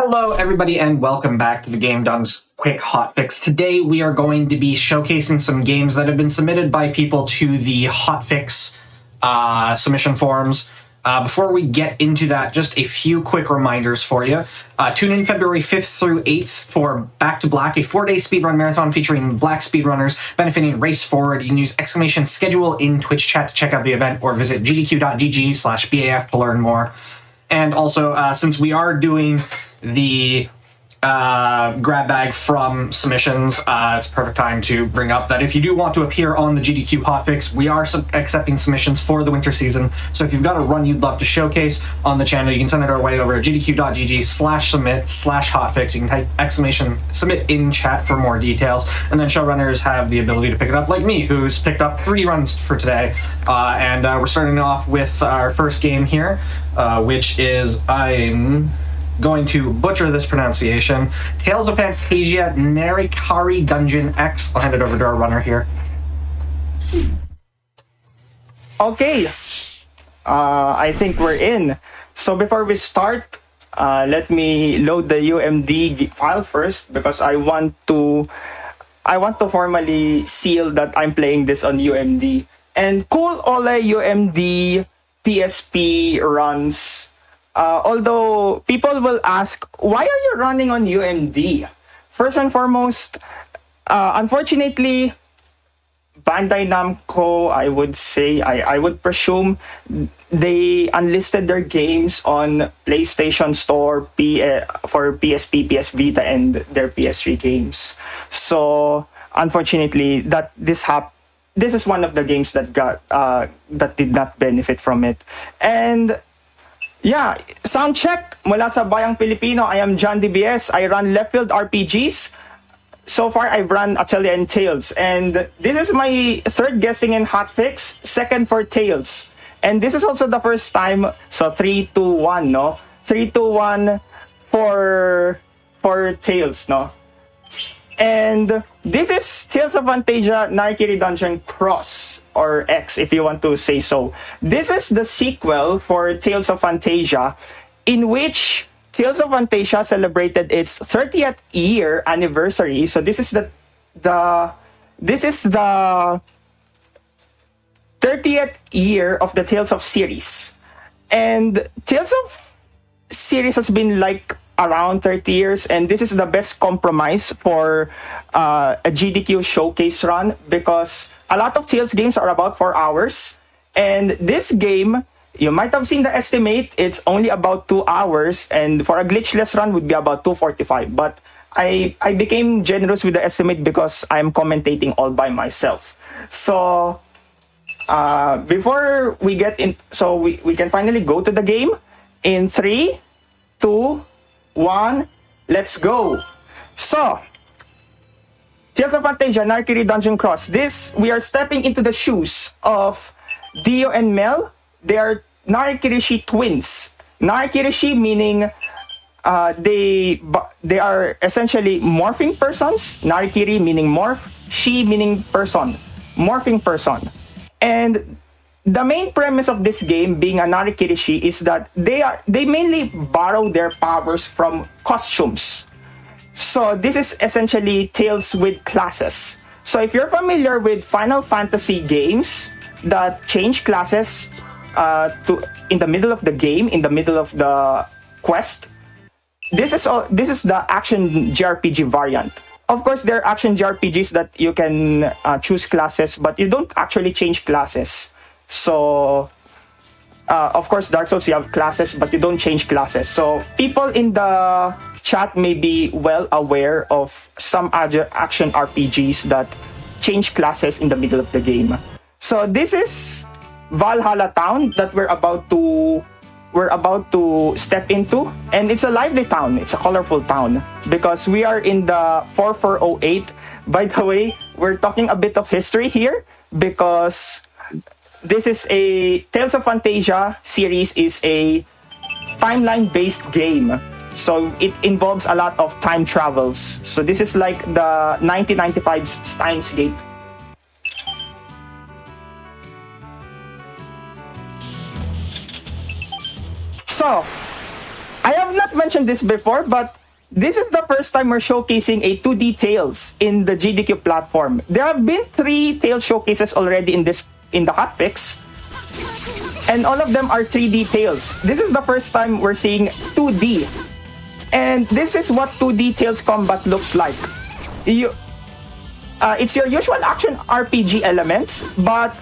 Hello, everybody, and welcome back to the Game Duns Quick Hotfix. Today, we are going to be showcasing some games that have been submitted by people to the Hotfix submission forums. Before we get into that, just a few quick reminders for you. Tune in February 5th through 8th for Back to Black, a 4-day speedrun marathon featuring black speedrunners benefiting Race Forward. You can use !schedule in Twitch chat to check out the event or visit gdq.gg/BAF to learn more. And also, since we are doing the grab bag from submissions, it's a perfect time to bring up that if you do want to appear on the GDQ Hotfix, we are accepting submissions for the winter season. So if you've got a run you'd love to showcase on the channel, you can send it our way over at gdq.gg/submit/hotfix. You can type !submit in chat for more details. And then showrunners have the ability to pick it up, like me, who's picked up 3 runs for today. And we're starting off with our first game here, which is, I'm going to butcher this pronunciation, Tales of Phantasia Narikiri Dungeon X. I'll hand it over to our runner here. Okay, I think we're in. So before we start, let me load the UMD file first because I want to formally seal that I'm playing this on UMD. And cool ole UMD PSP runs. Although people will ask, why are you running on UMD? First and foremost, unfortunately, Bandai Namco, I would say, I would presume, they unlisted their games on PlayStation Store for PSP, PS Vita, and their PS3 games. So, unfortunately, this is one of the games that did not benefit from it. And yeah, sound check mula sa Bayang Pilipino. I am John DBS. I run Left Field RPGs. So far, I've run Atelier and Tales. And this is my 3rd guessing in Hotfix, 2nd for Tales. And this is also the first time, so 3-2-1, no? 3-2-1 for Tales, no? And this is Tales of Phantasia Narikiri Dungeon Cross, or X if you want to say so. This is the sequel for Tales of Phantasia, in which Tales of Phantasia celebrated its 30th year anniversary. So this is the 30th year of the Tales of series. And Tales of series has been like around 30 years, and this is the best compromise for a GDQ showcase run because a lot of Tales games are about 4 hours, and this game, you might have seen the estimate, it's only about 2 hours, and for a glitchless run would be about 2:45. But I became generous with the estimate because I'm commentating all by myself. So before we get in, so we can finally go to the game in 3, 2, 1, let's go. So, Tales of Phantasia Narikiri Dungeon Cross. This, we are stepping into the shoes of Dio and Mel. They are Narikirishi twins. Narikirishi meaning they are essentially morphing persons. Narikiri meaning morph, Shi meaning person, morphing person. And the main premise of this game, being a Narikirishi, is that they mainly borrow their powers from costumes. So this is essentially Tales with classes. So if you're familiar with Final Fantasy games that change classes in the middle of the game, in the middle of the quest, this is the action JRPG variant. Of course, there are action JRPGs that you can choose classes, but you don't actually change classes. So, of course, Dark Souls, you have classes, but you don't change classes. So, people in the chat may be well aware of some action RPGs that change classes in the middle of the game. So, this is Valhalla Town that we're about to step into, and it's a lively town. It's a colorful town because we are in the 4408. By the way, we're talking a bit of history here because this is a Tales of Phantasia series is a timeline-based game. So it involves a lot of time travels. So this is like the 1995's Steins Gate. So I have not mentioned this before, but this is the first time we're showcasing a 2D Tales in the GDQ platform. There have been 3 Tales showcases already in the hotfix, and all of them are 3D Tales. This is the first time we're seeing 2D, and this is what 2D Tales combat looks like. It's your usual action RPG elements, but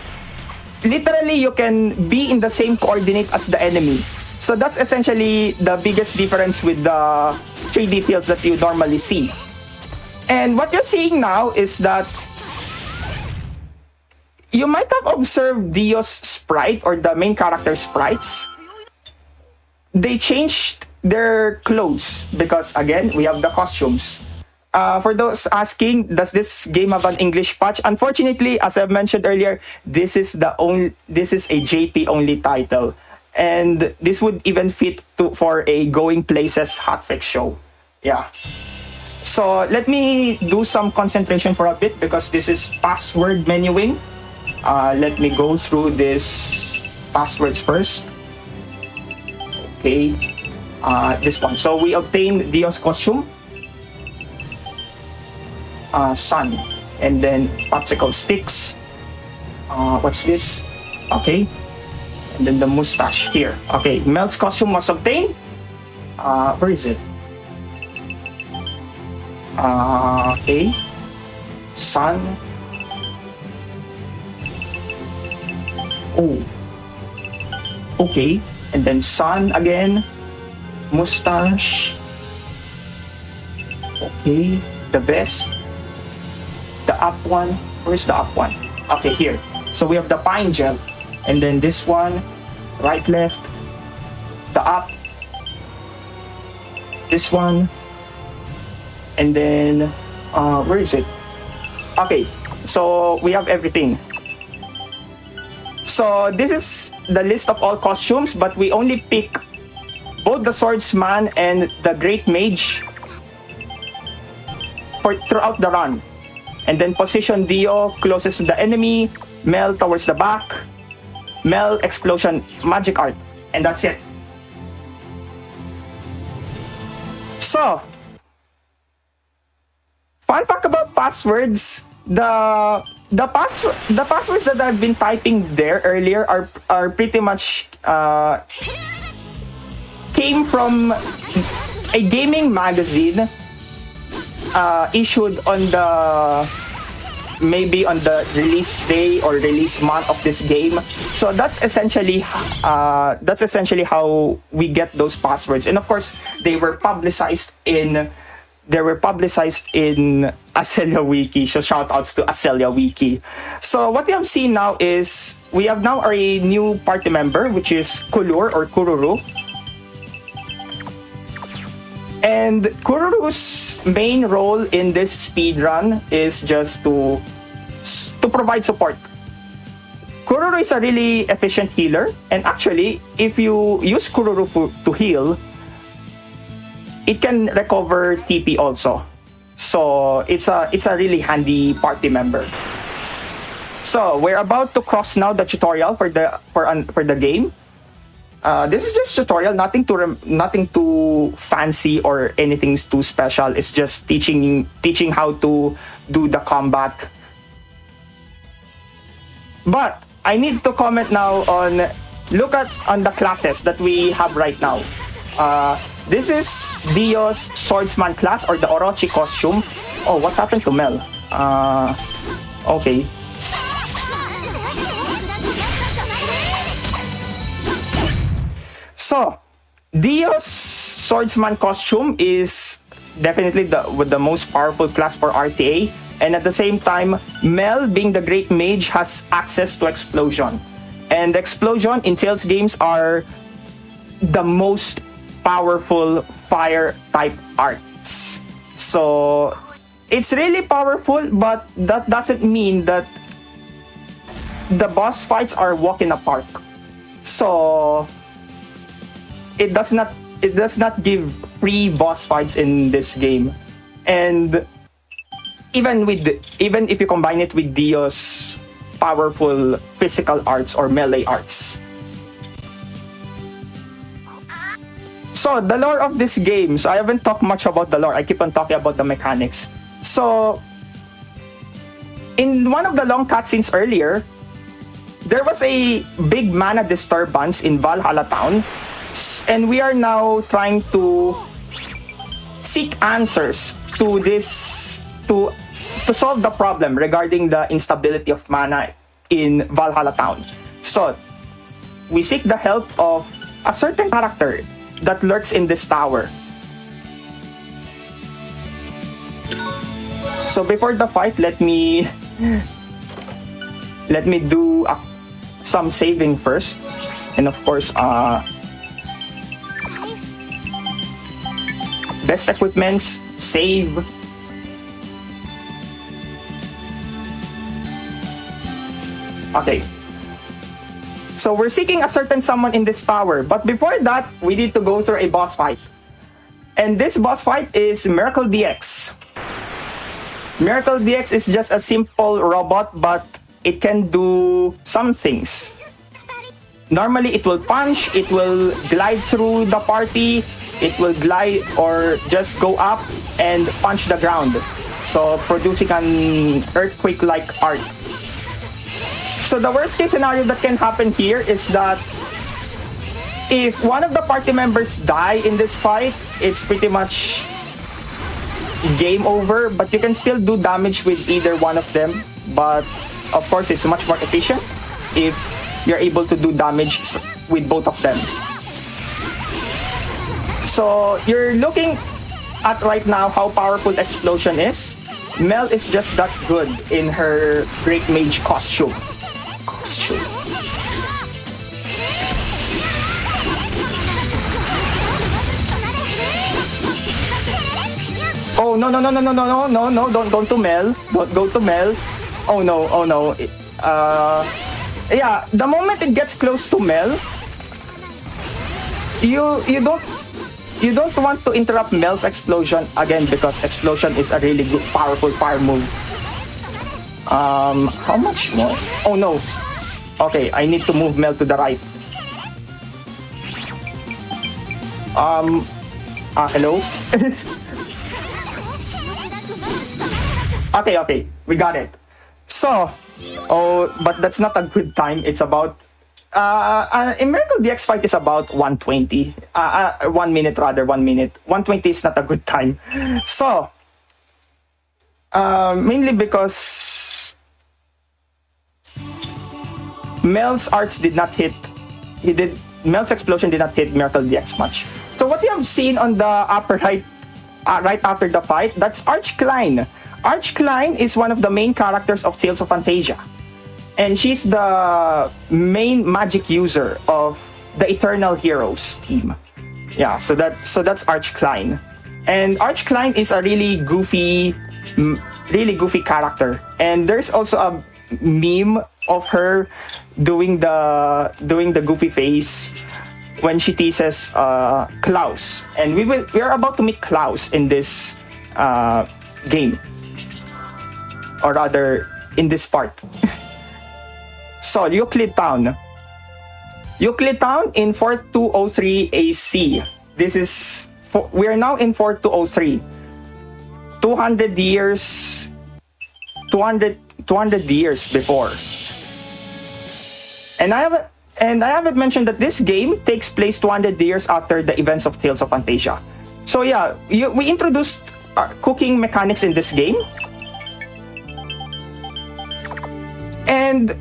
literally you can be in the same coordinate as the enemy. So that's essentially the biggest difference with the 3D Tales that you normally see. And what you're seeing now is that you might have observed Dio's sprite, or the main character sprites. They changed their clothes because, again, we have the costumes. For those asking, does this game have an English patch? Unfortunately, as I've mentioned earlier, this is a JP only title, and this would even fit for a Going Places hotfix show. Yeah. So let me do some concentration for a bit because this is password menuing. Let me go through this passwords first. Okay. This one. So we obtained Dio's costume. Sun, and then popsicle sticks. What's this? Okay, and then the mustache here. Okay, Mel's costume was obtained. Where is it? Okay, Sun. Oh, okay, and then Sun again. Mustache. Okay, the vest. The up one, where's the up one? Okay, here. So we have the pine gel, and then this one, right, left, the up, this one, and then where is it? Okay, so we have everything. So this is the list of all costumes, but we only pick both the swordsman and the great mage throughout the run. And then position Dio closest to the enemy, Mel towards the back, Mel explosion magic art, and that's it. So, fun fact about passwords: the passwords that I've been typing there earlier are pretty much came from a gaming magazine. Issued on maybe on the release day or release month of this game. So that's essentially how we get those passwords. And of course, they were publicized in Acelia Wiki. So shout outs to Acelia Wiki. So what you have seen now is we have now a new party member, which is Kulur or Kururu. And Kururu's main role in this speedrun is just to provide support. Kururu is a really efficient healer, and actually, if you use Kururu to heal, it can recover TP also. So it's a really handy party member. So we're about to cross now the tutorial for the game. This is just tutorial, nothing too fancy or anything too special. It's just teaching how to do the combat. But I need to comment now on the classes that we have right now. This is Dio's swordsman class, or the Orochi costume. Oh, what happened to Mel? Okay. So, Dio's swordsman costume is definitely the most powerful class for RTA, and at the same time, Mel, being the great mage, has access to explosion. And explosion in Tales games are the most powerful fire type arts. So, it's really powerful, but that doesn't mean that the boss fights are walk in a park. So, it does not give free boss fights in this game. And even if you combine it with Dio's powerful physical arts or melee arts. So, the lore of this game. So, I haven't talked much about the lore. I keep on talking about the mechanics. So, in one of the long cutscenes earlier, there was a big mana disturbance in Valhalla Town. And we are now trying to seek answers to this, to solve the problem regarding the instability of mana in Valhalla Town. So, we seek the help of a certain character that lurks in this tower. So before the fight, let me do some saving first, and of course, best equipments, save. Okay. So we're seeking a certain someone in this tower, but before that, we need to go through a boss fight. And this boss fight is Miracle DX. Miracle DX is just a simple robot, but it can do some things. Normally, it will punch, it will glide through the party, it will glide or just go up and punch the ground. So producing an earthquake-like art. So the worst case scenario that can happen here is that if one of the party members die in this fight, it's pretty much game over, but you can still do damage with either one of them. But of course, it's much more efficient if you're able to do damage with both of them. So you're looking at right now how powerful Explosion is. Mel is just that good in her Great Mage costume. Oh no, don't to Mel. Don't go to Mel. Oh no. Yeah, the moment it gets close to Mel, you don't want to interrupt Mel's explosion again, because explosion is a really good, powerful fire move. How much more? Oh no. Okay, I need to move Mel to the right. Hello? Okay, we got it. So, but that's not a good time. It's about, in Miracle DX fight is about 120. 1 minute rather, 1 minute. 120 is not a good time. So, mainly because Mel's arts did not hit. Mel's explosion did not hit Miracle DX much. So what you have seen on the upper right, right after the fight, that's Arch Klein. Arch Klein is one of the main characters of Tales of Phantasia, and she's the main magic user of the Eternal Heroes team. Yeah, so that's Arch Klein, and Arch Klein is a really goofy character. And there's also a meme of her doing the goofy face when she teases Klaus, and we are about to meet Klaus in this game, or rather in this part. So Euclid Town in 4203 AC. This is we are now in 4203. 200 years before. And I haven't mentioned that this game takes place 200 years after the events of Tales of Phantasia. So yeah, we introduced cooking mechanics in this game. And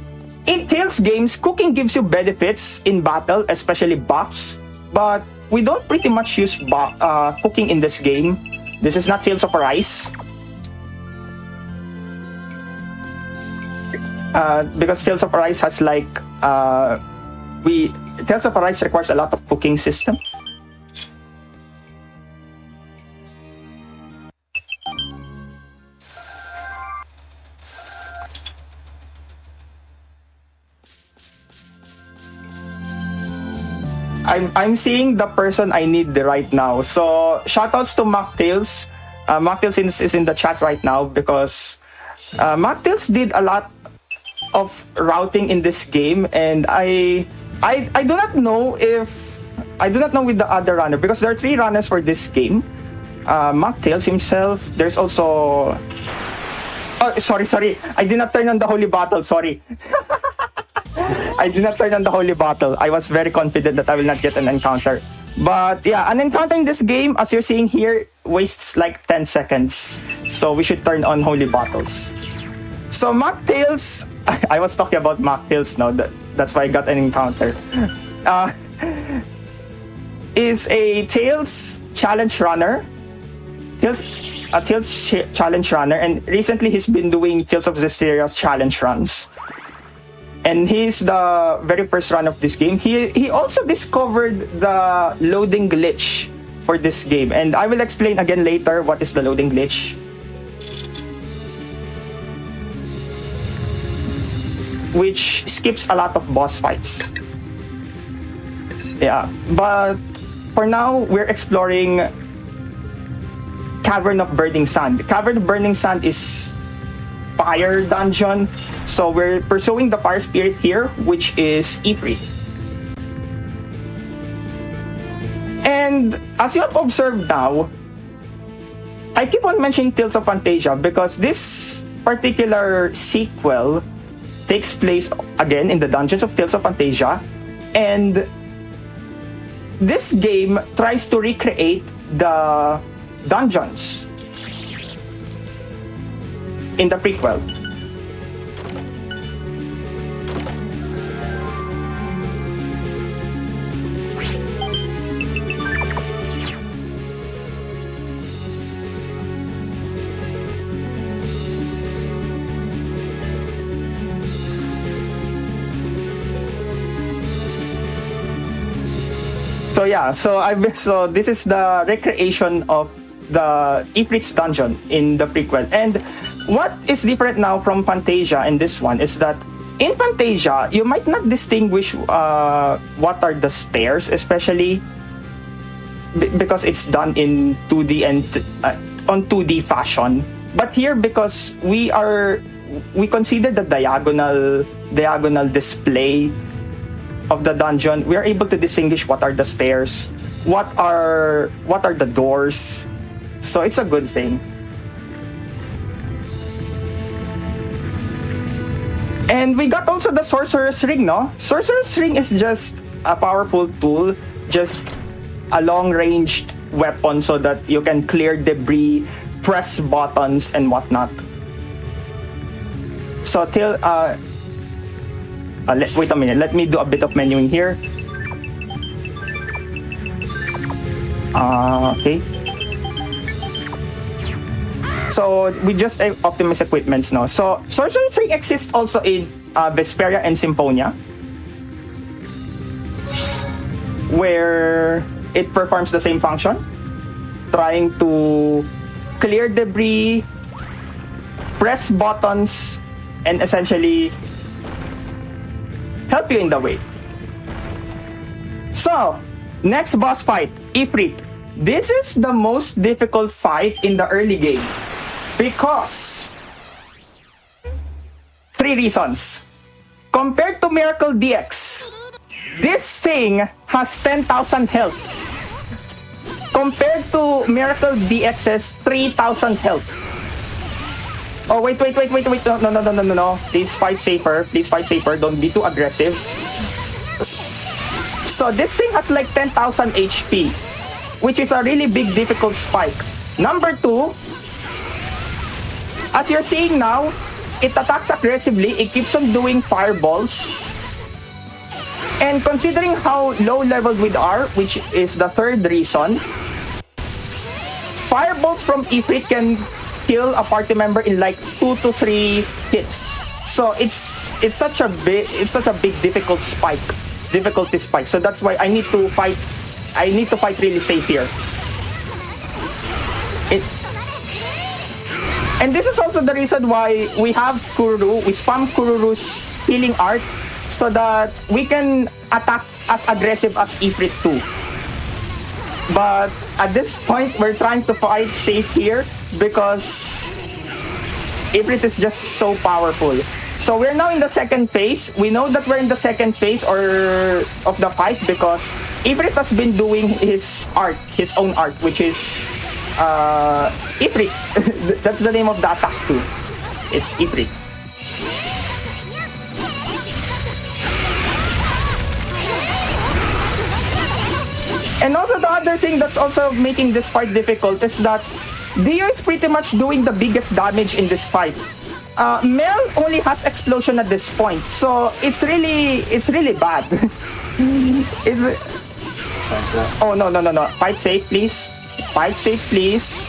in Tales games, cooking gives you benefits in battle, especially buffs. But we don't pretty much use cooking in this game. This is not Tales of Arise. Because Tales of Arise has like Tales of Arise requires a lot of cooking system. I'm seeing the person I need right now. So shoutouts to Mocktails. Mocktails is in the chat right now, because Mocktails did a lot of routing in this game, and I do not know if I do not know with the other runner because there are 3 runners for this game. Mocktails himself. There's also... Oh, sorry. I did not turn on the holy bottle. Sorry. I did not turn on the holy bottle. I was very confident that I will not get an encounter. But yeah, an encounter in this game, as you're seeing here, wastes like 10 seconds. So we should turn on holy bottles. So Mocktails... I was talking about Mocktails now. That's why I got an encounter. Is a Tails challenge runner. Tails challenge runner, and recently he's been doing Tales of Zestiria's challenge runs. And he's the very first run of this game. He also discovered the loading glitch for this game, and I will explain again later what is the loading glitch. Which skips a lot of boss fights. Yeah, but for now we're exploring Cavern of Burning Sand. Cavern of Burning Sand is fire dungeon. So we're pursuing the fire spirit here, which is Ifrit. And as you have observed now, I keep on mentioning Tales of Phantasia because this particular sequel takes place again in the dungeons of Tales of Phantasia, and this game tries to recreate the dungeons in the prequel. So yeah, so this is the recreation of the Ifrit's dungeon in the prequel. And what is different now from Phantasia in this one is that in Phantasia, you might not distinguish what are the stairs, especially because it's done in 2D and on 2D fashion. But here, because we consider the diagonal display of the dungeon, we are able to distinguish what are the stairs, what are the doors. So it's a good thing. And we got also the Sorcerer's Ring, no? Sorcerer's Ring is just a powerful tool, just a long-ranged weapon so that you can clear debris, press buttons, and whatnot. So wait a minute, let me do a bit of menuing here. Okay. So we just optimize equipments now. So Sorcerer's Ring exists also in Vesperia and Symphonia, where it performs the same function, trying to clear debris, press buttons, and essentially help you in the way. So, next boss fight, Ifrit. This is the most difficult fight in the early game because 3 reasons. Compared to Miracle DX, this thing has 10,000 health. Compared to Miracle DX's 3,000 health. Oh, wait. No. Please fight safer. Don't be too aggressive. So this thing has like 10,000 HP, which is a really big difficult spike. Number 2, as you're seeing now, it attacks aggressively. It keeps on doing fireballs. And considering how low leveled we are, which is the 3rd reason, fireballs from Ifrit can kill a party member in like 2 to 3 hits. So it's such a big difficulty spike. So that's why I need to fight really safe here. And this is also the reason why we have Kururu. We spam Kururu's healing art so that we can attack as aggressive as Ifrit too. But at this point, we're trying to fight safe here because Ifrit is just so powerful. So we're now in the second phase. We know that we're in the second phase or of the fight because Ifrit has been doing his own art, which is Ifrit. That's the name of the attack too. It's Ifrit. And also the other thing that's also making this fight difficult is that Dio is pretty much doing the biggest damage in this fight. Mel only has explosion at this point, so it's really bad. It's oh no. Fight safe, please. Fight safe, please.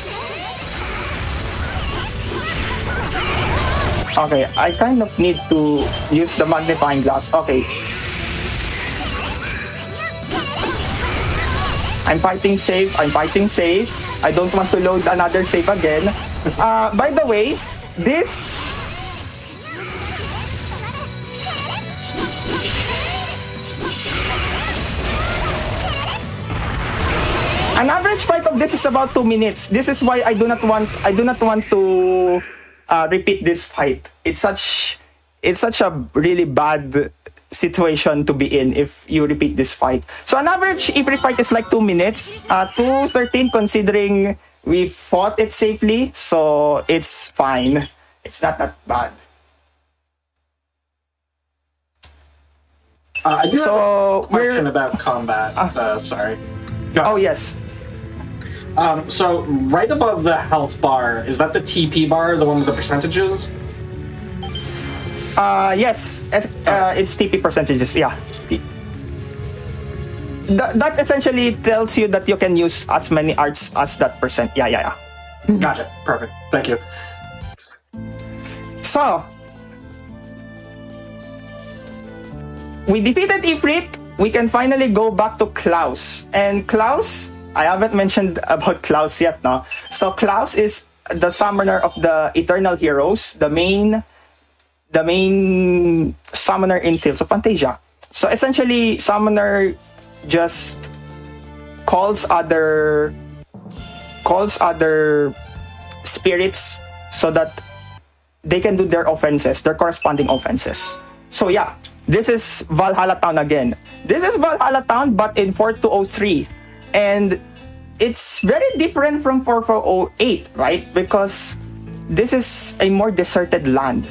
Okay, I kind of need to use the magnifying glass. Okay. I'm fighting safe. I don't want to load another save again. By the way, this... An average fight of this is about 2 minutes. This is why I do not want to repeat this fight. It's such a really bad situation to be in if you repeat this fight. So an average every fight is like 2 minutes. 2:13 considering we fought it safely, so it's fine. It's not that bad. I do have a question about combat. Sorry. Oh yes. So right above the health bar, is that the TP bar, the one with the percentages? Yes. It's TP percentages. Yeah. That essentially tells you that you can use as many arts as that percent. Yeah. Gotcha. Perfect. Thank you. So, we defeated Ifrit. We can finally go back to Klaus. And Klaus, I haven't mentioned about Klaus yet, no? So Klaus is the summoner of the Eternal Heroes, the main summoner in Tales of Phantasia. So essentially, summoner just calls other spirits so that they can do their offenses, their corresponding offenses. So yeah, this is Valhalla Town again. This is Valhalla Town, but in 4203. And it's very different from 4408, right? Because this is a more deserted land.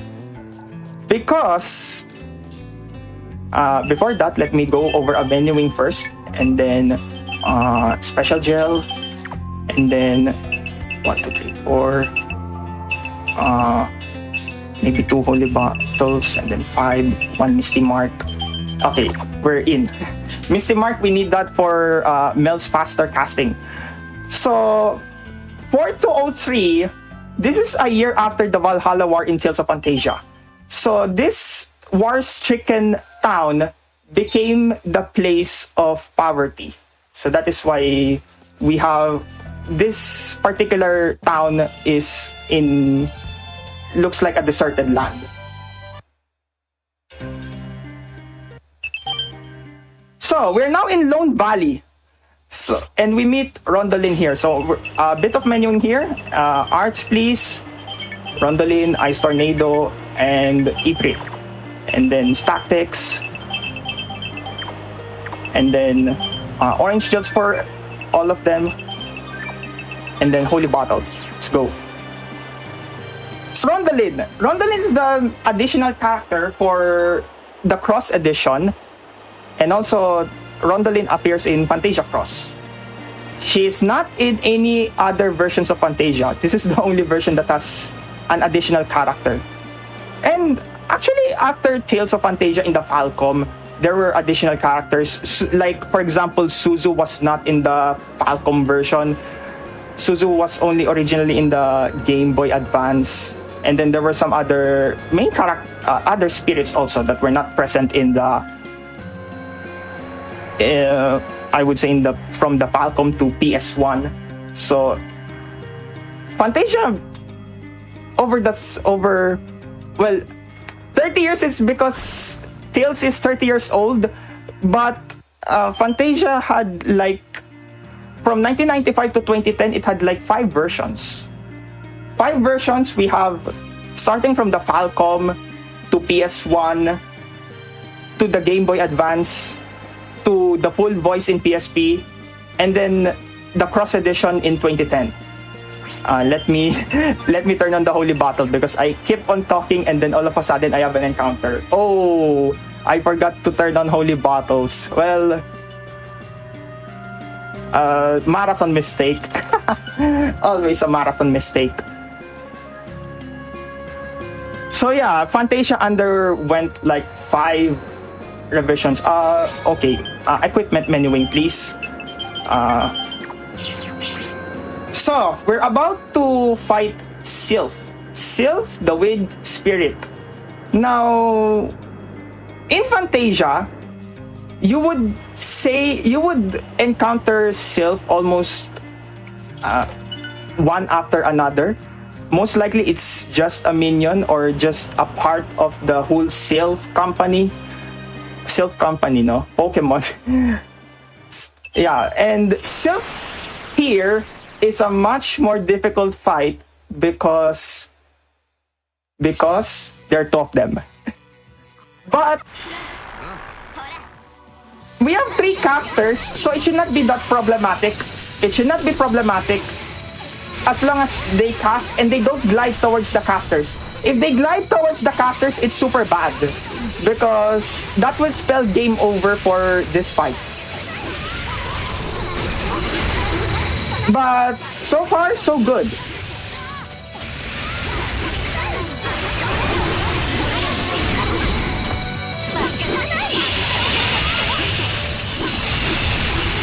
Because before that, let me go over a menuing first, and then special gel, and then 1, 2, 3, 4, maybe 2 holy bottles, and then 5, 1 misty mark. Okay, we're in. Misty mark, we need that for Mel's faster casting. So 4203, this is a year after the Valhalla War in Tales of Phantasia. So this war-stricken town became the place of poverty. So that is why we have this particular town looks like a deserted land. So we're now in Lone Valley. So, and we meet Rondolin here. So a bit of menuing here. Arts, please. Rondolin, Ice Tornado, and Ifrit. And then Tactics. And then Orange Gels for all of them. And then Holy Bottle. Let's go. So Rondolin. Rondolin is the additional character for the Cross edition. And also, Rondolin appears in Phantasia Cross. She is not in any other versions of Phantasia. This is the only version that has an additional character. And actually, after Tales of Phantasia in the Falcom, there were additional characters. Like, for example, Suzu was not in the Falcom version. Suzu was only originally in the Game Boy Advance. And then there were some other main character, other spirits also that were not present in the I would say from the Falcom to PS1. So Phantasia over 30 years is because Tales is 30 years old, but Phantasia had like from 1995 to 2010 it had like 5 versions. 5 versions we have starting from the Falcom to PS1, to the Game Boy Advance, to the full voice in PSP, and then the cross edition in 2010. Let me turn on the holy bottle because I keep on talking and then all of a sudden I have an encounter. Oh, I forgot to turn on holy bottles. Well, marathon mistake. Always a marathon mistake. So yeah, Phantasia underwent like 5 revisions. Okay. Equipment menuing, please. So, we're about to fight Sylph. Sylph, the Wind Spirit. Now, in Phantasia, you would encounter Sylph almost one after another. Most likely, it's just a minion or just a part of the whole Sylph company. Sylph company, no? Pokemon. Yeah, and Sylph here is a much more difficult fight because there are 2 of them. But we have 3 casters, so it should not be that problematic. It should not be problematic as long as they cast and they don't glide towards the casters. If they glide towards the casters, it's super bad because that will spell game over for this fight. But so far, so good.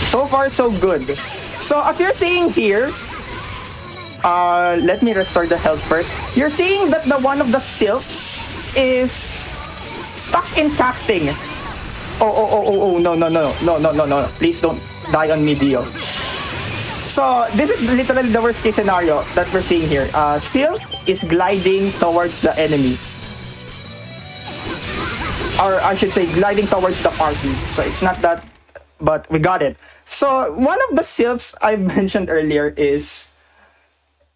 So far, so good. So as you're seeing here, let me restore the health first. You're seeing that the one of the Sylphs is stuck in casting. Oh, no. Please don't die on me, Dio. So this is literally the worst case scenario that we're seeing here. Sylph is gliding towards the enemy. Or I should say gliding towards the party. So it's not that, but we got it. So one of the Sylphs I mentioned earlier is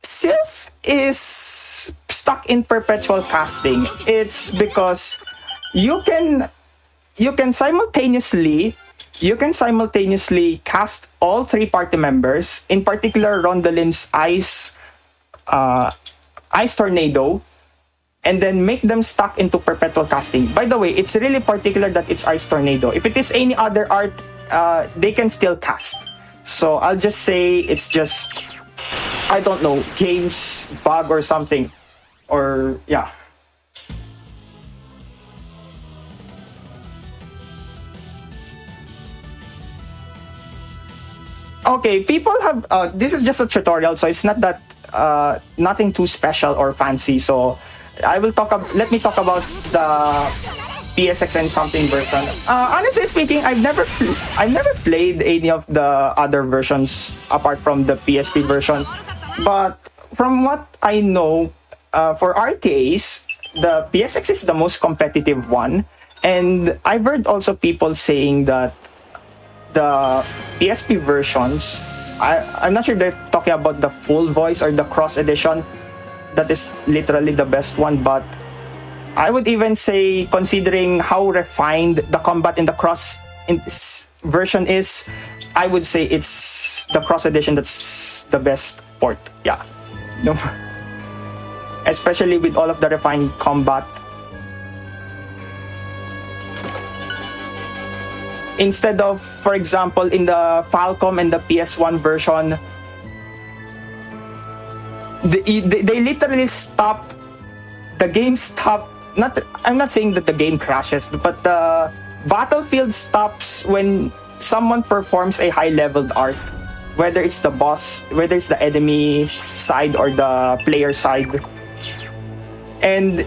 Sylph is stuck in perpetual casting. It's because you can simultaneously cast all 3 party members, in particular Rondalin's Ice Tornado, and then make them stuck into perpetual casting. By the way, it's really particular that it's Ice Tornado. If it is any other art, they can still cast. So I'll just say it's just, I don't know, game's bug or something. Or, yeah. Okay, people have, this is just a tutorial, so it's not that, nothing too special or fancy. So let me talk about the PSX and something version. Honestly speaking, I've never played any of the other versions apart from the PSP version. But from what I know, for RTAs, the PSX is the most competitive one. And I've heard also people saying that the PSP versions, I'm not sure they're talking about the full voice or the cross edition. That is literally the best one, but I would even say, considering how refined the combat in the cross version is, I would say it's the cross edition that's the best port. Yeah. No. Especially with all of the refined combat. Instead of, for example, in the Falcom and the PS1 version, they literally stop, the game stop. I'm not saying that the game crashes, but the battlefield stops when someone performs a high-leveled art, whether it's the boss, whether it's the enemy side or the player side. And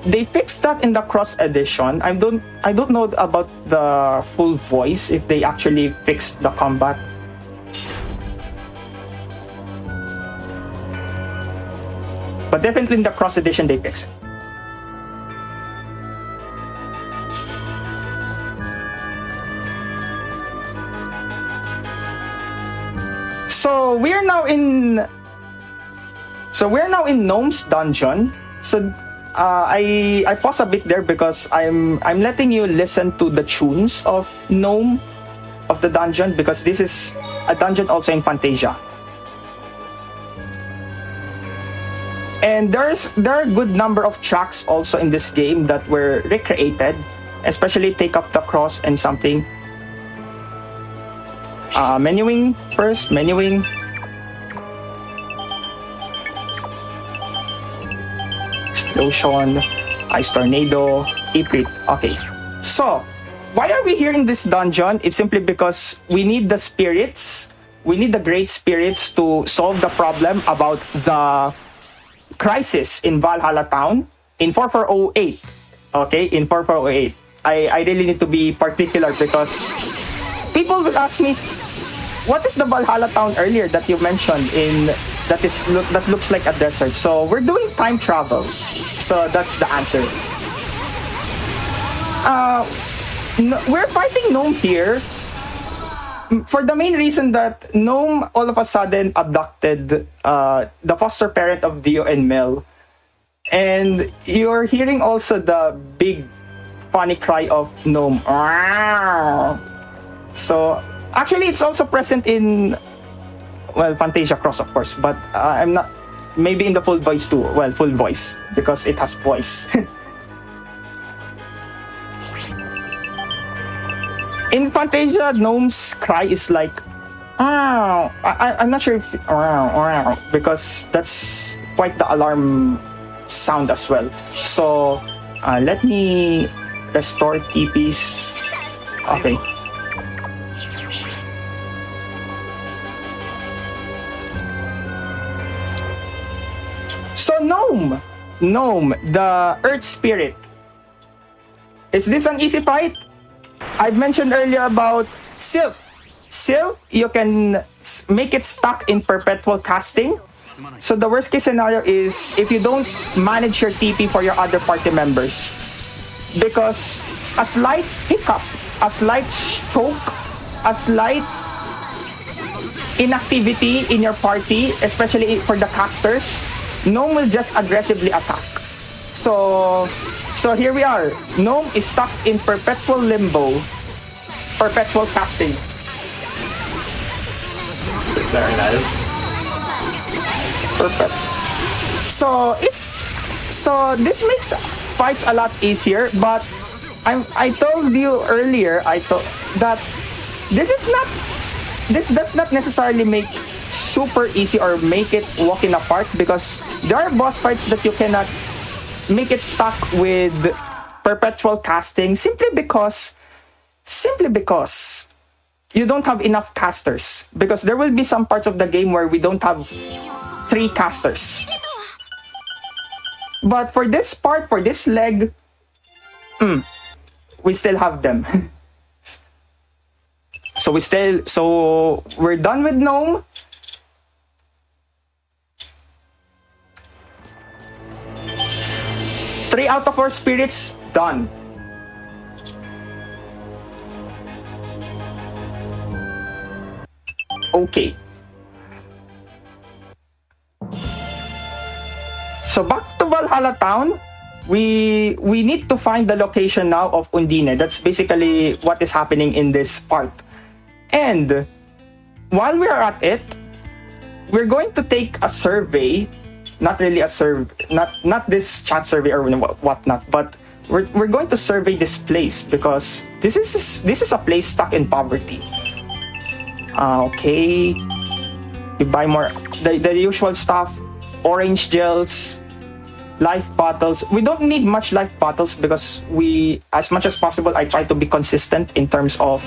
they fixed that in the cross edition. I don't know about the full voice, if they actually fixed the combat. But definitely in the cross edition they fixed it. So we're now in Gnome's dungeon. So I pause a bit there because I'm letting you listen to the tunes of Gnome of the dungeon, because this is a dungeon also in Phantasia. And there are a good number of tracks also in this game that were recreated, especially Take Up the Cross and something. Menuing first, menuing. Explosion, Ice Tornado, Ifrit. Okay. So, why are we here in this dungeon? It's simply because we need the spirits. We need the great spirits to solve the problem about the crisis in Valhalla Town in 4408. Okay, in 4408. I really need to be particular because people will ask me, what is the Valhalla Town earlier that you mentioned that looks like a desert? So we're doing time travels. So that's the answer. We're fighting Gnome here for the main reason that Gnome all of a sudden abducted the foster parent of Dio and Mel. And you're hearing also the big funny cry of Gnome. So actually it's also present in, well, Phantasia Cross, of course, but I'm not, maybe in the full voice too. Well, full voice, because it has voice. In Phantasia, Gnome's cry is like, I'm not sure if, because that's quite the alarm sound as well. So, let me restore TPs. Okay. So, Gnome, the Earth Spirit. Is this an easy fight? I've mentioned earlier about Sylph. Sylph, you can make it stuck in perpetual casting. So the worst case scenario is if you don't manage your TP for your other party members. Because a slight hiccup, a slight stroke, a slight inactivity in your party, especially for the casters, Gnome will just aggressively attack. So here we are. Gnome is stuck in perpetual limbo, perpetual casting. Very nice. Perfect. So this makes fights a lot easier. But I told you earlier, that this does not necessarily make super easy or make it walk in the park, because there are boss fights that you cannot make it stuck with perpetual casting simply because you don't have enough casters, because there will be some parts of the game where we don't have 3 casters. But for this part, for this leg, we still have them. So we're done with Gnome. Three out of 4 spirits done. Okay. So back to Valhalla Town. We need to find the location now of Undine. That's basically what is happening in this part. And while we are at it, we're going to take a survey. Not really a survey, not this chat survey or whatnot, but we're going to survey this place, because this is a place stuck in poverty. Okay, you buy more the usual stuff, orange gels, life bottles. We don't need much life bottles because as much as possible, I try to be consistent in terms of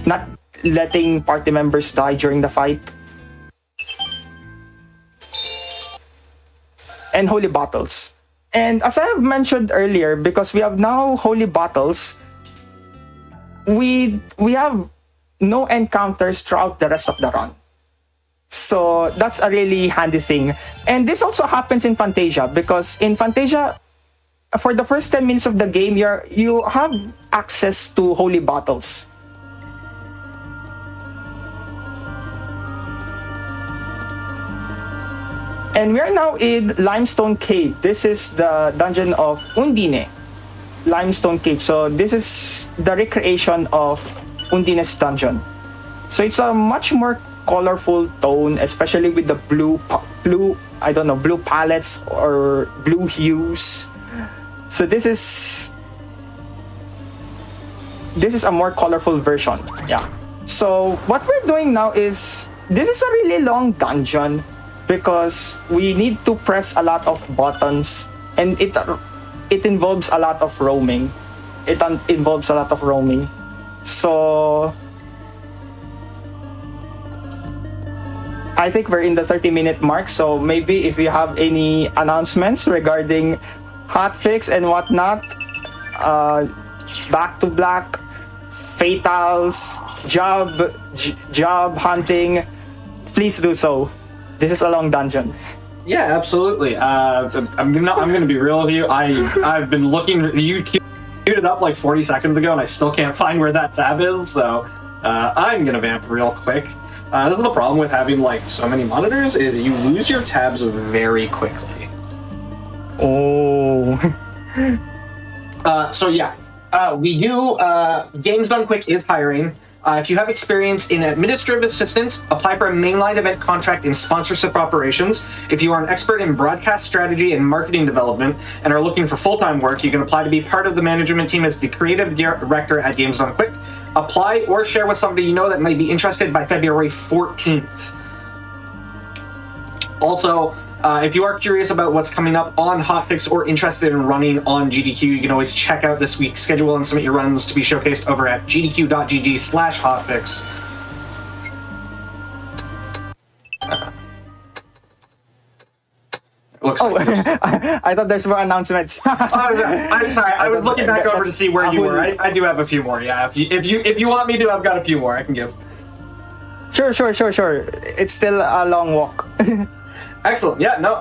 not letting party members die during the fight. And holy bottles. And as I have mentioned earlier, because we have now holy bottles, we have no encounters throughout the rest of the run. So that's a really handy thing. And this also happens in Phantasia, because in Phantasia, for the first 10 minutes of the game, you have access to holy bottles. And we are now in Limestone Cave. This is the dungeon of Undine. Limestone Cave. So this is the recreation of Undine's dungeon. So it's a much more colorful tone, especially with the blue palettes or blue hues. So this is a more colorful version. Yeah. So what we're doing now is, this is a really long dungeon because we need to press a lot of buttons, and it involves a lot of roaming. So I think we're in the 30-minute mark, so maybe if you have any announcements regarding hotfix and whatnot, back to black, fatals, job hunting, please do so. This is a long dungeon. Yeah, absolutely. I'm gonna be real with you. I've been looking. You queued it up like 40 seconds ago, and I still can't find where that tab is. So I'm gonna vamp real quick. This is the problem with having like so many monitors, is you lose your tabs very quickly. Oh. So yeah, we do. Games Done Quick is hiring. If you have experience in administrative assistance, apply for a mainline event contract in sponsorship operations. If you are an expert in broadcast strategy and marketing development and are looking for full-time work, you can apply to be part of the management team as the creative director at Games Done Quick. Apply or share with somebody you know that may be interested by February 14th. Also, if you are curious about what's coming up on Hotfix or interested in running on GDQ, you can always check out this week's schedule and submit your runs to be showcased over at gdq.gg/hotfix. Looks like I thought there's more announcements. I'm sorry. I was looking back over to see where you were. I do have a few more. Yeah, if you want me to, I've got a few more I can give. Sure. It's still a long walk. Excellent. Yeah, no.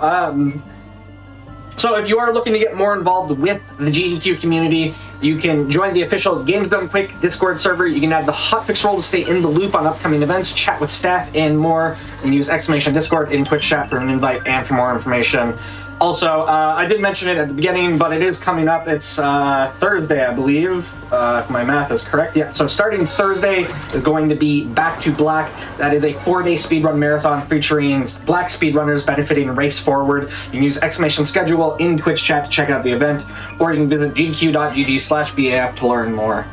So if you are looking to get more involved with the GDQ community, you can join the official Games Done Quick Discord server. You can have the hotfix role to stay in the loop on upcoming events, chat with staff, and more. You can use !Discord in Twitch chat for an invite and for more information. Also, I did mention it at the beginning, but it is coming up. It's Thursday, I believe, if my math is correct. Yeah, so starting Thursday is going to be Back to Black. That is a 4-day speedrun marathon featuring black speedrunners benefiting Race Forward. You can use !Schedule in Twitch chat to check out the event, or you can visit gdq.gg/BAF to learn more.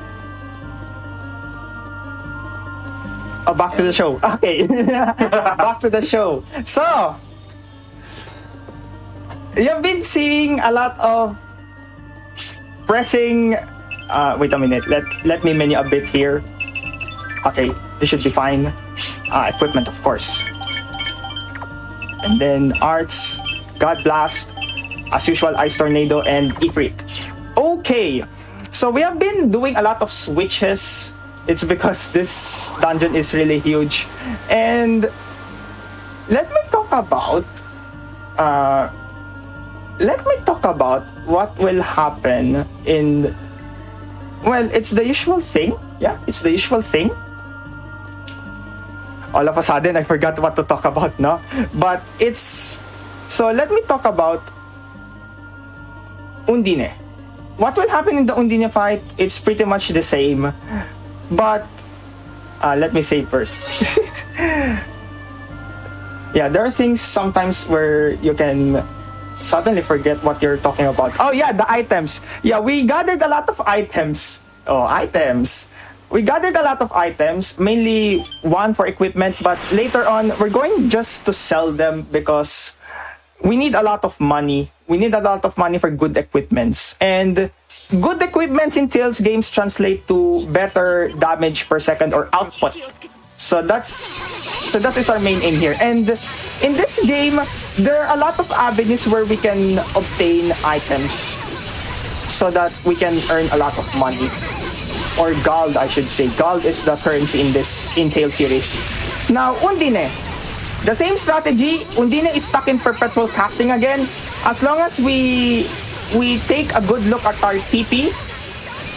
Oh, back to the show. Okay. Back to the show. So, you've been seeing a lot of pressing. Wait a minute. Let me menu a bit here. Okay, this should be fine. Equipment, of course. And then arts, God Blast, as usual, Ice Tornado, and Ifrit. Okay, so we have been doing a lot of switches. It's because this dungeon is really huge. And let me talk about what will happen in, well, it's the usual thing. Yeah, it's the usual thing. All of a sudden, I forgot what to talk about, no? But it's, so let me talk about Undine. What will happen in the Undine fight? It's pretty much the same. But, let me say first. Yeah, there are things sometimes where you can suddenly forget what you're talking about. Oh yeah, the items. Yeah, we gathered a lot of items. Oh, items. We gathered a lot of items, mainly one for equipment, but later on, we're going just to sell them because we need a lot of money. We need a lot of money for good equipments. And good equipments in Tales games translate to better damage per second or output. So that is our main aim here. And in this game, there are a lot of avenues where we can obtain items so that we can earn a lot of money. Or gold, I should say. Gold is the currency in this Tales series. Now, Undine. The same strategy. Undine is stuck in perpetual casting again. As long as we take a good look at our TP.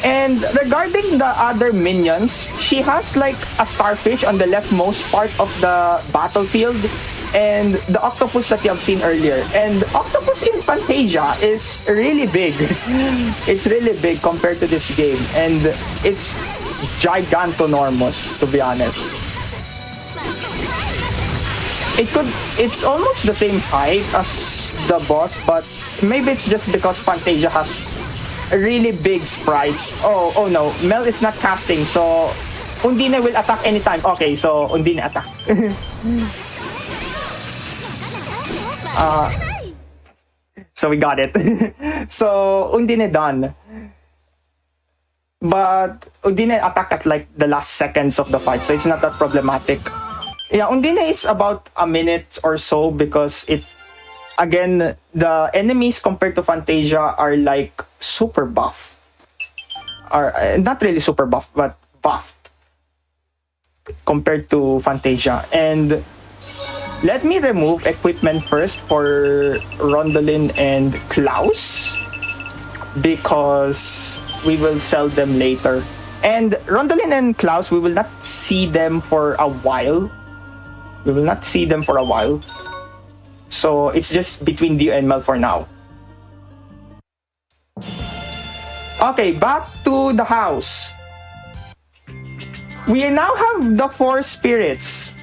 And regarding the other minions, she has like a starfish on the leftmost part of the battlefield. and the octopus that you have seen earlier. And octopus in Phantasia is really big. It's really big compared to this game, and it's gigantonormous, to be honest. It's almost the same height as the boss, but maybe it's just because Phantasia has really big sprites. Oh no, Mel is not casting, so Undine will attack anytime. Okay, so Undine attack. So we got it. So Undine done. But Undine attack at like the last seconds of the fight, so it's not that problematic. Yeah, Undine is about a minute or so because again, the enemies compared to Phantasia are like super buff. Are not really super buff, but buffed compared to Phantasia. And let me remove equipment first for Rondolin and Klaus, because we will sell them later. And Rondolin and Klaus, we will not see them for a while. So it's just between Dio and Mel for now. Okay, back to the house. We now have the four spirits.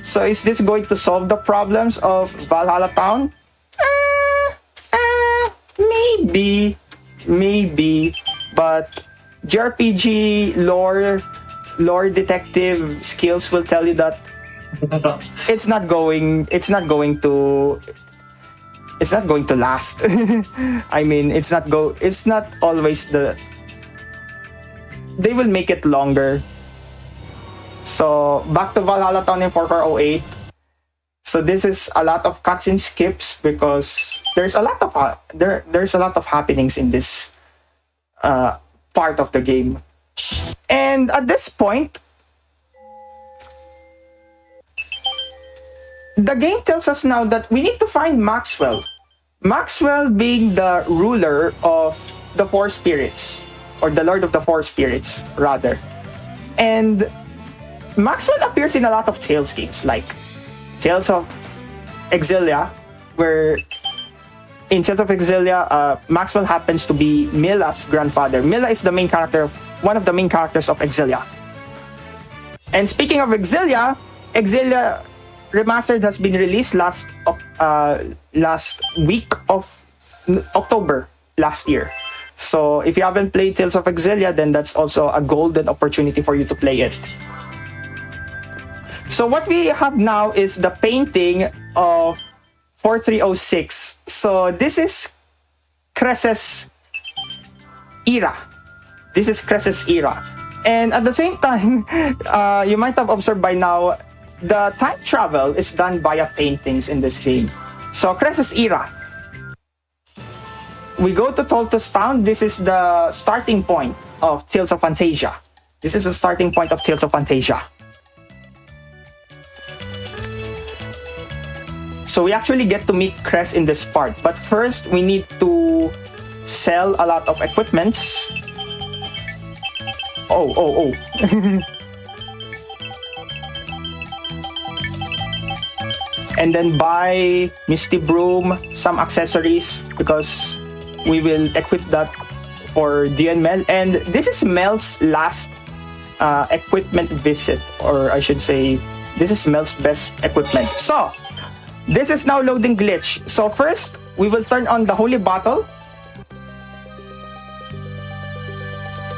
So is this going to solve the problems of Valhalla Town? Maybe. But JRPG lore detective skills will tell you that it's not going to last. I mean, it's not always they will make it longer. So back to Valhalla Town in 4408. So this is a lot of cutscene skips because there's a lot of happenings in this part of the game. And at this point, the game tells us now that we need to find Maxwell. Maxwell being the ruler of the four spirits, or the Lord of the Four Spirits, rather. And Maxwell appears in a lot of Tales games, like Tales of Exilia, where in Tales of Exilia, Maxwell happens to be Milla's grandfather. Milla is the main character, one of the main characters of Exilia. And speaking of Exilia Remastered has been released last week of October last year. So if you haven't played Tales of Exilia, then that's also a golden opportunity for you to play it. So what we have now is the painting of 4306. So this is Cres's era. And at the same time, you might have observed by now, the time travel is done via paintings in this game. So Cres's era. We go to Toltos Town. This is the starting point of Tales of Phantasia. So we actually get to meet Cres in this part. But first, we need to sell a lot of equipments. Oh. And then buy Misty Broom, some accessories, because we will equip that for Dio and Mel. And this is Mel's last equipment visit, or I should say, this is Mel's best equipment. So, this is now loading glitch. So first, we will turn on the Holy Bottle.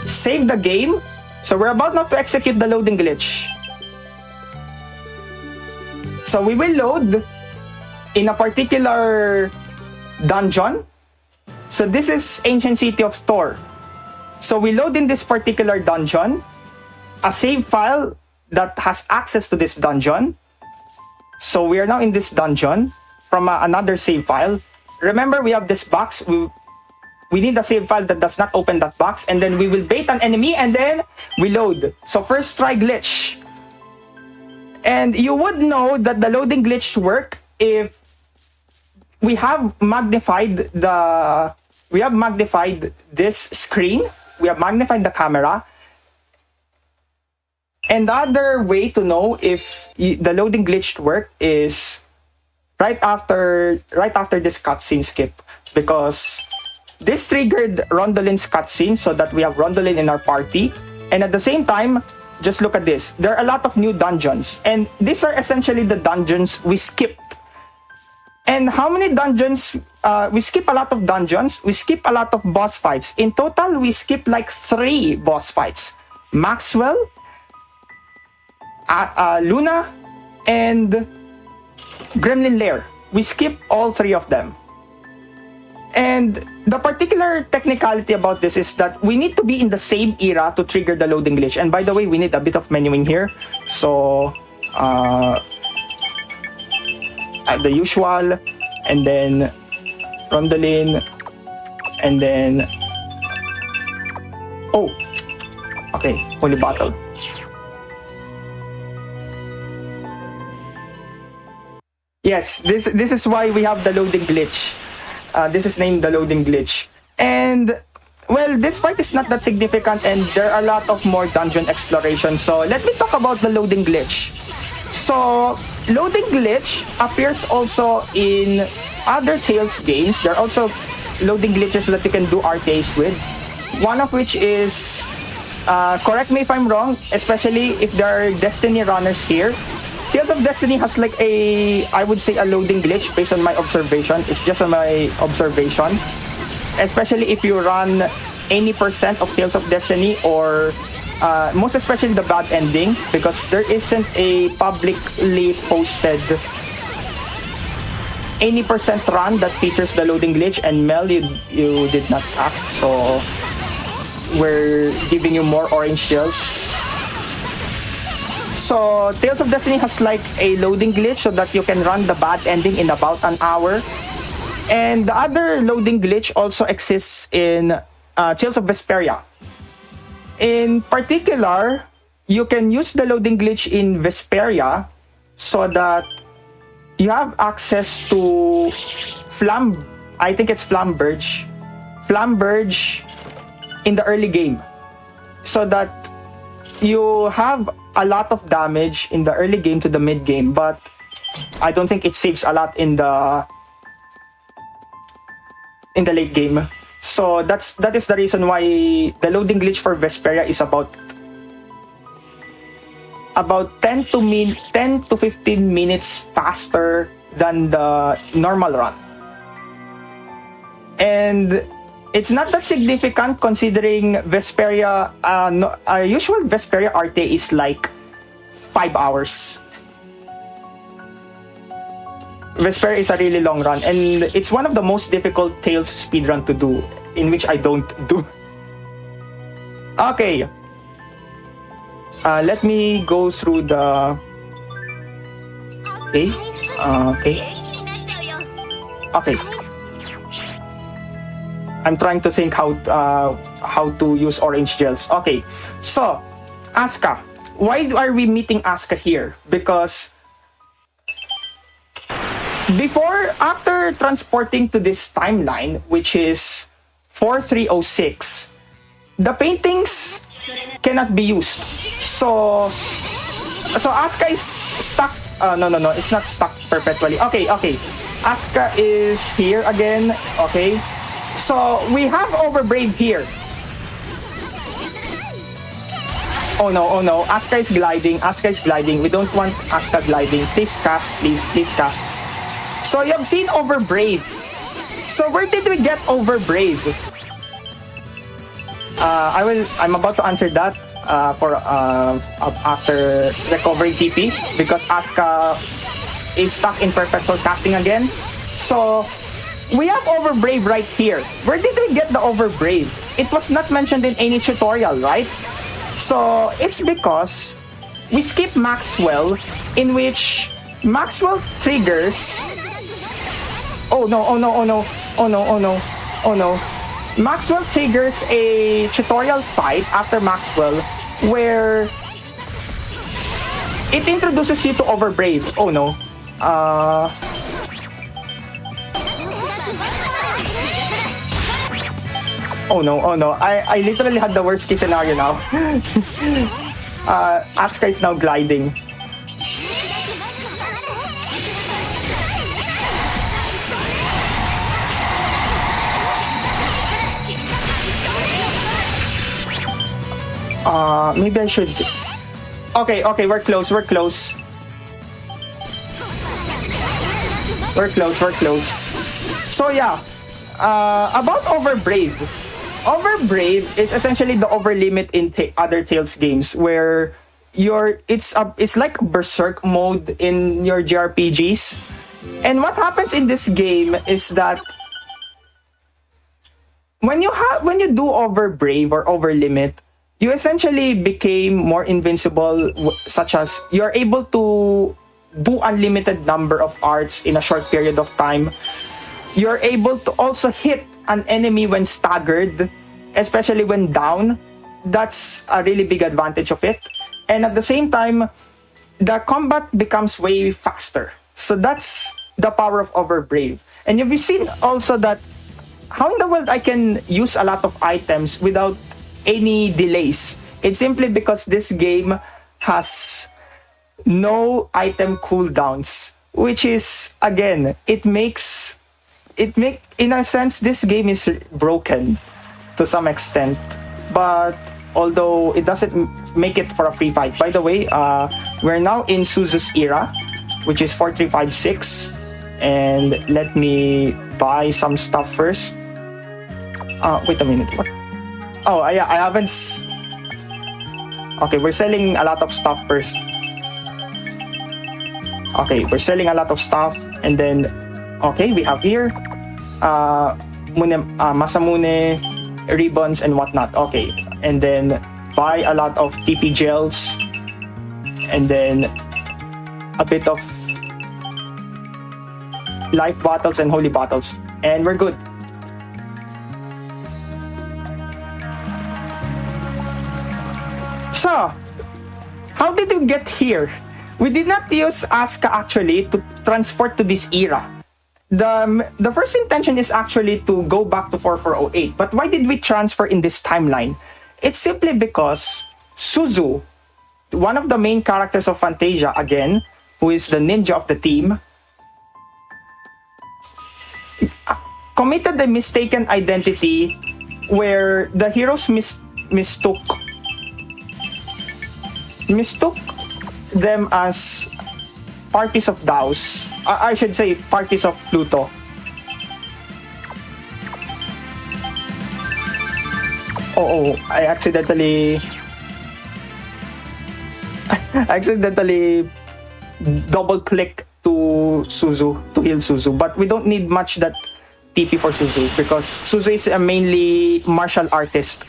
Save the game. So we're about now to execute the loading glitch. So we will load in a particular dungeon. So this is Ancient City of Thor. So we load in this particular dungeon a save file that has access to this dungeon. So we are now in this dungeon from another save file. Remember, we have this box. We need a save file that does not open that box. And then we will bait an enemy and then we load. So first try glitch. And you would know that the loading glitch work if we have magnified this screen. We have magnified the camera. And the other way to know if the loading glitch worked is right after this cutscene skip, because this triggered Rondolin's cutscene so that we have Rondolin in our party. And at the same time, just look at this. There are a lot of new dungeons. And these are essentially the dungeons we skipped. And how many dungeons? We skip a lot of dungeons. We skip a lot of boss fights. In total, we skip like 3 boss fights. Maxwell, Luna, and Gremlin Lair. We skip all 3 of them. And the particular technicality about this is that we need to be in the same era to trigger the loading glitch. And by the way, we need a bit of menuing here. So, the usual, and then Rondolin, and then... Oh! Okay, Holy Battle. Yes, this is why we have the loading glitch. This is named the loading glitch. And, well, this fight is not that significant and there are a lot of more dungeon exploration. So, let me talk about the loading glitch. So, loading glitch appears also in other Tales games. There are also loading glitches that you can do RTAs with. One of which is, correct me if I'm wrong, especially if there are Destiny runners here. Tales of Destiny has like I would say a loading glitch based on my observation. It's just on my observation. Especially if you run any % of Tales of Destiny, or most especially the bad ending, because there isn't a publicly posted any % run that features the loading glitch. And Mel, you did not ask, so we're giving you more orange shells. So, Tales of Destiny has like a loading glitch so that you can run the bad ending in about an hour. And the other loading glitch also exists in Tales of Vesperia. In particular, you can use the loading glitch in Vesperia so that you have access to I think it's Flamberge in the early game. So that you have a lot of damage in the early game to the mid game, but I don't think it saves a lot in the late game. So that is the reason why the loading glitch for Vesperia is about 10 to 15 minutes faster than the normal run. And it's not that significant considering Vesperia, a usual Vesperia RT is like 5 hours. Vesperia is a really long run, and it's one of the most difficult Tales speedrun to do, in which I don't do. Okay. Let me go through the... Okay. Okay. I'm trying to think how to use orange gels. Okay, so Asuka. Why are we meeting Asuka here? Because after transporting to this timeline, which is 4306, the paintings cannot be used. So Asuka is stuck. No, it's not stuck perpetually. Okay. Asuka is here again. Okay. So, we have Overbrave here. Oh no. Asuka is gliding. We don't want Asuka gliding. Please cast, please cast. So, you have seen Overbrave. So, where did we get Overbrave? I'm about to answer that after recovering TP, because Asuka is stuck in perpetual casting again. So, we have Overbrave right here. Where did we get the Overbrave? It was not mentioned in any tutorial, right? So, it's because we skip Maxwell, in which Maxwell triggers... Oh no. Maxwell triggers a tutorial fight after Maxwell where it introduces you to Overbrave. Oh no. Oh no. I literally had the worst case scenario now. Asuka is now gliding. Maybe I should... Okay, we're close. We're close. So yeah, about Overbrave. Overbrave is essentially the overlimit in other Tales games, where it's like berserk mode in your JRPGs. And what happens in this game is that when you do Overbrave or Overlimit, you essentially became more invincible, such as you're able to do unlimited number of arts in a short period of time. You're able to also hit an enemy when staggered, especially when down. That's a really big advantage of it. And at the same time, the combat becomes way faster. So that's the power of Overbrave. And you've seen also that how in the world I can use a lot of items without any delays. It's simply because this game has no item cooldowns, which is, again, in a sense, this game is broken to some extent. But although it doesn't make it for a free fight. By the way, we're now in Suzu's era, which is 4356. And let me buy some stuff first. Wait a minute, what? Oh, yeah, I haven't... Okay, we're selling a lot of stuff first. Okay, we're selling a lot of stuff. And then, okay, we have here Masamune, ribbons, and whatnot. Okay, and then buy a lot of TP gels. And then a bit of life bottles and holy bottles. And we're good. So, how did we get here? We did not use Asuka actually to transport to this era. The first intention is actually to go back to 4408. But why did we transfer in this timeline? It's simply because Suzu, one of the main characters of Phantasia, again, who is the ninja of the team, committed a mistaken identity where the heroes mistook them as parties of Daos. I should say parties of Pluto. Oh, I accidentally double click to Suzu, to heal Suzu. But we don't need much that TP for Suzu because Suzu is a mainly martial artist.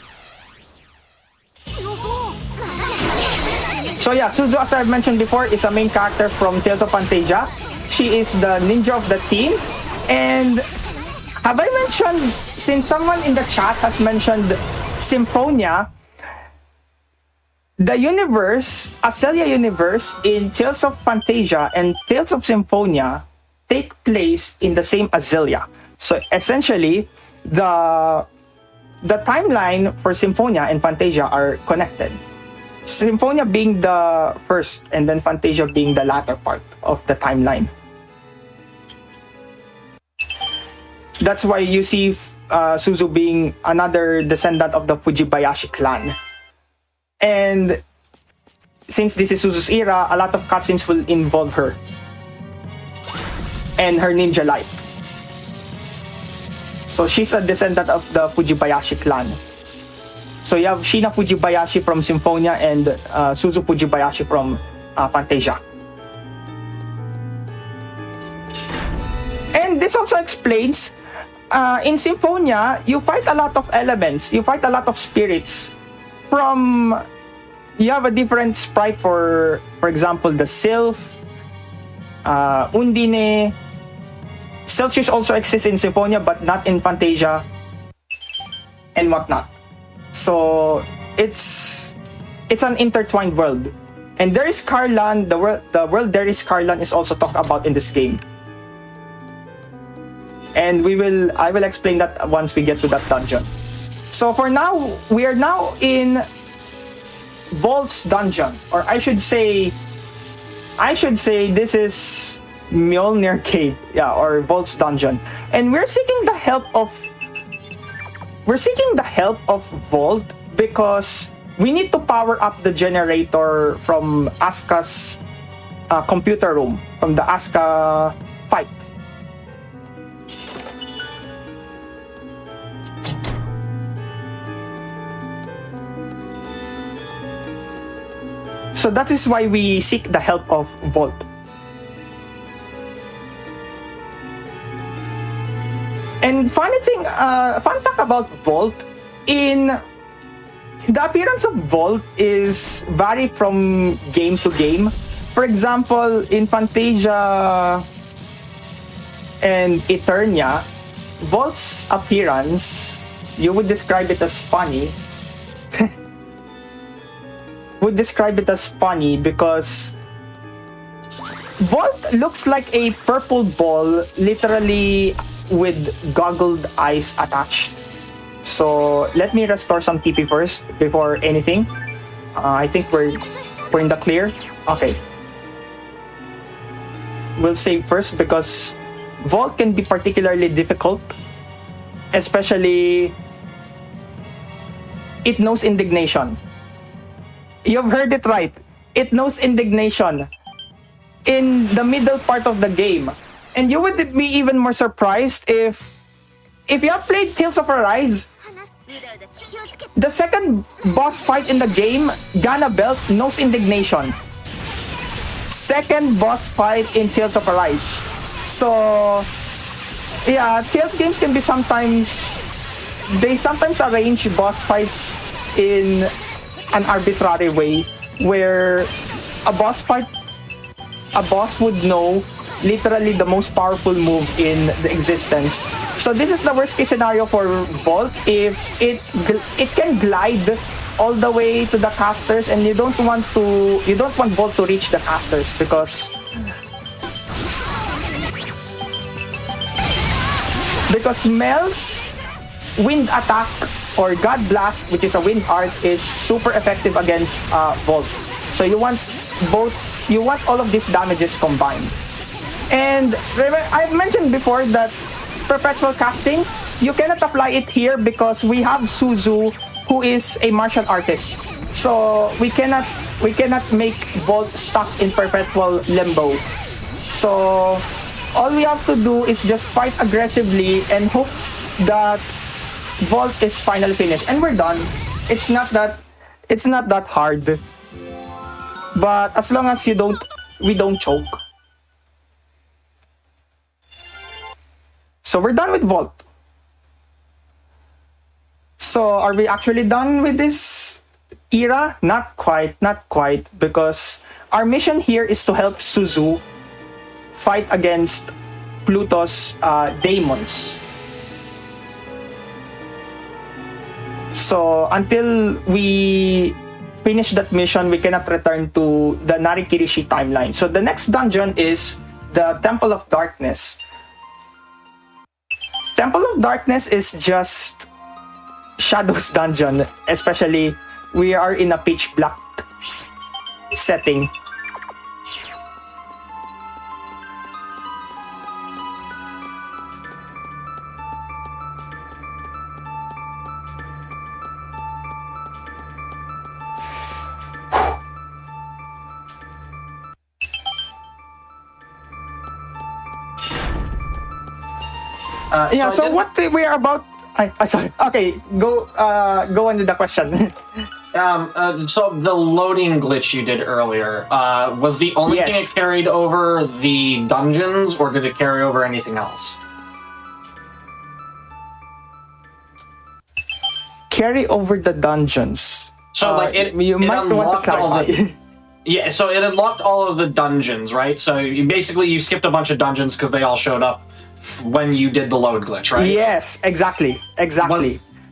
So yeah, Suzu, as I've mentioned before, is a main character from Tales of Phantasia. She is the ninja of the team. And have I mentioned, since someone in the chat has mentioned Symphonia, the universe, Azelia universe in Tales of Phantasia and Tales of Symphonia take place in the same Azelia. So essentially, the timeline for Symphonia and Phantasia are connected. Symphonia being the first, and then Phantasia being the latter part of the timeline. That's why you see Suzu being another descendant of the Fujibayashi clan. And since this is Suzu's era, a lot of cutscenes will involve her and her ninja life. So she's a descendant of the Fujibayashi clan. So you have Shina Fujibayashi from Symphonia and Suzu Fujibayashi from Phantasia. And this also explains, in Symphonia, you fight a lot of elements, you fight a lot of spirits. You have a different sprite for example, the Sylph, Undine. Celsius also exists in Symphonia, but not in Phantasia, and whatnot. So it's an intertwined world. And there is Karlan, the world there is Karlan is also talked about in this game. And I will explain that once we get to that dungeon. So for now, we are now in Vault's dungeon, or I should say this is Mjolnir Cave, yeah, or Vault's dungeon, and we're seeking the help of Vault because we need to power up the generator from Asuka's computer room, from the Asuka fight. So that is why we seek the help of Vault. And fun fact about Vault, the appearance of Vault is vary from game to game. For example, in Phantasia and Eternia, Vault's appearance, you would describe it as funny. Because Vault looks like a purple ball, literally with goggled eyes attached. So let me restore some TP first before anything. I think we're in the clear. Okay. We'll save first because Vault can be particularly difficult, especially it knows indignation. You've heard it right. It knows indignation in the middle part of the game. And you would be even more surprised if you have played Tales of Arise, the second boss fight in the game, Gana Belt, knows indignation. Second boss fight in Tales of Arise. So, yeah, Tales games can be sometimes arrange boss fights in an arbitrary way where a boss would know literally the most powerful move in the existence. So this is the worst case scenario for Vault. If it can glide all the way to the casters, and you don't want Vault to reach the casters because Mel's wind attack or God Blast, which is a wind art, is super effective against Vault. So you want all of these damages combined. And I've mentioned before that perpetual casting, you cannot apply it here because we have Suzu, who is a martial artist. So we cannot make Vault stuck in perpetual limbo. So all we have to do is just fight aggressively and hope that Vault is finally finished, and we're done. It's not that hard. But as long as we don't choke. So we're done with Vault. So are we actually done with this era? Not quite, because our mission here is to help Suzu fight against Pluto's daemons. So until we finish that mission, we cannot return to the Narikiri timeline. So the next dungeon is the Temple of Darkness. Temple of Darkness is just Shadow's dungeon, especially we are in a pitch black setting. So what we are about? Sorry. Okay, go on with the question. So the loading glitch you did earlier was the only thing it carried over the dungeons, or did it carry over anything else? Carry over the dungeons. So you might want to clarify. Yeah, so it unlocked all of the dungeons, right? So you skipped a bunch of dungeons because they all showed up when you did the load glitch, right? Yes, exactly.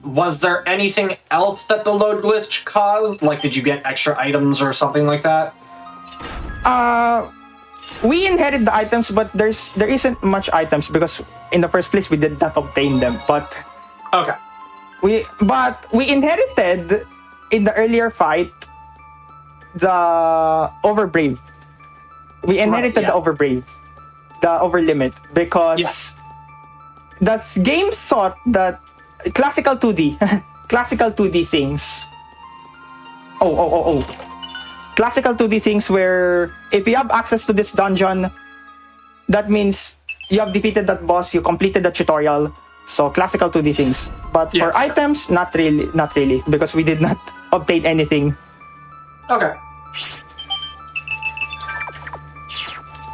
Was there anything else that the load glitch caused? Like, did you get extra items or something like that? We inherit the items, but there isn't much items because in the first place we did not obtain them. But okay, we inherited in the earlier fight the Overbrave. We inherited the Overbrave, the Overlimit, because the game thought that classical 2D, classical 2D things. Classical 2D things where if you have access to this dungeon, that means you have defeated that boss, you completed the tutorial. So classical 2D things. But for items, not really, because we did not obtain anything. Okay.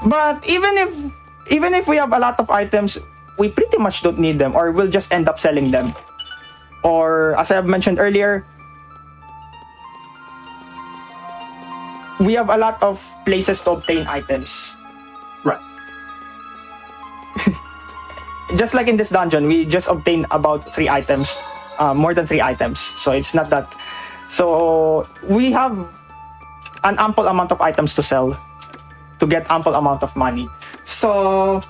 But even if we have a lot of items, we pretty much don't need them, or we'll just end up selling them. Or as I have mentioned earlier, we have a lot of places to obtain items. Right. Just like in this dungeon, we just obtained about 3 items, more than 3 items. So it's not that. So we have an ample amount of items to sell to get ample amount of money. So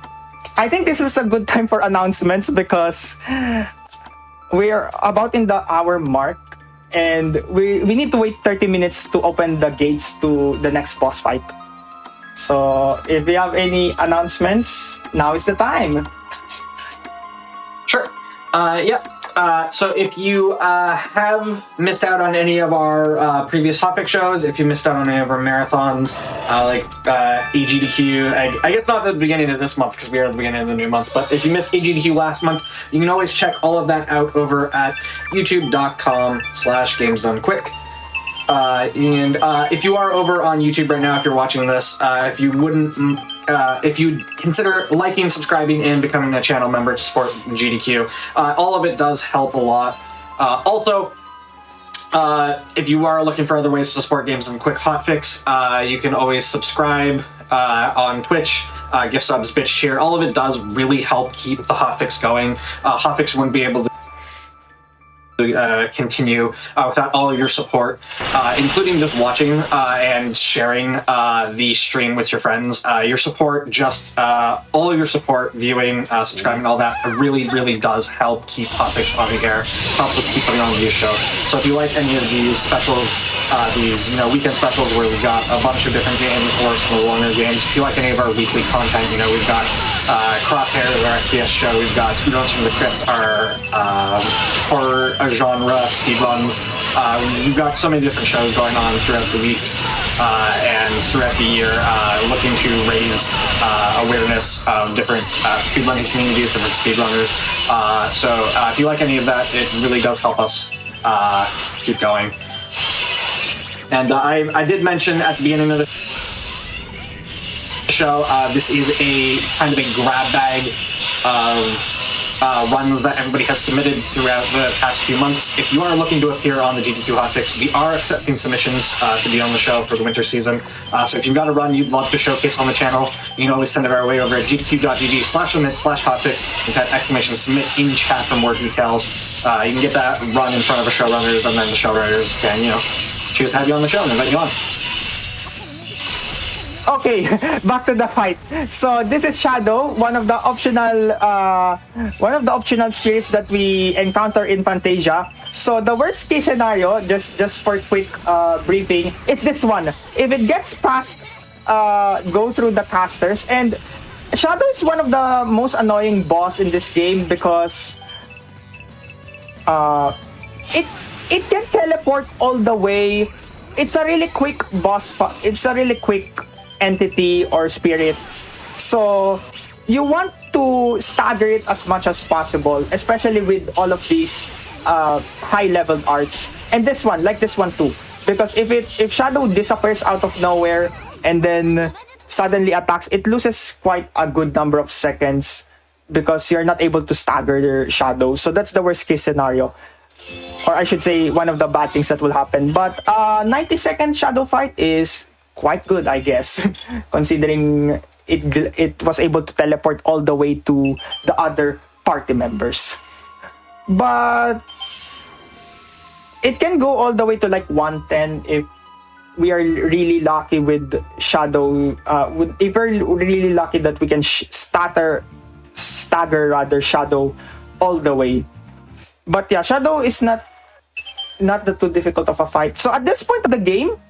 I think this is a good time for announcements because we are about in the hour mark and we need to wait 30 minutes to open the gates to the next boss fight. So if we have any announcements, now is the time. Sure. So if you have missed out on any of our previous topic shows, if you missed out on any of our marathons, like AGDQ, I guess not at the beginning of this month because we are at the beginning of the new month, but if you missed AGDQ last month, you can always check all of that out over at youtube.com/gamesdonequick. And if you are over on YouTube right now, if you're watching this, if you'd consider liking, subscribing, and becoming a channel member to support GDQ, all of it does help a lot. Also, if you are looking for other ways to support Games Done Quick Hotfix, you can always subscribe on Twitch, gift subs, bitch cheer. All of it does really help keep the Hotfix going. Hotfix wouldn't be able to continue without all of your support, including just watching and sharing the stream with your friends. Your support, all of your support, viewing, subscribing, all that really does help keep Hotfix on the air, helps us keep putting on these shows. So if you like any of these specials, these weekend specials where we've got a bunch of different games or some of the longer games, if you like any of our weekly content, we've got Crosshair, our FPS show, we've got Speedruns from the Crypt, our horror genre speedruns. We've got so many different shows going on throughout the week and throughout the year, looking to raise awareness of different speedrunning communities, different speedrunners. So if you like any of that, it really does help us keep going. And I did mention at the beginning of the show, this is a kind of a grab bag of runs that everybody has submitted throughout the past few months. If you are looking to appear on the GDQ Hotfix, we are accepting submissions to be on the show for the winter season. So if you've got a run you'd love to showcase on the channel, you can always send it our way over at gdq.gg/limit/hotfix. We've got exclamation submit in chat for more details. You can get that run in front of the showrunners, and then the showrunners can, choose to have you on the show and invite you on. Okay, back to the fight. So this is Shadow, one of the optional spirits that we encounter in Phantasia. So the worst case scenario, just for quick briefing, it's this one. If it gets past, go through the casters, and Shadow is one of the most annoying boss in this game because it can teleport all the way. It's a really quick boss. It's a really quick entity or spirit, so you want to stagger it as much as possible, especially with all of these high level arts, and this one too, because if Shadow disappears out of nowhere and then suddenly attacks, it loses quite a good number of seconds because you're not able to stagger their Shadow. So that's the worst case scenario, or I should say one of the bad things that will happen. But 90-second Shadow fight is quite good, I guess, considering it was able to teleport all the way to the other party members. But it can go all the way to like 110 if we are really lucky with Shadow. If we're really lucky that we can stagger Shadow all the way. But yeah, Shadow is not too difficult of a fight. So at this point of the game,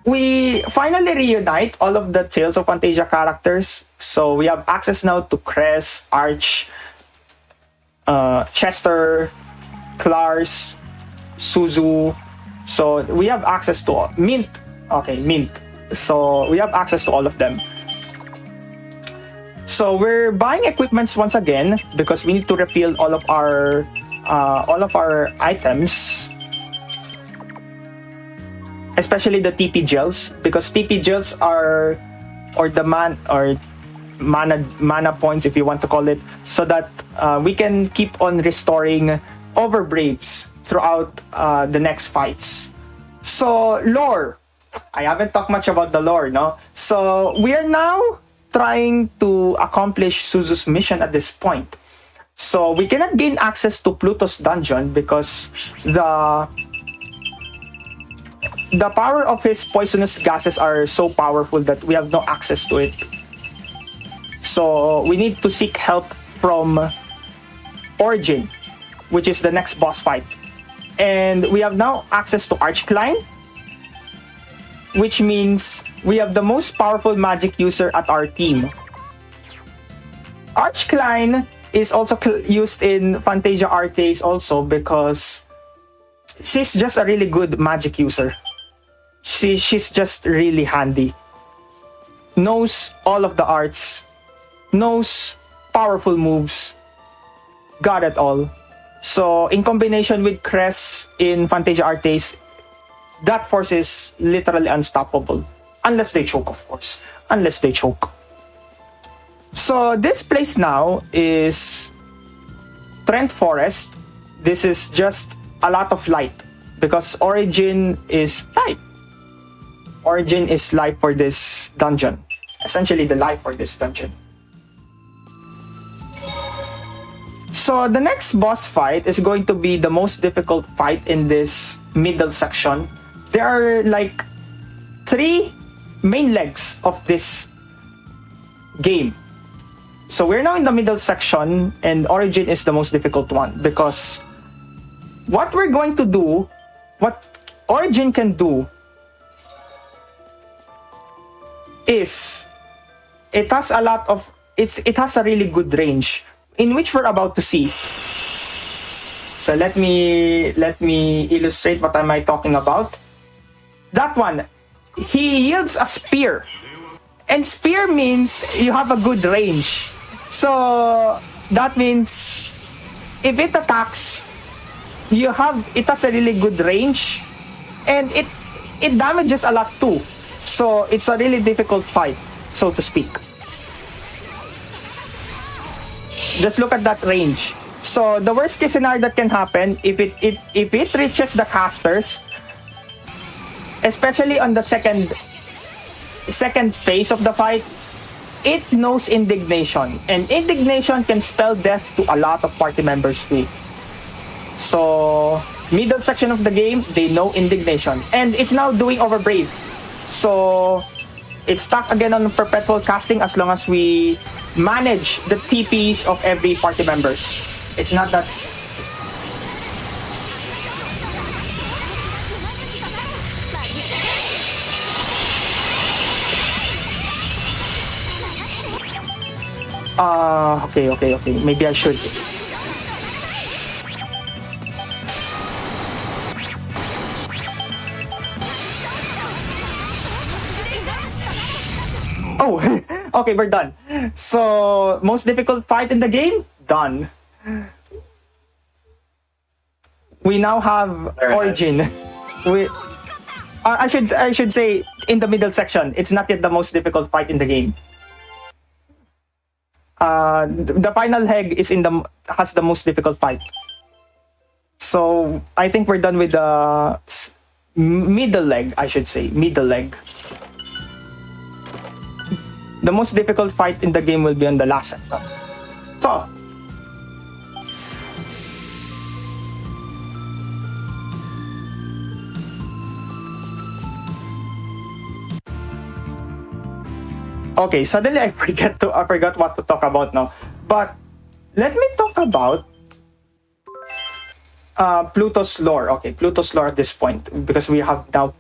we finally reunite all of the Tales of Phantasia characters. So we have access now to Cress, Arch, Chester, Klars, Suzu. So we have access to Mint. Okay, Mint. So we have access to all of them. So we're buying equipments once again because we need to refill all of our items, especially the TP gels, because TP gels are, or the mana points, if you want to call it, so that we can keep on restoring overbraves throughout the next fights. So lore, I haven't talked much about the lore, no? So we are now trying to accomplish Suzu's mission at this point. So we cannot gain access to Pluto's dungeon because the power of his poisonous gases are so powerful that we have no access to it. So we need to seek help from Origin, which is the next boss fight. And we have now access to Archcline, which means we have the most powerful magic user at our team. Archcline is also used in Phantasia Arcades also because she's just a really good magic user. She's just really handy. Knows all of the arts, knows powerful moves, got it all. So in combination with Cress in Phantasia Arcades, that force is literally unstoppable. Unless they choke, of course. Unless they choke. So this place now is Trent Forest. This is just a lot of light because Origin is life. Origin is life for this dungeon. Essentially the life for this dungeon. So the next boss fight is going to be the most difficult fight in this middle section. There are like 3 main legs of this game. So we're now in the middle section and Origin is the most difficult one because what we're going to do, what Origin can do is it has a lot of, it has a really good range in which we're about to see. So let me illustrate what am I talking about. That one, he yields a spear. And spear means you have a good range. So that means if it attacks, it has a really good range and it damages a lot too. So it's a really difficult fight, so to speak. Just look at that range. So the worst case scenario that can happen, if it reaches the casters, especially on the second phase of the fight, it knows indignation, and indignation can spell death to a lot of party members too. So middle section of the game, they know indignation, and it's now doing overbrave. So it's stuck again on perpetual casting as long as we manage the TPs of every party members. It's not that. Okay. Maybe I should. Oh, okay, we're done. So, most difficult fight in the game? Done. We now have Very Origin. Nice. I should say in the middle section, it's not yet the most difficult fight in the game. The final leg is has the most difficult fight. So I think we're done with the middle leg, I should say. Middle leg. The most difficult fight in the game will be on the last sector. So, okay, suddenly I forgot what to talk about now. But let me talk about Pluto's lore. Okay, Pluto's lore at this point, because we have now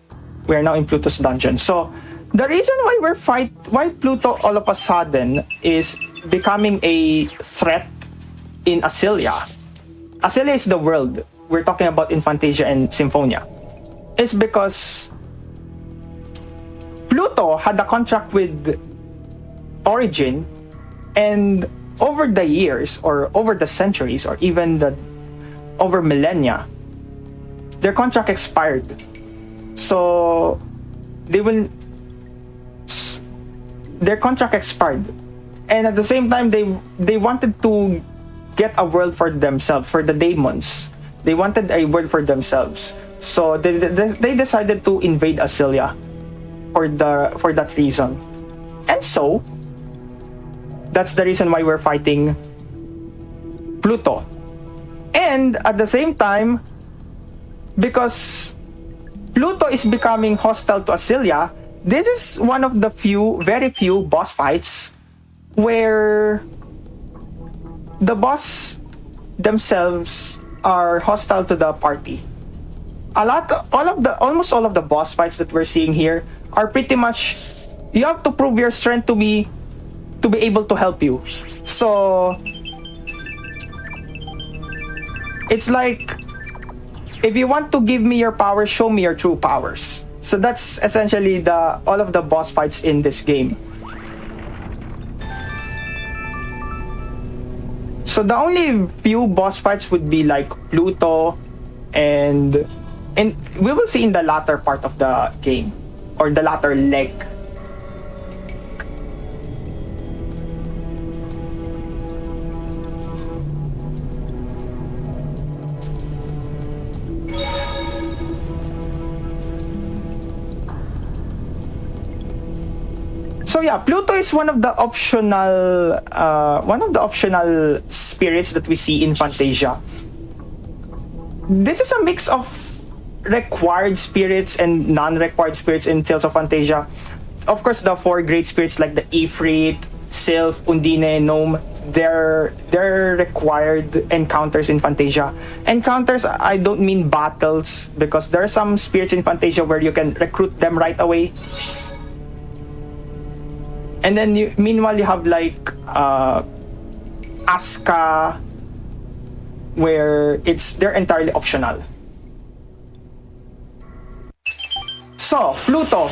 We are now in Pluto's dungeon. So the reason why Pluto all of a sudden is becoming a threat in Asilia. Asilia is the world we're talking about in Phantasia and Symphonia. Is because Pluto had a contract with Origin, and over the years, or over the centuries, or even over millennia, their contract expired. So their contract expired, and at the same time they wanted to get a world for themselves, for the daemons. They wanted a world for themselves, so they decided to invade Asilia for that reason. And so that's the reason why we're fighting Pluto. And at the same time, because Pluto is becoming hostile to Asilia, this is one of the very few boss fights where the boss themselves are hostile to the party. Almost all of the boss fights that we're seeing here are pretty much, you have to prove your strength to be able to help you. So it's like, if you want to give me your power, show me your true powers. So that's essentially all of the boss fights in this game. So the only few boss fights would be like Pluto, and we will see in the latter part of the game, or the latter leg. So yeah, Pluto is one of the optional spirits that we see in Phantasia. This is a mix of required spirits and non-required spirits in Tales of Phantasia. Of course, the four great spirits like the Ifrit, Sylph, Undine, Gnome, they're required encounters in Phantasia. Encounters, I don't mean battles, because there are some spirits in Phantasia where you can recruit them right away. And then meanwhile you have like Aska, where they're entirely optional. So Pluto,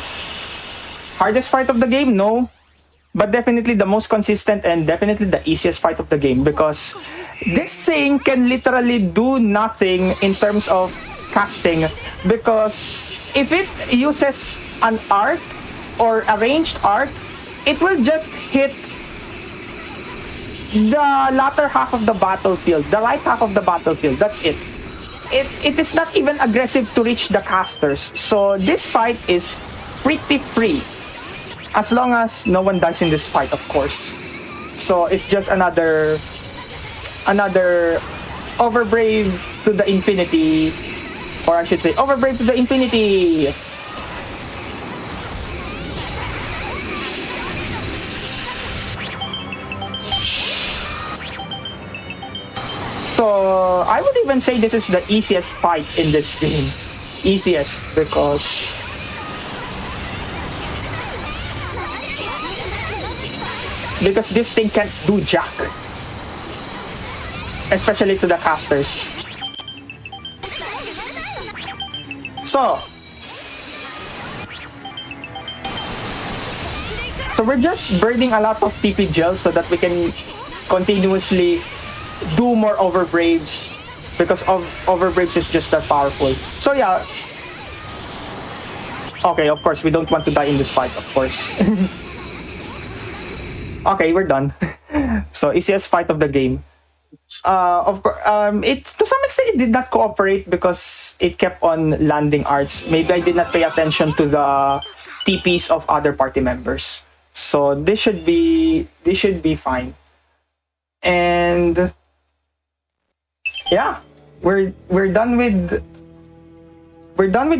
hardest fight of the game? No, but definitely the most consistent and definitely the easiest fight of the game, because this thing can literally do nothing in terms of casting, because if it uses an art or a ranged art, it will just hit the latter half of the battlefield, the right half of the battlefield. That's it. It is not even aggressive to reach the casters. So this fight is pretty free, as long as no one dies in this fight, of course. So it's just another Overbrave to the infinity, or I should say Overbrave to the infinity. So I would even say this is the easiest fight in this game. Easiest because this thing can't do jack, especially to the casters. So we're just burning a lot of TP gels so that we can continuously do more Overbraves, because Overbraves is just that powerful. So yeah. Okay, of course, we don't want to die in this fight, of course. Okay, we're done. So, easiest fight of the game. Of course, it to some extent it did not cooperate because it kept on landing arts. Maybe I did not pay attention to the TPs of other party members. So this should be fine. And yeah, we're done with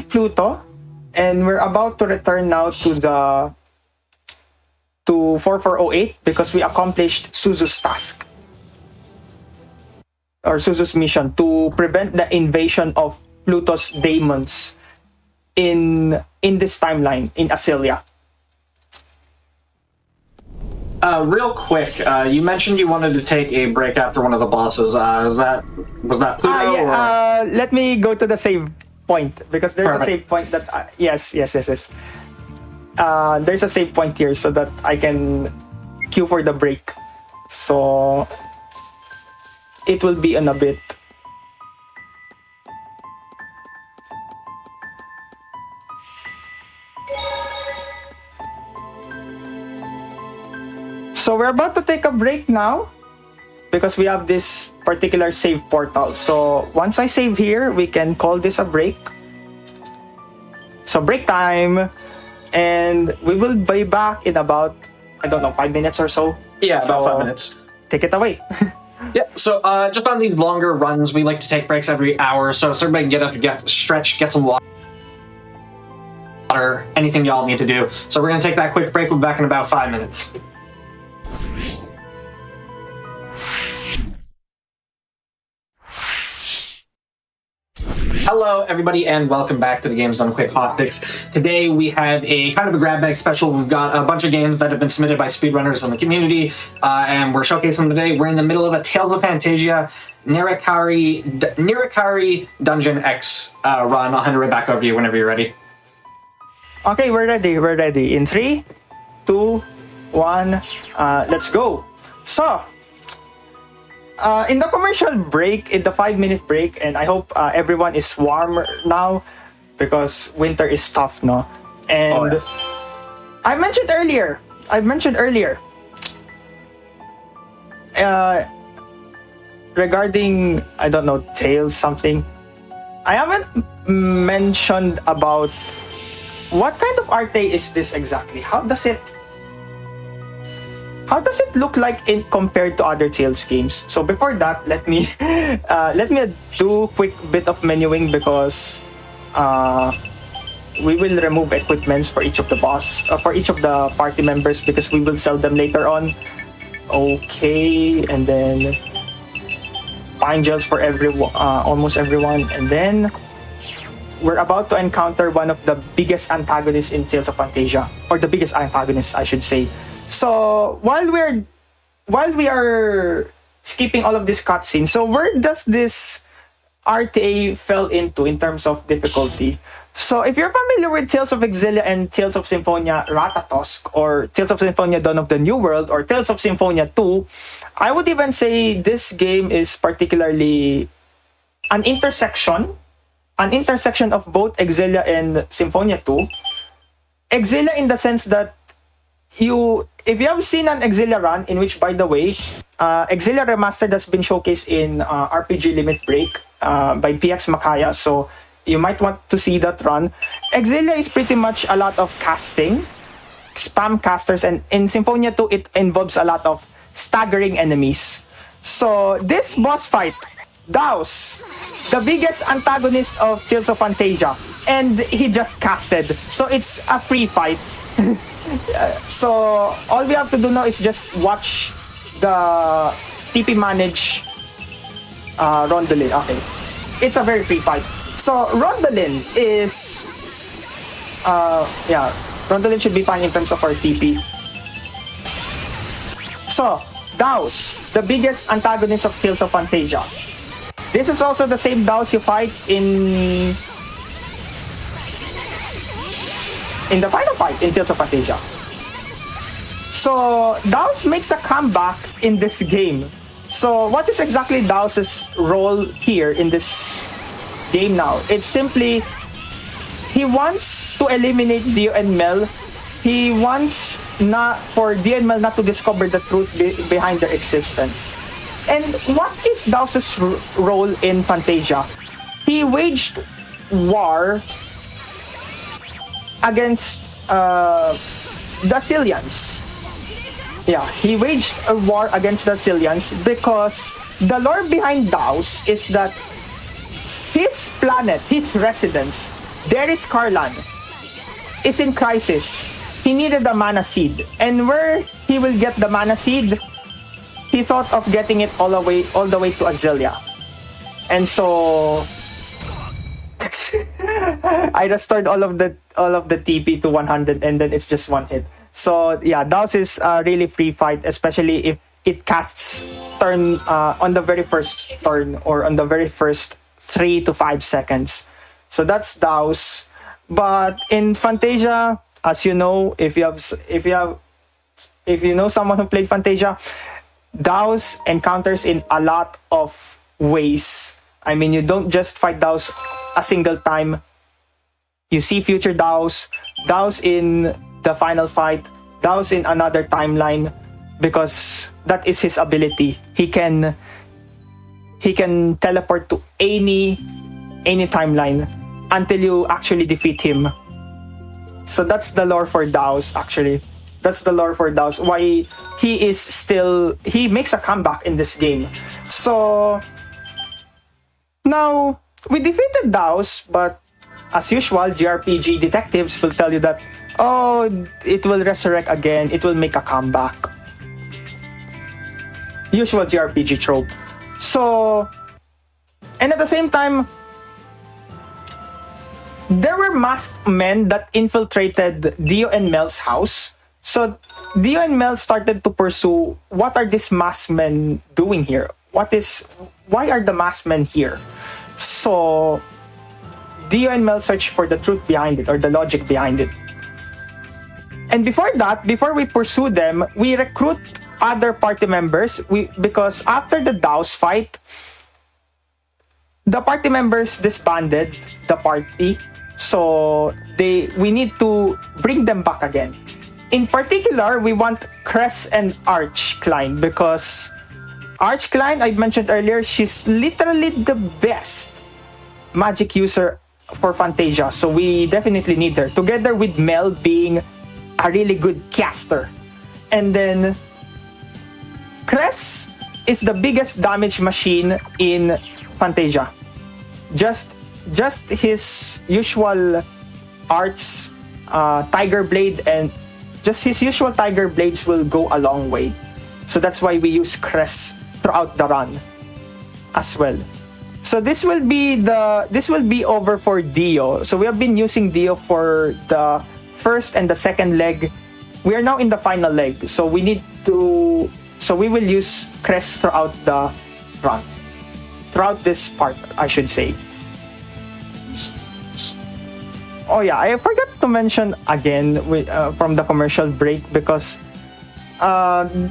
Pluto, and we're about to return now to 4408 because we accomplished Suzu's task, or Suzu's mission, to prevent the invasion of Pluto's daemons in this timeline in Asilia. Real quick, you mentioned you wanted to take a break after one of the bosses. Was that Pluto? Yeah. Let me go to the save point because there's Perfect. a save point that yes. There's a save point here so that I can queue for the break. So it will be in a bit. So we're about to take a break now because we have this particular save portal. So once I save here, we can call this a break. So break time, and we will be back in about, I don't know, 5 minutes or so. Yeah, So, about 5 minutes. Take it away. Yeah, so just on these longer runs, we like to take breaks every hour, so everybody can get up, stretch, get some water, anything y'all need to do. So we're going to take that quick break. We'll be back in about 5 minutes. Hello, everybody, and welcome back to the Games Done Quick Hotfix. Today we have a kind of a grab bag special. We've got a bunch of games that have been submitted by speedrunners in the community, and we're showcasing them today. We're in the middle of a Tales of Phantasia Narikiri Dungeon X run. I'll hand it right back over to you whenever you're ready. Okay, we're ready. In 3, 2, 1, let's go. So, in the commercial break, in the 5-minute break, and I hope everyone is warm now because winter is tough, no? And Oh, yeah. I mentioned earlier, regarding, I don't know, Tales something. I haven't mentioned about what kind of arte is this exactly. How does it look like in compared to other Tales games? So before that, let me do quick bit of menuing because we will remove equipments for each of the party members because we will sell them later on. Okay, and then pine gels for almost everyone, and then we're about to encounter one of the biggest antagonists in Tales of Phantasia, or the biggest antagonist, I should say. So while we are skipping all of this cutscenes, so where does this RTA fell into in terms of difficulty? So if you're familiar with Tales of Exilia and Tales of Symphonia Ratatosk, or Tales of Symphonia Dawn of the New World, or Tales of Symphonia 2, I would even say this game is particularly an intersection of both Exilia and Symphonia 2. Exilia in the sense that if you have seen an Exilia run, in which, by the way, Exilia Remastered has been showcased in RPG Limit Break by PX Makaya, so you might want to see that run. Exilia is pretty much a lot of casting, spam casters, and in Symphonia 2, it involves a lot of staggering enemies. So this boss fight, Daos, the biggest antagonist of Tales of Phantasia, and he just casted, so it's a free fight. So all we have to do now is just watch the TP manage Rondolin. Okay, it's a very free fight. So Rondolin is Rondolin should be fine in terms of our TP. So Daos, the biggest antagonist of Tales of Phantasia. This is also the same Daos you fight in the final fight in Tales of Phantasia. So Daos makes a comeback in this game. So what is exactly Daos' role here in this game now? It's simply he wants to eliminate Dio and Mel. He wants for Dio and Mel not to discover the truth behind their existence. And what is Daos' role in Phantasia? He waged war against the Scythians. Yeah, he waged a war against the Scythians because the lore behind Daos is that his planet, his residence, Deris Karlan, is in crisis. He needed the mana seed, and where he will get the mana seed, he thought of getting it all the way to Azelia. And so I restored all of the TP to 100, and then it's just one hit. So yeah, Daos is a really free fight, especially if it casts turn on the very first turn or on the very first 3 to 5 seconds. So that's Daos. But in Phantasia, as you know, if you know someone who played Phantasia, Daos encounters in a lot of ways. I mean, you don't just fight Daos a single time. You see future Daos, Daos in the final fight, Daos in another timeline, because that is his ability. He can teleport to any timeline until you actually defeat him. So that's the lore for Daos, actually. That's the lore for Daos. Why he makes a comeback in this game. So now we defeated Daos, but as usual, JRPG detectives will tell you that, oh, it will resurrect again, it will make a comeback. Usual JRPG trope. So, and at the same time, there were masked men that infiltrated Dio and Mel's house. So Dio and Mel started to pursue, what are these masked men doing here? Why are the masked men here? So Dio and Mel search for the truth behind it, or the logic behind it. And before that, before we pursue them, we recruit other party members. Because after the Daos fight, the party members disbanded the party. So we need to bring them back again. In particular, we want Cress and Arch Klein, because Arch Klein, I mentioned earlier, she's literally the best magic user for Phantasia. So we definitely need her, together with Mel being a really good caster. And then Cress is the biggest damage machine in Phantasia. Just his usual arts, Tiger Blade, and just his usual Tiger Blades will go a long way. So that's why we use Cress throughout the run as well. So this will be over for Dio. So we have been using Dio for the first and the second leg. We are now in the final leg. So we will use Cress throughout the run. Throughout this part, I should say. Oh yeah, I forgot to mention again from the commercial break, because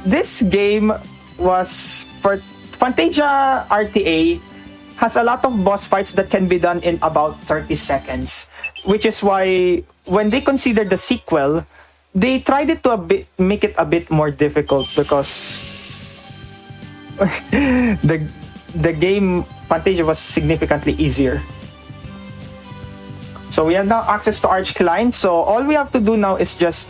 this game was for Phantasia RTA has a lot of boss fights that can be done in about 30 seconds, which is why when they considered the sequel, they tried it to make it a bit more difficult, because the game Phantasia was significantly easier. So we have now access to Arch Klein. So all we have to do now is just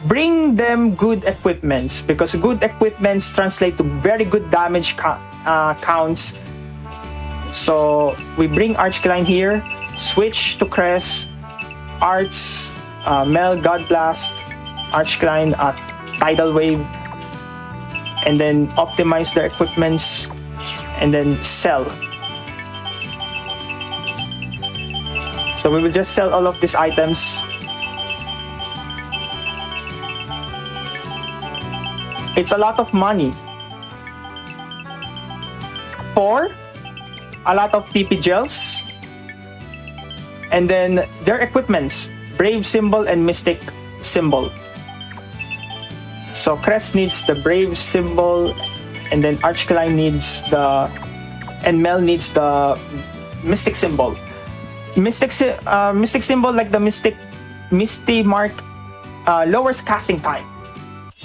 bring them good equipments, because good equipments translate to very good damage counts. So we bring Arch Klein here, switch to Cress, Arch, Mel God Blast, Arch Klein at Tidal Wave, and then optimize their equipments, and then sell. So we will just sell all of these items. It's a lot of money for a lot of TP gels, and then their equipments, Brave Symbol and Mystic Symbol. So Crest needs the Brave Symbol, and then Arch Klein needs and Mel needs the Mystic Symbol. Mystic Symbol, like the Misty Mark, lowers casting time,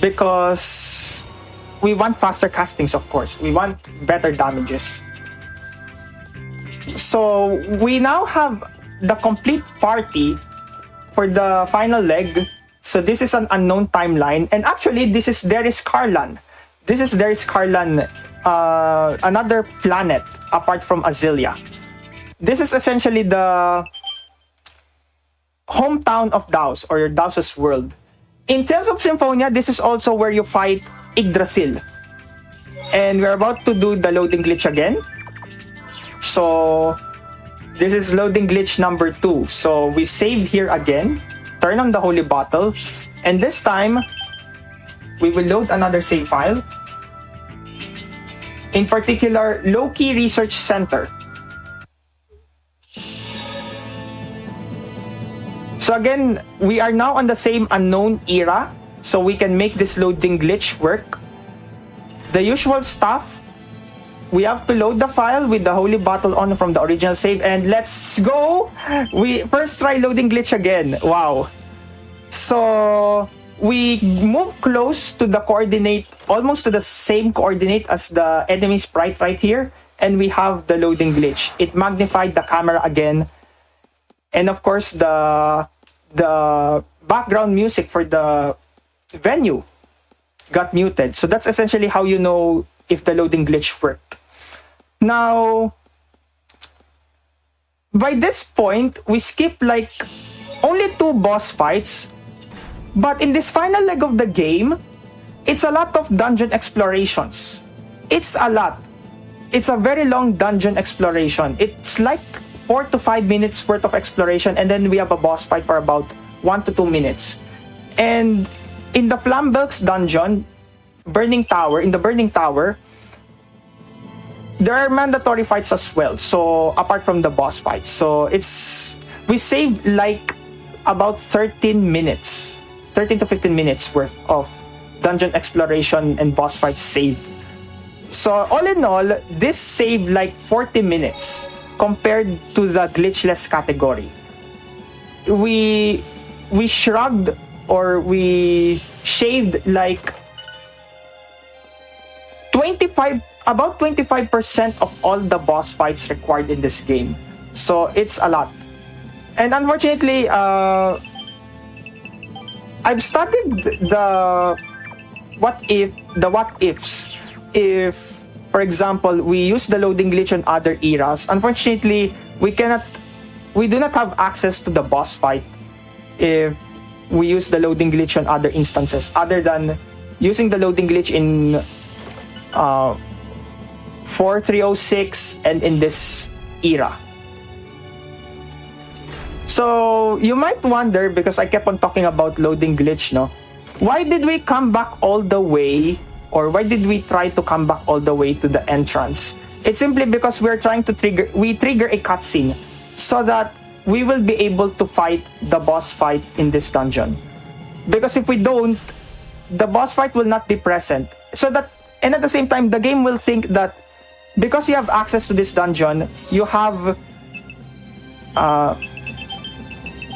because we want faster castings, of course. We want better damages. So we now have the complete party for the final leg. So this is an unknown timeline, and actually this is Deris Karlan. This is Deris Karlan, another planet apart from Azilia. This is essentially the hometown of Daos, or Daos' world. In Tales of Symphonia, this is also where you fight Yggdrasil. And we're about to do the loading glitch again. So This is loading glitch number 2. So we save here again, turn on the holy bottle, and this time we will load another save file. In particular, Low-Key Research Center. So again, we are now on the same unknown era, so we can make this loading glitch work. The usual stuff, we have to load the file with the holy bottle on from the original save, and let's go! We first try loading glitch again. Wow. So we move close to the coordinate, almost to the same coordinate as the enemy sprite right here, and we have the loading glitch. It magnified the camera again, and of course the background music for the venue got muted. So that's essentially how you know if the loading glitch worked. Now, by this point, we skip like only 2 boss fights, but in this final leg of the game, it's a lot of dungeon explorations. It's a lot. It's a very long dungeon exploration. It's like 4 to 5 minutes worth of exploration, and then we have a boss fight for about 1 to 2 minutes. And in the Flambelk's dungeon, in the Burning Tower, there are mandatory fights as well. So apart from the boss fights, so we saved like about 13 to 15 minutes worth of dungeon exploration and boss fights saved. So all in all, this saved like 40 minutes compared to the glitchless category. We shrugged, or we shaved like about 25% of all the boss fights required in this game. So it's a lot. And unfortunately, I've studied the what ifs. If, for example, we use the loading glitch on other eras, unfortunately, we do not have access to the boss fight if we use the loading glitch on other instances, other than using the loading glitch in 4306 and in this era. So you might wonder, because I kept on talking about loading glitch, no? Why did we come back all the way, or why did we try to come back all the way to the entrance? It's simply because we're trying to trigger a cutscene so that we will be able to fight the boss fight in this dungeon. Because if we don't, the boss fight will not be present. And at the same time, the game will think that because you have access to this dungeon, you have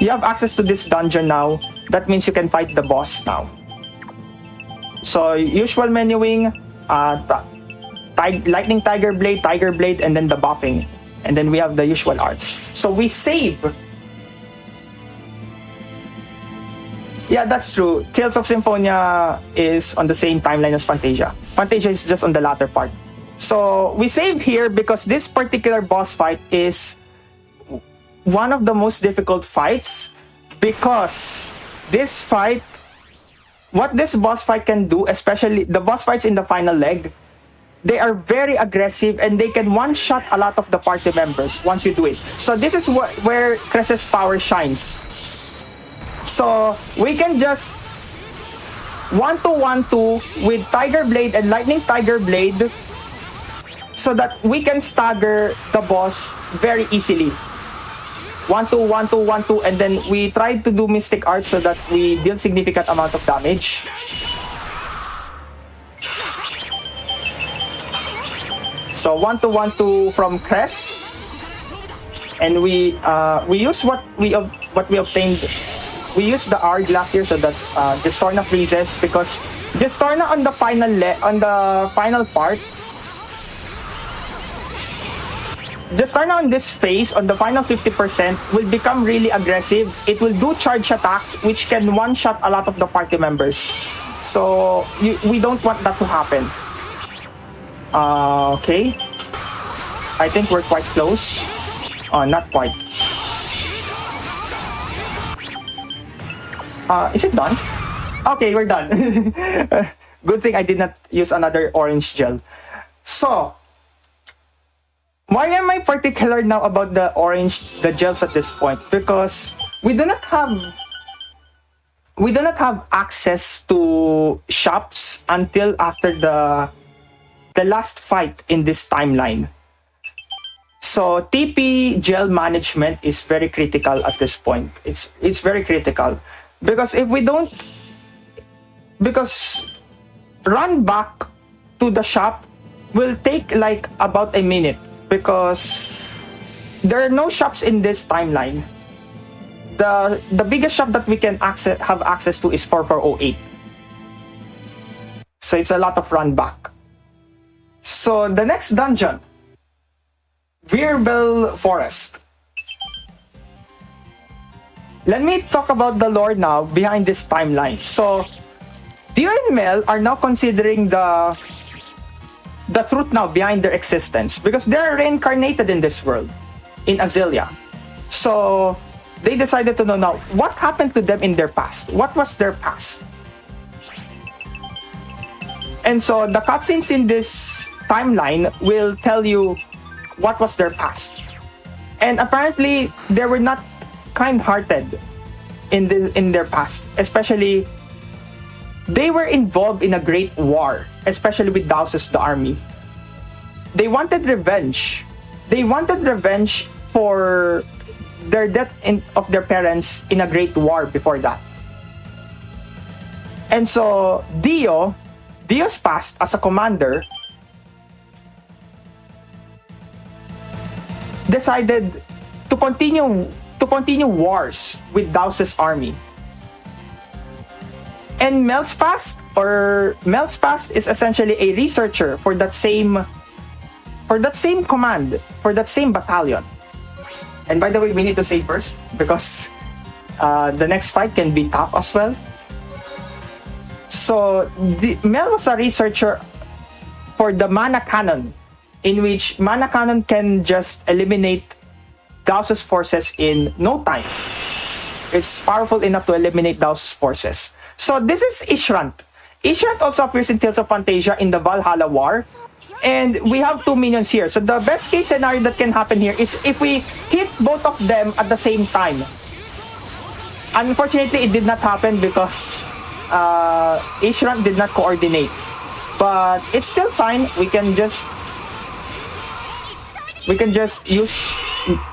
access to this dungeon now. That means you can fight the boss now. So usual menuing, lightning tiger blade, and then the buffing, and then we have the usual arts. So we save. Yeah, that's true. Tales of Symphonia is on the same timeline as Phantasia. Phantasia is just on the latter part. So we save here because this particular boss fight is one of the most difficult fights, because this fight, what this boss fight can do, especially the boss fights in the final leg, they are very aggressive and they can one-shot a lot of the party members once you do it. So this is where Cress's power shines. So we can just 1-2-1-2 with Tiger Blade and Lightning Tiger Blade so that we can stagger the boss very easily. 1-2-1-2-1-2, and then we try to do Mystic Art so that we deal significant amount of damage. So 1-2-1-2 from Cress, and we use what we obtained. We use the hourglass here so that Gestorna freezes, because Gestorna on the final part, Gestorna on this phase, on the final 50%, will become really aggressive. It will do charge attacks, which can one-shot a lot of the party members. So we don't want that to happen. Okay. I think we're quite close. Not quite. Is it done? Okay, we're done. Good thing I did not use another orange gel. So, Why am I particular now about the orange, the gels at this point? Because we do not have access to shops until after the last fight in this timeline. So TP gel management is very critical at this point. It's very critical because if we don't, because run back to the shop will take like about a minute because there are no shops in this timeline. The biggest shop that we can have access to is 4408. So it's a lot of run back. So the next dungeon, Virbel Forest. Let me talk about the lore now behind this timeline. So Dio and Mel are now considering the truth now behind their existence because they're reincarnated in this world, in Azelia. So they decided to know now what happened to them in their past. What was their past? And so the cutscenes in this timeline will tell you what was their past. And apparently they were not kind-hearted in their past, especially they were involved in a great war, especially with Daus's the army. They wanted revenge. They wanted revenge for their death of their parents in a great war before that. And so Dio's past as a commander decided to continue wars with Daus's army. And Mel's past is essentially a researcher for that same command, for that same battalion. And by the way, we need to say first because the next fight can be tough as well. So Mel was a researcher for the mana cannon, in which mana cannon can just eliminate Daus's forces in no time. It's powerful enough to eliminate Daus's forces. So this is Ishrant. Ishrant also appears in Tales of Phantasia in the Valhalla War. And we have 2 minions here. So the best case scenario that can happen here is if we hit both of them at the same time. Unfortunately, it did not happen because Ishrant did not coordinate. But it's still fine. We can just use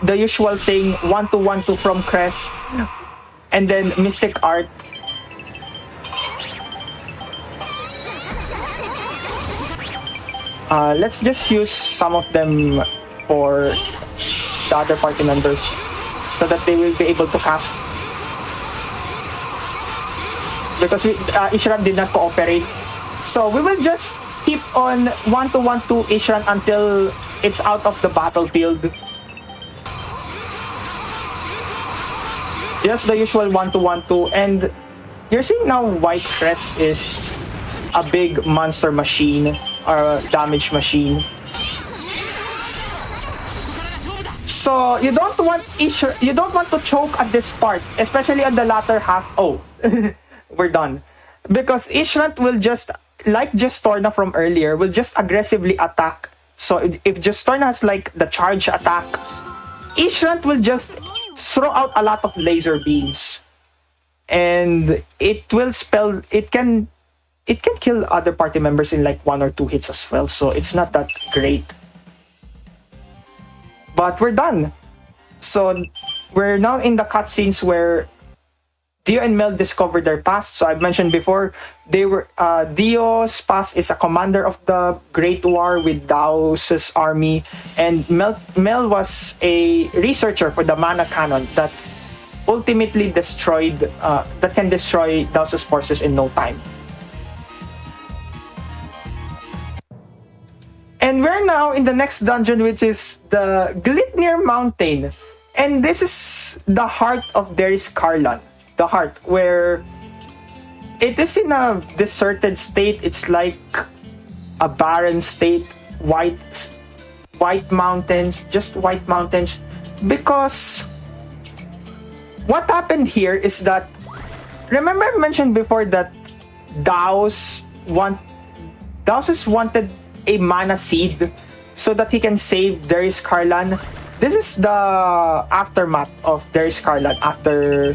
the usual thing, 1-2-1-2 from Crest, and then Mystic Art. Let's just use some of them for the other party members so that they will be able to cast. Because Ishran did not cooperate. So we will just keep on 1-2-1-2 Ishran until it's out of the battlefield. Just the usual 1-2-1-2. And you're seeing now White Crest is a big monster machine or a damage machine. So you don't want to choke at this part, especially at the latter half. Oh, we're done. Because Ishrant will just, like Gestorna from earlier, will just aggressively attack. So if Gestorna has like the charge attack, Ishrant will just throw out a lot of laser beams. And it can kill other party members in like 1 or 2 hits as well. So it's not that great. But we're done. So we're now in the cutscenes where Dio and Mel discovered their past. So I've mentioned before, they were Dio's past is a commander of the Great War with Daus's army, and Mel was a researcher for the mana cannon that ultimately can destroy Daus's forces in no time. And we're now in the next dungeon, which is the Glitnir Mountain. And this is the heart of Deris Karlan. The heart, where it is in a deserted state. It's like a barren state. White mountains, just white mountains. Because what happened here is that, remember I mentioned before that Daus wanted a mana seed so that he can save Darius Karlan. This is the aftermath of Darius Karlan after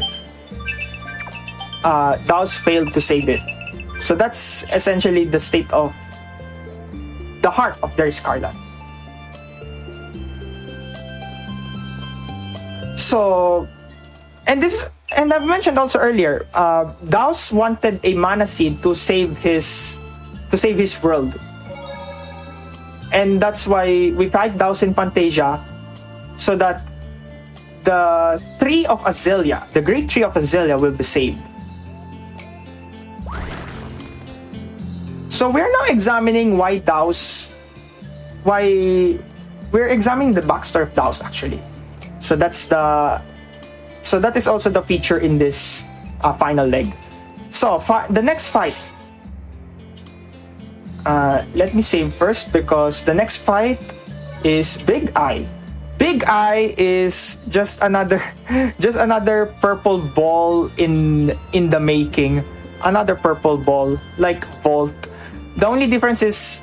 Daos failed to save it. So that's essentially the state of the heart of Darius Karlan. So, and I've mentioned also earlier, Daos wanted a mana seed to save his world, and that's why we fight Daos in Phantasia, so that the Tree of Azalea, the Great Tree of Azalea, will be saved. So we're now examining why we're examining the backstory of Daos actually. So that is also the feature in this final leg. So the next fight. Let me save first because the next fight is Big Eye. Big Eye is just another purple ball in the making. Another purple ball like Volt. The only difference is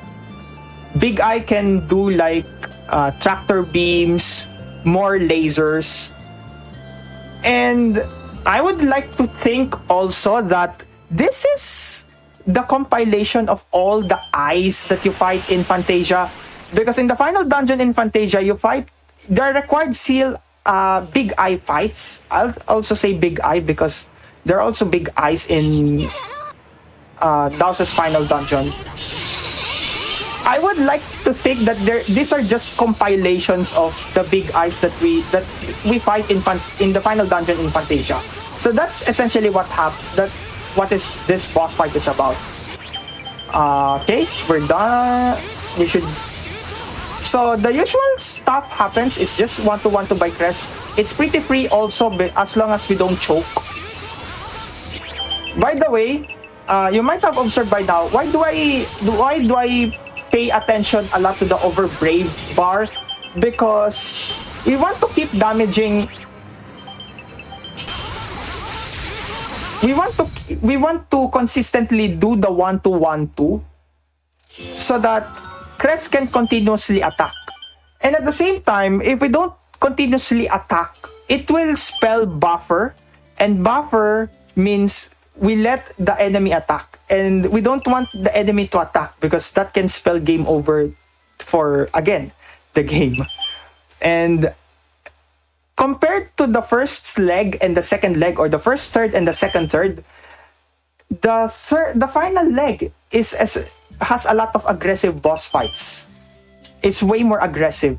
Big Eye can do like tractor beams, more lasers, and I would like to think also that this is the compilation of all the eyes that you fight in Phantasia, because in the final dungeon in Phantasia you fight the required seal Big Eye fights. I'll also say Big Eye because there are also big eyes in Daos's final dungeon. I would like to think that these are just compilations of the big eyes that we fight in the final dungeon in Phantasia. So that's essentially what this boss fight is about. Okay, we're done. We should. So the usual stuff happens is just 1-to-1 by Crest. It's pretty free also, as long as we don't choke. By the way, you might have observed by now, why do I pay attention a lot to the Overbrave bar? Because we want to keep damaging. We want to consistently do the 1-to-1 so that Crest can continuously attack. And at the same time, if we don't continuously attack, it will spell buffer, and buffer means we let the enemy attack, and we don't want the enemy to attack because that can spell game over for, again, the game. And compared to the first leg and the second leg, or the first third and the second third, the final leg has a lot of aggressive boss fights. It's way more aggressive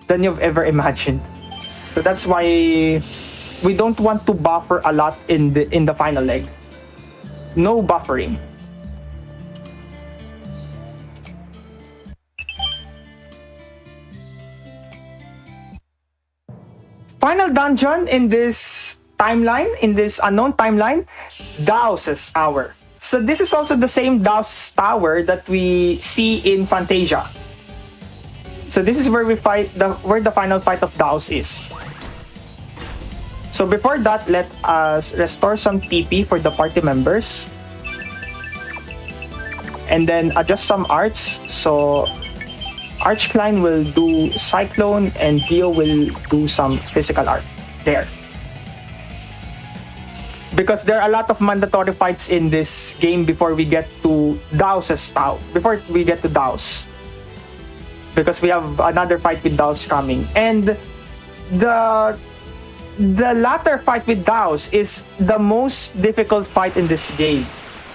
than you've ever imagined. So that's why we don't want to buffer a lot in the final leg. No buffering. Final dungeon in this timeline, in this unknown timeline, Daos's Tower. So this is also the same Daos Tower that we see in Phantasia. So this is where we fight where the final fight of Daos is. So before that, let us restore some TP for the party members. And then adjust some arts. So Archcline will do Cyclone and Dio will do some physical art. There. Because there are a lot of mandatory fights in this game before we get to Daos's Tower. Before we get to Daos. Because we have another fight with Daos coming. And the latter fight with Daos is the most difficult fight in this game.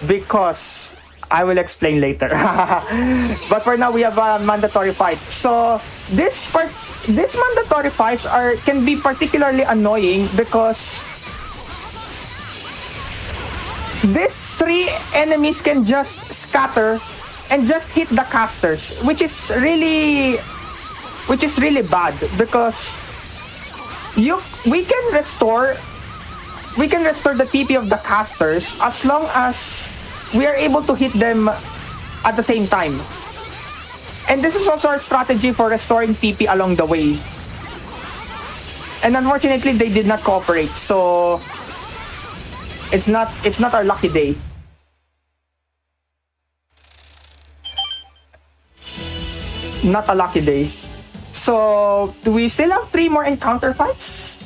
Because I will explain later. But for now, we have a mandatory fight. So these mandatory fights can be particularly annoying because these three enemies can just scatter and just hit the casters, which is really bad because we can restore the TP of the casters as long as we are able to hit them at the same time. And this is also our strategy for restoring TP along the way. And unfortunately, they did not cooperate, so it's not our lucky day. not a lucky day. So we still have 3 more encounter fights.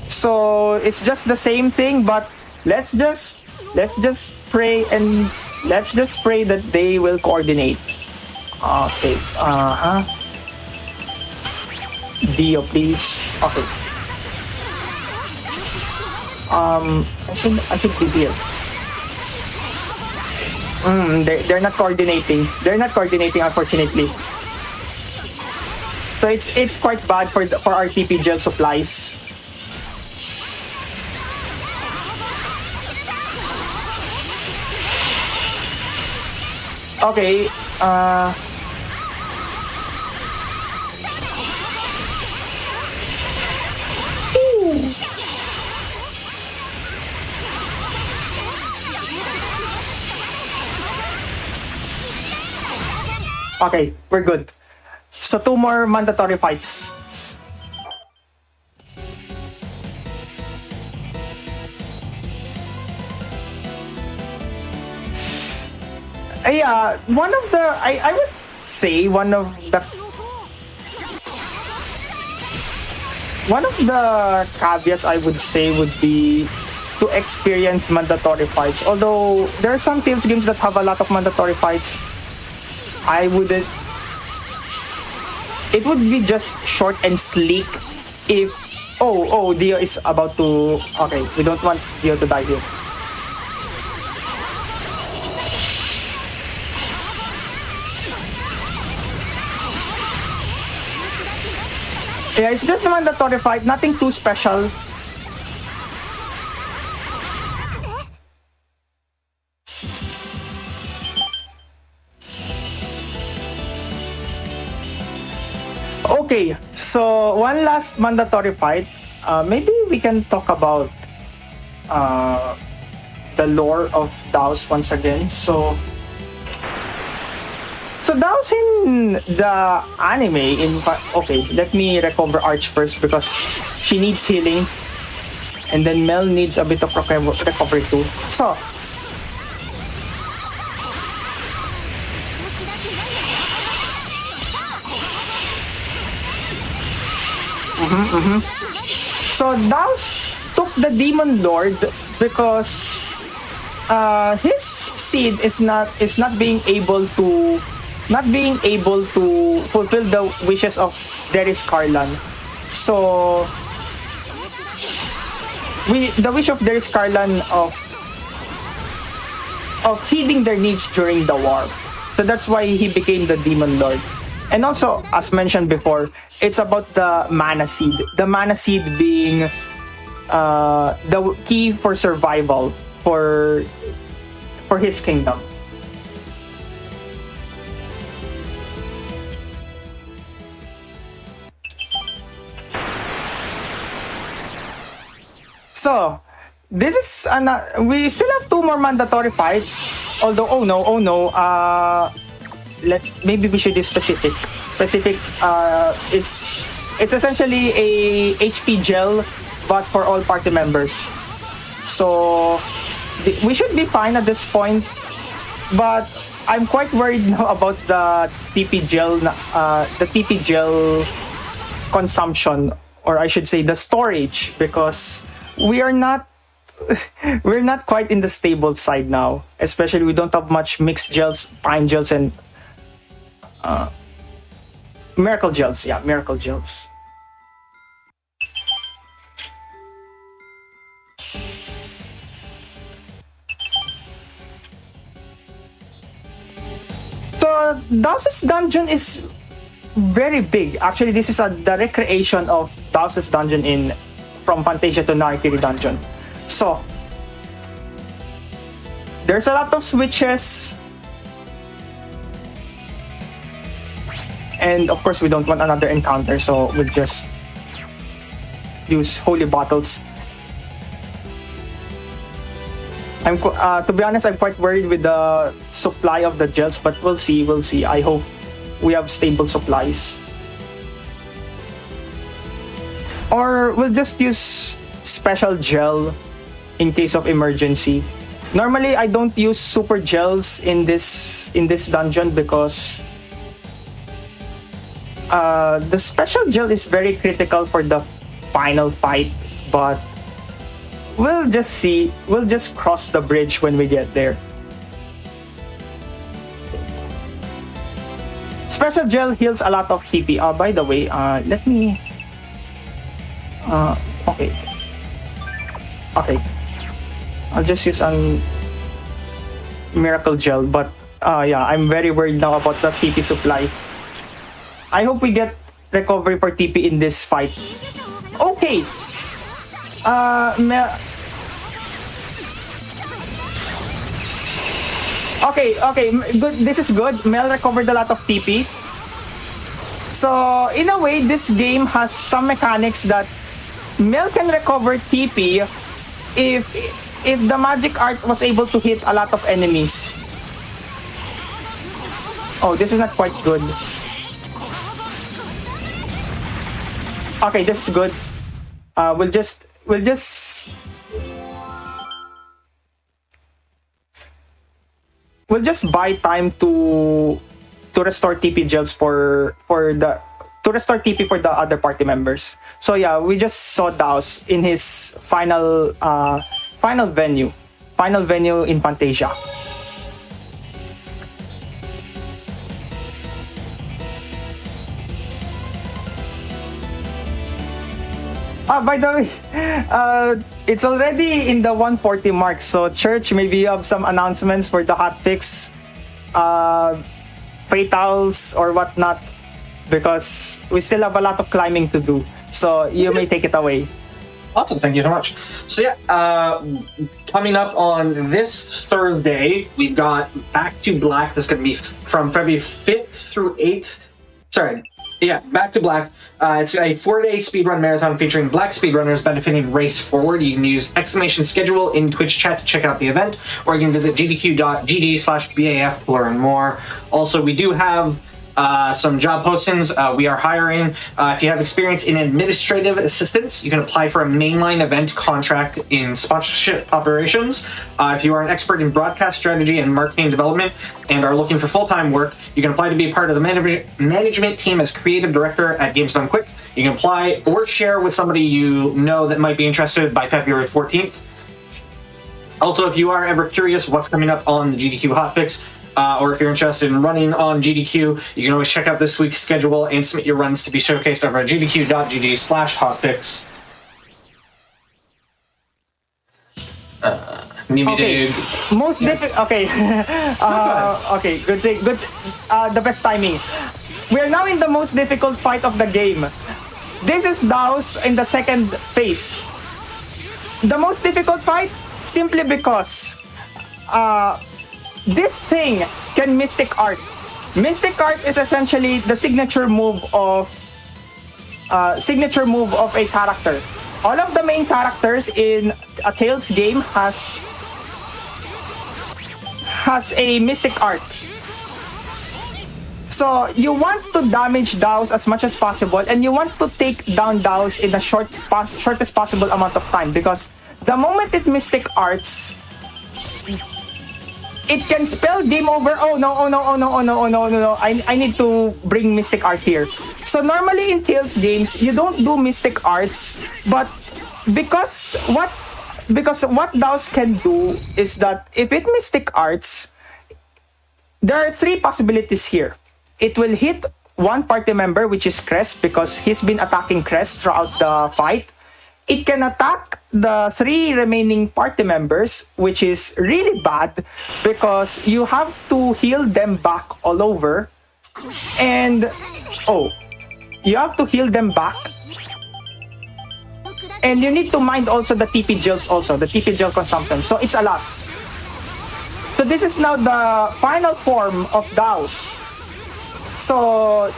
So it's just the same thing, but let's just pray and let's just pray that they will coordinate. Okay. Dio, please. Okay. I should be here. They're not coordinating. They're not coordinating, unfortunately. So it's quite bad for our TP gel supplies. Okay. Okay, we're good. So 2 more mandatory fights. Yeah, one of the I would say one of the caveats I would say would be to experience mandatory fights. Although there are some Tales games that have a lot of mandatory fights, I wouldn't. It would be just short and sleek if... Oh, Dio is about to... Okay, we don't want Dio to die here. Yeah, it's just a mandatory fight, nothing too special. Okay, so one last mandatory fight. Maybe we can talk about the lore of Daos once again. So Daos in the anime, okay, let me recover Arch first because she needs healing, and then Mel needs a bit of recovery too. So So Daos took the Demon Lord because his seed is not being able to fulfill the wishes of Darius Karlan. So the wish of Darius Karlan of heeding their needs during the war. So that's why he became the Demon Lord. And also, as mentioned before, it's about the mana seed. The mana seed being the key for survival for his kingdom. So this is we still have 2 more mandatory fights. Although, oh no. Maybe we should be specific. It's essentially a HP gel, but for all party members. So we should be fine at this point. But I'm quite worried now about the TP gel consumption, or I should say the storage, because we're not quite in the stable side now. Especially we don't have much mixed gels, pine gels, and miracle gels. Yeah, miracle gels. So Daos's dungeon is very big. Actually, this is the recreation of Daos's dungeon from Phantasia to Narikiri dungeon. So there's a lot of switches. And of course, we don't want another encounter, so we'll just use holy bottles. To be honest, I'm quite worried with the supply of the gels, but we'll see. I hope we have stable supplies. Or we'll just use special gel in case of emergency. Normally, I don't use super gels in this dungeon because the special gel is very critical for the final fight, but we'll just see. We'll just cross the bridge when we get there. Special gel heals a lot of TP. By the way, let me... okay. Okay. I'll just use an miracle gel, but yeah, I'm very worried now about the TP supply. I hope we get recovery for TP in this fight. Okay. Okay, good. This is good. Mel recovered a lot of TP. So, in a way, this game has some mechanics that Mel can recover TP if the magic art was able to hit a lot of enemies. Oh, this is not quite good. Okay, this is good. We'll just buy time to restore TP gels for the other party members. So yeah, we just saw Daos in his final venue in Phantasia. By the way, it's already in the 140 mark, so Church, maybe you have some announcements for the hotfix, fatals or whatnot, because we still have a lot of climbing to do. So you may take it away. Awesome, thank you so much. So yeah, coming up on this Thursday, we've got Back to Black. This is going to be from February 5th through 8th. Sorry. Yeah, Back to Black. It's a 4-day speedrun marathon featuring black speedrunners benefiting Race Forward. You can use !schedule in Twitch chat to check out the event, or you can visit gdq.gg/BAF to learn more. Also, we do have some job postings. We are hiring. If you have experience in administrative assistance, you can apply for a mainline event contract in sponsorship operations. If you are an expert in broadcast strategy and marketing development and are looking for full-time work, you can apply to be a part of the management team as creative director at Games Done Quick. You can apply or share with somebody you know that might be interested by February 14th. Also, if you are ever curious what's coming up on the GDQ Hotfix, or if you're interested in running on GDQ, you can always check out this week's schedule and submit your runs to be showcased over at gdq.gg/hotfix. Okay. Most difficult. Okay. Okay. Good thing. Good. The best timing. We are now in the most difficult fight of the game. This is Daos in the second phase. The most difficult fight simply because this thing can Mystic Art. Mystic Art is essentially the signature move of a character. All of the main characters in a Tales game has a Mystic Art. So you want to damage Daos as much as possible, and you want to take down Daos in the shortest possible amount of time, because the moment it Mystic Arts, it can spell game over. Oh no, oh no, oh no, oh no, oh no, oh no. I need to bring Mystic Art here. So normally in Tales games, you don't do Mystic Arts, but because what Daos can do is that if it Mystic Arts, there are three possibilities here. It will hit one party member, which is Crest, because he's been attacking Crest throughout the fight. It can attack the three remaining party members, which is really bad because you have to heal them back all over. And, you have to heal them back. And you need to mind also the TP gels also, the TP gel consumption. So it's a lot. So this is now the final form of Daos. So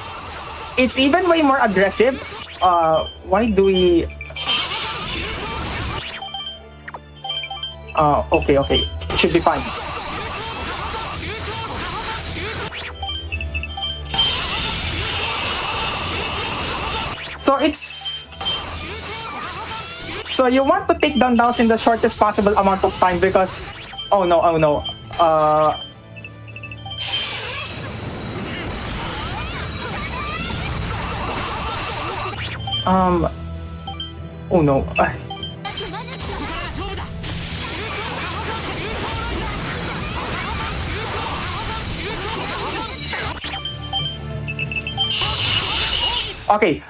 it's even way more aggressive. Why do we... okay. It should be fine. So you want to take down Daos in the shortest possible amount of time, because Oh no, oh no. Oh no. Okay.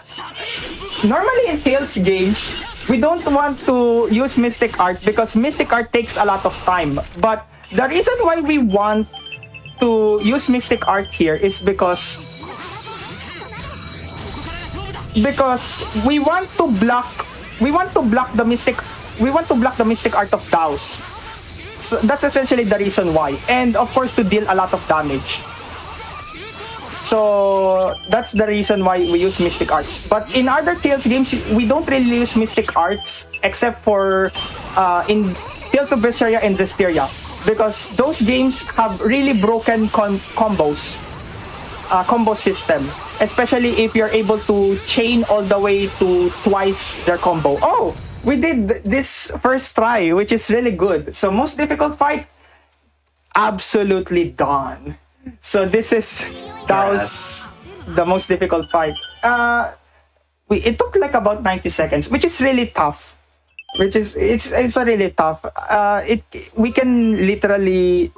Normally in Tales games, we don't want to use Mystic Art because Mystic Art takes a lot of time. But the reason why we want to use Mystic Art here is because we want to block the Mystic Art of Daos. So that's essentially the reason why. And of course to deal a lot of damage. So that's the reason why we use Mystic Arts. But in other Tales games, we don't really use Mystic Arts except for in Tales of Berseria and Zestiria, because those games have really broken combo system, especially if you're able to chain all the way to twice their combo. Oh, we did this first try, which is really good. So most difficult fight, absolutely done. So this is that was the most difficult fight. It took like about 90 seconds, which is really tough. It's a really tough. We can literally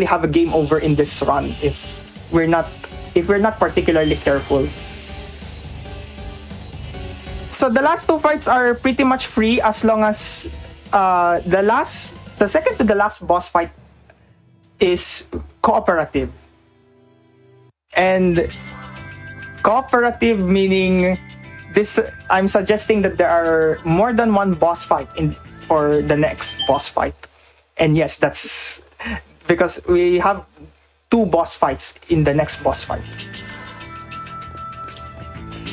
have a game over in this run if we're not particularly careful. So the last two fights are pretty much free as long as the second to the last boss fight is cooperative. And cooperative meaning this, I'm suggesting that there are more than one boss fight for the next boss fight. And yes, that's because we have 2 boss fights in the next boss fight.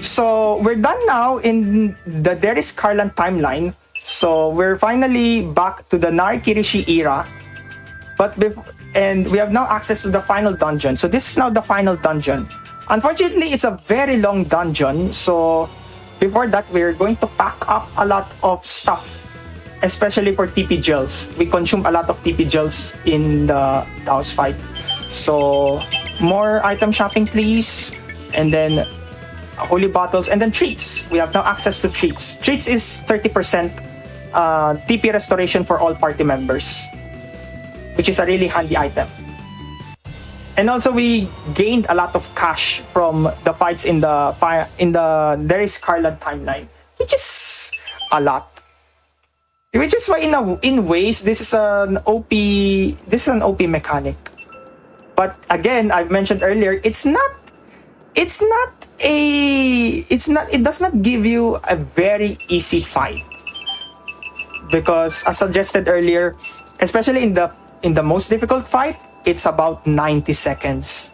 So we're done now in the Darius Carlan timeline. So we're finally back to the Narikiri era. And we have now access to the final dungeon. So this is now the final dungeon. Unfortunately, it's a very long dungeon. So before that, we're going to pack up a lot of stuff, especially for TP gels. We consume a lot of TP gels in the Daos fight. So more item shopping, please. And then holy bottles, and then treats. We have now access to treats. Treats is 30% TP restoration for all party members, which is a really handy item. And also we gained a lot of cash from the fights in the Darius Carlan timeline, which is a lot. Which is why in ways this is an OP mechanic. But again, I've mentioned earlier, it does not give you a very easy fight. Because as suggested earlier, especially in the most difficult fight, it's about 90 seconds.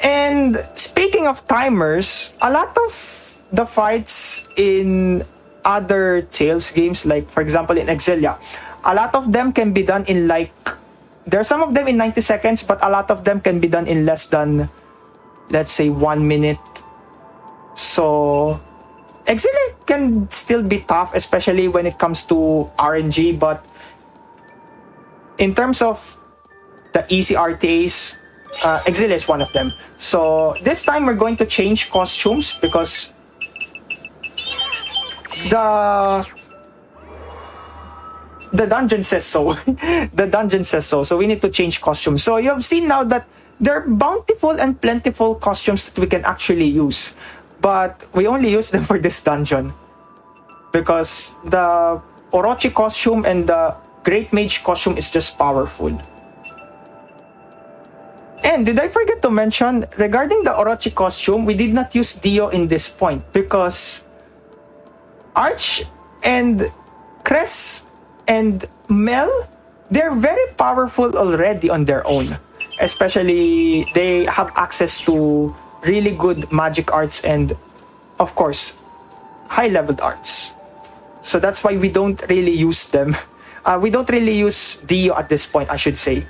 And speaking of timers, a lot of the fights in other Tales games, like for example in Exilia, a lot of them can be done in there are some of them in 90 seconds, but a lot of them can be done in less than, let's say, 1 minute. So Exilia can still be tough, especially when it comes to RNG, but in terms of the easy RTAs, Exilia is one of them. So this time we're going to change costumes because the dungeon says so. The dungeon says so. So we need to change costumes. So you have seen now that there are bountiful and plentiful costumes that we can actually use. But we only use them for this dungeon. Because the Orochi costume and the Great Mage costume is just powerful. And did I forget to mention, regarding the Orochi costume, we did not use Dio in this point because Arch and Cress and Mel, they're very powerful already on their own. Especially, they have access to really good magic arts and, of course, high-leveled arts. So that's why we don't really use them. We don't really use Dio at this point, I should say.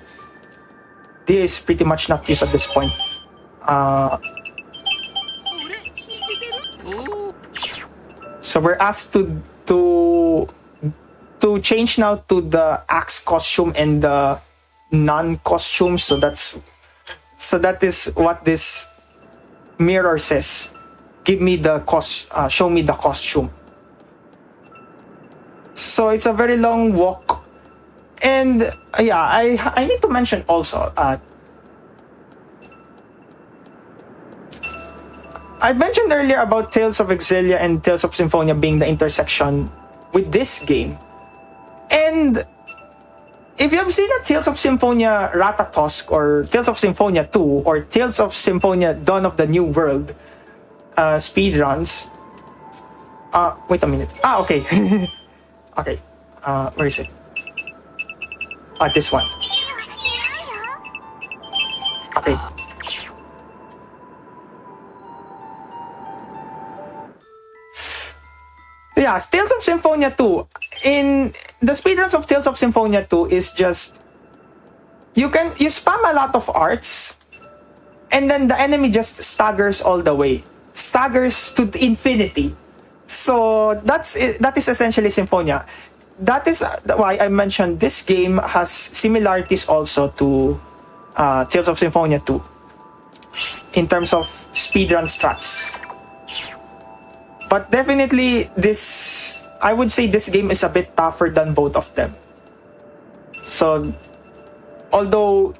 Dio is pretty much not used at this point. So we're asked to to change now to the axe costume and the non-costume. So that is what this mirror says. Give me the show me the costume. So it's a very long walk. And yeah, I need to mention also, I mentioned earlier about Tales of Exilia and Tales of Symphonia being the intersection with this game. And if you have seen a Tales of Symphonia Ratatosk or Tales of Symphonia 2 or Tales of Symphonia Dawn of the New World speedruns, wait a minute. Okay. Okay. Where is it? This one. Okay. Yeah, Tales of Symphonia 2. In the speedruns of Tales of Symphonia 2 is just you spam a lot of arts and then the enemy just staggers all the way. Staggers to infinity. So that is essentially Symphonia. That is why I mentioned this game has similarities also to Tales of Symphonia 2 in terms of speedrun strats. But definitely I would say this game is a bit tougher than both of them. So, although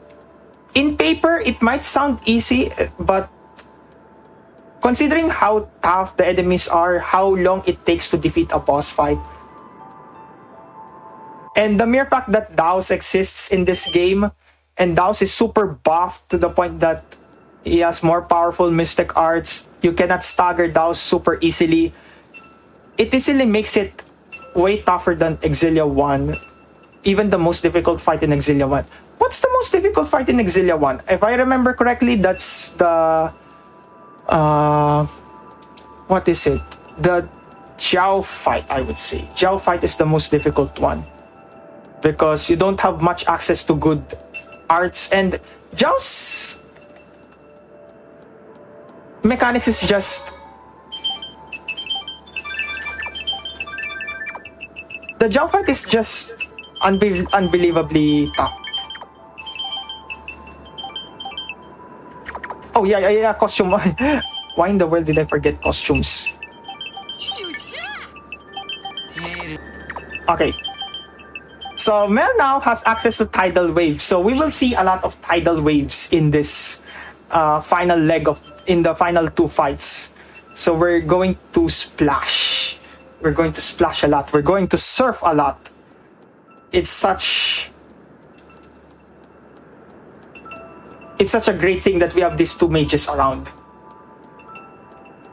in paper it might sound easy, but considering how tough the enemies are, how long it takes to defeat a boss fight, and the mere fact that Daos exists in this game, and Daos is super buffed to the point that he has more powerful mystic arts. You cannot stagger Daos super easily. It easily makes it way tougher than Exilia 1. Even the most difficult fight in Exilia 1. What's the most difficult fight in Exilia 1? If I remember correctly, that's the... what is it? The Jiao fight, I would say. Jiao fight is the most difficult one. Because you don't have much access to good arts. And Jiao's mechanics is just... The Jiao fight is just unbelievably tough. Oh yeah, costume. Why in the world did I forget costumes? Okay. So Mel now has access to tidal waves. So we will see a lot of tidal waves in this final leg in the final two fights. So we're going to splash. We're going to splash a lot. We're going to surf a lot. It's such a great thing that we have these two mages around.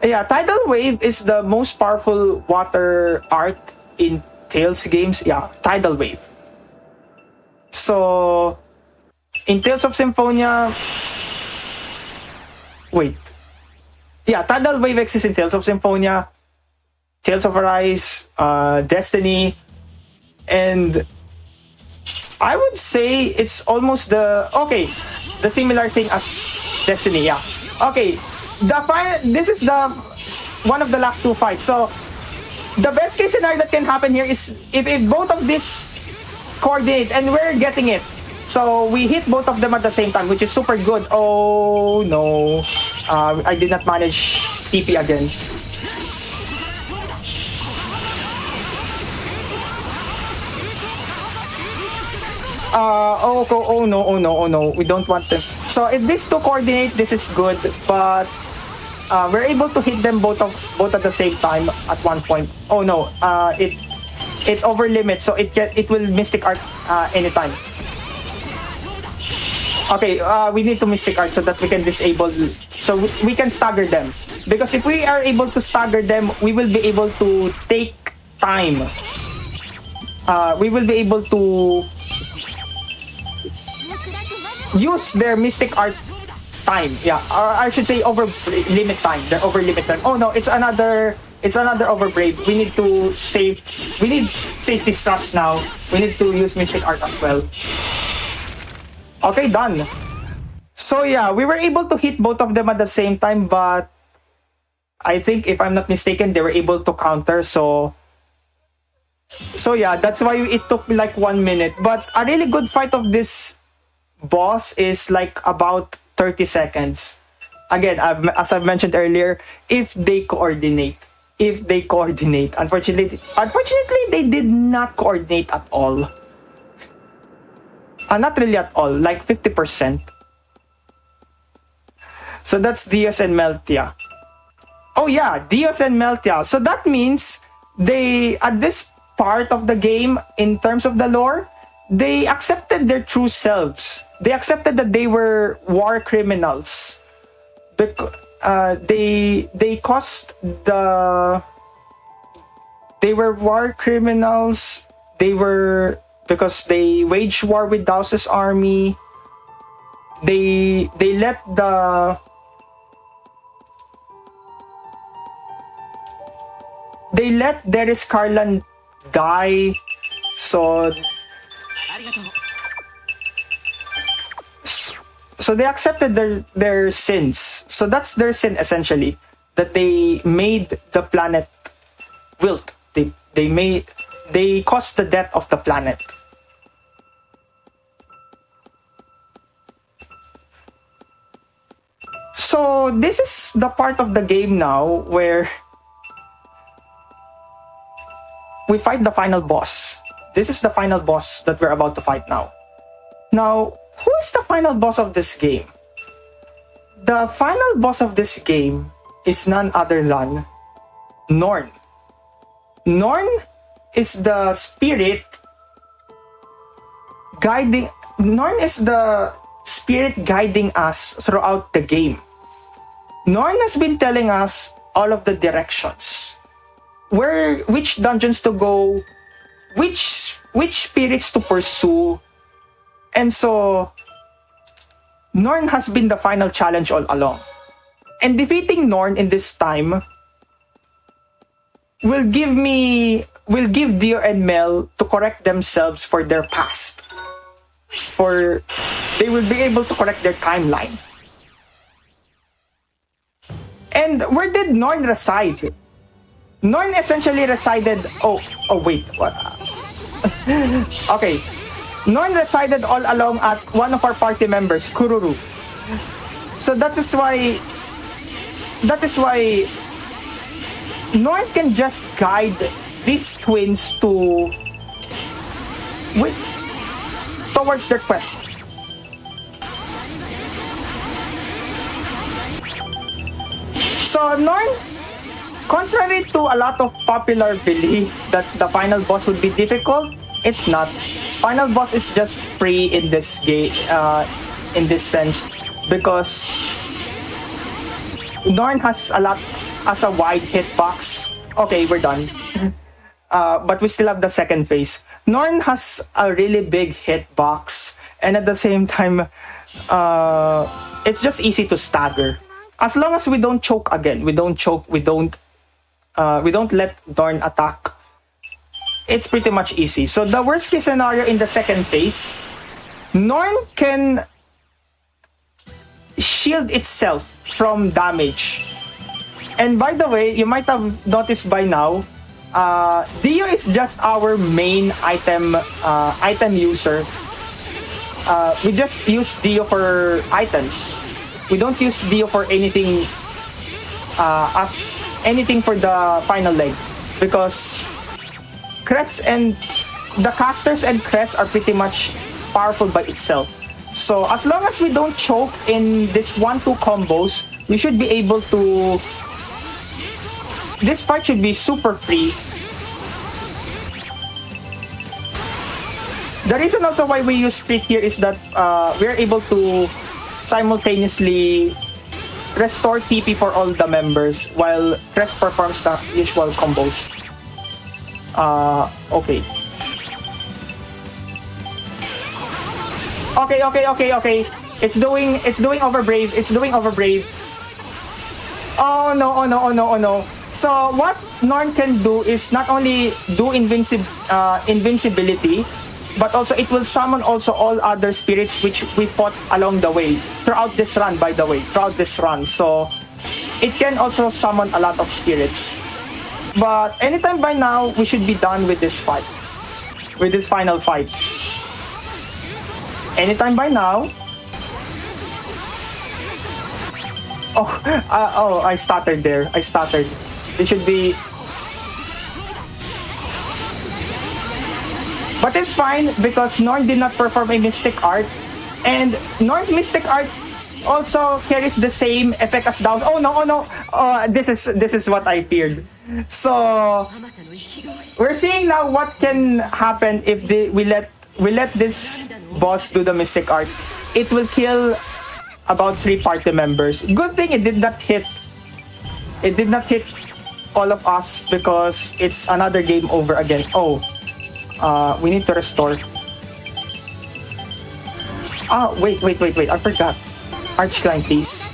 Yeah, Tidal Wave is the most powerful water art in Tales games. Yeah, Tidal Wave. So, in Tales of Symphonia... Wait. Yeah, Tidal Wave exists in Tales of Symphonia, Tales of Arise, Destiny, and I would say it's almost the similar thing as Destiny. Yeah. Okay. This is the one of the last two fights. So the best case scenario that can happen here is if both of these coordinate, and we're getting it. So we hit both of them at the same time, which is super good. Oh no, I did not manage TP again. Oh no, we don't want them. So if these two coordinate, this is good, but we're able to hit them both at the same time at one point. Oh no, it over limits, so it will Mystic Art anytime. Okay, we need to Mystic Art so that we can disable, so we can stagger them. Because if we are able to stagger them, we will be able to take time. We will be able to use their Mystic Art time. Yeah, or I should say over limit time. Their over limit time. Oh no, it's another overbrave. We need safety strats now. We need to use Mystic Art as well. Okay, done. So yeah, we were able to hit both of them at the same time, but I think if I'm not mistaken, they were able to counter. So So yeah, that's why it took me like 1 minute. But a really good fight of this boss is like about 30 seconds. Again, as I've mentioned earlier, if they coordinate. If they coordinate. Unfortunately, they did not coordinate at all. Not really at all, like 50%. So that's Dios and Meltia. Oh yeah, Dios and Meltia. So that means they, at this part of the game, in terms of the lore, they accepted their true selves. They accepted that they were war criminals. Because they caused the... They were war criminals. They were... Because they waged war with Daus's army. They let the... They let Darius Carlan die, so they accepted their sins. So that's their sin essentially, that they made the planet wilt. They caused the death of the planet. So this is the part of the game now where we fight the final boss. This is the final boss that we're about to fight now. Now, who is the final boss of this game? The final boss of this game is none other than Norn. Norn is the spirit guiding... Norn is the spirit guiding us throughout the game. Norn has been telling us all of the directions. Which dungeons to go, which spirits to pursue, and so Norn has been the final challenge all along. And defeating Norn in this time will give Dio and Mel to correct themselves for their past. They will be able to correct their timeline. And where did Norn reside? Norn essentially resided... Oh wait. What? Okay. Norn resided all along at one of our party members, Kururu. So that is why Norn can just guide these twins towards their quest. So Norn, contrary to a lot of popular belief that the final boss would be difficult, it's not. Final boss is just free in this game, in this sense, because Norn has a wide hitbox. Okay, we're done. But we still have the second phase. Norn has a really big hitbox, and at the same time, it's just easy to stagger. As long as we don't choke again, we don't let Norn attack, it's pretty much easy. So the worst case scenario in the second phase, Norn can shield itself from damage. And by the way, you might have noticed by now, Dio is just our main item user. We just use Dio for items. We don't use Dio for anything for the final leg, because Crest and the casters and Crest are pretty much powerful by itself. So as long as we don't choke in this 1-2 combos, we should be able to... This fight should be super free. The reason also why we use Street here is that we're able to simultaneously restore TP for all the members while Crest performs the usual combos. Okay. Okay. It's doing overbrave. Oh no. So what Norn can do is not only do invincibility, but also it will summon also all other spirits which we fought along the way throughout this run, by the way, so it can also summon a lot of spirits. But anytime by now, we should be done with this fight. With this final fight. Anytime by now. Oh, I stuttered there. I stuttered. It should be... But it's fine because Norn did not perform a Mystic Art. And Norn's Mystic Art also carries the same effect as Dao's. Oh no. This is what I feared. So we're seeing now what can happen if we let this boss do the Mystic Art. It will kill about 3 party members. Good thing it did not hit all of us because it's another game over again. We need to restore. Wait, I forgot. Arch climb, please.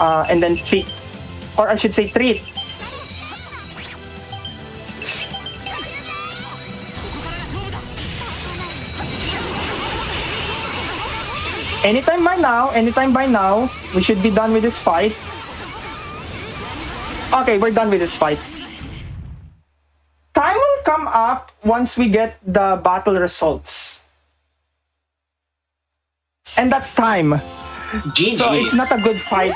And then treat. Or I should say treat. Anytime by now, we should be done with this fight. Okay, we're done with this fight. Time will come up once we get the battle results. And that's time. GG. So it's not a good fight.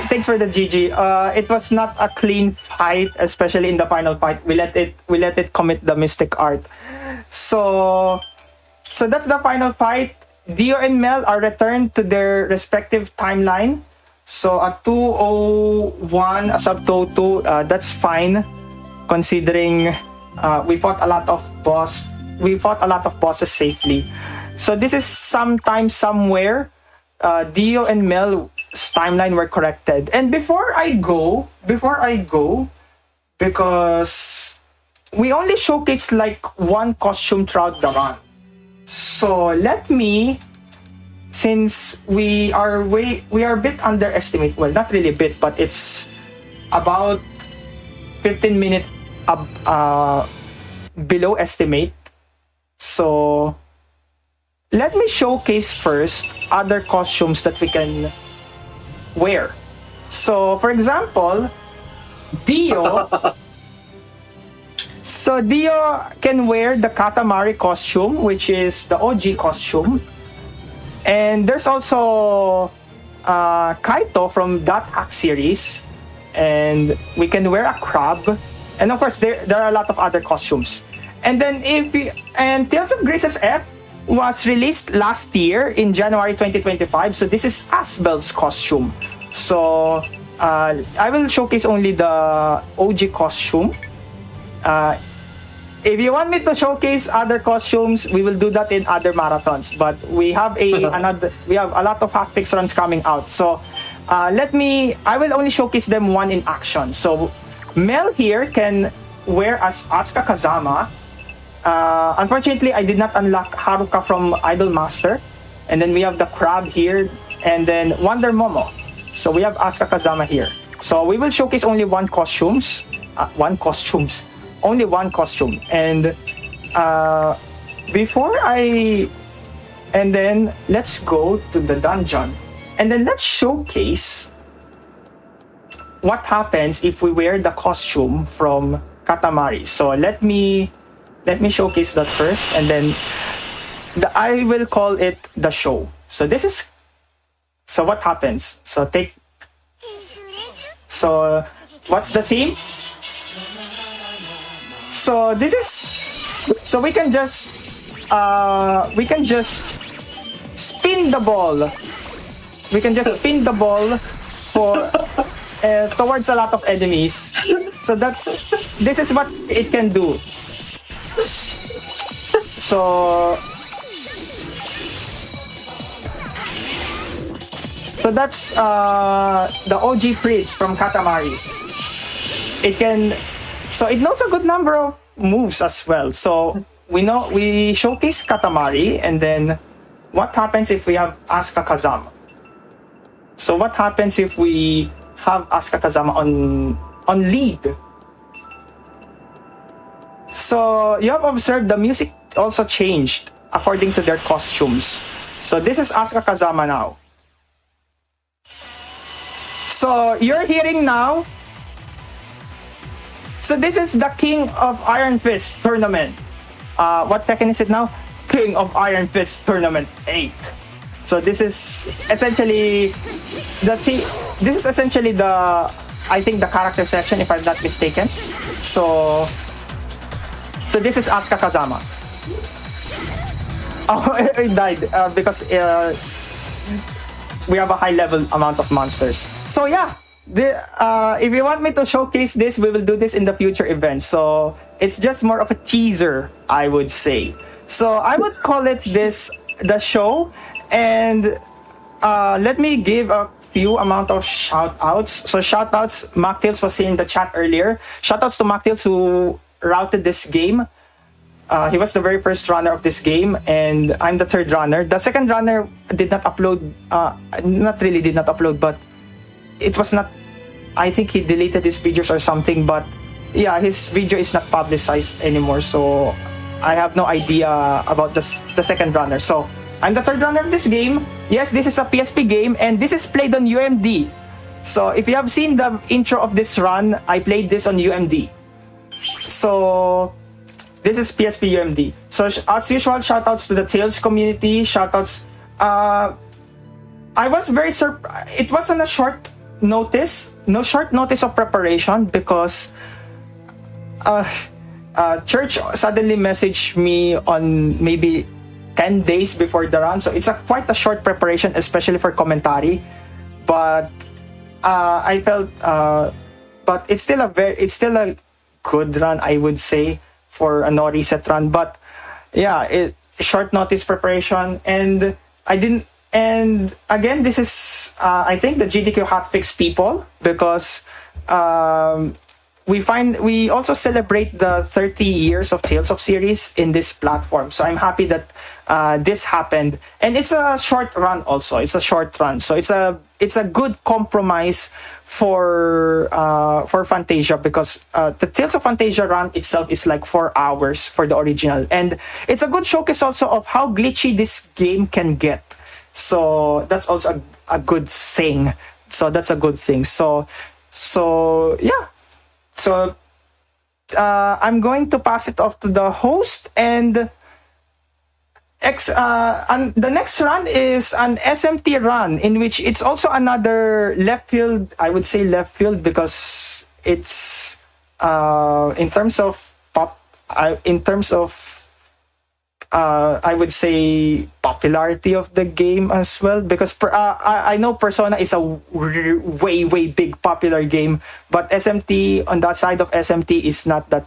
Thanks for the GG. It was not a clean fight, especially in the final fight. We let it commit the Mystic Art. So that's the final fight. Dio and Mel are returned to their respective timeline. So a 201, a sub 202, that's fine, considering we fought a lot of bosses safely. So this is sometime somewhere, Dio and Mel's timeline were corrected. And before I go, because we only showcased like one costume throughout the run. So let me, since we are a bit underestimate, well, not really a bit, but it's about 15 minutes below estimate. So let me showcase first other costumes that we can wear. So for example, Dio. So Dio can wear the Katamari costume, which is the OG costume. And there's also Kaito from That Hack series. And we can wear a crab. And of course, there are a lot of other costumes. And then Tales of Grace's F was released last year in January 2025. So this is Asbel's costume. So I will showcase only the OG costume. If you want me to showcase other costumes, we will do that in other marathons. But we have a lot of hotfix runs coming out. So I will only showcase them one in action. So Mel here can wear as Asuka Kazama. Unfortunately, I did not unlock Haruka from Idol Master. And then we have the crab here, and then Wonder Momo. So we have Asuka Kazama here. So we will showcase only only one costume. And then let's go to the dungeon, and then let's showcase what happens if we wear the costume from Katamari. So let me showcase that first, and then I will call it the show. So what happens? So what's the theme? So we can just spin the ball. We can just spin the ball for towards a lot of enemies. So this is what it can do. So that's the OG Prince from Katamari. It knows a good number of moves as well. So we showcase Katamari, and then what happens if we have Asuka Kazama? So what happens if we have Asuka Kazama on lead? So you have observed the music also changed according to their costumes. So this is Asuka Kazama now. So you're hearing now. So this is the King of Iron Fist tournament. What Tekken is it now? King of Iron Fist Tournament 8. So this is essentially the I think the character section, if I'm not mistaken. So this is Asuka Kazama. Oh, it died because we have a high level amount of monsters. So yeah, if you want me to showcase this, we will do this in the future events. So it's just more of a teaser, I would say. So I would call it the show, and let me give a few amount of shout outs. So shout outs, Mocktails was here in the chat earlier. Shout outs to Mocktails who routed this game. He was the very first runner of this game, and I'm the third runner. The second runner did not upload, not really did not upload, but it was not, I think he deleted his videos or something, but yeah, his video is not publicized anymore, so I have no idea about the second runner. So I'm the third runner of this game. Yes, this is a PSP game, and this is played on UMD. So if you have seen the intro of this run, I played this on UMD. So this is PSP UMD. So as usual, shoutouts to the Tales community. Shoutouts. I was very surprised. It was on a short notice of preparation, because Church suddenly messaged me on maybe 10 days before the run. So it's quite a short preparation, especially for commentary. But I felt, but it's still a good run, I would say, for a no reset run. But yeah, short notice preparation, and I didn't. And again, this is I think the GDQ Hotfix people, because we also celebrate the 30 years of Tales of series in this platform. So I'm happy that this happened, and it's a short run. Also, it's a short run, so it's a good compromise for Phantasia, because the Tales of Phantasia run itself is like 4 hours for the original, and it's a good showcase also of how glitchy this game can get. So that's also a good thing. So that's a good thing. So yeah. So I'm going to pass it off to the host, and the next run is an SMT run, in which it's also another left field. I would say left field, because it's in terms of I would say popularity of the game as well, because I know Persona is a way big popular game, but SMT, on that side of SMT, is not that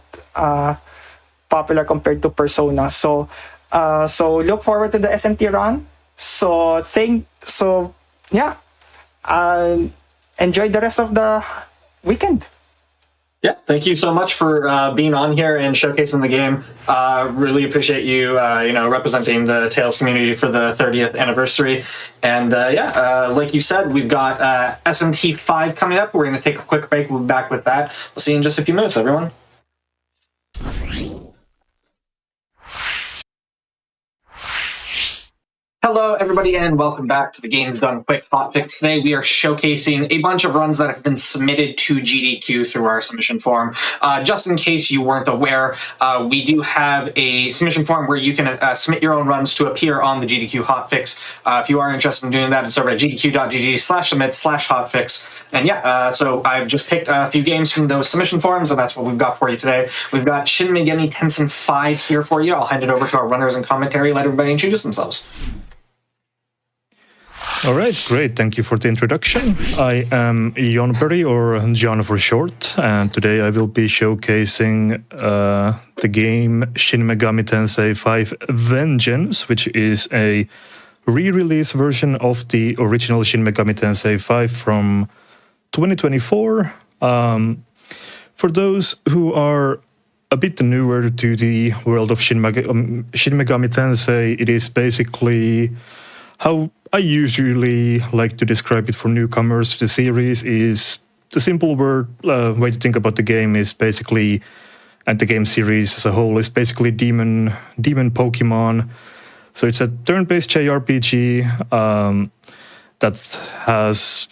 popular compared to Persona. So look forward to the SMT run. So yeah, enjoy the rest of the weekend. Yeah, thank you so much for being on here and showcasing the game. Really appreciate you, representing the Tales community for the 30th anniversary. And like you said, we've got SMT 5 coming up. We're going to take a quick break. We'll be back with that. We'll see you in just a few minutes, everyone. Hello, everybody, and welcome back to the Games Done Quick Hotfix. Today, we are showcasing a bunch of runs that have been submitted to GDQ through our submission form. Just in case you weren't aware, we do have a submission form where you can submit your own runs to appear on the GDQ Hotfix. If you are interested in doing that, it's over at gdq.gg/submit/hotfix. And yeah, so I've just picked a few games from those submission forms, and that's what we've got for you today. We've got Shin Megami Tensei V here for you. I'll hand it over to our runners and commentary. Let everybody introduce themselves. All right, great. Thank you for the introduction. I am Jon Perry, or John for short, and today I will be showcasing the game Shin Megami Tensei V Vengeance, which is a re-release version of the original Shin Megami Tensei V from 2024. For those who are a bit newer to the world of Shin Megami Tensei, it is basically how I usually like to describe it for newcomers to the series. Is the simple way to think about the game is basically, and the game series as a whole, is basically demon Pokemon. So it's a turn-based JRPG that has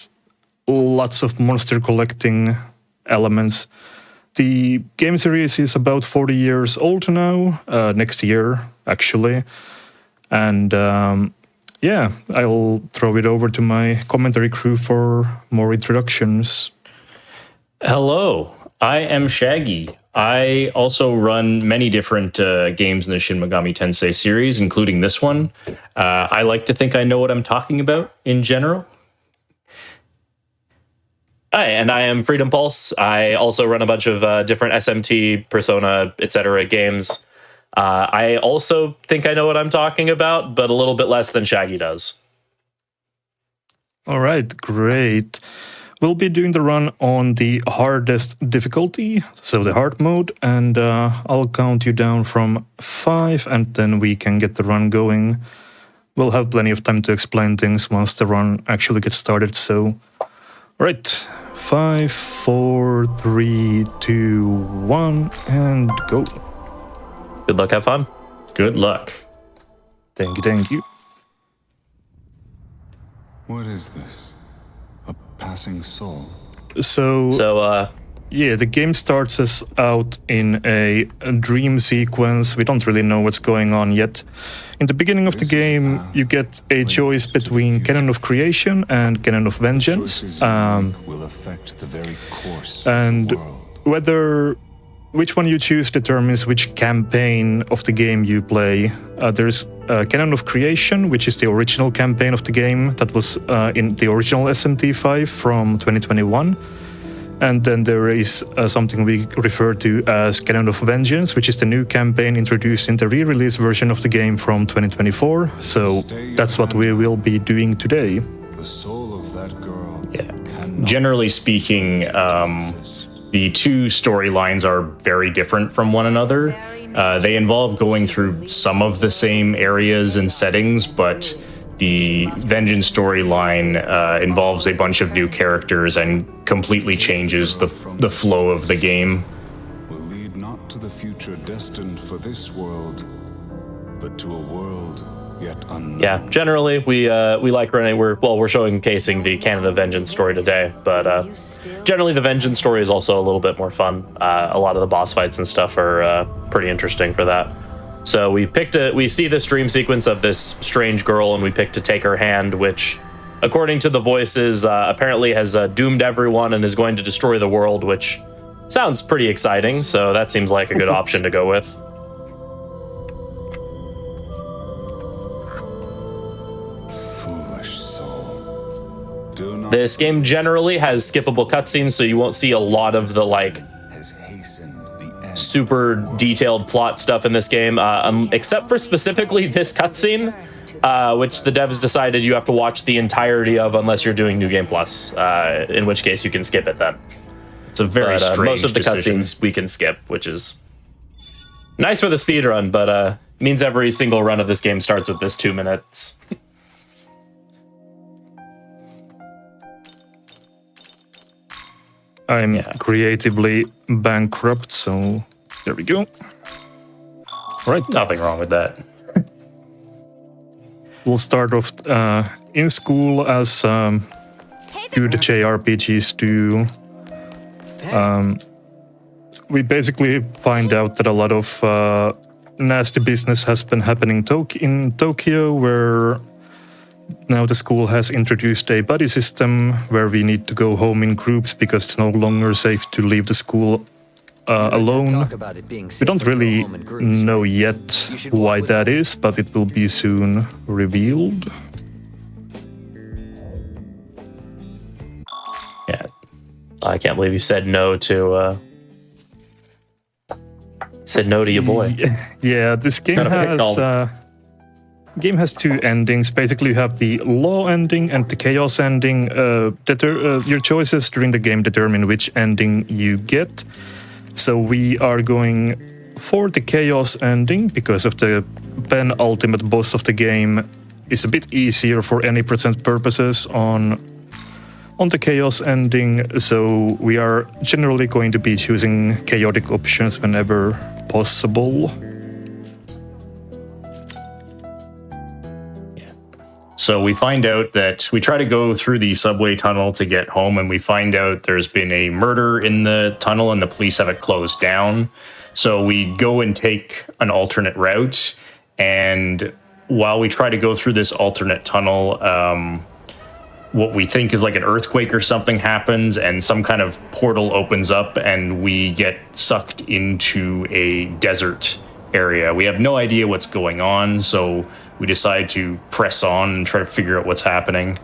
lots of monster collecting elements. The game series is about 40 years old now, next year, actually. And yeah, I'll throw it over to my commentary crew for more introductions. Hello, I am Shaggy. I also run many different games in the Shin Megami Tensei series, including this one. I like to think I know what I'm talking about in general. Hi, and I am Freedom Pulse. I also run a bunch of different SMT, Persona, etc. games. I also think I know what I'm talking about, but a little bit less than Shaggy does. All right, great. We'll be doing the run on the hardest difficulty, so the hard mode, and I'll count you down from 5, and then we can get the run going. We'll have plenty of time to explain things once the run actually gets started, so... Alright, 5, 4, 3, 2, 1, and go. Good luck, have fun. Good luck. Thank you, thank you. What is this? A passing soul? So yeah, the game starts us out in a dream sequence. We don't really know what's going on yet. In the beginning of the game, you get a choice between Canon of Creation and Canon of Vengeance. Will affect the very course and of the world. Which one you choose determines which campaign of the game you play. There's Canon of Creation, which is the original campaign of the game that was in the original SMT5 from 2021. And then there is something we refer to as Canon of Vengeance, which is the new campaign introduced in the re-release version of the game from 2024. So that's what we will be doing today. The soul of that girl. Yeah. Generally speaking, the two storylines are very different from one another. They involve going through some of the same areas and settings, but the Vengeance storyline involves a bunch of new characters and completely changes the flow of the game. Will lead not to the future destined for this world, but to a world yet unknown. Yeah, generally we like running. We're showcasing the Canada Vengeance story today, but generally the Vengeance story is also a little bit more fun. A lot of the boss fights and stuff are pretty interesting for that. So we see this dream sequence of this strange girl, and we pick to take her hand, which, according to the voices, apparently has doomed everyone and is going to destroy the world, which sounds pretty exciting. So that seems like a good option to go with. This game generally has skippable cutscenes, so you won't see a lot of the super detailed plot stuff in this game, except for specifically this cutscene, which the devs decided you have to watch the entirety of unless you're doing New Game Plus, in which case you can skip it then. It's a very strange most of the cutscenes we can skip, which is nice for the speedrun, but means every single run of this game starts with this 2 minutes. I'm creatively bankrupt, so there we go. All right. Nothing wrong with that. We'll start off in school as good JRPGs do. We basically find out that a lot of nasty business has been happening in Tokyo, where now the school has introduced a buddy system where we need to go home in groups because it's no longer safe to leave the school alone. We don't really know yet why that is, but it will be soon revealed. Yeah, I can't believe you said no to your boy. Yeah, this game has two endings. Basically, you have the law ending and the chaos ending. Your choices during the game determine which ending you get. So we are going for the chaos ending because of the penultimate boss of the game is a bit easier for any present purposes on the chaos ending. So we are generally going to be choosing chaotic options whenever possible. So we find out that we try to go through the subway tunnel to get home, and we find out there's been a murder in the tunnel and the police have it closed down. So we go and take an alternate route, and while we try to go through this alternate tunnel, what we think is like an earthquake or something happens, and some kind of portal opens up, and we get sucked into a desert area. We have no idea what's going on, so we decide to press on and try to figure out what's happening.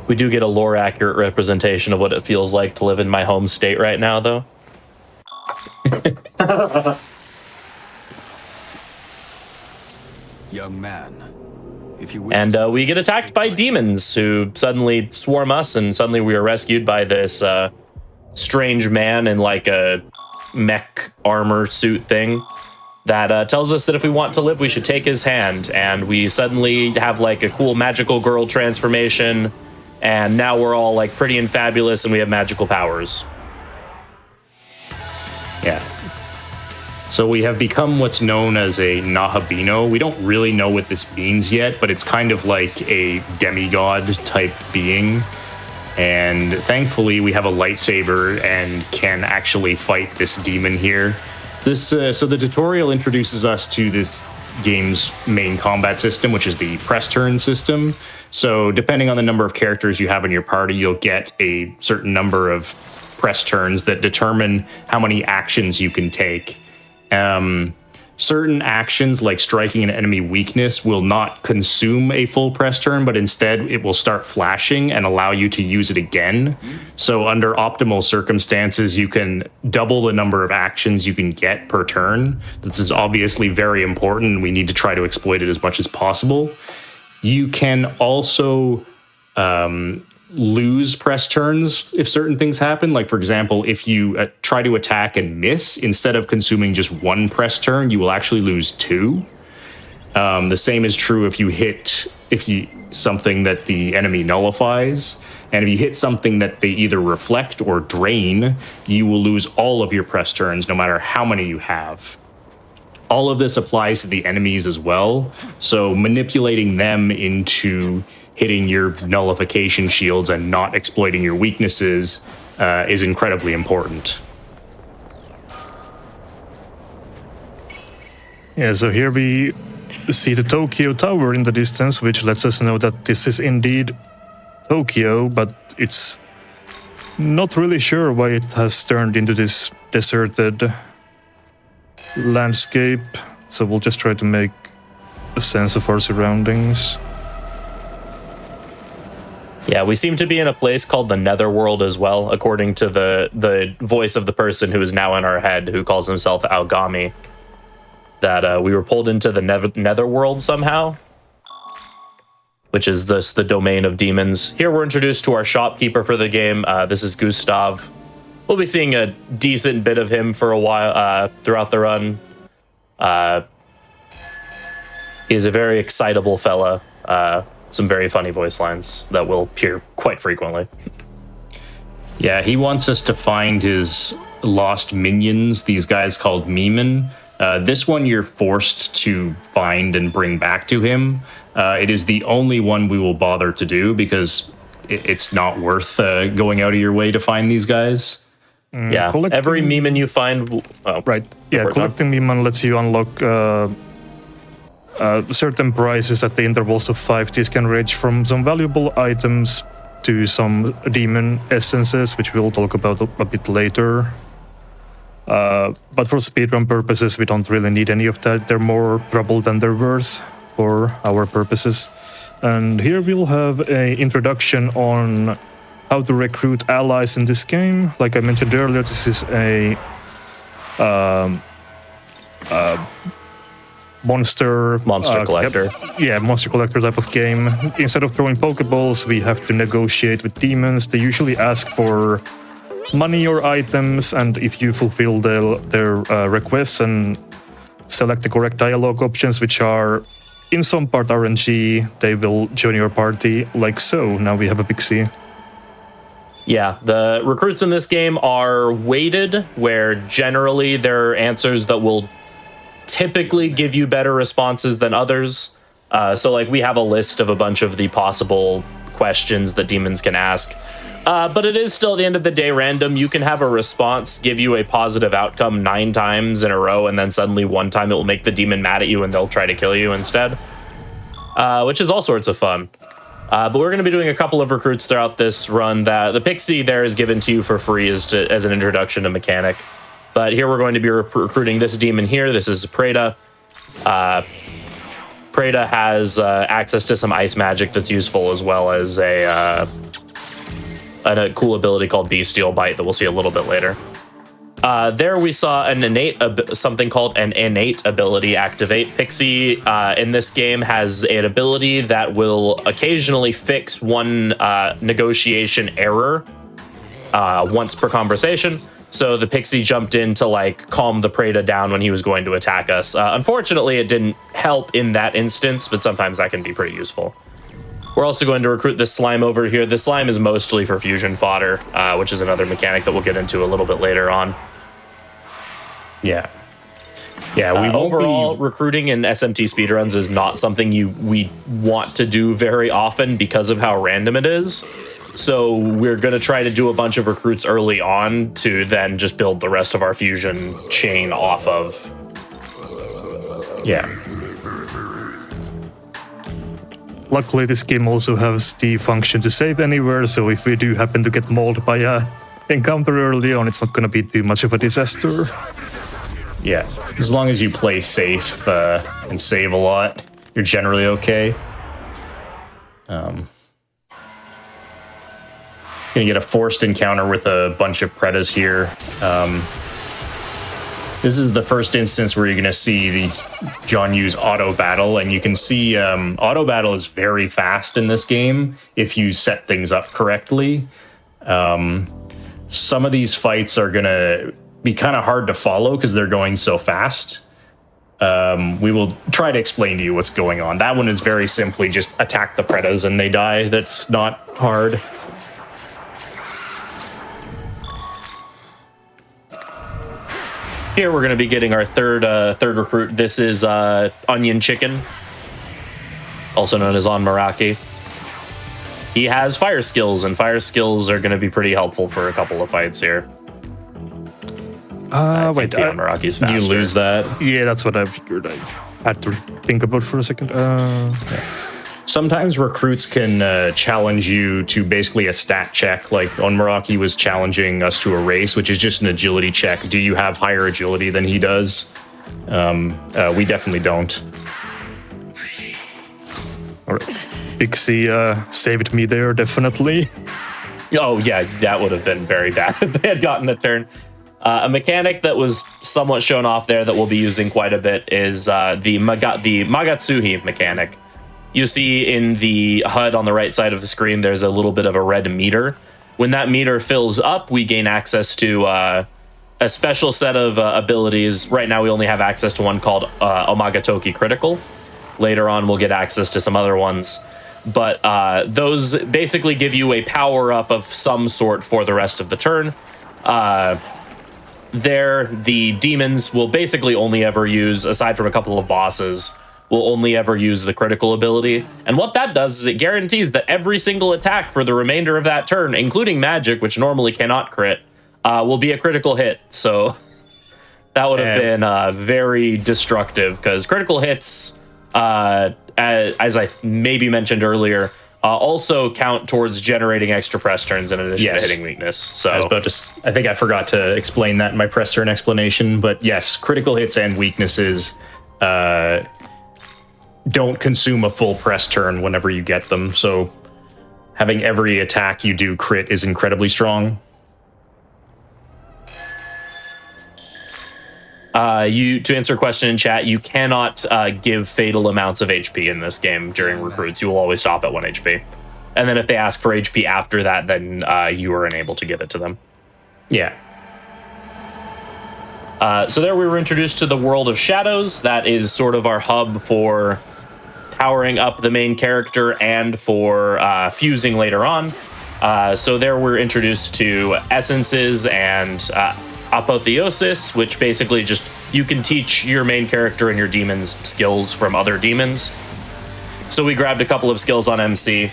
We do get a lore accurate representation of what it feels like to live in my home state right now, though. Young man, if you wish And we get attacked by demons who suddenly swarm us, and suddenly we are rescued by this strange man in like a mech armor suit thing that tells us that if we want to live, we should take his hand. And we suddenly have like a cool magical girl transformation, and now we're all like pretty and fabulous, and we have magical powers. Yeah. So we have become what's known as a Nahabino. We don't really know what this means yet, but it's kind of like a demigod type being. And thankfully we have a lightsaber and can actually fight this demon here. So the tutorial introduces us to this game's main combat system, which is the press turn system. So depending on the number of characters you have in your party, you'll get a certain number of press turns that determine how many actions you can take. Certain actions like striking an enemy weakness will not consume a full press turn, but instead it will start flashing and allow you to use it again. So under optimal circumstances, you can double the number of actions you can get per turn. This is obviously very important, and we need to try to exploit it as much as possible. You can also lose press turns if certain things happen. Like, for example, if you try to attack and miss, instead of consuming just one press turn, you will actually lose two. The same is true if you hit something that the enemy nullifies. And if you hit something that they either reflect or drain, you will lose all of your press turns, no matter how many you have. All of this applies to the enemies as well. So manipulating them into hitting your nullification shields and not exploiting your weaknesses is incredibly important. Yeah, so here we see the Tokyo Tower in the distance, which lets us know that this is indeed Tokyo, but it's not really sure why it has turned into this deserted landscape. So we'll just try to make a sense of our surroundings. Yeah, we seem to be in a place called the Netherworld as well, according to the voice of the person who is now in our head, who calls himself Aogami. That we were pulled into the Netherworld somehow, which is the domain of demons. Here we're introduced to our shopkeeper for the game. This is Gustav. We'll be seeing a decent bit of him for a while throughout the run. He's a very excitable fella. Some very funny voice lines that will appear quite frequently. Yeah, he wants us to find his lost minions, these guys called Mimen. This one you're forced to find and bring back to him. It is the only one we will bother to do because it's not worth going out of your way to find these guys. Yeah, every Mimen you find... Right, yeah, collecting Mimen lets you unlock certain prices at the intervals of 5. These can range from some valuable items to some demon essences, which we'll talk about a bit later. But for speedrun purposes, we don't really need any of that. They're more trouble than they're worth for our purposes. And here we'll have an introduction on how to recruit allies in this game. Like I mentioned earlier, this is a monster collector. Monster collector type of game. Instead of throwing Pokeballs, we have to negotiate with demons. They usually ask for money or items, and if you fulfill their requests and select the correct dialogue options, which are in some part RNG, they will join your party like so. Now we have a pixie. Yeah, the recruits in this game are weighted, where generally there are answers that will typically give you better responses than others. So like we have a list of a bunch of the possible questions that demons can ask. But it is still, at the end of the day, random. You can have a response give you a positive outcome 9 times in a row, and then suddenly one time it will make the demon mad at you and they'll try to kill you instead, which is all sorts of fun. But we're going to be doing a couple of recruits throughout this run. That the pixie there is given to you for free as an introduction to mechanic. But here we're going to be recruiting this demon here. This is Preda. Preda has access to some ice magic that's useful, as well as a cool ability called Bestial Bite that we'll see a little bit later. There we saw something called an innate ability activate. Pixie in this game has an ability that will occasionally fix one negotiation error once per conversation. So the Pixie jumped in to like calm the Preda down when he was going to attack us. Unfortunately, it didn't help in that instance, but sometimes that can be pretty useful. We're also going to recruit this slime over here. This slime is mostly for fusion fodder, which is another mechanic that we'll get into a little bit later on. Yeah. Yeah, we overall, recruiting in SMT speedruns is not something we want to do very often because of how random it is. So we're going to try to do a bunch of recruits early on to then just build the rest of our fusion chain off of. Yeah. Luckily, this game also has the function to save anywhere, so if we do happen to get mauled by a encounter early on, it's not going to be too much of a disaster. Yeah, as long as you play safe and save a lot, you're generally okay. Gonna get a forced encounter with a bunch of Predas here. This is the first instance where you're gonna see the John use auto battle, and you can see auto battle is very fast in this game if you set things up correctly. Some of these fights are gonna be kind of hard to follow because they're going so fast. We will try to explain to you what's going on. That one is very simply just attack the Predas and they die. That's not hard. Here we're going to be getting our third recruit. This is Onion Chicken, also known as Onmaraki. He has fire skills, and fire skills are going to be pretty helpful for a couple of fights here. Wait, Onmaraki's faster. You lose that. Yeah, that's what I figured. I had to think about for a second. Sometimes recruits can challenge you to basically a stat check, like Onmaraki was challenging us to a race, which is just an agility check. Do you have higher agility than he does? We definitely don't. All right. Pixie saved me there, definitely. Oh, yeah, that would have been very bad if they had gotten a turn. A mechanic that was somewhat shown off there that we'll be using quite a bit is the Magatsuhi mechanic. You see in the HUD on the right side of the screen, there's a little bit of a red meter. When that meter fills up, we gain access to a special set of abilities. Right now, we only have access to one called Omagatoki Critical. Later on, we'll get access to some other ones. But those basically give you a power-up of some sort for the rest of the turn. The demons will basically only ever use, aside from a couple of bosses, will only ever use the critical ability. And what that does is it guarantees that every single attack for the remainder of that turn, including magic, which normally cannot crit, will be a critical hit. So that would have been very destructive, because critical hits, as I maybe mentioned earlier, also count towards generating extra press turns in addition to hitting weakness. So I think I forgot to explain that in my press turn explanation, but yes, critical hits and weaknesses don't consume a full press turn whenever you get them. So having every attack you do crit is incredibly strong. To answer a question in chat, you cannot give fatal amounts of HP in this game during recruits. You will always stop at 1 HP. And then if they ask for HP after that, then you are unable to give it to them. Yeah. So there we were introduced to the world of shadows. That is sort of our hub for powering up the main character and for fusing later on. So there we're introduced to essences and apotheosis, which basically just you can teach your main character and your demons skills from other demons. So we grabbed a couple of skills on MC.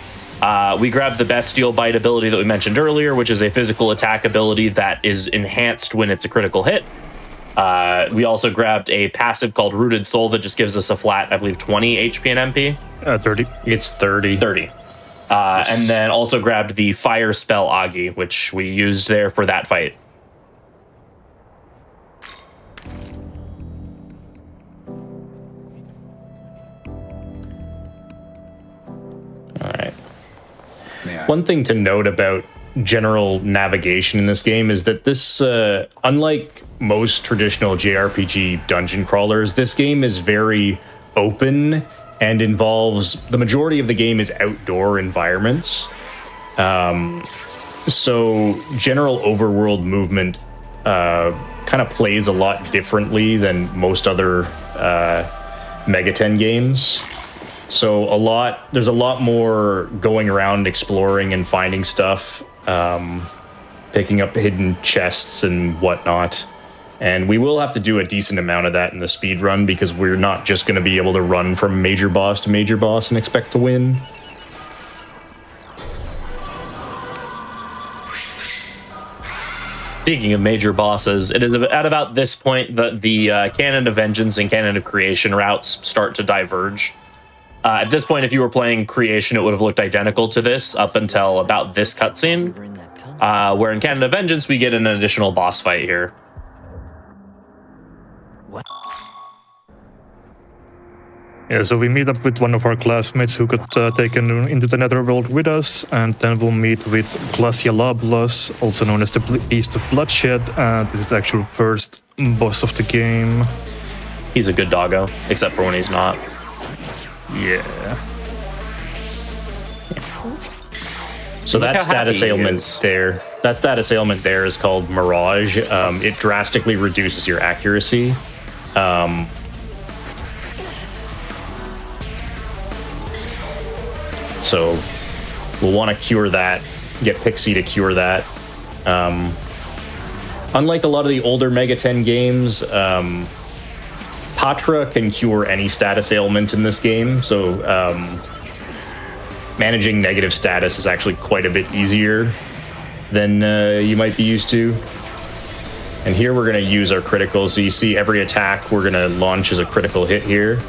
We grabbed the Bestial Bite ability that we mentioned earlier, which is a physical attack ability that is enhanced when it's a critical hit. We also grabbed a passive called Rooted Soul that just gives us a flat, I believe, 20 HP and MP. 30. It's 30. 30. And then also grabbed the Fire Spell Agi, which we used there for that fight. All right. One thing to note about general navigation in this game is that this, unlike most traditional JRPG dungeon crawlers, this game is very open and involves, the majority of the game is outdoor environments. So general overworld movement kind of plays a lot differently than most other Megaten games. So there's a lot more going around, exploring and finding stuff, picking up hidden chests and whatnot. And we will have to do a decent amount of that in the speed run because we're not just going to be able to run from major boss to major boss and expect to win. Speaking of major bosses, it is at about this point that the Canon of Vengeance and Canon of Creation routes start to diverge. At this point, if you were playing Creation, it would have looked identical to this up until about this cutscene, where in Canon of Vengeance, we get an additional boss fight here. Yeah, so we meet up with one of our classmates who got taken into the Netherworld with us, and then we'll meet with Glacia Lablas, also known as the Beast of Bloodshed, and this is the actual first boss of the game. He's a good doggo, except for when he's not. Yeah. So that status ailment there, is called Mirage. It drastically reduces your accuracy. So we'll want to cure that, get Pixie to cure that. Unlike a lot of the older Megaten games, Patra can cure any status ailment in this game, so managing negative status is actually quite a bit easier than you might be used to. And here we're going to use our critical, so you see every attack we're going to launch as a critical hit here.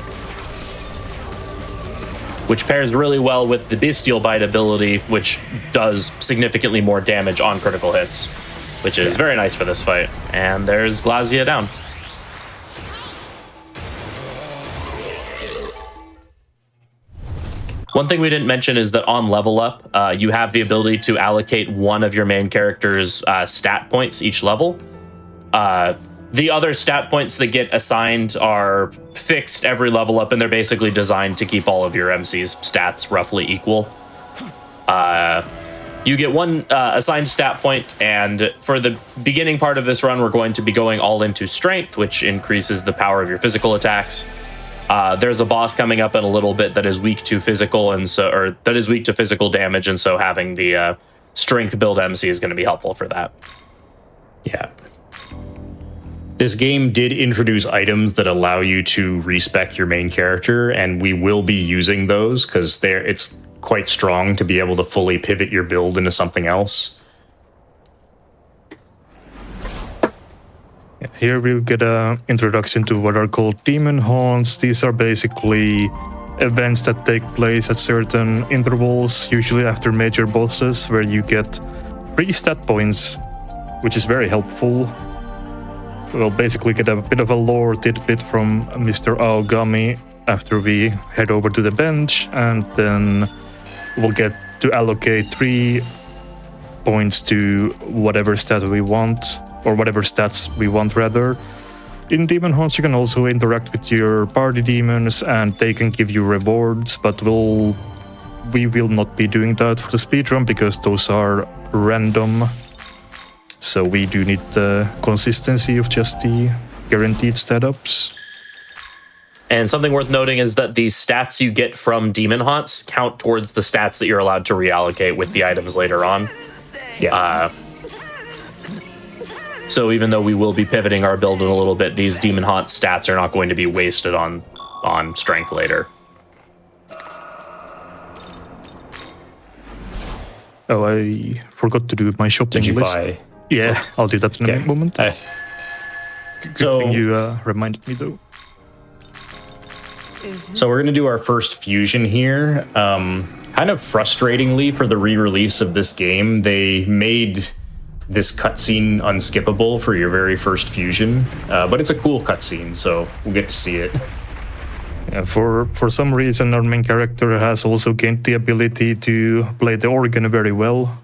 Which pairs really well with the Bestial Bite ability, which does significantly more damage on critical hits, which is very nice for this fight. And there's Glacia down. One thing we didn't mention is that on level up, you have the ability to allocate one of your main character's stat points each level. The other stat points that get assigned are fixed every level up, and they're basically designed to keep all of your MC's stats roughly equal. You get one assigned stat point, and for the beginning part of this run, we're going to be going all into strength, which increases the power of your physical attacks. There's a boss coming up in a little bit that is weak to physical, or that is weak to physical damage, and so having the strength build MC is going to be helpful for that. Yeah. This game did introduce items that allow you to respec your main character, and we will be using those because it's quite strong to be able to fully pivot your build into something else. Here we'll get an introduction to what are called Demon Haunts. These are basically events that take place at certain intervals, usually after major bosses, where you get free stat points, which is very helpful. We'll basically get a bit of a lore tidbit from Mr. Aogami after we head over to the bench, and then we'll get to allocate 3 points to whatever stat we want, or whatever stats we want rather. In Demon Haunts you can also interact with your party demons and they can give you rewards, but we will not be doing that for the speedrun because those are random. So we do need the consistency of just the guaranteed stat ups. And something worth noting is that the stats you get from Demon Haunts count towards the stats that you're allowed to reallocate with the items later on. Yeah. So even though we will be pivoting our build in a little bit, these Demon Haunt stats are not going to be wasted on strength later. Oh, I forgot to do my shopping Did you list. buy? Yeah, I'll do that in a moment. Good thing you reminded me, though. So we're going to do our first fusion here. Kind of frustratingly for the re-release of this game, they made this cutscene unskippable for your very first fusion. But it's a cool cutscene, so we'll get to see it. Yeah, for some reason, our main character has also gained the ability to play the organ very well.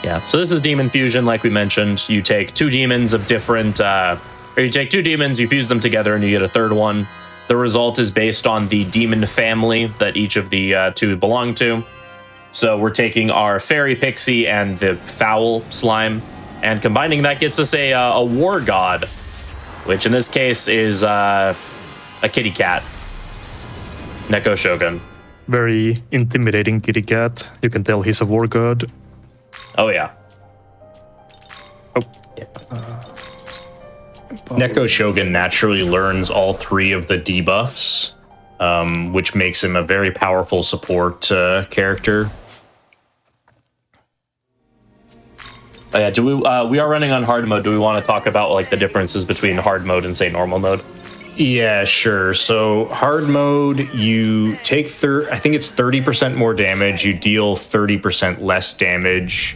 Yeah, so this is Demon Fusion, like we mentioned. You take two demons of different, or you take two demons, you fuse them together, and you get a third one. The result is based on the demon family that each of the two belong to. So we're taking our fairy pixie and the foul slime, and combining that gets us a war god, which in this case is a kitty cat, Neko Shogun. Very intimidating kitty cat. You can tell he's a war god. Oh, yeah. Oh. Yeah. Neko Shogun naturally learns all three of the debuffs, which makes him a very powerful support character. Oh, yeah, do we are running on hard mode. Do we want to talk about like the differences between hard mode and say normal mode? Yeah, sure. So hard mode, you take I think it's 30% more damage. You deal 30% less damage.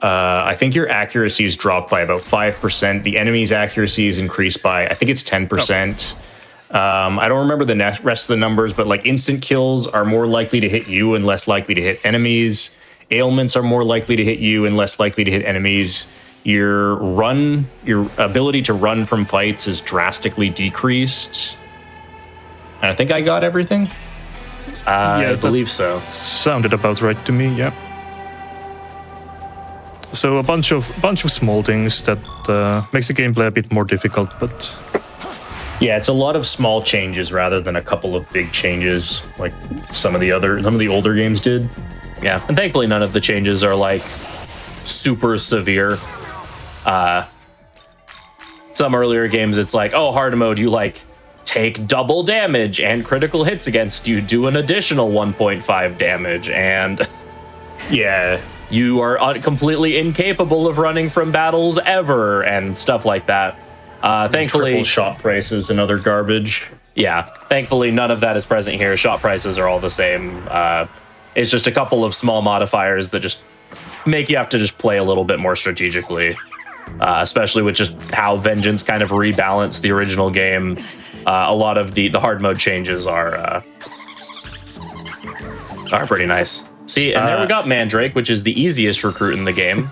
I think your accuracy is dropped by about 5%. The enemy's accuracy is increased by, I think it's 10%. I don't remember the rest of the numbers, but like instant kills are more likely to hit you and less likely to hit enemies. Ailments are more likely to hit you and less likely to hit enemies. Your ability to run from fights is drastically decreased. And I think I got everything. I believe so. Sounded about right to me, yeah. So a bunch of small things that makes the gameplay a bit more difficult, but yeah, it's a lot of small changes rather than a couple of big changes like some of the older games did. Yeah, and thankfully none of the changes are like super severe. Some earlier games, it's like, oh, hard mode, you like take double damage and critical hits against you do an additional 1.5 damage, and yeah, you are completely incapable of running from battles ever, and stuff like that. Thankfully, triple shot prices and other garbage. Yeah, thankfully none of that is present here. Shot prices are all the same. It's just a couple of small modifiers that just make you have to just play a little bit more strategically, especially with just how Vengeance kind of rebalanced the original game. A lot of the hard mode changes are pretty nice. See, and there we got Mandrake, which is the easiest recruit in the game.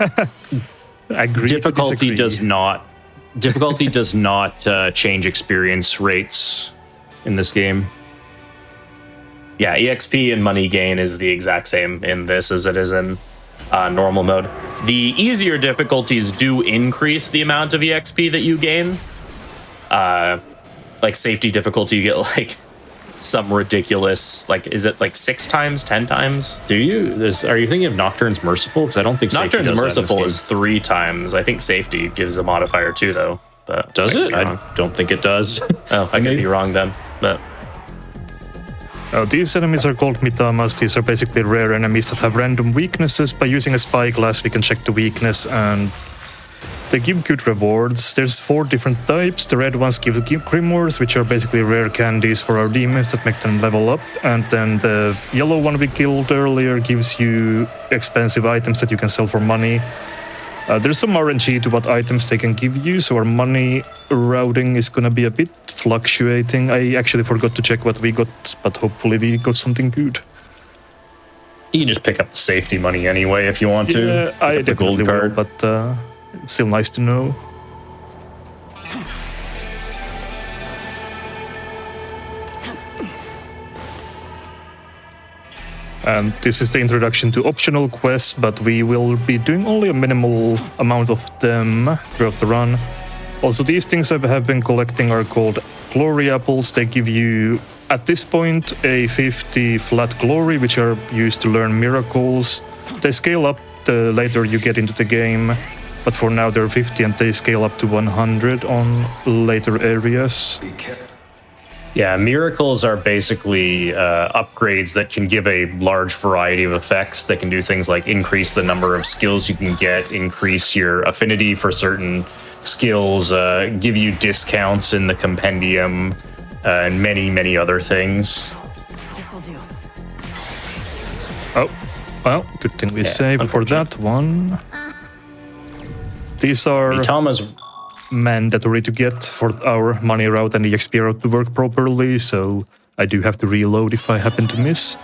Difficulty does not change experience rates in this game. Yeah, EXP and money gain is the exact same in this as it is in normal mode. The easier difficulties do increase the amount of EXP that you gain. Like safety difficulty, you get like some ridiculous, like, is it like 6 times, 10 times? Do you? Are you thinking of Nocturne's Merciful? Because I don't think Nocturne's Merciful is 3 times. I think safety gives a modifier too, though. But does it? I don't think it does. Oh, I could be wrong then. But these enemies are called Mitamas. These are basically rare enemies that have random weaknesses. By using a spyglass, we can check the weakness, and they give good rewards. There's 4 different types. The red ones give grimoires, which are basically rare candies for our demons that make them level up. And then the yellow one we killed earlier gives you expensive items that you can sell for money. There's some RNG to what items they can give you, so our money routing is gonna be a bit fluctuating. I actually forgot to check what we got, but hopefully we got something good. You can just pick up the safety money anyway if you want to. Yeah, I definitely will, but it's still nice to know. And this is the introduction to optional quests, but we will be doing only a minimal amount of them throughout the run. Also, these things I have been collecting are called glory apples. They give you, at this point, a 50 flat glory, which are used to learn miracles. They scale up the later you get into the game, but for now they're 50 and they scale up to 100 on later areas. Yeah, miracles are basically upgrades that can give a large variety of effects that can do things like increase the number of skills you can get, increase your affinity for certain skills, give you discounts in the compendium, and many, many other things. This'll do. Oh, well, good thing we saved for that one. These are Mitama's mandatory to get for our money route and the XP route to work properly, so I do have to reload if I happen to miss.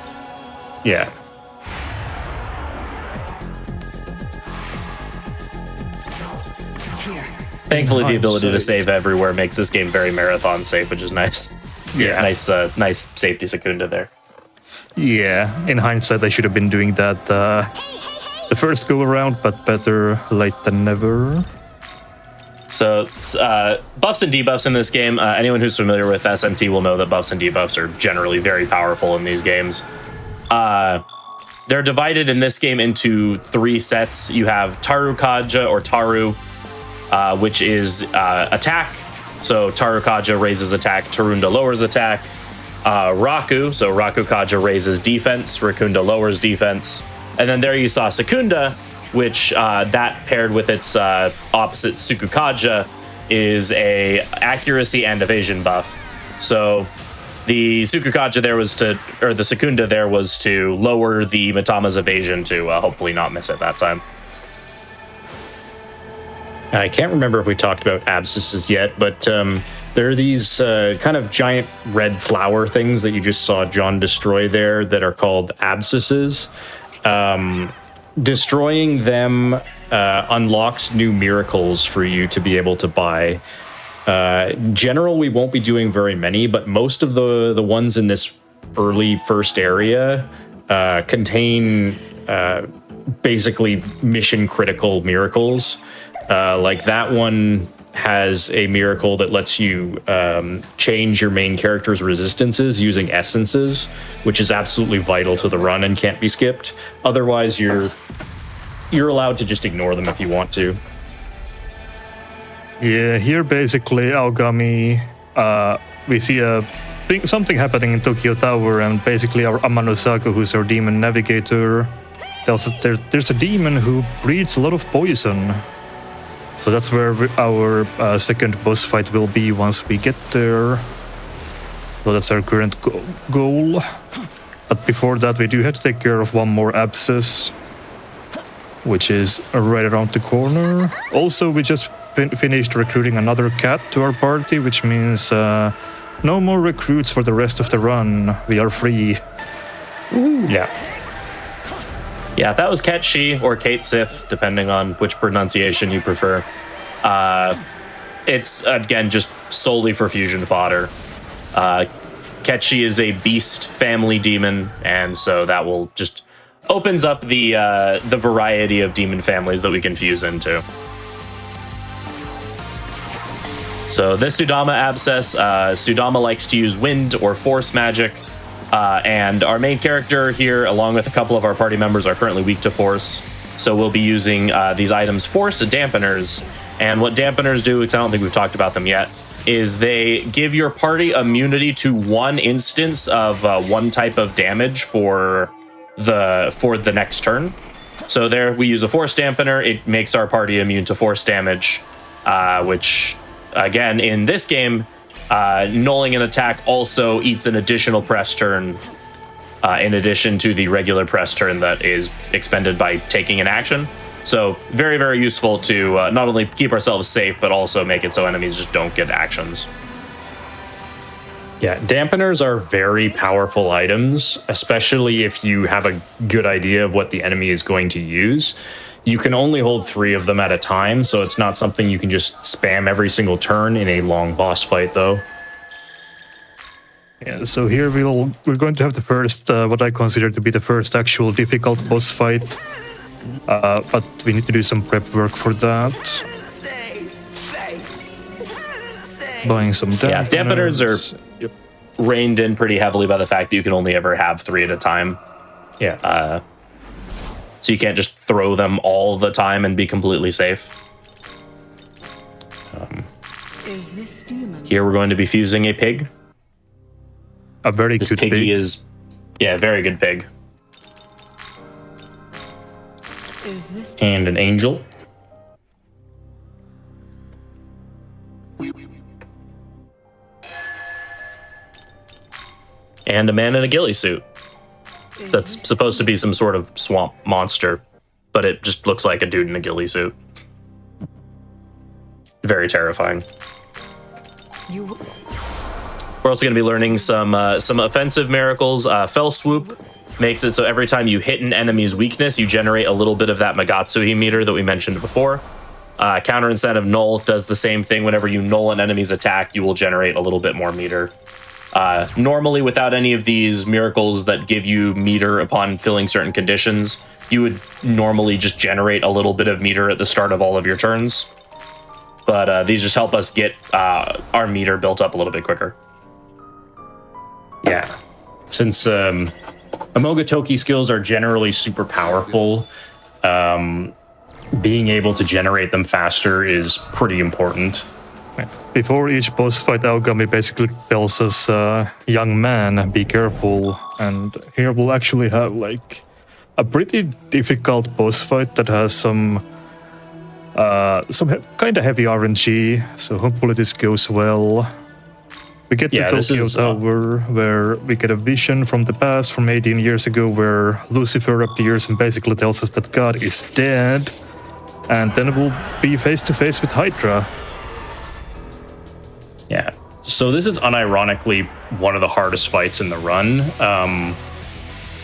yeah. Here. Thankfully, the ability to Hindsight. save everywhere makes this game very marathon safe, which is nice. Yeah. Nice safety secunda there. Yeah, in hindsight, I should have been doing that the first go around, but better late than never. So, buffs and debuffs in this game, anyone who's familiar with SMT will know that buffs and debuffs are generally very powerful in these games. They're divided in this game into 3 sets. You have Taru Kaja, or Taru, which is attack. So Taru Kaja raises attack, Tarunda lowers attack. Raku, so Raku Kaja raises defense, Rakunda lowers defense. And then there you saw Secunda, which that paired with its opposite Sukukaja is a accuracy and evasion buff. So the Sukukaja there was to, or the Secunda there was to lower the Mitama's evasion to hopefully not miss it that time. I can't remember if we talked about abscesses yet, but there are these kind of giant red flower things that you just saw John destroy there that are called abscesses. Destroying them unlocks new miracles for you to be able to buy. General, we won't be doing very many, but most of the ones in this early first area contain basically mission critical miracles. Like that one has a miracle that lets you change your main character's resistances using essences, which is absolutely vital to the run and can't be skipped. Otherwise, you're allowed to just ignore them if you want to. Yeah, here basically Aogami, we see something happening in Tokyo Tower, and basically our Amanosaku, who's our demon navigator, tells us there's a demon who breeds a lot of poison. So that's where our second boss fight will be once we get there. So that's our current goal. But before that, we do have to take care of one more abscess, which is right around the corner. Also, we just finished recruiting another cat to our party, which means no more recruits for the rest of the run. We are free. Yeah. Yeah, that was Ketchi or Kate Sith, depending on which pronunciation you prefer. It's, again, just solely for fusion fodder. Ketchi is a beast family demon, and so that will just opens up the variety of demon families that we can fuse into. So this Sudama Abscess, Sudama likes to use wind or force magic. And our main character here, along with a couple of our party members, are currently weak to force. So we'll be using these items, force dampeners. And what dampeners do, because I don't think we've talked about them yet, is they give your party immunity to one instance of one type of damage for the next turn. So there we use a force dampener. It makes our party immune to force damage, which, again, in this game, nulling an attack also eats an additional press turn in addition to the regular press turn that is expended by taking an action. So very, very useful to not only keep ourselves safe, but also make it so enemies just don't get actions. Yeah, dampeners are very powerful items, especially if you have a good idea of what the enemy is going to use. You can only hold 3 of them at a time, so it's not something you can just spam every single turn in a long boss fight, though. Yeah, so here we're going to have the first, what I consider to be the first actual difficult boss fight. But we need to do some prep work for that. Say thanks. Buying some dampeners. Yeah, dampeners are reined in pretty heavily by the fact that you can only ever have 3 at a time. Yeah. So you can't just throw them all the time and be completely safe. Is this demon? Here we're going to be fusing a pig. A very This good piggy pig. is, yeah, very good pig. Is this And an angel. And a man in a ghillie suit. That's supposed to be some sort of swamp monster, but it just looks like a dude in a ghillie suit. Very terrifying. you? We're also going to be learning some offensive miracles. Fell Swoop makes it so every time you hit an enemy's weakness, you generate a little bit of that Magatsuhi meter that we mentioned before. Counter Incentive Null does the same thing. Whenever you null an enemy's attack, you will generate a little bit more meter. Normally, without any of these miracles that give you meter upon filling certain conditions, you would normally just generate a little bit of meter at the start of all of your turns. But these just help us get our meter built up a little bit quicker. Yeah. Since Amogotoki skills are generally super powerful, being able to generate them faster is pretty important. Before each boss fight, Aogami basically tells us, young man, be careful. And here we'll actually have like a pretty difficult boss fight that has some kind of heavy RNG. So hopefully this goes well. We get Yeah, to this Tokyo is, Tower, where we get a vision from the past, from 18 years ago, where Lucifer appears and basically tells us that God is dead. And then we'll be face to face with Hydra. Yeah. So this is unironically one of the hardest fights in the run.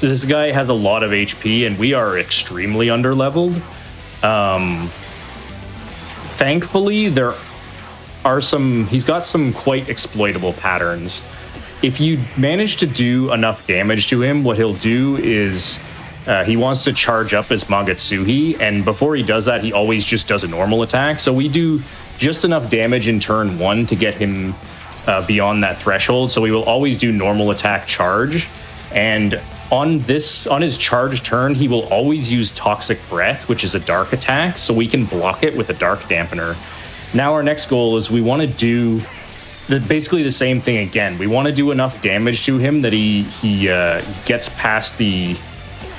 This guy has a lot of HP, and we are extremely underleveled. Thankfully, there are he's got some quite exploitable patterns. If you manage to do enough damage to him, what he'll do is he wants to charge up his Magatsuhi, and before he does that, he always just does a normal attack. So we do just enough damage in turn 1 to get him beyond that threshold. So we will always do normal attack charge, and on his charge turn, he will always use Toxic Breath, which is a dark attack, so we can block it with a dark dampener. Now our next goal is we want to do basically the same thing again. We want to do enough damage to him that he gets past the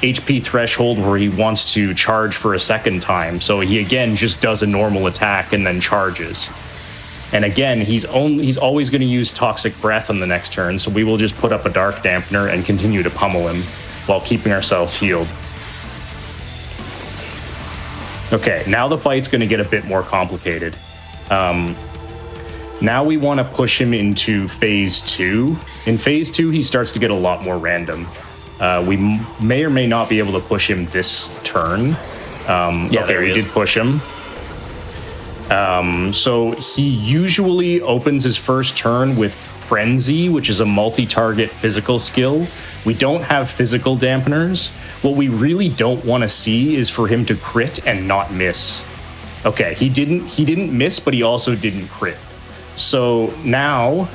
HP threshold where he wants to charge for a second time. So he again just does a normal attack and then charges. And again, he's always going to use Toxic Breath on the next turn, so we will just put up a Dark Dampener and continue to pummel him while keeping ourselves healed. Okay, now the fight's going to get a bit more complicated. Now we want to push him into Phase 2. In Phase 2, he starts to get a lot more random. We may or may not be able to push him this turn. Okay, we did push him. So he usually opens his first turn with Frenzy, which is a multi-target physical skill. We don't have physical dampeners. What we really don't want to see is for him to crit and not miss. Okay, he didn't miss, but he also didn't crit. So now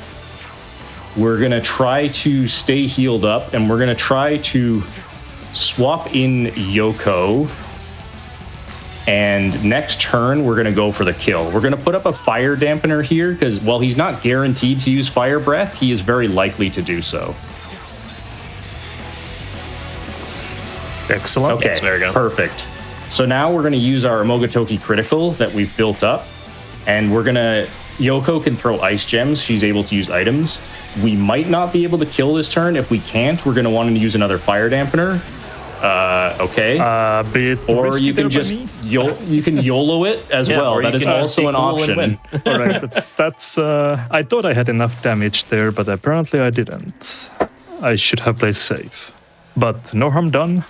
we're going to try to stay healed up, and we're going to try to swap in Yoko. And next turn, we're going to go for the kill. We're going to put up a fire dampener here, because while he's not guaranteed to use fire breath, he is very likely to do so. Excellent. Okay, Yes, very good. perfect. So now we're going to use our Amogotoki critical that we've built up, and we're going to... Yoko can throw ice gems. She's able to use items. We might not be able to kill this turn. If we can't, we're going to want to use another fire dampener. Okay. Or you can just you can YOLO it as well. That is also an option. All right, that's. I thought I had enough damage there, but apparently I didn't. I should have played safe. But no harm done.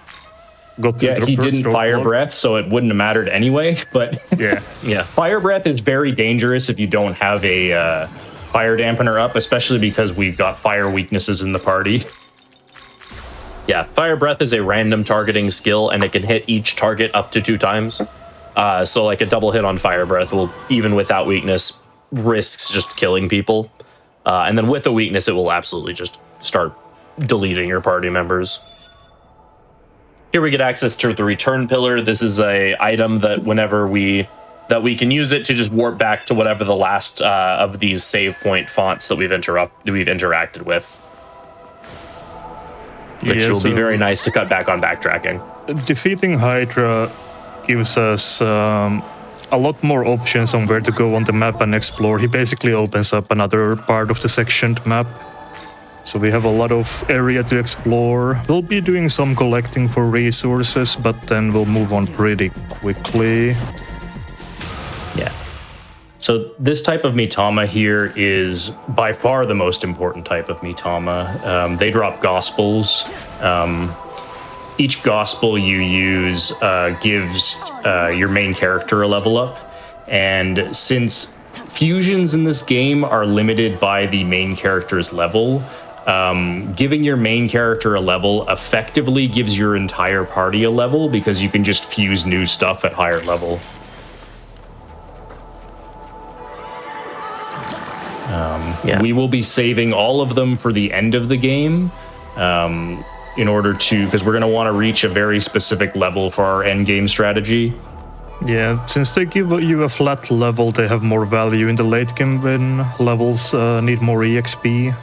Got Yeah, he didn't fire breath, so it wouldn't have mattered anyway. But Yeah. Yeah. fire breath is very dangerous if you don't have a fire dampener up, especially because we've got fire weaknesses in the party. Yeah, Fire Breath is a random targeting skill, and it can hit each target up to 2 times. So like a double hit on Fire Breath will, even without weakness, risks just killing people. And then with a weakness, it will absolutely just start deleting your party members. Here we get access to the Return Pillar. This is a item that we can use it to just warp back to whatever the last of these save point fonts that we've interacted with. which Yeah, will be so- very nice to cut back on backtracking. Defeating Hydra gives us a lot more options on where to go on the map and explore. He basically opens up another part of the sectioned map. So we have a lot of area to explore. We'll be doing some collecting for resources, but then we'll move on pretty quickly. Yeah. So this type of Mitama here is by far the most important type of Mitama. They drop gospels. Each gospel you use gives your main character a level up. And since fusions in this game are limited by the main character's level, giving your main character a level effectively gives your entire party a level because you can just fuse new stuff at higher level. Yeah. We will be saving all of them for the end of the game in order to, because we're going to want to reach a very specific level for our end game strategy. Yeah, since they give you a flat level, they have more value in the late game when levels need more EXP.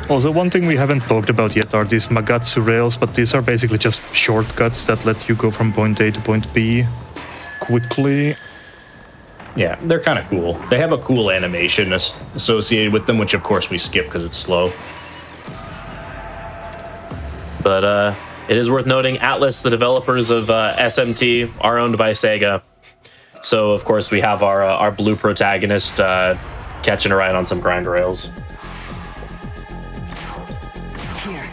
Also, one thing we haven't talked about yet are these Magatsu rails, but these are basically just shortcuts that let you go from point A to point B quickly. Yeah, they're kind of cool. They have a cool animation associated with them, which of course we skip because it's slow. But it is worth noting, Atlas, the developers of SMT, are owned by Sega. So, of course, we have our blue protagonist catching a ride on some grind rails. Here.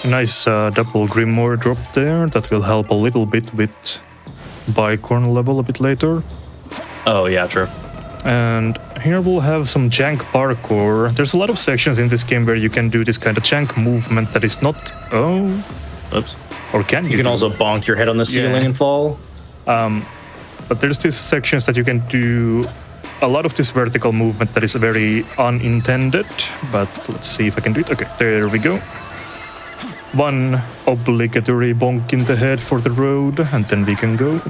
Nice double Grimoire drop there. That will help a little bit with Bicorn level a bit later. Oh, yeah, true. And here we'll have some jank parkour. There's a lot of sections in this game where you can do this kind of jank movement that is not... Oh... Oops. Or can you? You can do also bonk your head on the ceiling Yeah. and fall. But there's these sections that you can do a lot of this vertical movement that is very unintended. But let's see if I can do it. Okay, there we go. One obligatory bonk in the head for the road, and then we can go.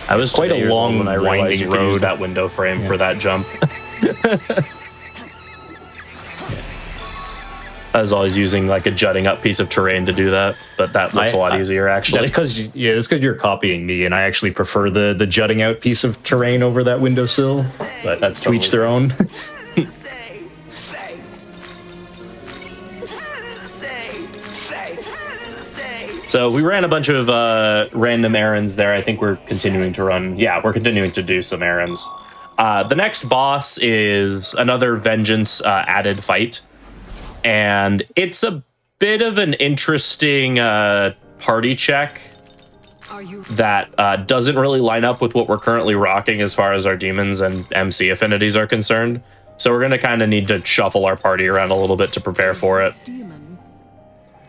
I was Quite a years old long, when I realized winding you could use road. that window frame for that jump. I was always using like a jutting up piece of terrain to do that, but that looks a lot easier actually. That's because you're copying me, and I actually prefer the jutting out piece of terrain over that windowsill. But That's to each their own. Say thanks. Say thanks. Say. So we ran a bunch of random errands there. I think we're continuing to run. Yeah, we're continuing to do some errands. The next boss is another vengeance added fight. And it's a bit of an interesting party check Are you that doesn't really line up with what we're currently rocking as far as our demons and MC affinities are concerned. So we're going to kind of need to shuffle our party around a little bit to prepare for it. demon?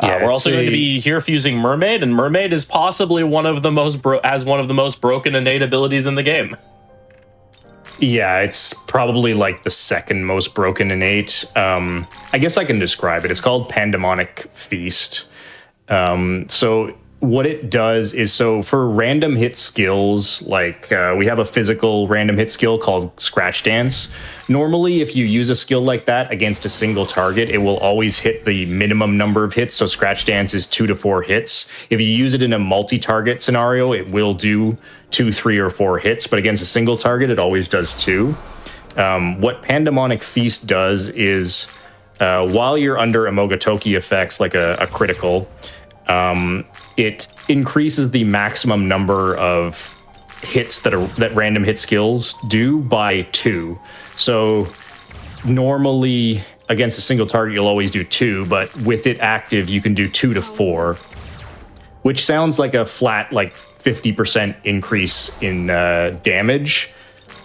We're also going to be here fusing Mermaid, and Mermaid is possibly one of the most broken innate abilities in the game. Yeah, it's probably like the second most broken innate. I guess I can describe it. It's called Pandemonic Feast. So what it does is, so for random hit skills, like we have a physical random hit skill called Scratch Dance. Normally, if you use a skill like that against a single target, it will always hit the minimum number of hits. So Scratch Dance is 2 to 4 hits. If you use it in a multi-target scenario, it will do 2, 3, or 4 hits. But against a single target, it always does 2. What Pandemonic Feast does is, while you're under Amogotoki effects, like a critical, it increases the maximum number of hits that random hit skills do by 2. So normally against a single target, you'll always do 2, but with it active, you can do 2 to 4, which sounds like a flat, like 50% increase in damage.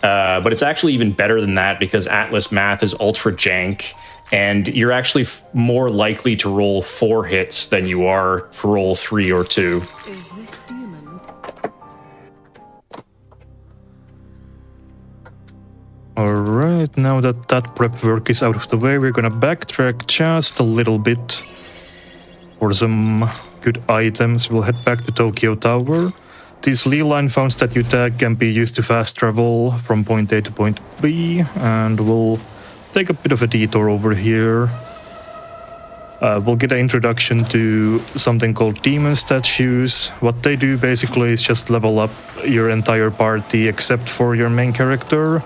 But it's actually even better than that because Atlas Math is ultra jank, and you're actually more likely to roll 4 hits than you are to roll 3 or 2. Is this demon? Alright, now that that prep work is out of the way, we're gonna backtrack just a little bit for some good items. We'll head back to Tokyo Tower. these ley line founts that you tag can be used to fast travel from point A to point B, and we'll take a bit of a detour over here. We'll get an introduction to something called demon statues. What they do basically is just level up your entire party except for your main character.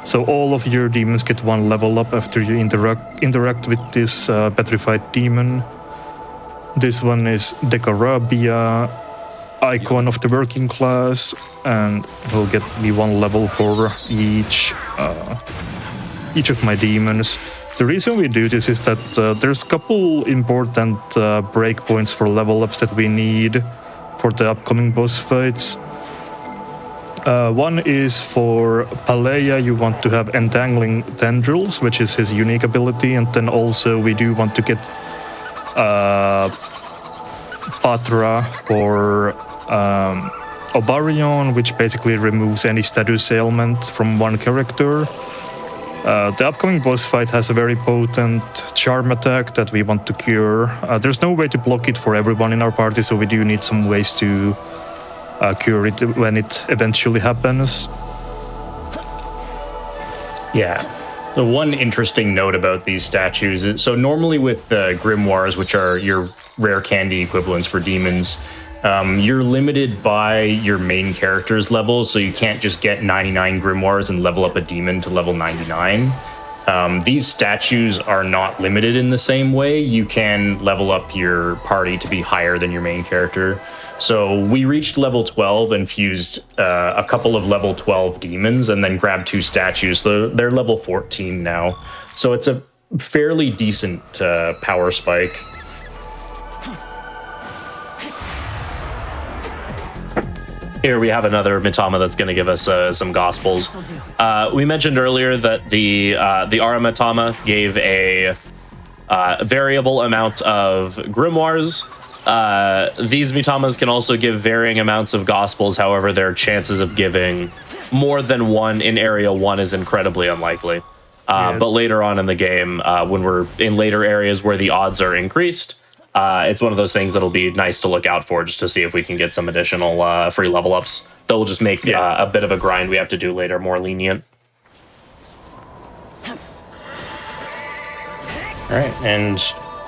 So all of your demons get one level up after you interact with this petrified demon. This one is Decarabia, icon of the working class, and will get me one level for each of my demons. The reason we do this is that there's a couple important breakpoints for level ups that we need for the upcoming boss fights. One is for Paleia, you want to have Entangling Tendrils, which is his unique ability, and then also we do want to get Patra for Obarion, which basically removes any status ailment from one character. The upcoming boss fight has a very potent charm attack that we want to cure. There's no way to block it for everyone in our party, so we do need some ways to cure it when it eventually happens. Yeah. The one interesting note about these statues is, so normally with grimoires, which are your rare candy equivalents for demons, you're limited by your main character's level, so you can't just get 99 grimoires and level up a demon to level 99. These statues are not limited in the same way. You can level up your party to be higher than your main character. So we reached level 12 and fused a couple of level 12 demons and then grabbed 2 statues. So they're level 14 now. So it's a fairly decent power spike. Here we have another Mitama that's going to give us some gospels. We mentioned earlier that the Ara Mitama gave a variable amount of grimoires. These Mitamas can also give varying amounts of gospels. However, their chances of giving more than one in area 1 is incredibly unlikely. But later on in the game, when we're in later areas where the odds are increased, it's one of those things that'll be nice to look out for, just to see if we can get some additional free level ups. That will just make a bit of a grind we have to do later more lenient. All right, and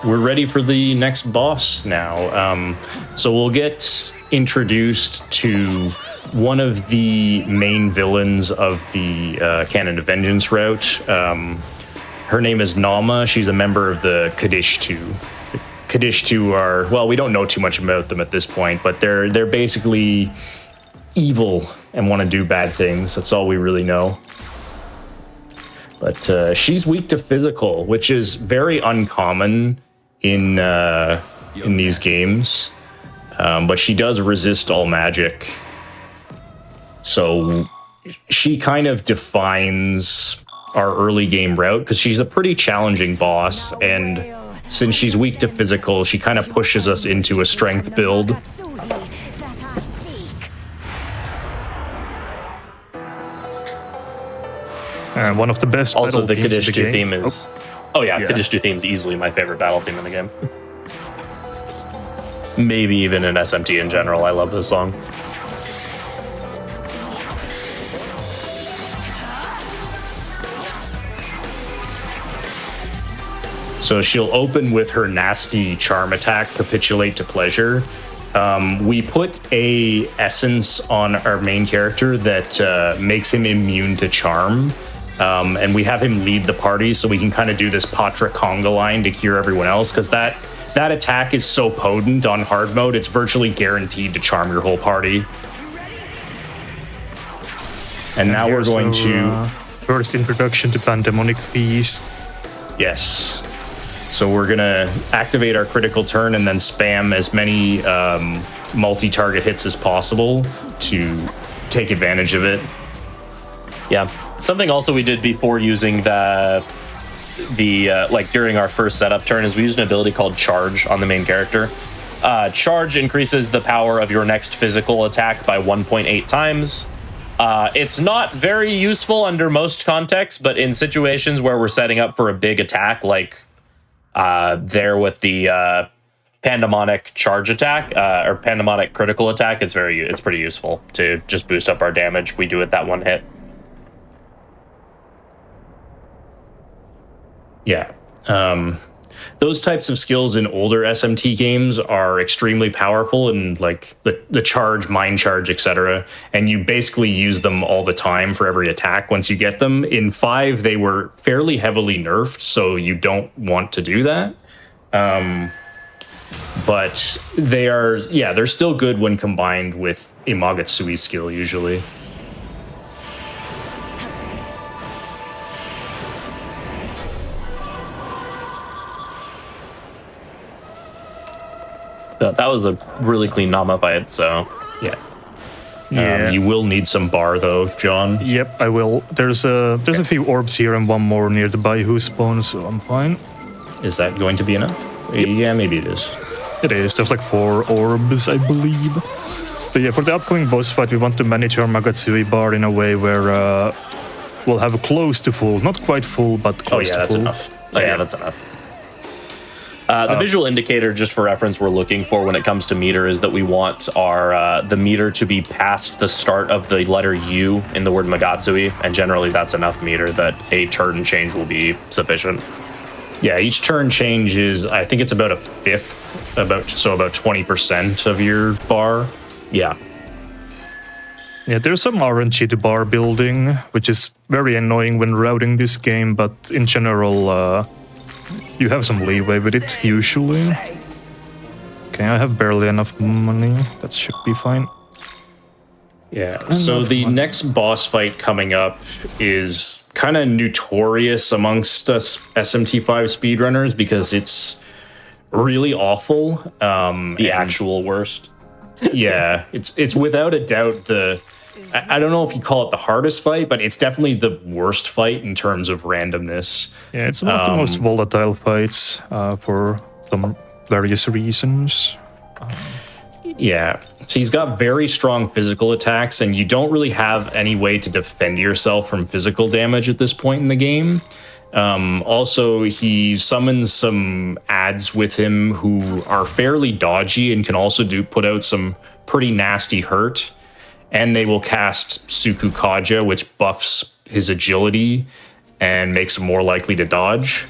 we're ready for the next boss now. So we'll get introduced to one of the main villains of the Canon of Vengeance route. Her name is Nama. She's a member of the Kadishtu. Kadishtu are, well, we don't know too much about them at this point, but they're basically evil and want to do bad things. That's all we really know. But she's weak to physical, which is very uncommon in these games. But she does resist all magic. So she kind of defines our early game route, because she's a pretty challenging boss, and since she's weak to physical, she kind of pushes us into a strength build. And one of the best Also, the battle themes in Kadishtu game. theme is... Oh yeah, Kadishtu theme is easily my favorite battle theme in the game. Maybe even in SMT in general, I love this song. So she'll open with her nasty charm attack, Capitulate to Pleasure. We put a essence on our main character that makes him immune to charm. And we have him lead the party so we can kind of do this Patra conga line to cure everyone else, because that attack is so potent on hard mode, it's virtually guaranteed to charm your whole party. And now we're going to... First introduction to Pandemonic Beast. Yes. So we're going to activate our critical turn and then spam as many multi-target hits as possible to take advantage of it. Yeah. Something also we did before using the like during our first setup turn is we used an ability called Charge on the main character. Charge increases the power of your next physical attack by 1.8 times. It's not very useful under most contexts, but in situations where we're setting up for a big attack, like there with the Pandemonic charge attack or Pandemonic critical attack, it's pretty useful to just boost up our damage we do with that one hit. Yeah. Those types of skills in older SMT games are extremely powerful, and like the charge, mind charge, etc. And you basically use them all the time for every attack once you get them. In 5, they were fairly heavily nerfed, so you don't want to do that. But they're still good when combined with a Magatsui's skill usually. That was a really clean Nama fight, so Yeah. Yeah. You will need some bar though, John. Yep, I will. There's a few orbs here and one more nearby who spawns, so I'm fine. Is that going to be enough? Yeah, maybe it is. It is. There's like 4 orbs, I believe. But yeah, for the upcoming boss fight, we want to manage our Magatsui bar in a way where we'll have close to full. Not quite full, but close to that's full. enough. oh yeah, that's enough. The visual indicator, just for reference, we're looking for when it comes to meter is that we want our the meter to be past the start of the letter U in the word Magatsui, and generally that's enough meter that a turn change will be sufficient. Yeah, each turn change is, I think it's about a fifth, about 20% of your bar. Yeah. Yeah, there's some RNG to bar building, which is very annoying when routing this game, but in general, you have some leeway with it, usually. Thanks. Okay, I have barely enough money. That should be fine. Yeah, so the next boss fight coming up is kind of notorious amongst us SMT5 speedrunners because it's really awful. The actual worst. Yeah, it's without a doubt I don't know if you call it the hardest fight, but it's definitely the worst fight in terms of randomness. Yeah, it's one of the most volatile fights for some various reasons. Yeah, so he's got very strong physical attacks, and you don't really have any way to defend yourself from physical damage at this point in the game. Also, he summons some ads with him who are fairly dodgy and can also put out some pretty nasty hurt. And they will cast Suku Kaja, which buffs his agility and makes him more likely to dodge.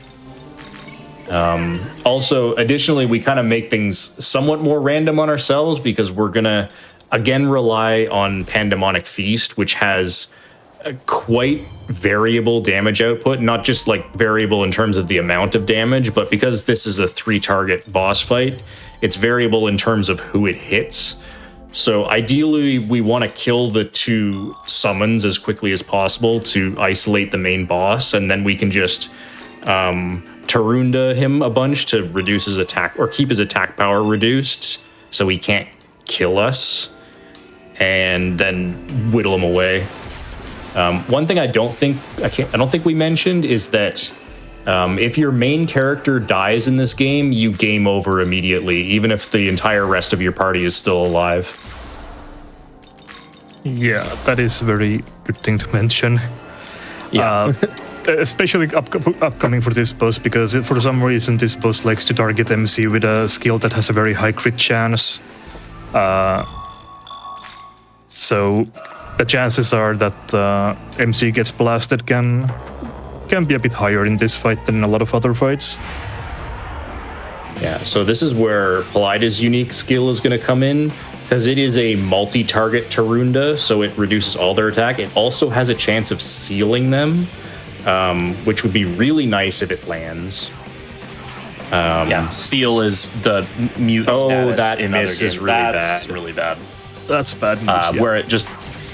Also, additionally, we kind of make things somewhat more random on ourselves because we're going to, again, rely on Pandemonic Feast, which has a quite variable damage output, not just like variable in terms of the amount of damage, but because this is a 3-target boss fight, it's variable in terms of who it hits. So ideally, we want to kill the 2 summons as quickly as possible to isolate the main boss, and then we can just Tarunda him a bunch to reduce his attack, or keep his attack power reduced, so he can't kill us, and then whittle him away. One thing I don't think we mentioned is that if your main character dies in this game, you game over immediately, even if the entire rest of your party is still alive. Yeah, that is a very good thing to mention. Yeah. Especially upcoming for this boss, because for some reason this boss likes to target MC with a skill that has a very high crit chance. So the chances are that MC gets blasted can be a bit higher in this fight than in a lot of other fights. Yeah, so this is where Polida's unique skill is going to come in, because it is a multi-target Tarunda, so it reduces all their attack. It also has a chance of sealing them, which would be really nice if it lands. Yeah, seal is the mute status that in miss other is games. really That's bad. really bad. That's bad news. Yeah. Where it just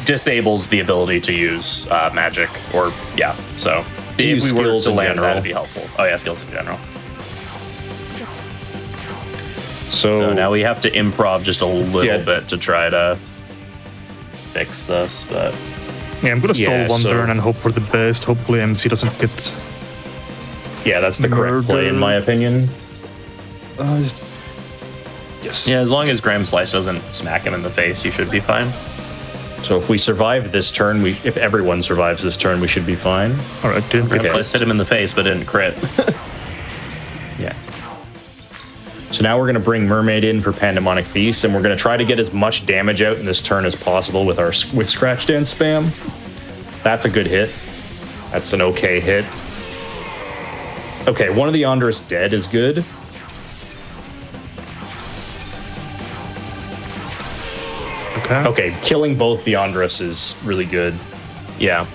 disables the ability to use magic, or so To use if we were skills to in land general. that'd be helpful. Oh yeah, skills in general. So So now we have to improv just a little Yeah. bit to try to fix this, but Yeah, I'm gonna stall Yeah, one so- turn and hope for the best. Hopefully MC doesn't get... yeah, that's the correct play in my opinion. Yes. yeah, as long as Graham Slice doesn't smack him in the face, you should be fine. So if we survive this turn, if everyone survives this turn, we should be fine. Alright, didn't Graham get Slice hit him in the face, but didn't crit. Yeah. So now we're going to bring Mermaid in for Pandemonic Feast, and we're going to try to get as much damage out in this turn as possible with Scratch Dance spam. That's a good hit. That's an okay hit. Okay, one of the Yonder's dead is good. Okay, killing both the Andras is really good. Yeah.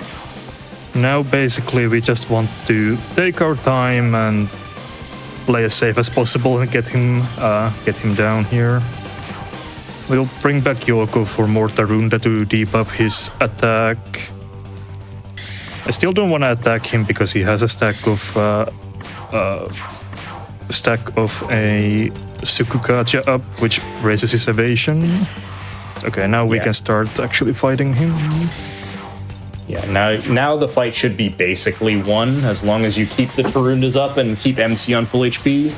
Now basically we just want to take our time and play as safe as possible and get him down here. We'll bring back Yoko for more Tarunda to debuff his attack. I still don't want to attack him because he has a stack of a Sukukacha up, which raises his evasion. Okay, now we can start actually fighting him. Yeah, now the fight should be basically won as long as you keep the Tarundas up and keep MC on full HP.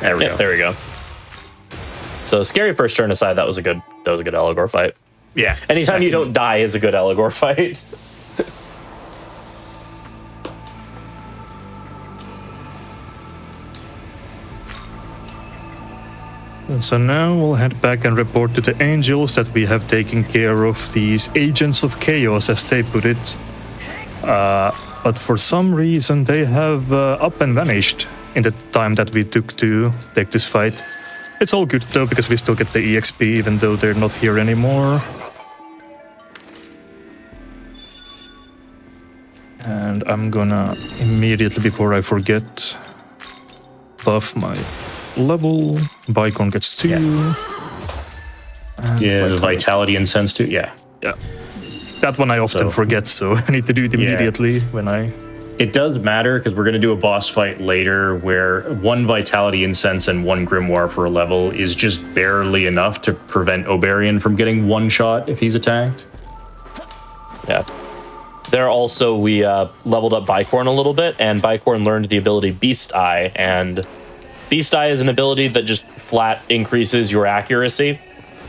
There we go. There we go. So scary first turn aside, that was a good Allegor fight. Yeah. Anytime you don't die is a good Allegor fight. So now we'll head back and report to the angels that we have taken care of these agents of chaos, as they put it. But for some reason they have up and vanished in the time that we took to take this fight. It's all good though, because we still get the EXP even though they're not here anymore. And I'm gonna immediately, before I forget, buff my level. Bicon gets 2. Yeah, the Vitality and Sense too. Yeah. That one I often forget, so I need to do it immediately when I... It does matter because we're going to do a boss fight later where 1 Vitality Incense and 1 Grimoire per level is just barely enough to prevent Oberian from getting one shot if he's attacked. Yeah. There also, we leveled up Bicorn a little bit, and Bicorn learned the ability Beast Eye, and Beast Eye is an ability that just flat increases your accuracy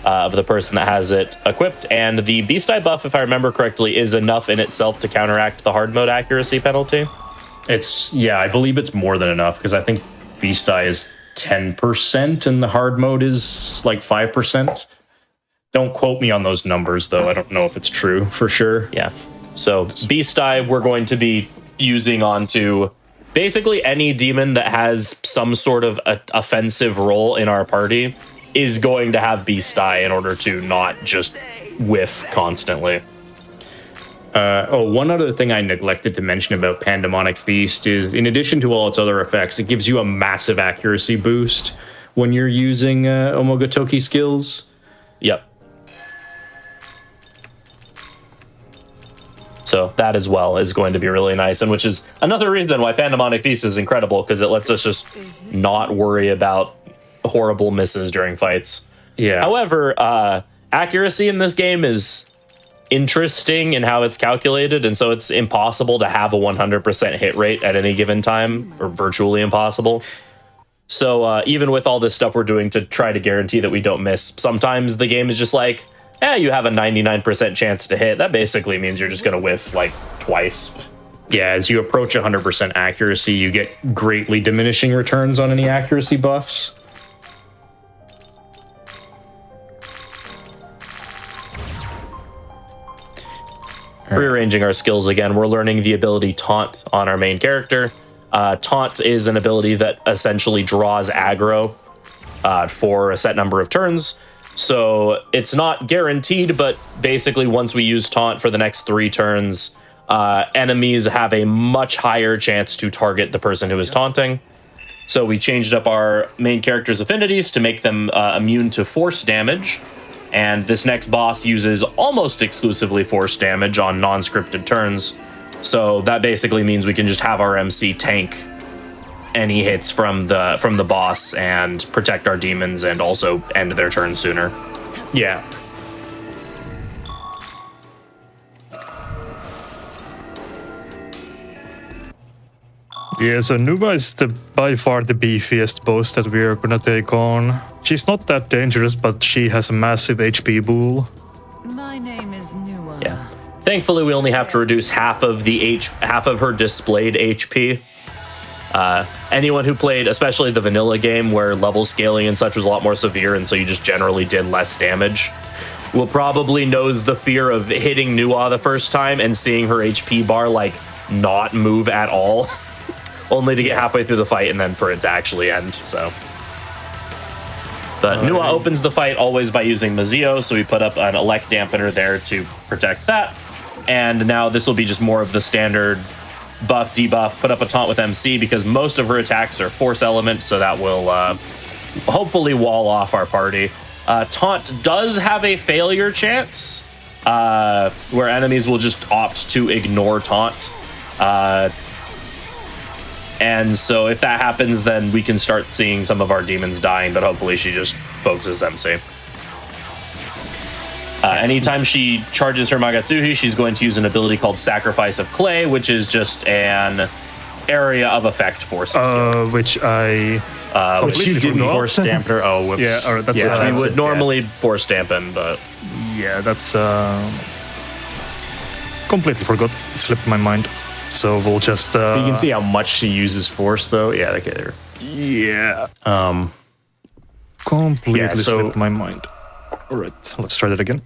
of the person that has it equipped, and the Beast Eye buff, if I remember correctly, is enough in itself to counteract the hard mode accuracy penalty. I believe it's more than enough, because I think Beast Eye is 10% and the hard mode is like 5%. Don't quote me on those numbers, though. I don't know if it's true for sure. Yeah. So Beast Eye, we're going to be fusing onto basically any demon that has some sort of offensive role in our party is going to have Beast Eye in order to not just whiff constantly. One other thing I neglected to mention about Pandemonic Feast is, in addition to all its other effects, it gives you a massive accuracy boost when you're using Omogotoki skills. Yep. So that as well is going to be really nice, and which is another reason why Pandemonic Feast is incredible, because it lets us just not worry about horrible misses during fights. Yeah. However, accuracy in this game is interesting in how it's calculated, and so it's impossible to have a 100% hit rate at any given time, or virtually impossible. So even with all this stuff we're doing to try to guarantee that we don't miss, sometimes the game is just like, you have a 99% chance to hit. That basically means you're just going to whiff like twice. Yeah, as you approach 100% accuracy, you get greatly diminishing returns on any accuracy buffs. Rearranging our skills again, we're learning the ability Taunt on our main character. Taunt is an ability that essentially draws aggro for a set number of turns. So it's not guaranteed, but basically once we use Taunt for the next 3 turns, enemies have a much higher chance to target the person who is taunting. So we changed up our main character's affinities to make them immune to force damage. And this next boss uses almost exclusively force damage on non-scripted turns. So that basically means we can just have our MC tank any hits from the boss and protect our demons and also end their turn sooner. Yeah. Yeah, so Nuba is by far the beefiest boss that we are gonna take on. She's not that dangerous, but she has a massive HP pool. My name is Nua. Yeah. Thankfully, we only have to reduce half of her displayed HP. anyone who played, especially the vanilla game where level scaling and such was a lot more severe, and so you just generally did less damage, will probably knows the fear of hitting Nua the first time and seeing her HP bar like not move at all, only to get halfway through the fight and then for it to actually end. So, but Nua opens the fight always by using Mazio, so we put up an elect dampener there to protect that. And now this will be just more of the standard buff, debuff, put up a taunt with MC because most of her attacks are force element, so that will hopefully wall off our party. Taunt does have a failure chance, where enemies will just opt to ignore taunt. And so if that happens, then we can start seeing some of our demons dying, but hopefully she just focuses MC. Anytime she charges her Magatsuhi, she's going to use an ability called Sacrifice of Clay, which is just an area of effect force. Which I Which you didn't force damper. Oh, whoops. Yeah, or that's we would normally force dampen, but yeah, that's completely forgot. Slipped my mind. So we'll just. You can see how much she uses force, though. Yeah, okay. There. Yeah. Completely so- slipped my mind. All right, let's try that again.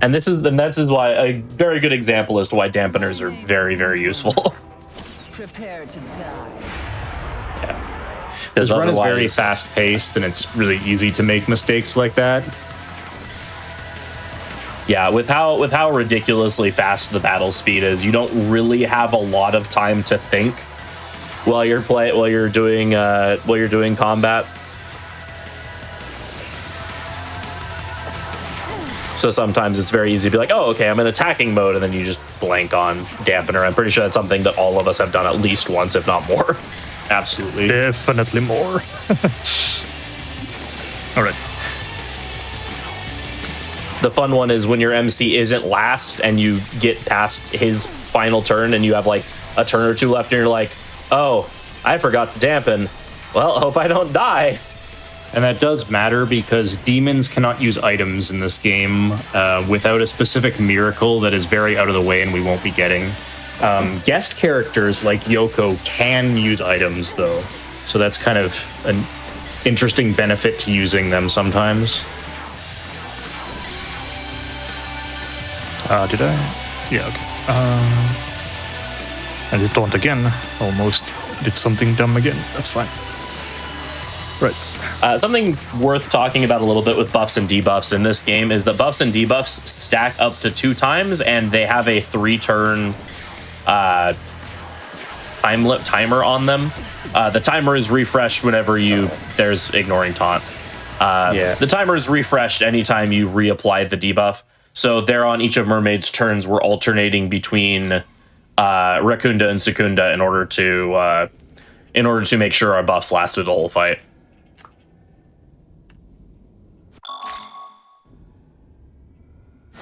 and this is why a very good example as to why dampeners are very, very useful. Prepare to die. This run is very otherwise- fast-paced, and it's really easy to make mistakes like that. Yeah, with how ridiculously fast the battle speed is, you don't really have a lot of time to think while you're doing combat. So sometimes it's very easy to be like, oh, okay, I'm in attacking mode, and then you just blank on dampener. I'm pretty sure that's something that all of us have done at least once, if not more. Absolutely. Definitely more. All right. The fun one is when your MC isn't last and you get past his final turn and you have like a turn or two left and you're like, oh, I forgot to dampen. Well, hope I don't die. And that does matter because demons cannot use items in this game without a specific miracle that is very out of the way and we won't be getting. Guest characters like Yoko can use items, though. So that's kind of an interesting benefit to using them sometimes. Did I? Yeah, okay. I did taunt again. Almost did something dumb again. That's fine. Right. Something worth talking about a little bit with buffs and debuffs in this game is that buffs and debuffs stack up to 2 times, and they have a 3-turn timer on them. The timer is refreshed whenever there's ignoring taunt. The timer is refreshed anytime you reapply the debuff. So there on each of Mermaid's turns, we're alternating between Rakunda and Sukunda in order to make sure our buffs last through the whole fight.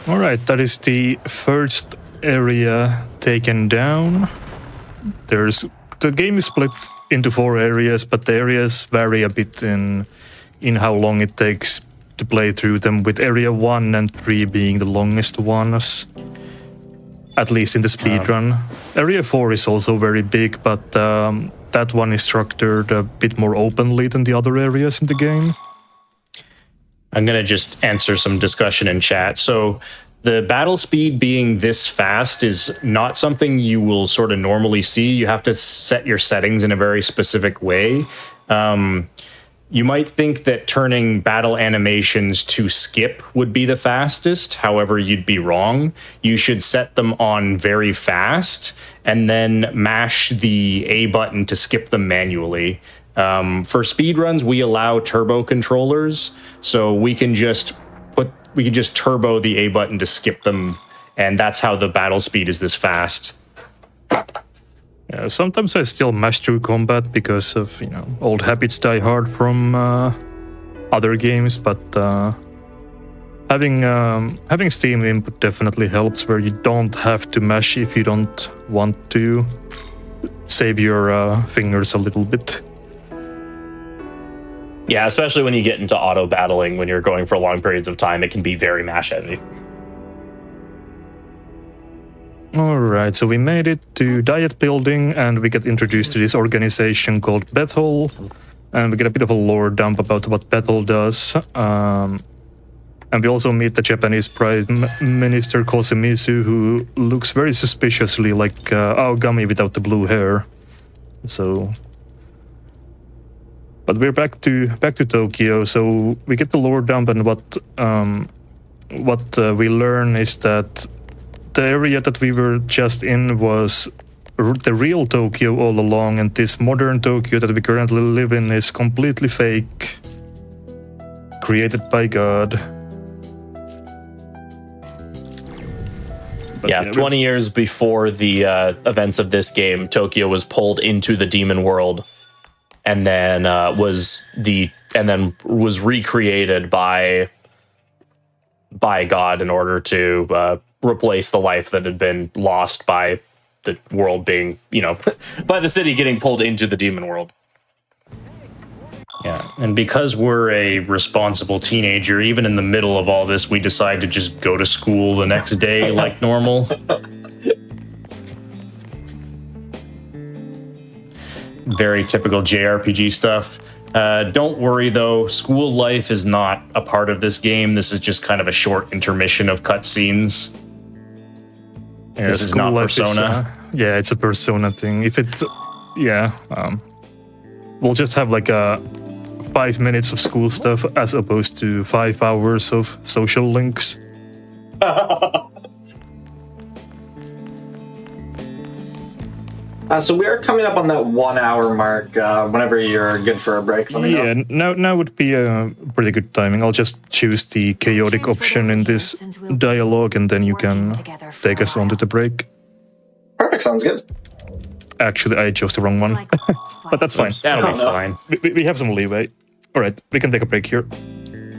All right, that is the first area taken down. The game is split into 4 areas, but the areas vary a bit in how long it takes to play through them, with area 1 and 3 being the longest ones, at least in the speedrun. Area 4 is also very big, but that one is structured a bit more openly than the other areas in the game. I'm going to just answer some discussion in chat. So the battle speed being this fast is not something you will sort of normally see. You have to set your settings in a very specific way. You might think that turning battle animations to skip would be the fastest. However, you'd be wrong. You should set them on very fast and then mash the A button to skip them manually. For speedruns, we allow turbo controllers, so we can just turbo the A button to skip them, and that's how the battle speed is this fast. Yeah, sometimes I still mash through combat because of, old habits die hard from other games, but having Steam input definitely helps, where you don't have to mash if you don't want to. Save your fingers a little bit. Yeah, especially when you get into auto battling, when you're going for long periods of time, it can be very mash heavy. Alright, so we made it to Diet Building, and we get introduced to this organization called Bethel, and we get a bit of a lore dump about what Bethel does. And we also meet the Japanese Prime Minister Kosemizu, who looks very suspiciously like Aogami without the blue hair. So, but we're back to Tokyo. So we get the lore dump, and what we learn is that the area that we were just in was the real Tokyo all along, and this modern Tokyo that we currently live in is completely fake, created by God. But yeah, 20 years before the events of this game, Tokyo was pulled into the demon world, and then was recreated by God in order to replace the life that had been lost by the world being, by the city getting pulled into the demon world. Yeah, and because we're a responsible teenager, even in the middle of all this, we decide to just go to school the next day like normal. Very typical JRPG stuff. Don't worry, though. School life is not a part of this game. This is just kind of a short intermission of cutscenes. Yeah, this is not Persona. Yeah, it's a Persona thing. If it's... Yeah. We'll just have like 5 minutes of school stuff as opposed to 5 hours of social links. So we are coming up on that 1 hour mark. Whenever you're good for a break, let me know. Now would be a pretty good timing. I'll just choose the chaotic option in this dialogue, and then you can take us on to the break. Perfect, sounds good. Actually, I chose the wrong one, but that's fine. That'll be fine. We have some leeway. All right, we can take a break here.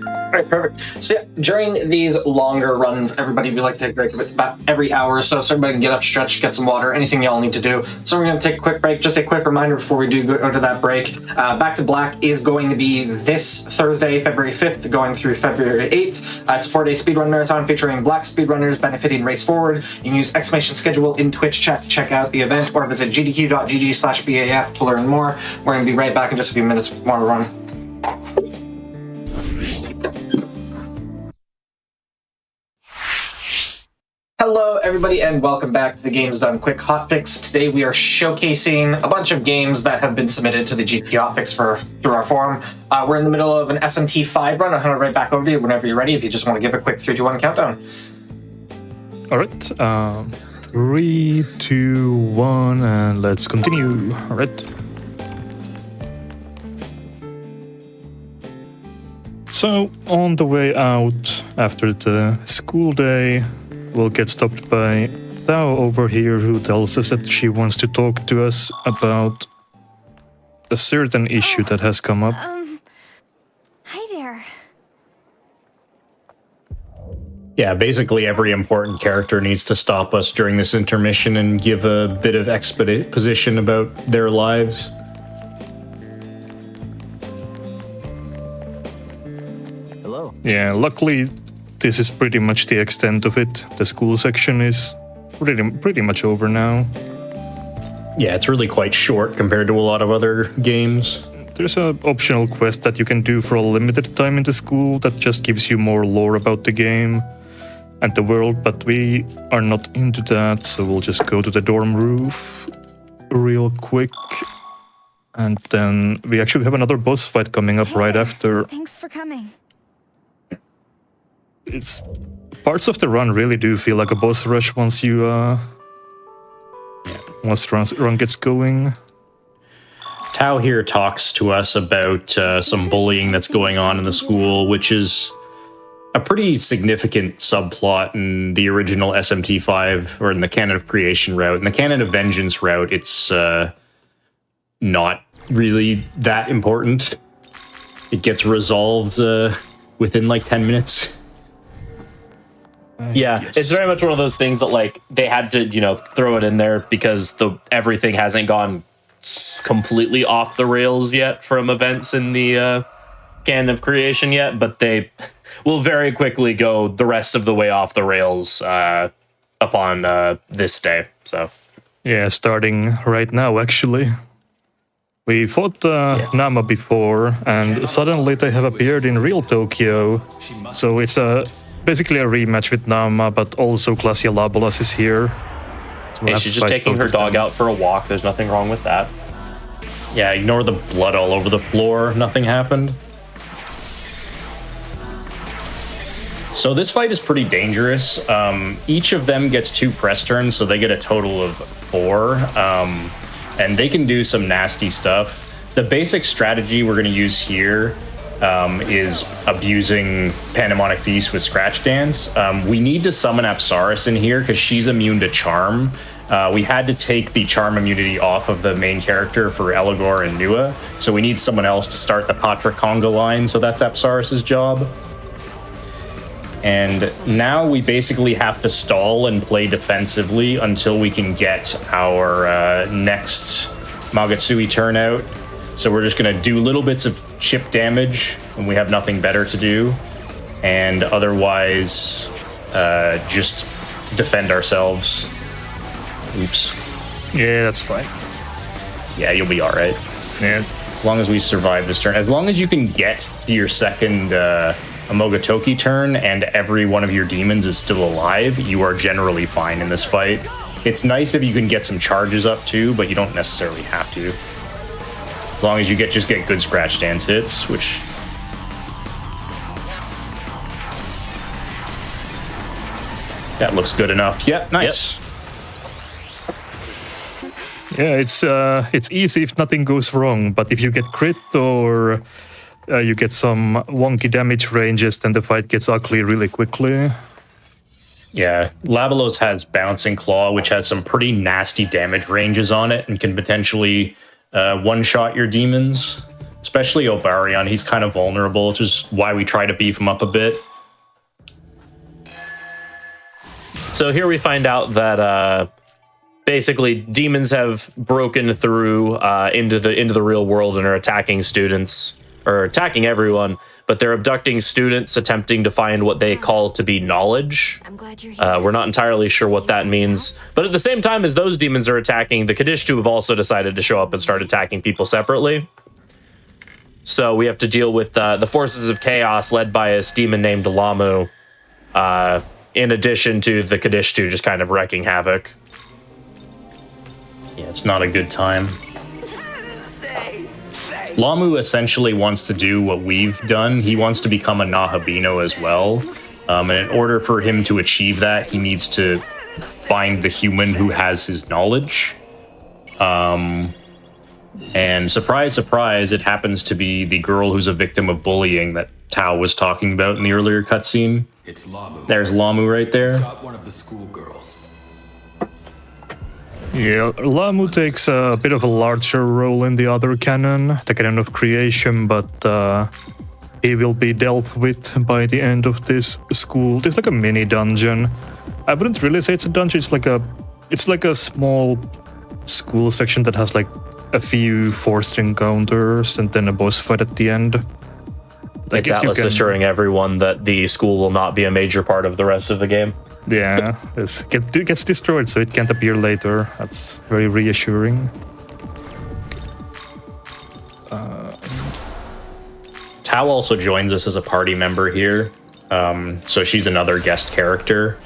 All right, perfect. So yeah, during these longer runs, everybody, we like to take a break about every hour or so everybody can get up, stretch, get some water, anything y'all need to do. So we're going to take a quick break. Just a quick reminder before we do go to that break. Back to Black is going to be this Thursday, February 5th, going through February 8th. It's a 4-day speedrun marathon featuring Black speedrunners benefiting Race Forward. You can use !schedule in Twitch chat to check out the event, or visit gdq.gg/BAF to learn more. We're going to be right back in just a few minutes. More to run. Hello, everybody, and welcome back to the Games Done Quick Hotfix. Today we are showcasing a bunch of games that have been submitted to the GDQ Hotfix through our forum. We're in the middle of an SMT5 run. I'll hand it right back over to you whenever you're ready, if you just want to give a quick 3, 2, 1 countdown. All right, 3, 2, 1, and let's continue. All right. So, on the way out after the school day, we'll get stopped by Thao over here, who tells us that she wants to talk to us about a certain issue that has come up. Hi there. Yeah, basically every important character needs to stop us during this intermission and give a bit of exposition about their lives. Hello. Yeah, luckily this is pretty much the extent of it. The school section is pretty much over now. Yeah, it's really quite short compared to a lot of other games. There's an optional quest that you can do for a limited time in the school that just gives you more lore about the game and the world, but we are not into that, so we'll just go to the dorm roof real quick. And then we actually have another boss fight coming up right after. Thanks for coming. It's parts of the run really do feel like a boss rush once the run gets going. Tao here talks to us about some bullying that's going on in the school, which is a pretty significant subplot in the original SMT5, or in the Canon of Creation route. In the Canon of Vengeance route, it's not really that important. It gets resolved within like 10 minutes. Yeah, Yes. It's very much one of those things that, like, they had to, throw it in there because everything hasn't gone completely off the rails yet from events in the canon of creation yet, but they will very quickly go the rest of the way off the rails upon this day. So Yeah, starting right now, actually. We fought Nama before, and suddenly they have appeared in real Tokyo. So it's basically a rematch with Nama, but also Glacia Labolas is here. So we'll hey, have she's to just fight taking both her of dog them. out for a walk. There's nothing wrong with that. Yeah, ignore the blood all over the floor. Nothing happened. So this fight is pretty dangerous. Each of them gets 2 press turns, so they get a total of 4. And they can do some nasty stuff. The basic strategy we're going to use here is abusing Pandemonic Feast with Scratch Dance. We need to summon Apsaris in here because she's immune to Charm. We had to take the Charm immunity off of the main character for Eligor and Nua, so we need someone else to start the Patra Conga line, so that's Apsaris' job. And now we basically have to stall and play defensively until we can get our next Magatsuki turn out. So we're just going to do little bits of chip damage when we have nothing better to do, and otherwise just defend ourselves. Oops. Yeah, that's fine. Yeah, you'll be all right. Yeah. As long as we survive this turn. As long as you can get to your second Amogotoki turn and every one of your demons is still alive, you are generally fine in this fight. It's nice if you can get some charges up too, but you don't necessarily have to. As long as you just get good Scratch Dance hits, which... That looks good enough. Yep, nice. Yeah, it's easy if nothing goes wrong, but if you get crit or you get some wonky damage ranges, then the fight gets ugly really quickly. Yeah, Labelos has Bouncing Claw, which has some pretty nasty damage ranges on it and can potentially one-shot your demons. Especially Obarion, he's kind of vulnerable, which is why we try to beef him up a bit. So here we find out that basically demons have broken through into the real world and are attacking students, or attacking everyone, but they're abducting students, attempting to find what they call to be knowledge. I'm glad you're here. We're not entirely sure what that means, but at the same time as those demons are attacking, the Kadishtu have also decided to show up and start attacking people separately. So we have to deal with the forces of chaos led by this demon named Lamu, in addition to the Kadishtu just kind of wrecking havoc. Yeah, it's not a good time. Say thanks. Lamu essentially wants to do what we've done. He wants to become a Nahabino as well. And in order for him to achieve that, he needs to find the human who has his knowledge. And surprise, surprise, it happens to be the girl who's a victim of bullying that Tao was talking about in the earlier cutscene. It's Lamu. There's Lamu right there. Got one of the schoolgirls. Yeah, Lamu takes a bit of a larger role in the other canon, the canon of creation, but he will be dealt with by the end of this school. There's like a mini dungeon. I wouldn't really say it's a dungeon. It's like a small school section that has like a few forced encounters and then a boss fight at the end. It's Atlas assuring everyone that the school will not be a major part of the rest of the game. Yeah, it gets destroyed, so it can't appear later. That's very reassuring. Tao also joins us as a party member here. So she's another guest character.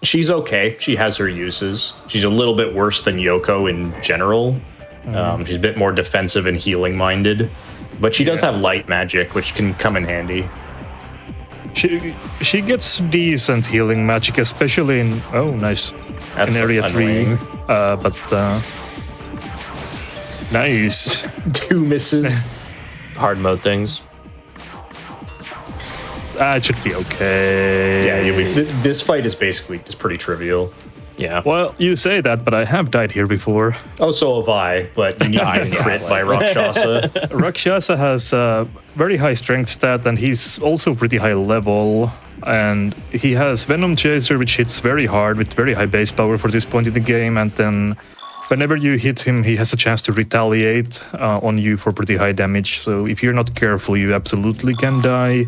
She's okay. She has her uses. She's a little bit worse than Yoko in general. She's a bit more defensive and healing minded. But she does have light magic, which can come in handy. She gets decent healing magic, especially in nice That's in area annoying. 3. Nice. 2 misses. Hard mode things. It should be okay. Yeah, this fight is basically just pretty trivial. Yeah. Well, you say that, but I have died here before. Oh, so have I, but you need to be crit by Rakshasa. Rakshasa has a very high strength stat, and he's also pretty high level. And he has Venom Chaser, which hits very hard with very high base power for this point in the game. And then whenever you hit him, he has a chance to retaliate on you for pretty high damage. So if you're not careful, you absolutely can die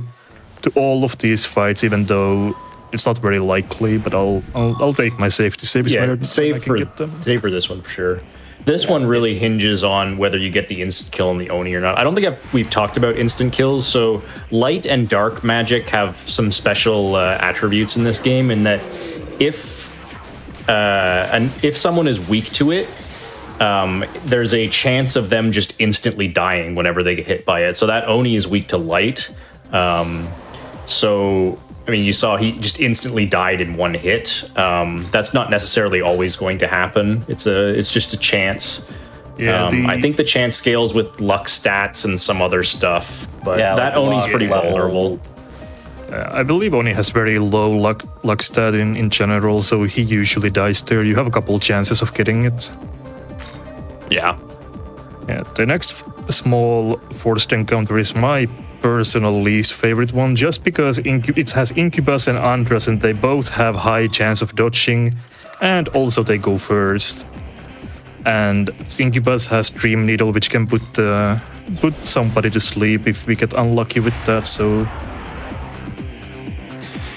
to all of these fights, even though it's not very likely. But I'll take my safety saves. Yeah, save for this one for sure. This one really hinges on whether you get the instant kill on the Oni or not. I don't think we've talked about instant kills. So light and dark magic have some special attributes in this game, in that if someone is weak to it, there's a chance of them just instantly dying whenever they get hit by it. So that Oni is weak to light. So I mean, you saw he just instantly died in one hit. That's not necessarily always going to happen. It's just a chance. Yeah, I think the chance scales with luck stats and some other stuff, but yeah, that Oni's pretty vulnerable. I believe Oni has very low luck stat in general, so he usually dies there. You have a couple chances of getting it. Yeah. Yeah. The next small forced encounter is my personal least favorite one, just because it has Incubus and Andras, and they both have high chance of dodging, and also they go first. And Incubus has Dream Needle, which can put somebody to sleep if we get unlucky with that. So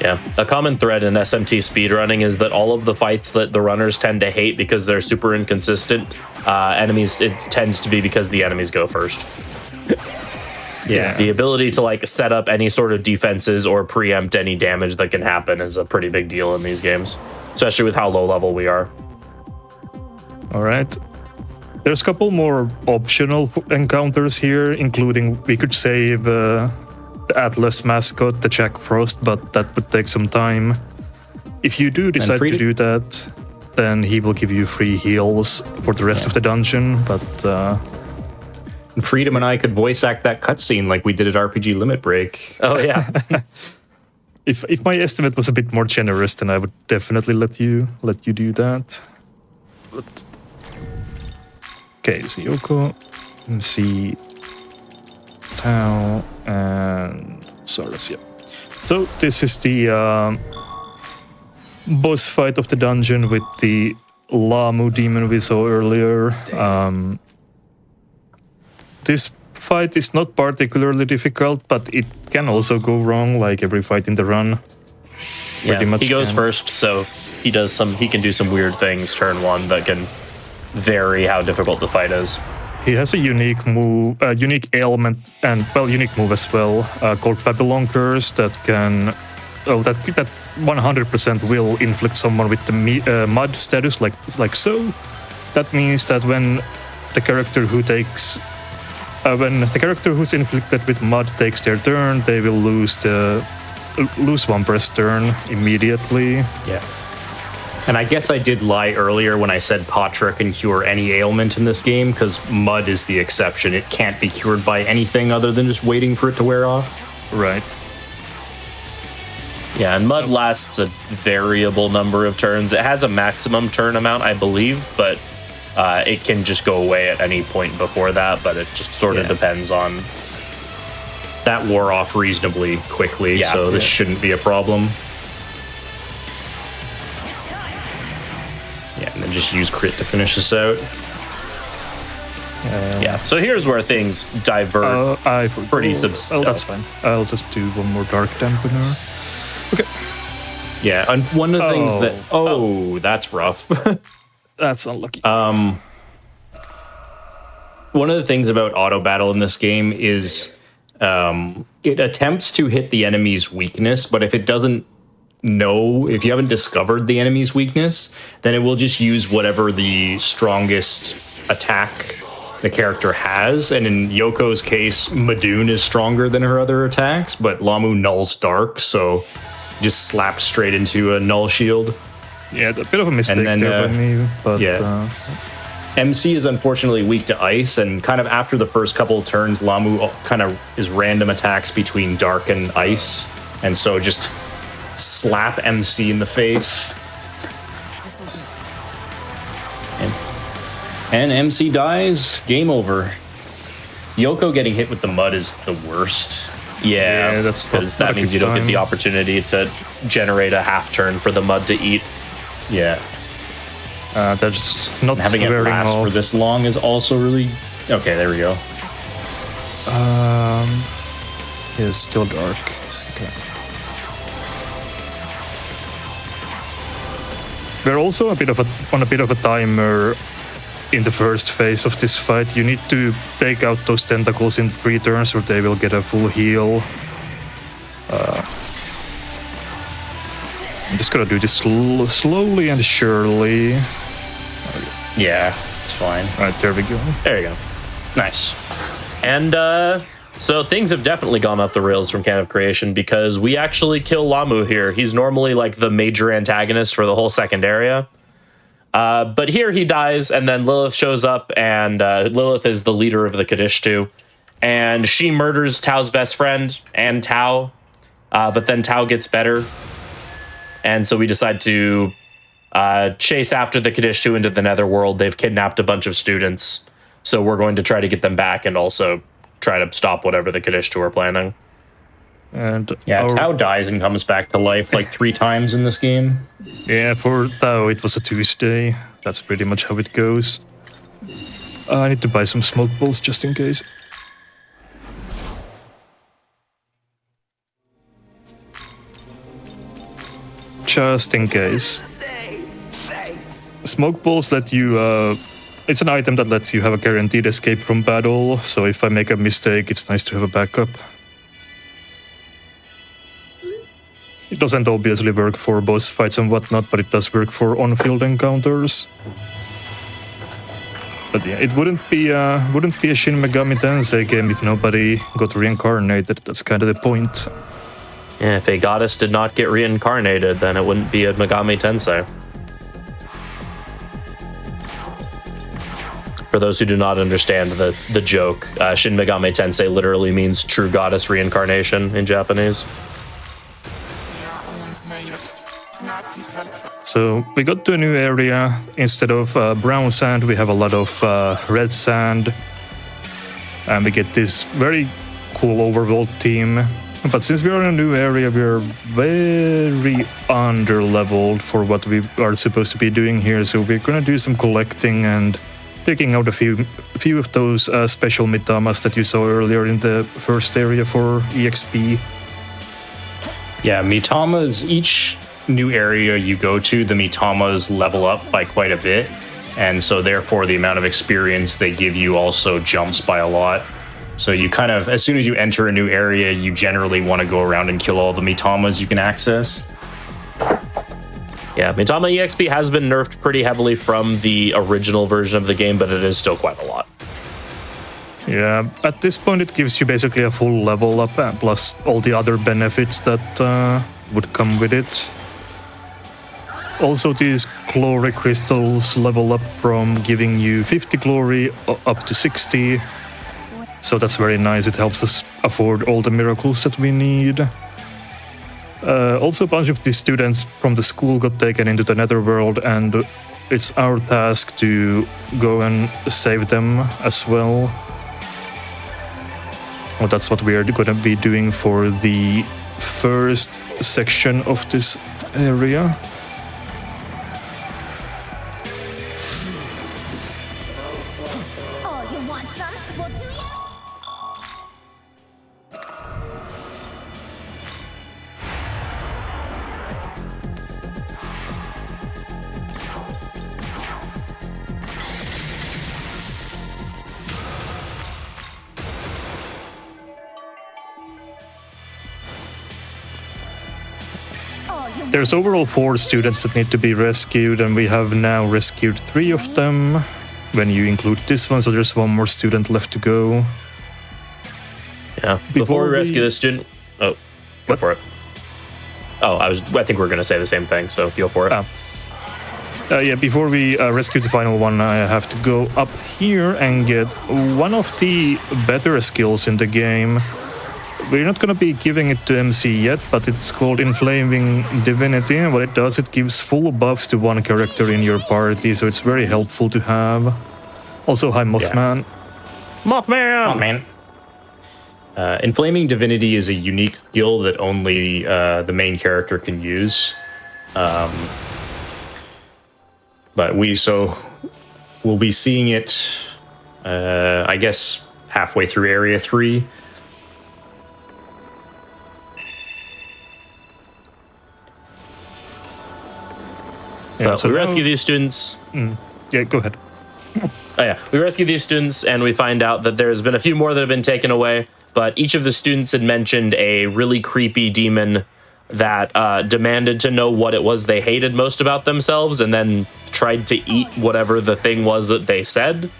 yeah, a common thread in SMT speedrunning is that all of the fights that the runners tend to hate because they're super inconsistent enemies, it tends to be because the enemies go first. Yeah, the ability to like set up any sort of defenses or preempt any damage that can happen is a pretty big deal in these games, especially with how low level we are. All right. There's a couple more optional encounters here, including we could save the Atlas mascot, the Jack Frost, but that would take some time. If you do decide to do that, then he will give you free heals for the rest of the dungeon, but Freedom and I could voice act that cutscene like we did at RPG Limit Break. Oh yeah. If my estimate was a bit more generous, then I would definitely let you do that. But okay, so Yoko, MC, Tao, and Saurus. Yeah. So this is the boss fight of the dungeon with the Lamu demon we saw earlier. This fight is not particularly difficult, but it can also go wrong, like every fight in the run. Yeah, he goes first, so he can do some weird things turn one that can vary how difficult the fight is. He has a unique move, unique ailment, and unique move as well, called Babylon Curse that can, that 100% will inflict someone with the mud status, like so. That means that when the character who's inflicted with mud takes their turn, they will lose one press turn immediately. Yeah. And I guess I did lie earlier when I said Patra can cure any ailment in this game, because mud is the exception. It can't be cured by anything other than just waiting for it to wear off. Right. Yeah, and mud lasts a variable number of turns. It has a maximum turn amount, I believe, but it can just go away at any point before that, but it just sort of depends on... That wore off reasonably quickly, so this shouldn't be a problem. Yeah, and then just use crit to finish this out. Yeah, so here's where things divert pretty substantially. That's fine. I'll just do one more Dark Dampener. Okay. Yeah, and one of the things that... Oh, that's rough. That's unlucky. One of the things about auto battle in this game is it attempts to hit the enemy's weakness, but if it doesn't know, if you haven't discovered the enemy's weakness, then it will just use whatever the strongest attack the character has. And in Yoko's case, Madoon is stronger than her other attacks, but Lamu nulls dark, so just slaps straight into a null shield. Yeah, a bit of a mistake there by me, but... Yeah. MC is unfortunately weak to ice, and kind of after the first couple of turns, Lamu kind of is random attacks between dark and ice, and so just slap MC in the face. And MC dies, game over. Yoko getting hit with the mud is the worst. Yeah, that's because that means you don't get the opportunity to generate a half turn for the mud to eat. Yeah. That's not Having it wearing last off. for this long is also really... Okay, there we go. Yeah, it's still dark. Okay. We're also on a bit of a timer in the first phase of this fight. You need to take out those tentacles in 3 turns or they will get a full heal. I'm just gonna do this slowly and surely. Yeah, it's fine. Alright, there we go. There you go. Nice. And so things have definitely gone off the rails from Can of Creation because we actually kill Lamu here. He's normally like the major antagonist for the whole second area. But here he dies, and then Lilith shows up, and Lilith is the leader of the Kadishtu. And she murders Tao's best friend and Tao, but then Tao gets better. And so we decide to chase after the Kadishtu into the Netherworld. They've kidnapped a bunch of students, so we're going to try to get them back and also try to stop whatever the Kadishtu are planning. And Yeah, Tao dies and comes back to life like 3 times in this game. yeah, for Tao it was a Tuesday. That's pretty much how it goes. I need to buy some smoke balls just in case. Just in case. Say thanks. Smoke balls let you, it's an item that lets you have a guaranteed escape from battle, so if I make a mistake, it's nice to have a backup. It doesn't obviously work for boss fights and whatnot, but it does work for on-field encounters. But yeah, it wouldn't be a Shin Megami Tensei game if nobody got reincarnated. That's kind of the point. Yeah, if a goddess did not get reincarnated, then it wouldn't be a Megami Tensei. For those who do not understand the joke, Shin Megami Tensei literally means true goddess reincarnation in Japanese. So we got to a new area. Instead of brown sand, we have a lot of red sand. And we get this very cool overworld theme. But since we are in a new area, we are very under-leveled for what we are supposed to be doing here. So we're gonna do some collecting and taking out a few of those special mitamas that you saw earlier in the first area for EXP. Yeah, mitamas, each new area you go to, the mitamas level up by quite a bit. And so therefore the amount of experience they give you also jumps by a lot. So you kind of, as soon as you enter a new area, you generally want to go around and kill all the mitamas you can access. Yeah, Mitama EXP has been nerfed pretty heavily from the original version of the game, but it is still quite a lot. Yeah, at this point it gives you basically a full level up, plus all the other benefits that would come with it. Also, these glory crystals level up from giving you 50 glory up to 60. So that's very nice, it helps us afford all the miracles that we need. Also, a bunch of these students from the school got taken into the Netherworld, and it's our task to go and save them as well. Well, that's what we are going to be doing for the first section of this area. Oh, you want some? Well, do you? There's overall 4 students that need to be rescued, and we have now rescued 3 of them, when you include this one, so there's 1 more student left to go. Yeah. Before we rescue this student... Oh, go for it. Oh, I think we're going to say the same thing, so go for it. Yeah, before we rescue the final one, I have to go up here and get one of the better skills in the game. We're not going to be giving it to MC yet, but it's called Inflaming Divinity, and what it does, it gives full buffs to one character in your party, so it's very helpful to have. Also, hi Mothman. Mothman! Oh, man. Inflaming Divinity is a unique skill that only the main character can use. But we'll be seeing it, I guess, halfway through Area 3. Yeah, so we now- rescue these students. Yeah, go ahead. Oh yeah, we rescue these students, and we find out that there's been a few more that have been taken away. But each of the students had mentioned a really creepy demon that demanded to know what it was they hated most about themselves, and then tried to eat whatever the thing was that they said.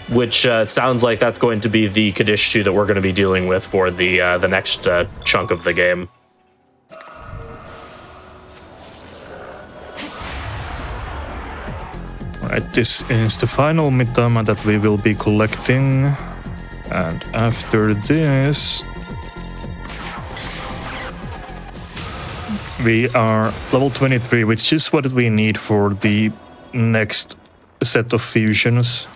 Which sounds like that's going to be the Kadishtu that we're going to be dealing with for the next chunk of the game. Alright, this is the final Mitama that we will be collecting. And after this, we are level 23, which is what we need for the next set of fusions.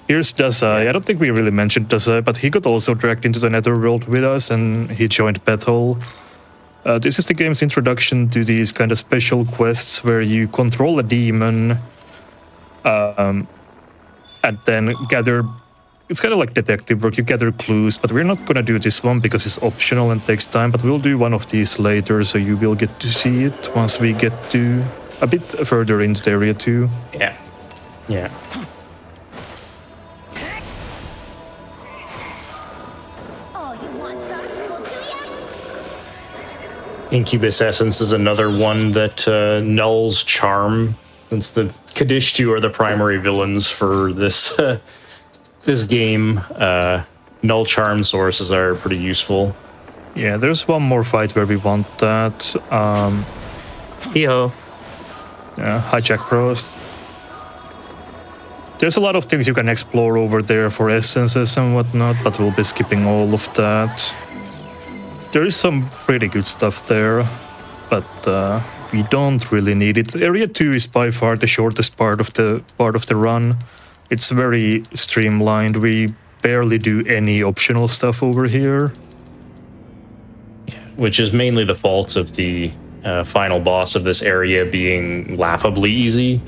Here's Dasai. I don't think we really mentioned Dasai, but he got also dragged into the Netherworld with us, and he joined Battle. This is the game's introduction to these kind of special quests where you control a demon and then gather. It's kind of like detective work. You gather clues, but we're not going to do this one because it's optional and takes time, but we'll do one of these later, so you will get to see it once we get to a bit further into Area 2. Yeah. Yeah. Oh, you want some? Well, do ya? Incubus Essence is another one that Null's Charm. Since the Kadishtu are the primary villains for this this game, Null Charm sources are pretty useful. Yeah, there's one more fight where we want that. Hee-ho. Hijack Frost. There's a lot of things you can explore over there for essences and whatnot, but we'll be skipping all of that. There is some pretty good stuff there, but we don't really need it. Area 2 is by far the shortest part of the run. It's very streamlined. We barely do any optional stuff over here. Which is mainly the fault of the final boss of this area being laughably easy.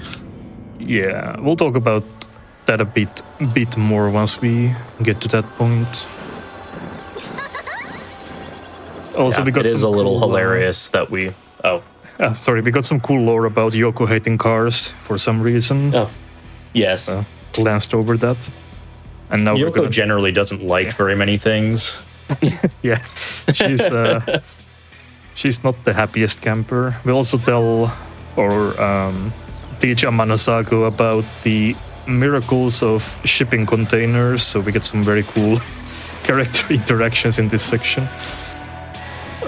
Yeah, we'll talk about that a bit more once we get to that point. Also, we got it is some a little cool, hilarious that we... Oh. Sorry, we got some cool lore about Yoko hating cars for some reason. Oh. Yes. Glanced over that. And now we're Yoko gonna... generally doesn't like very many things. Yeah, she's not the happiest camper. We also tell or teach Amanosago about the miracles of shipping containers, so we get some very cool character interactions in this section.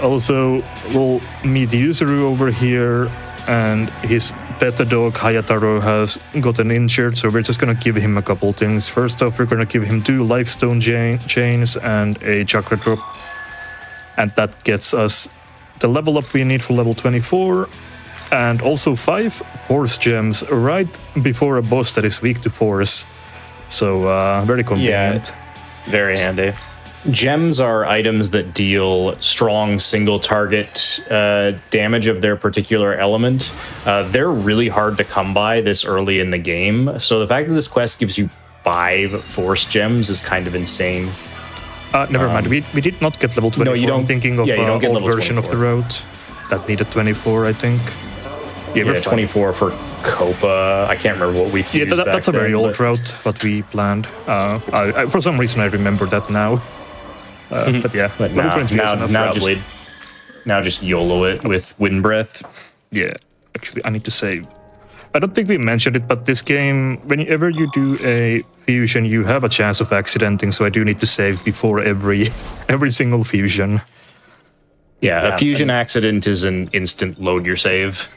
Also, we'll meet Yuzuru over here, and his pet dog Hayataro has gotten injured, so we're just gonna give him a couple things. First off, we're gonna give him 2 lifestone chains and a chakra drop, and that gets us the level up we need for level 24, and also 5 force gems right before a boss that is weak to force. So very convenient. Yeah, Very handy. gems are items that deal strong single target damage of their particular element. They're really hard to come by this early in the game. So the fact that this quest gives you 5 force gems is kind of insane. Never mind, we did not get level 24. No, you don't. I'm thinking of Yeah, you don't get old level version 24. of the road that needed 24, I think. Yeah, we're fine. 24 for Copa. I can't remember what we Yeah, fused that's a back very then, old but- route, what we planned. For some reason, I remember that now. But yeah, But level 23 is enough. now just YOLO it with Wind Breath. Yeah, actually, I need to save. I don't think we mentioned it, but this game, whenever you do a fusion, you have a chance of accidenting, so I do need to save before every single fusion. Yeah, a fusion accident is an instant load your save.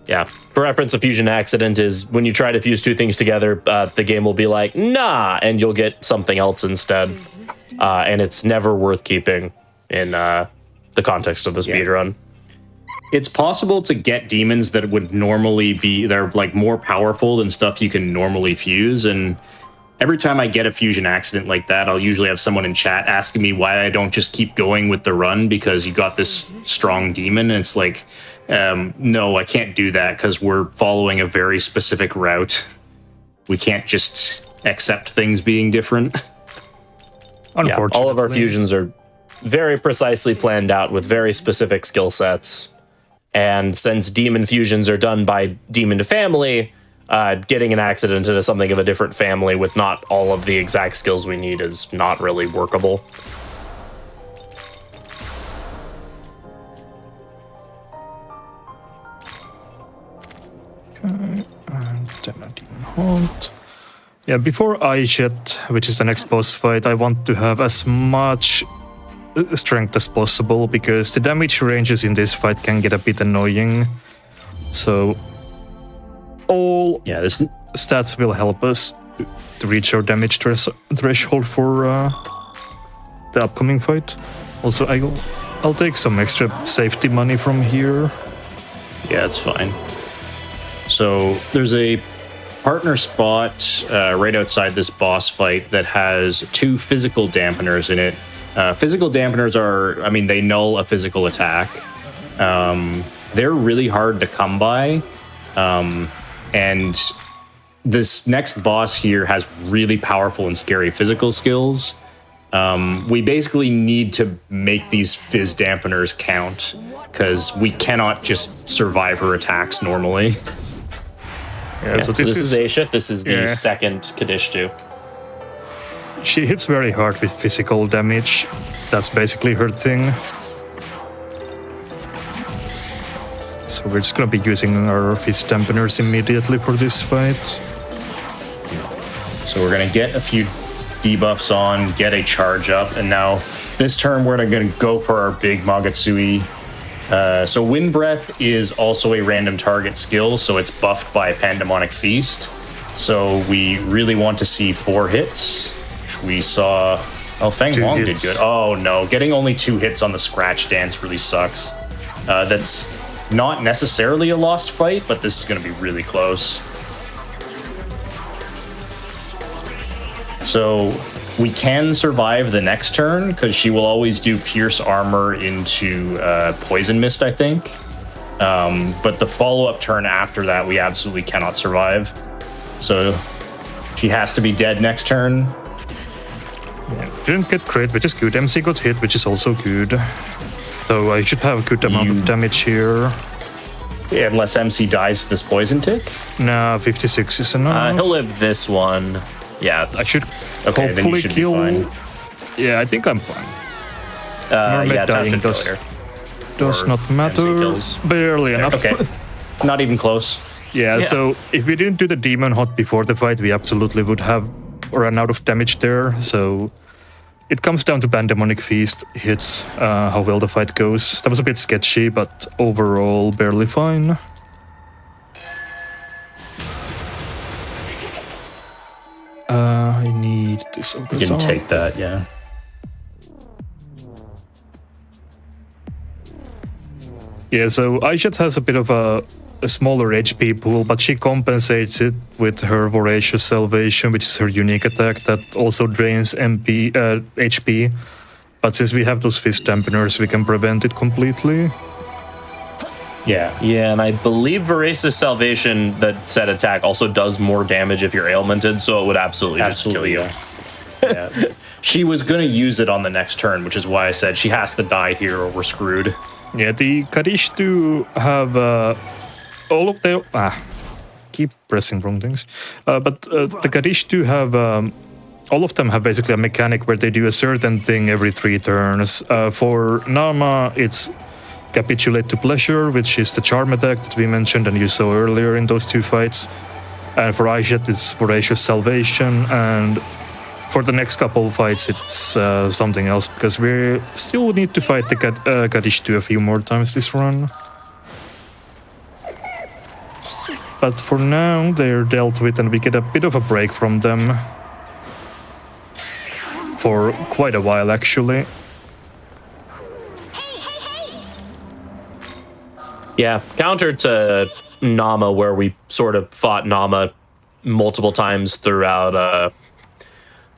Yeah. For reference, a fusion accident is when you try to fuse 2 things together, the game will be like, nah, and you'll get something else instead. And it's never worth keeping in the context of the speedrun. It's possible to get demons that would normally be, they're like more powerful than stuff you can normally fuse, and every time I get a fusion accident like that, I'll usually have someone in chat asking me why I don't just keep going with the run because you got this strong demon. And it's like, no, I can't do that because we're following a very specific route. We can't just accept things being different. Yeah, all of our fusions are very precisely planned out with very specific skill sets. And since demon fusions are done by demon to family, getting an accident into something of a different family with not all of the exact skills we need is not really workable. Okay, and then a demon haunt. Yeah, before Aishet, which is the next boss fight, I want to have as much strength as possible because the damage ranges in this fight can get a bit annoying. So all this stats will help us to reach our damage threshold for the upcoming fight. Also, I'll take some extra safety money from here. Yeah, it's fine. So there's a partner spot right outside this boss fight that has 2 physical dampeners in it. Physical dampeners are, I mean, they null a physical attack. They're really hard to come by. And this next boss here has really powerful and scary physical skills. We basically need to make these fizz dampeners count because we cannot just survive her attacks normally. Yeah, so this is Aisha. This is the second Kadishtu. She hits very hard with physical damage. That's basically her thing. So we're just gonna be using our fizz dampeners immediately for this fight. So we're gonna get a few debuffs on, get a charge up, and now this turn we're gonna go for our big Magatsui. So Wind Breath is also a random target skill, so it's buffed by Pandemonic Feast. So we really want to see 4 hits. We saw... Oh, Feng Wong did good. Oh no, getting only 2 hits on the Scratch Dance really sucks. That's not necessarily a lost fight, but this is going to be really close. So we can survive the next turn because she will always do Pierce Armor into Poison Mist, I think. But the follow-up turn after that, we absolutely cannot survive. So she has to be dead next turn. Yeah, didn't get crit, which is good. MC got hit, which is also good. So I should have a good amount of damage here. Yeah, unless MC dies to this poison tick? Nah, 56 is enough. He'll live this one. Yeah, I should okay, then you should kill. Be fine. Yeah, I think I'm fine. Yeah, dying does not matter. Barely enough. Okay, not even close. Yeah, so if we didn't do the demon hot before the fight, we absolutely would have run out of damage there. So it comes down to Pandemonic Feast hits, how well the fight goes. That was a bit sketchy, but overall barely fine. I need this. You can take that, yeah. Yeah, so Aishat has a bit of a smaller HP pool, but she compensates it with her Voracious Salvation, which is her unique attack that also drains HP. But since we have those fist dampeners, we can prevent it completely. Yeah. Yeah, and I believe Voracious Salvation, that set attack, also does more damage if you're ailmented, so it would absolutely just kill you. Yeah. She was going to use it on the next turn, which is why I said she has to die here or we're screwed. Yeah, the Kadishtu have all of their... keep pressing wrong things. But the Kadishtu have... all of them have basically a mechanic where they do a certain thing every 3 turns. For Nama, it's Capitulate to Pleasure, which is the charm attack that we mentioned and you saw earlier in those 2 fights. And for Aishat, it's Voracious Salvation. And for the next couple of fights, it's something else, because we still need to fight the Kadishtu a few more times this run. But for now, they're dealt with and we get a bit of a break from them. For quite a while, actually. Yeah, counter to Nama, where we sort of fought Nama multiple times throughout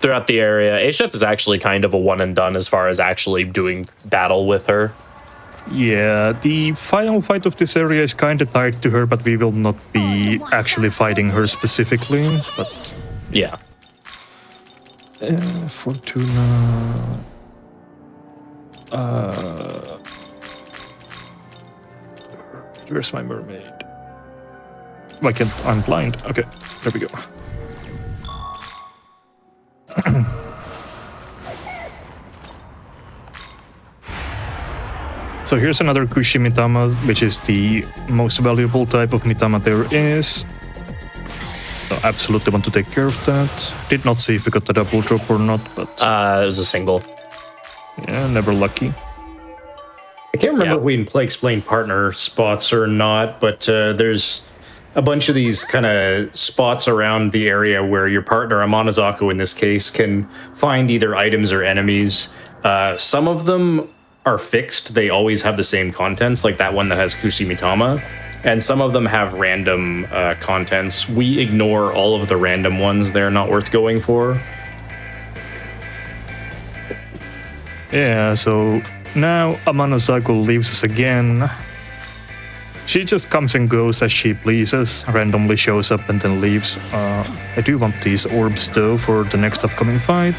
throughout the area. A-Chef is actually kind of a one and done as far as actually doing battle with her. Yeah, the final fight of this area is kind of tied to her, but we will not be actually fighting her specifically. But yeah, Fortuna. Where's my mermaid? Why can't I'm blind? Okay, there we go. So here's another Kushi Mitama, which is the most valuable type of Mitama there is. So absolutely want to take care of that. Did not see if we got the double drop or not, but it was a single. yeah, never lucky. I can't remember if we can play explain partner spots or not, but there's a bunch of these kind of spots around the area where your partner, Amanazaku in this case, can find either items or enemies. Some of them are fixed. They always have the same contents, like that one that has Kushi Mitama. And some of them have random contents. We ignore all of the random ones. They're not worth going for. Yeah, so now Amanazaku leaves us again. She just comes and goes as she pleases, randomly shows up and then leaves. I do want these orbs though for the next upcoming fight.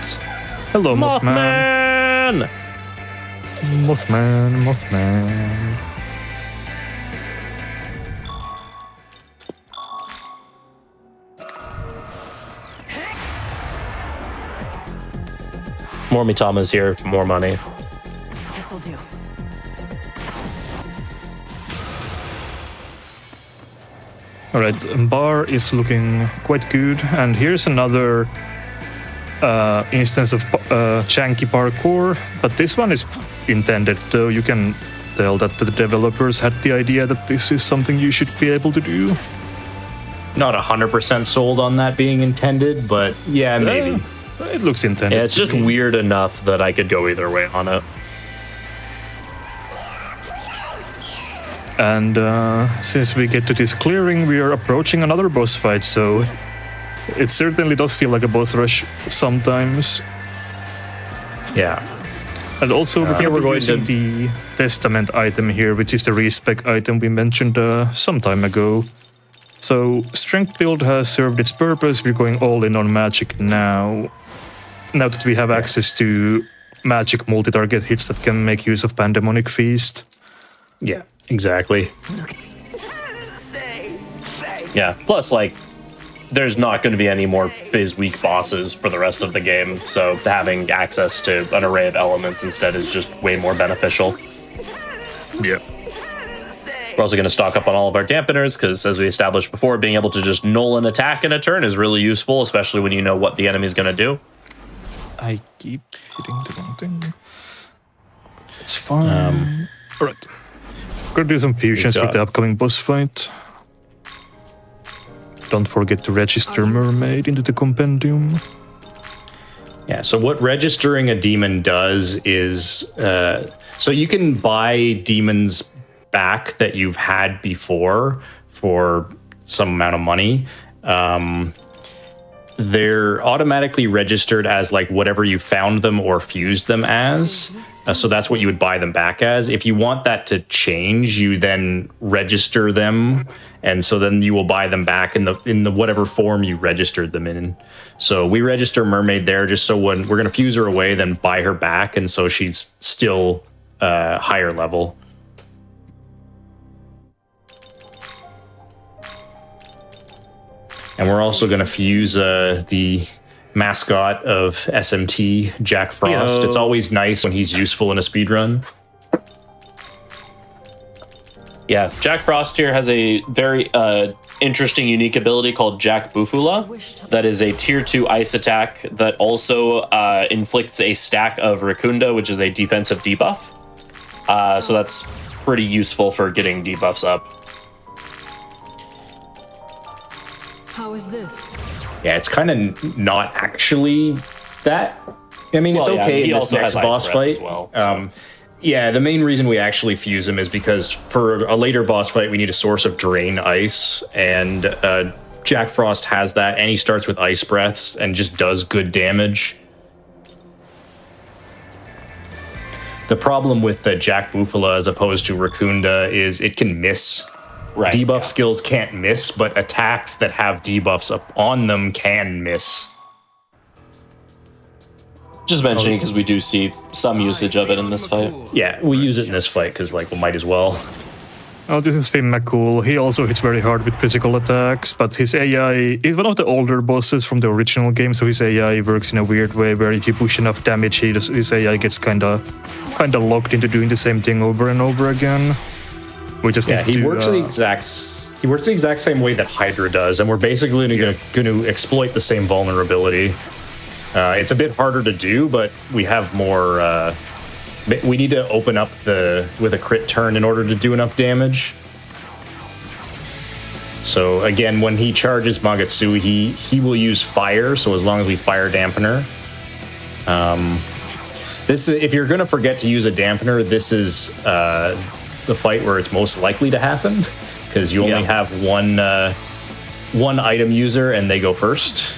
Hello, Mothman! Mothman. More Mitamas here, more money. This'll do. Alright, bar is looking quite good, and here's another instance of janky parkour, but this one is intended, though you can tell that the developers had the idea that this is something you should be able to do. Not 100% sold on that being intended, but yeah, maybe. It looks intended. Yeah, it's just weird enough that I could go either way on it. And since we get to this clearing, we are approaching another boss fight, so it certainly does feel like a boss rush sometimes. Yeah. And also, Here we're going using the Testament item here, which is the respec item we mentioned some time ago. So, Strength Build has served its purpose. We're going all in on magic now. Now that we have access to magic multi-target hits that can make use of Pandemonic Feast. Yeah, exactly. Say thanks. Yeah, plus, like, there's not going to be any more phase weak bosses for the rest of the game, so having access to an array of elements instead is just way more beneficial. Yeah. We're also going to stock up on all of our dampeners, because as we established before, being able to just null an attack in a turn is really useful, especially when you know what the enemy's going to do. I keep hitting the wrong thing. It's fine. Alright. Gonna do some fusions for the upcoming boss fight. Don't forget to register Mermaid into the compendium. Yeah, so what registering a demon does is... so you can buy demons back that you've had before for some amount of money. They're automatically registered as like whatever you found them or fused them as. So that's what you would buy them back as. If you want that to change, you then register them, and so then you will buy them back in the whatever form you registered them in. So we register Mermaid there just so when we're gonna fuse her away, then buy her back, and so she's still higher level. And we're also going to fuse the mascot of SMT, Jack Frost. Yo. It's always nice when he's useful in a speedrun. Yeah, Jack Frost here has a very interesting, unique ability called Jack Bufula. That is a tier 2 ice attack that also inflicts a stack of Racunda, which is a defensive debuff. So that's pretty useful for getting debuffs up. How is this? Yeah, it's kind of not actually that. I mean, it's Well, yeah, okay he in this also next has Ice boss Breath fight. as well, so. Yeah, the main reason we actually fuse him is because for a later boss fight, we need a source of drain ice, and Jack Frost has that, and he starts with Ice Breaths and just does good damage. The problem with the Jack Bupala as opposed to Raccoonda is it can miss. Right. Debuff skills can't miss, but attacks that have debuffs up on them can miss. Just mentioning because we do see some usage of it in this fight. Yeah, we use it in this fight because, like, we might as well. Oh, this is Finn McCool. He also hits very hard with critical attacks, but his AI is one of the older bosses from the original game, so his AI works in a weird way where if you push enough damage, his AI gets kind of locked into doing the same thing over and over again. We just need he to, works the exact same way that Hydra does, and we're basically going to exploit the same vulnerability. It's a bit harder to do, but we have more. We need to open up with a crit turn in order to do enough damage. So again, when he charges Magatsu, he will use fire. So as long as we fire dampener, if you're going to forget to use a dampener, this is the fight where it's most likely to happen because you only have one item user and they go first.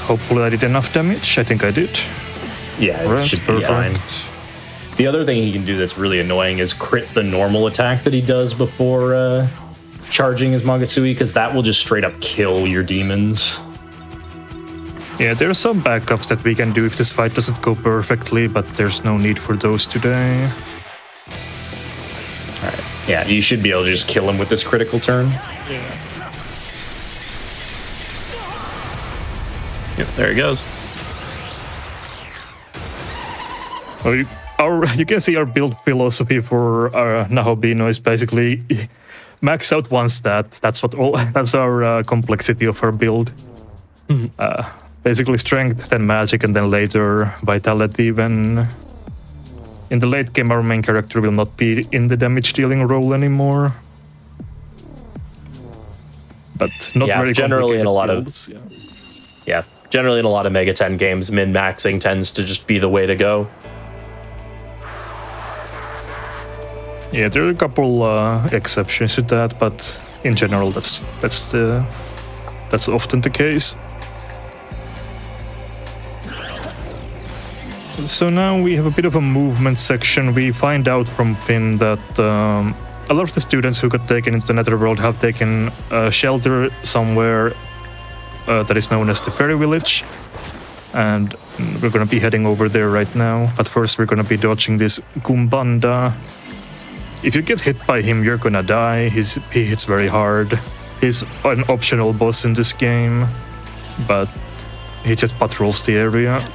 Hopefully I did enough damage. I think I did. Yeah, it should be fine. The other thing he can do that's really annoying is crit the normal attack that he does before charging his Magasui, because that will just straight up kill your demons. Yeah, there are some backups that we can do if this fight doesn't go perfectly, but there's no need for those today. Alright. Yeah, you should be able to just kill him with this critical turn. Yeah. Yep, there he goes. Oh, you can see our build philosophy for Nahobino is basically max out one stat. That's our complexity of our build. Basically strength, then magic, and then later vitality. When in the late game, our main character will not be in the damage dealing role anymore. But not very generally in a lot builds, of generally in a lot of Mega 10 games, min-maxing tends to just be the way to go. Yeah, there are a couple exceptions to that, but in general, that's often the case. So now we have a bit of a movement section. We find out from Finn that a lot of the students who got taken into the Netherworld have taken shelter somewhere that is known as the Fairy Village, and we're going to be heading over there right now. But first, we're going to be dodging this Gumbanda. If you get hit by him, you're gonna die. He hits very hard. He's an optional boss in this game, but he just patrols the area.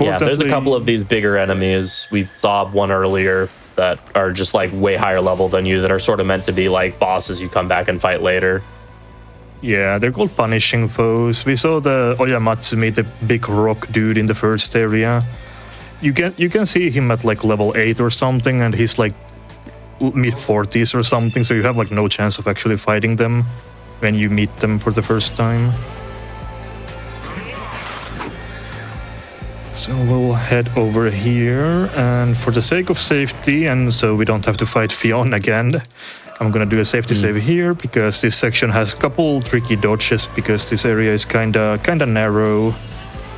Yeah, there's a couple of these bigger enemies. We saw one earlier that are just like way higher level than you, that are sort of meant to be like bosses you come back and fight later. Yeah, they're called punishing foes. We saw the Oyamatsumi, the big rock dude in the first area. You can see him at like level 8 or something, and he's like mid-40s or something, so you have like no chance of actually fighting them when you meet them for the first time. So we'll head over here, and for the sake of safety, and so we don't have to fight Fionn again, I'm gonna do a safety save here, because this section has a couple tricky dodges, because this area is kinda narrow,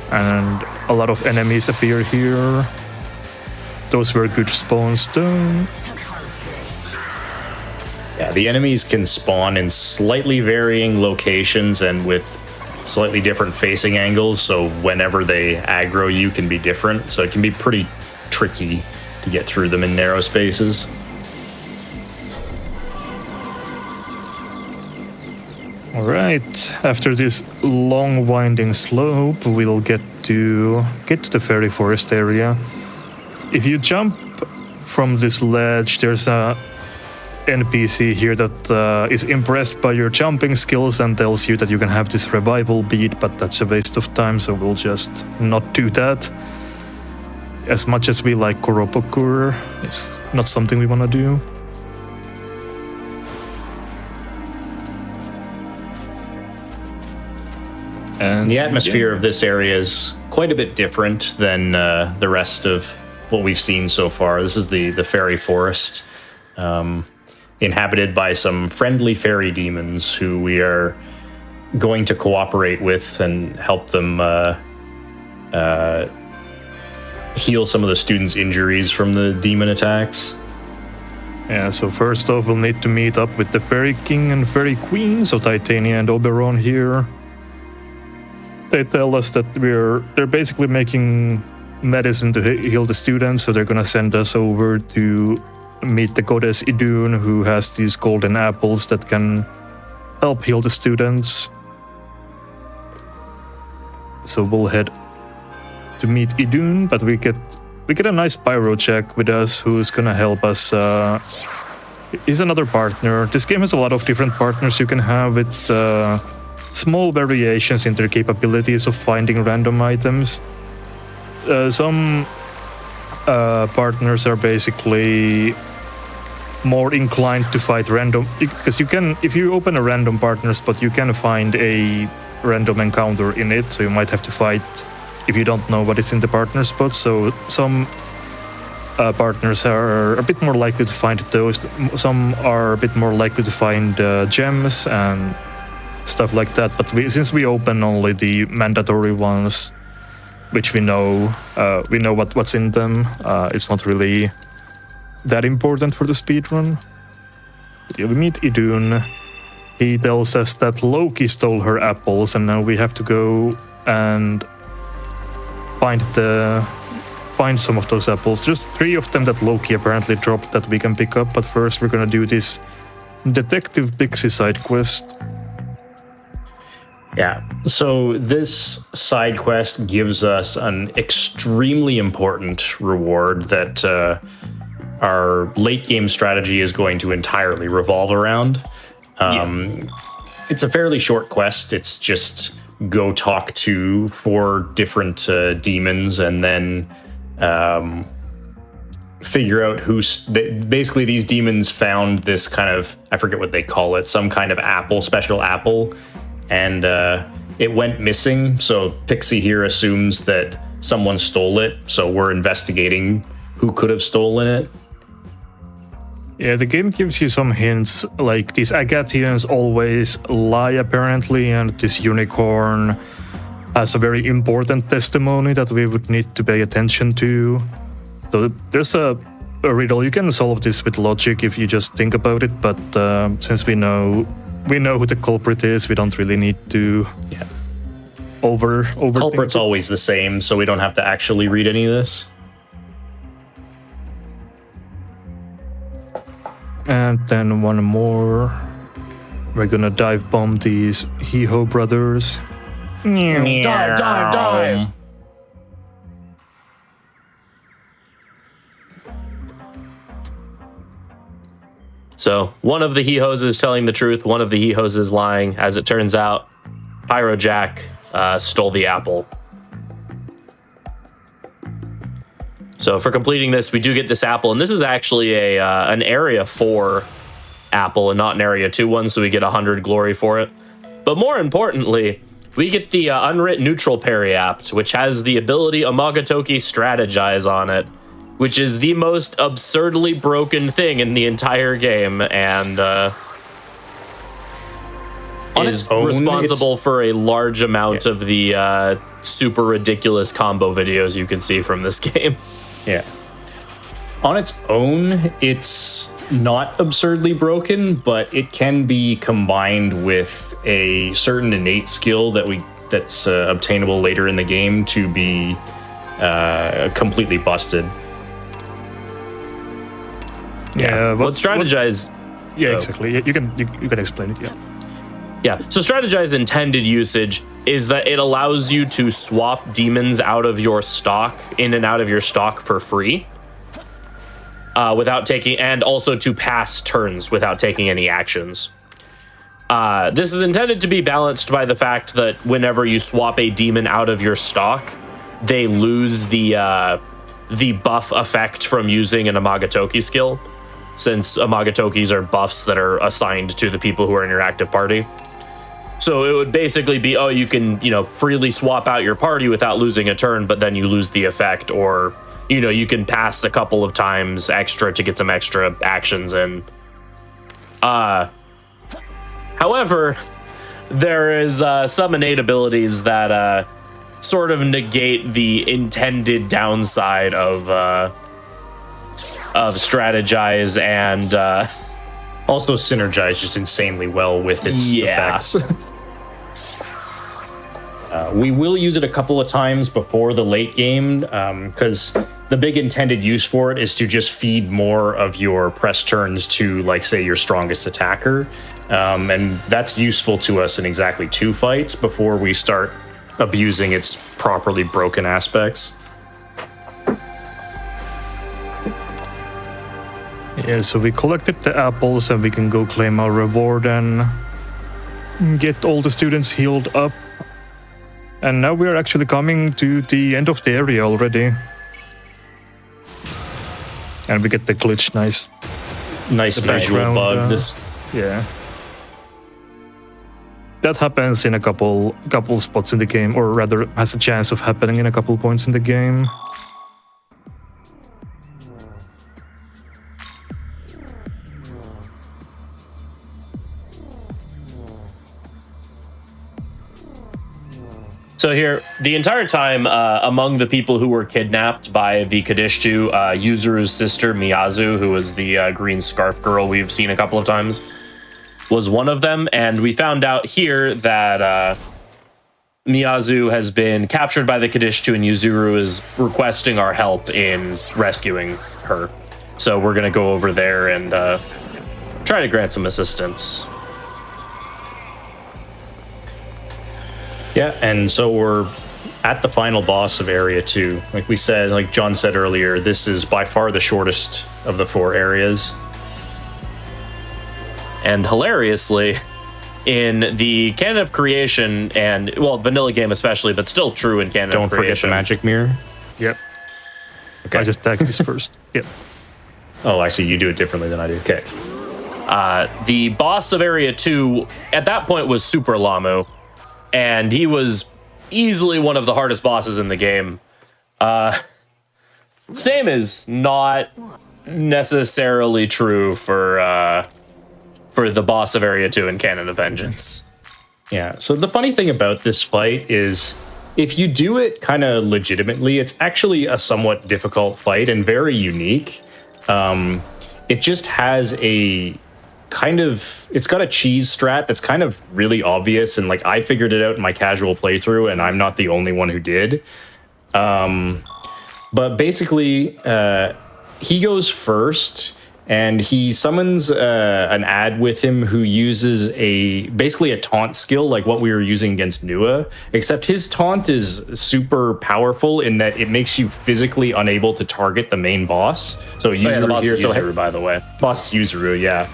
and a lot of enemies appear here. Those were good spawns though. Yeah, the enemies can spawn in slightly varying locations and with slightly different facing angles, so whenever they aggro you can be different, so it can be pretty tricky to get through them in narrow spaces. Alright, after this long winding slope, we'll get to the fairy forest area. If you jump from this ledge, there's a NPC here that is impressed by your jumping skills and tells you that you can have this revival bead, but that's a waste of time, so we'll just not do that. As much as we like Koropokur, it's not something we want to do. And The atmosphere of this area is quite a bit different than the rest of what we've seen so far. This is the fairy forest, inhabited by some friendly fairy demons who we are going to cooperate with and help them heal some of the students' injuries from the demon attacks. Yeah, so first off, we'll need to meet up with the Fairy King and Fairy Queen, so Titania and Oberon here. They tell us that they're basically making medicine to heal the students, so they're gonna send us over to meet the goddess Idun, who has these golden apples that can help heal the students. So we'll head to meet Idun, but we get a nice pyro check with us, who's gonna help us. He's another partner. This game has a lot of different partners you can have with small variations in their capabilities of finding random items. Some partners are basically more inclined to fight random, because you can, if you open a random partner spot, you can find a random encounter in it, so you might have to fight if you don't know what is in the partner spot. So some partners are a bit more likely to find those, some are a bit more likely to find gems and stuff like that. But since we open only the mandatory ones, which we know what's in them, it's not really that important for the speedrun. But yeah, we meet Idun. He tells us that Loki stole her apples, and now we have to go and find some of those apples. There's 3 of them that Loki apparently dropped that we can pick up, but first we're gonna do this Detective Pixie side quest. Yeah, so this side quest gives us an extremely important reward that our late game strategy is going to entirely revolve around. It's a fairly short quest. It's just go talk to 4 different demons and then figure out basically these demons found this kind of, I forget what they call it, some kind of apple, special apple, and it went missing. So Pixie here assumes that someone stole it, so we're investigating who could have stolen it. Yeah, the game gives you some hints, like these Agathians always lie apparently, and this unicorn has a very important testimony that we would need to pay attention to. So there's a riddle. You can solve this with logic if you just think about it, but since we know who the culprit is, we don't really need to over Culprit's always the same, so we don't have to actually read any of this. And then one more. We're gonna dive bomb these Hee-Ho brothers. Dive! So one of the Hee-Hos is telling the truth, one of the Hee-Hos is lying. As it turns out, Pyro Jack stole the apple. So for completing this, we do get this apple, and this is actually an Area 4 apple and not an Area 2 one, so we get 100 glory for it. But more importantly, we get the Unwrit Neutral Periapt, which has the ability Amagatoki Strategize on it, which is the most absurdly broken thing in the entire game, and is responsible for a large amount of the super ridiculous combo videos you can see from this game. Yeah. On its own, it's not absurdly broken, but it can be combined with a certain innate skill that's obtainable later in the game to be completely busted. Yeah, Well, strategize. Yeah, exactly. You can explain it. Yeah. So strategize intended usage is that it allows you to swap demons out of your stock, in and out of your stock for free, without taking, and also to pass turns without taking any actions. This is intended to be balanced by the fact that whenever you swap a demon out of your stock, they lose the buff effect from using an Amagatoki skill, since Amagatokis are buffs that are assigned to the people who are in your active party. So it would basically be, oh, you can, freely swap out your party without losing a turn, but then you lose the effect, or, you can pass a couple of times extra to get some extra actions in. However, there is some innate abilities that sort of negate the intended downside of strategize and Also synergize just insanely well with its effects. We will use it a couple of times before the late game, because the big intended use for it is to just feed more of your press turns to, like, say, your strongest attacker. And that's useful to us in exactly 2 fights before we start abusing its properly broken aspects. Yeah, so we collected the apples and we can go claim our reward and get all the students healed up. And now we are actually coming to the end of the area already. And we get the glitch, nice. Nice visual bug. Yeah. That happens in a couple spots in the game, or rather has a chance of happening in a couple points in the game. So here, the entire time, among the people who were kidnapped by the Kadishtu, Yuzuru's sister, Miyazu, who was the green scarf girl we've seen a couple of times, was one of them. And we found out here that Miyazu has been captured by the Kadishtu, and Yuzuru is requesting our help in rescuing her. So we're going to go over there and try to grant some assistance. Yeah, and so we're at the final boss of Area 2. Like we said, like John said earlier, this is by far the shortest of the 4 areas. And hilariously, in the Canon of Creation, and, well, vanilla game especially, but still true in Canon of Creation. Don't forget the magic mirror. Yep. Okay. I just tagged this first. Yep. Oh, I see. You do it differently than I do. Okay. The boss of Area 2, at that point, was Super Lamu. And he was easily one of the hardest bosses in the game. Same is not necessarily true for the boss of Area 2 in Canon of Vengeance. Yeah, so the funny thing about this fight is if you do it kind of legitimately, it's actually a somewhat difficult fight and very unique. It just has it's got a cheese strat that's kind of really obvious, and like I figured it out in my casual playthrough, and I'm not the only one who did. But basically, he goes first, and he summons an ad with him who uses basically a taunt skill like what we were using against Nua, except his taunt is super powerful in that it makes you physically unable to target the main boss. So Yuzuru the boss here, is Yuzuru, by the way. Boss Yuzuru, yeah.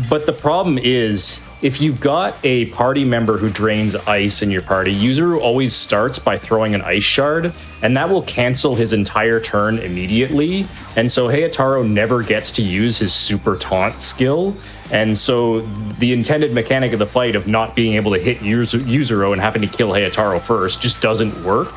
But the problem is, if you've got a party member who drains ice in your party, Yuzuru always starts by throwing an ice shard, and that will cancel his entire turn immediately. And so Heiataro never gets to use his super taunt skill. And so the intended mechanic of the fight of not being able to hit Yuzuru and having to kill Heiataro first just doesn't work.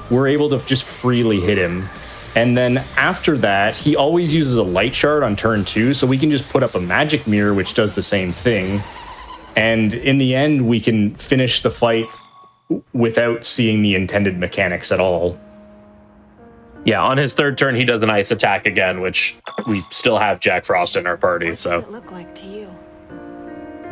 We're able to just freely hit him. And then after that, he always uses a light shard on turn 2, so we can just put up a magic mirror, which does the same thing. And in the end, we can finish the fight without seeing the intended mechanics at all. Yeah, on his 3rd turn, he does an ice attack again, which we still have Jack Frost in our party. What does it look like to you?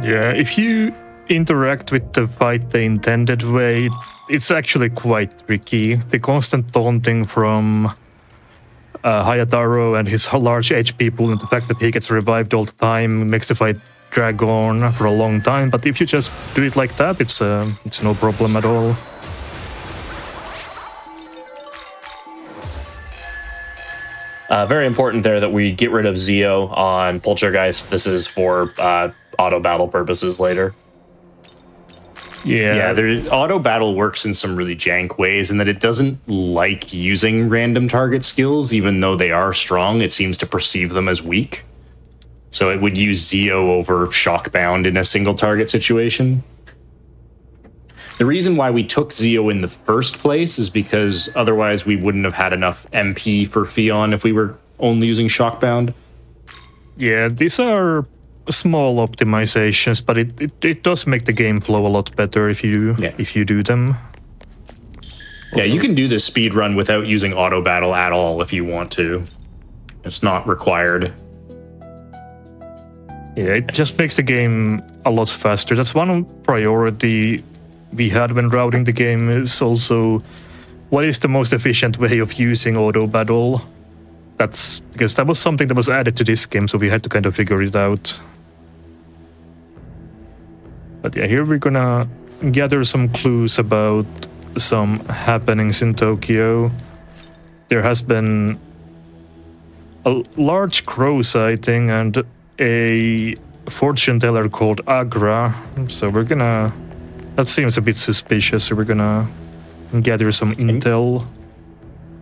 Yeah, if you interact with the fight the intended way, it's actually quite tricky. The constant taunting from Hayataro and his large HP pool, and the fact that he gets revived all the time makes the fight drag on for a long time. But if you just do it like that, it's no problem at all. Very important there that we get rid of Zeo on Poltergeist. This is for auto battle purposes later. Yeah, auto battle works in some really jank ways in that it doesn't like using random target skills, even though they are strong. It seems to perceive them as weak. So it would use Zeo over Shockbound in a single target situation. The reason why we took Zeo in the first place is because otherwise we wouldn't have had enough MP for Fion if we were only using Shockbound. Yeah, these are small optimizations, but it does make the game flow a lot better if you do them. Yeah, you can do this speed run without using auto battle at all if you want to. It's not required. Yeah, it just makes the game a lot faster. That's one priority we had when routing the game, is also what is the most efficient way of using auto battle. That's because that was something that was added to this game, so we had to kind of figure it out. But yeah, here we're gonna gather some clues about some happenings in Tokyo. There has been a large crow sighting and a fortune teller called Agra. So we're gonna... That seems a bit suspicious, so we're gonna gather some intel.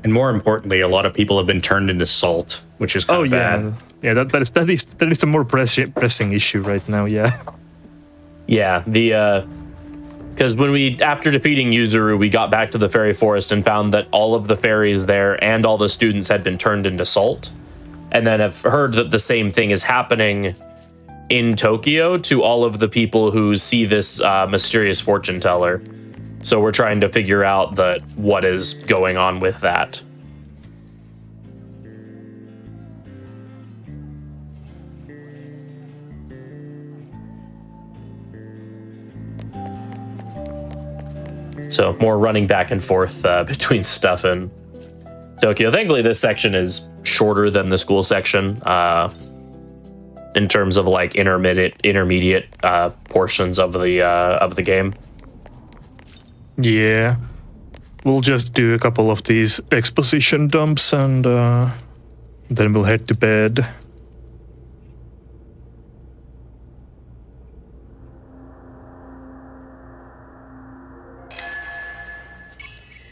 And more importantly, a lot of people have been turned into salt, which is kind of bad. Yeah, that is the more pressing issue right now, yeah. Yeah, because when we, after defeating Yuzuru, we got back to the fairy forest and found that all of the fairies there and all the students had been turned into salt. And then have heard that the same thing is happening in Tokyo to all of the people who see this mysterious fortune teller. So we're trying to figure out what is going on with that. So more running back and forth between stuff and Tokyo. Thankfully, this section is shorter than the school section in terms of like intermediate portions of the game. Yeah, we'll just do a couple of these exposition dumps and then we'll head to bed.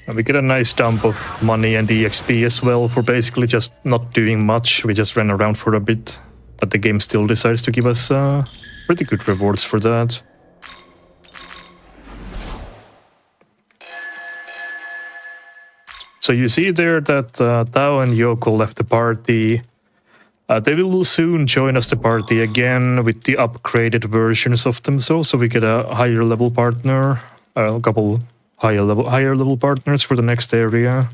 And we get a nice dump of money and EXP as well for basically just not doing much. We just ran around for a bit, but the game still decides to give us pretty good rewards for that. So you see there that Tao and Yoko left the party. They will soon join us the party again with the upgraded versions of themselves, so we get a higher level partner, a couple higher level partners for the next area.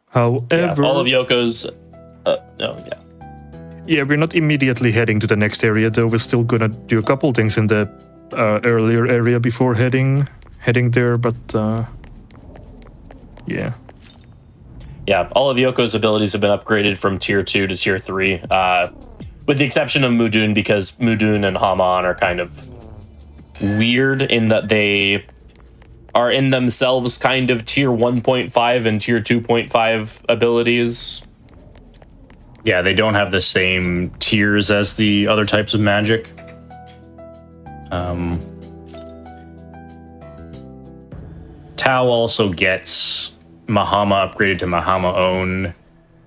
However, all of Yoko's. Yeah, we're not immediately heading to the next area though. We're still gonna do a couple things in the earlier area before heading there. But yeah. Yeah, all of Yoko's abilities have been upgraded from tier 2 to tier 3, with the exception of Mudun, because Mudun and Haman are kind of weird in that they are in themselves kind of tier 1.5 and tier 2.5 abilities. Yeah, they don't have the same tiers as the other types of magic. Tao also gets Mahama upgraded to Mahama Own,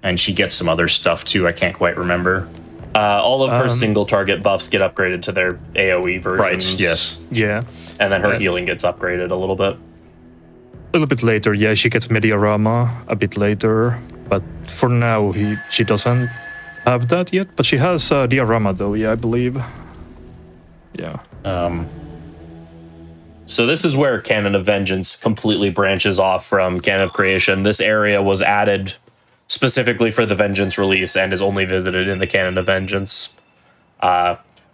and she gets some other stuff too. I can't quite remember. All of her single target buffs get upgraded to their AoE versions. Right, yes. Yeah. And then her healing gets upgraded a little bit. A little bit later, yeah, she gets Mediarama a bit later. But for now, she doesn't have that yet. But she has Diorama though, yeah, I believe. Yeah. So this is where Canon of Vengeance completely branches off from Canon of Creation. This area was added specifically for the Vengeance release and is only visited in the Canon of Vengeance,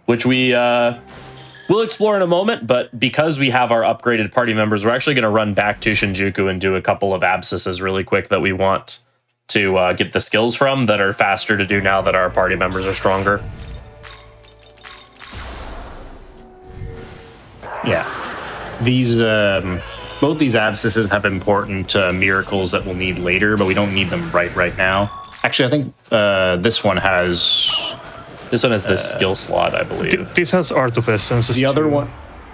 which we will explore in a moment. But because we have our upgraded party members, we're actually going to run back to Shinjuku and do a couple of abscesses really quick that we want to get the skills from that are faster to do now that our party members are stronger. Yeah. These both these abscesses have important miracles that we'll need later, but we don't need them right now. Actually, I think this one has the skill slot, I believe. This has Art of Essences. The other one,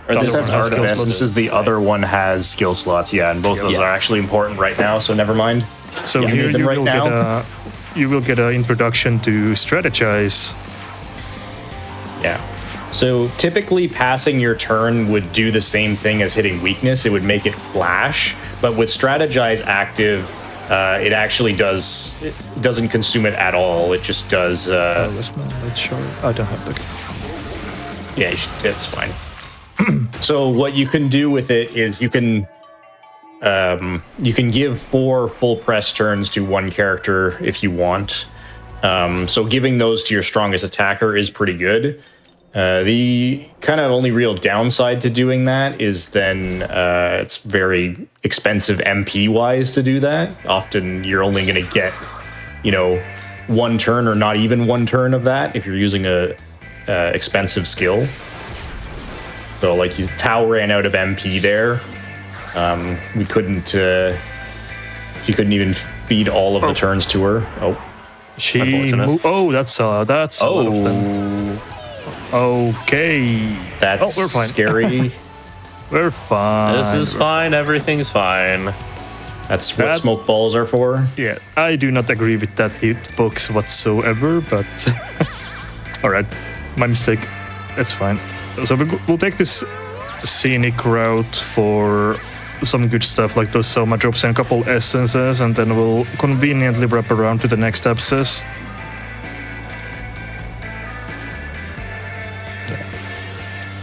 or this has Art of Essences. The other one has skill slots. Yeah, and both of those are actually important right now. So never mind. So here you will get an introduction to strategize. Yeah. So typically passing your turn would do the same thing as hitting weakness. It would make it flash, but with strategize active, it actually doesn't consume it at all. It just does. Let's show. I don't have the. Yeah, it's fine. So what you can do with it is you can give 4 full press turns to one character if you want. So giving those to your strongest attacker is pretty good. The kind of only real downside to doing that is then it's very expensive MP wise to do that. Often you're only going to get, 1 turn or not even 1 turn of that if you're using a expensive skill. So like Tao ran out of MP there. We couldn't. She couldn't even feed all of the turns to her. Oh, she. That's a lot of them. Okay. That's we're fine. Scary. We're fine. This is fine. Everything's fine. That's what smoke balls are for. Yeah, I do not agree with that hitbox whatsoever, but all right, my mistake. It's fine. So we'll take this scenic route for some good stuff like those Soma drops and a couple essences, and then we'll conveniently wrap around to the next abscess.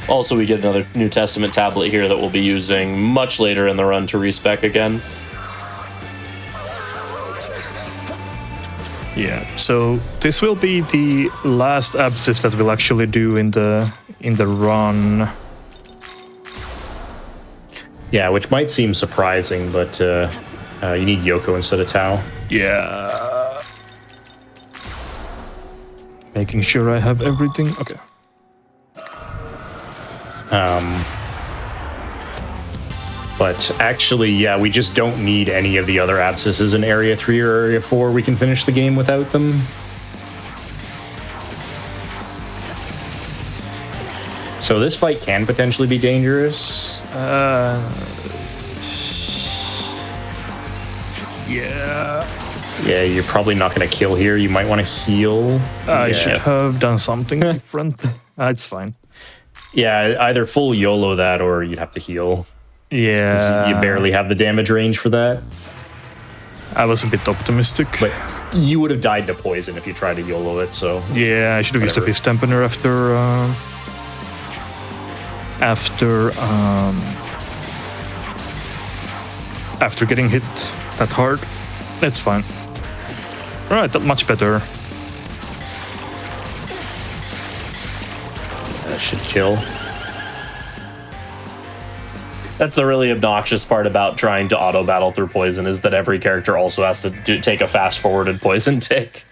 Also, we get another New Testament tablet here that we'll be using much later in the run to respec again. Yeah, so this will be the last abscess that we'll actually do in the run. Yeah, which might seem surprising, but you need Yoko instead of Tao. Yeah. Making sure I have everything. Okay. But actually, yeah, we just don't need any of the other abscesses in Area 3 or Area 4. We can finish the game without them. So this fight can potentially be dangerous. Yeah. Yeah, you're probably not going to kill here. You might want to heal. I should have done something different. It's fine. Yeah, either full YOLO that or you'd have to heal. Yeah. You barely have the damage range for that. I was a bit optimistic. But you would have died to poison if you tried to YOLO it, so... Yeah, I should have used a fist dampener after getting hit that hard. That's fine. Alright, that much better. That should kill. That's the really obnoxious part about trying to auto battle through poison, is that every character also has to take a fast forwarded poison tick.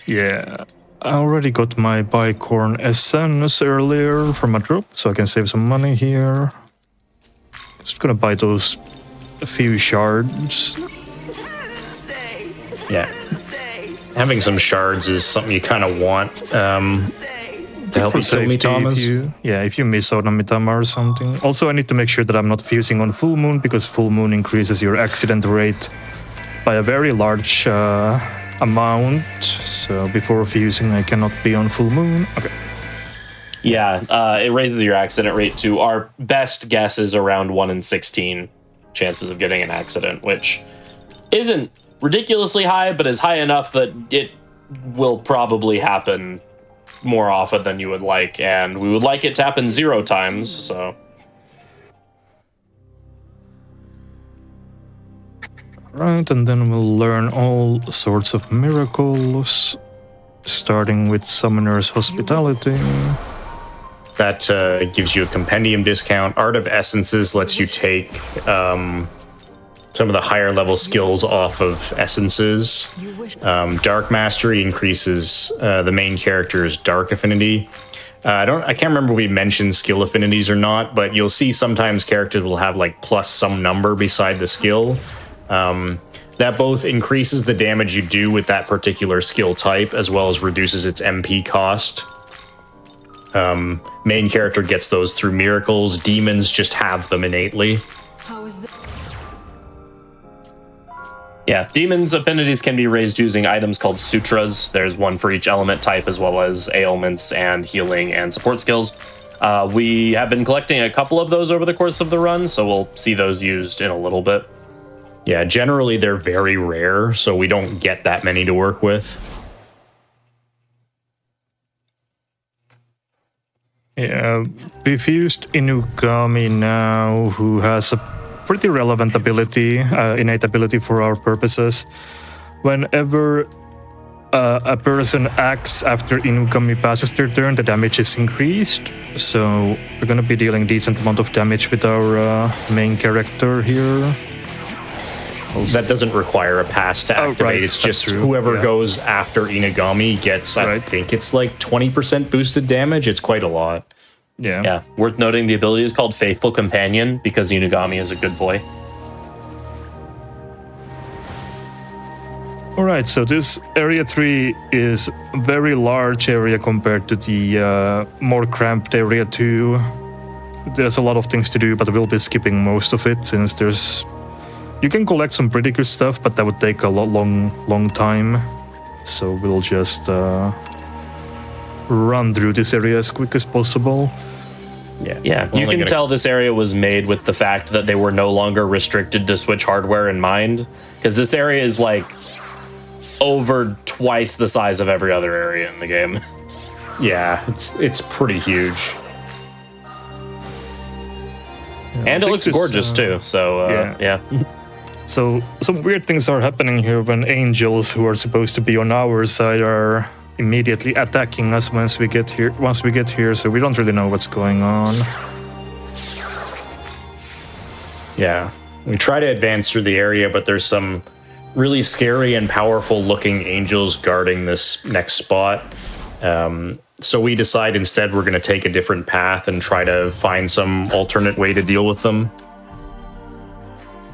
Yeah, I already got my bicorn essence earlier from a drop, so I can save some money here. Just gonna buy those a few shards. Yeah. Having some shards is something you kind of want to help you kill Mitamas. If you miss out on Mitama or something. Also, I need to make sure that I'm not fusing on full moon, because full moon increases your accident rate by a very large amount. So before fusing, I cannot be on full moon. Okay. Yeah, it raises your accident rate to our best guess is around 1 in 16 chances of getting an accident, which isn't ridiculously high, but is high enough that it will probably happen more often than you would like, and we would like it to happen 0 times, so... Right, and then we'll learn all sorts of miracles, starting with Summoner's Hospitality. That gives you a compendium discount. Art of Essences lets you take some of the higher level skills off of essences. Dark Mastery increases the main character's dark affinity. I can't remember if we mentioned skill affinities or not, but you'll see sometimes characters will have like plus some number beside the skill. That both increases the damage you do with that particular skill type, as well as reduces its MP cost. Main character gets those through miracles. Demons just have them innately. How is this? Yeah, demons' affinities can be raised using items called sutras. There's one for each element type, as well as ailments and healing and support skills. We have been collecting a couple of those over the course of the run, so we'll see those used in a little bit. Yeah, generally they're very rare, so we don't get that many to work with. Yeah, we've used Inugami now, who has a pretty relevant ability, innate ability for our purposes. Whenever a person acts after Inugami passes their turn, the damage is increased. So we're gonna be dealing decent amount of damage with our main character here. That doesn't require a pass to activate. Right, it's just true. whoever Yeah. goes after Inugami gets, I think it's like 20% boosted damage. It's quite a lot. Yeah. Yeah, worth noting the ability is called Faithful Companion because Inugami is a good boy. Alright, so this area 3 is a very large area compared to the more cramped area 2. There's a lot of things to do, but we'll be skipping most of it since there's... You can collect some pretty good stuff, but that would take a long time. So we'll just run through this area as quick as possible. Yeah, you can tell this area was made with the fact that they were no longer restricted to Switch hardware in mind, because this area is like over twice the size of every other area in the game. Yeah, it's pretty huge. And it looks gorgeous too, so yeah. So some weird things are happening here when angels who are supposed to be on our side are immediately attacking us once we get here, so we don't really know what's going on. Yeah. We try to advance through the area, but there's some really scary and powerful looking angels guarding this next spot. So we decide instead we're going to take a different path and try to find some alternate way to deal with them.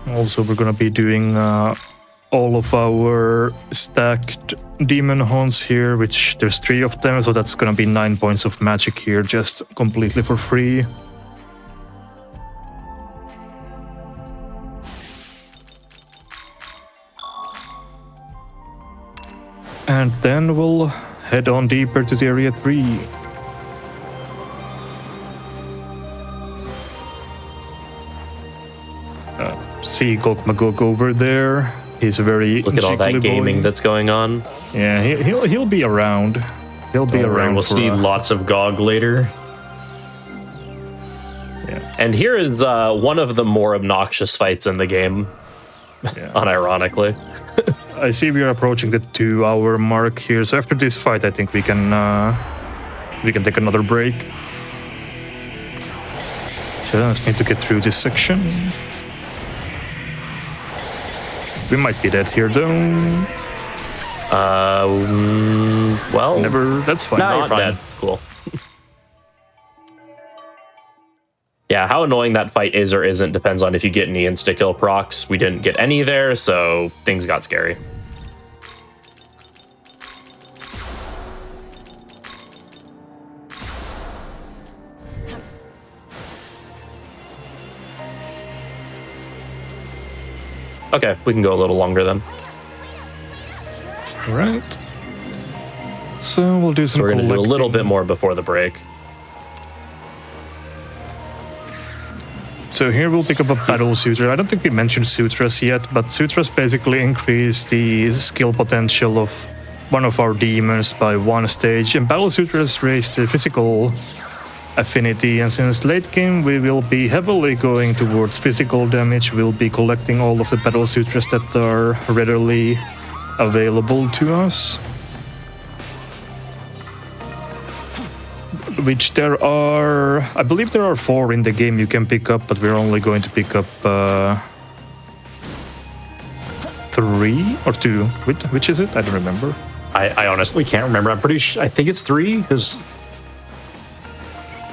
Also, we're gonna be doing all of our stacked demon haunts here, which there's 3 of them, so that's gonna be 9 points of magic here, just completely for free. And then we'll head on deeper to the area 3. See Gokmagog over there. He's a very Look at all that jiggly gaming boy. that's going on. Yeah, he'll be around. He'll be around. We'll for see lots of GOG later. Yeah. And here is one of the more obnoxious fights in the game, unironically. I see we are approaching the 2-hour mark here, so after this fight, I think we can take another break. Just need to get through this section. We might be dead here, though. Well, Never. That's fine. not dead. Cool. Yeah, how annoying that fight is or isn't depends on if you get any insta-kill procs. We didn't get any there, so things got scary. Okay, we can go a little longer then. All right. So we'll do some. So we're going to do a little collecting. bit more before the break. So here we'll pick up a Battle Sutra. I don't think we mentioned Sutras yet, but Sutras basically increase the skill potential of one of our demons by 1 stage, and Battle Sutras raise the physical affinity, and since late game we will be heavily going towards physical damage, we'll be collecting all of the Battle Sutras that are readily available to us. Which there are, I believe there are 4 in the game you can pick up, but we're only going to pick up 3 or 2. Which is it? I don't remember. I honestly can't remember. I'm pretty sure. I think it's 3 because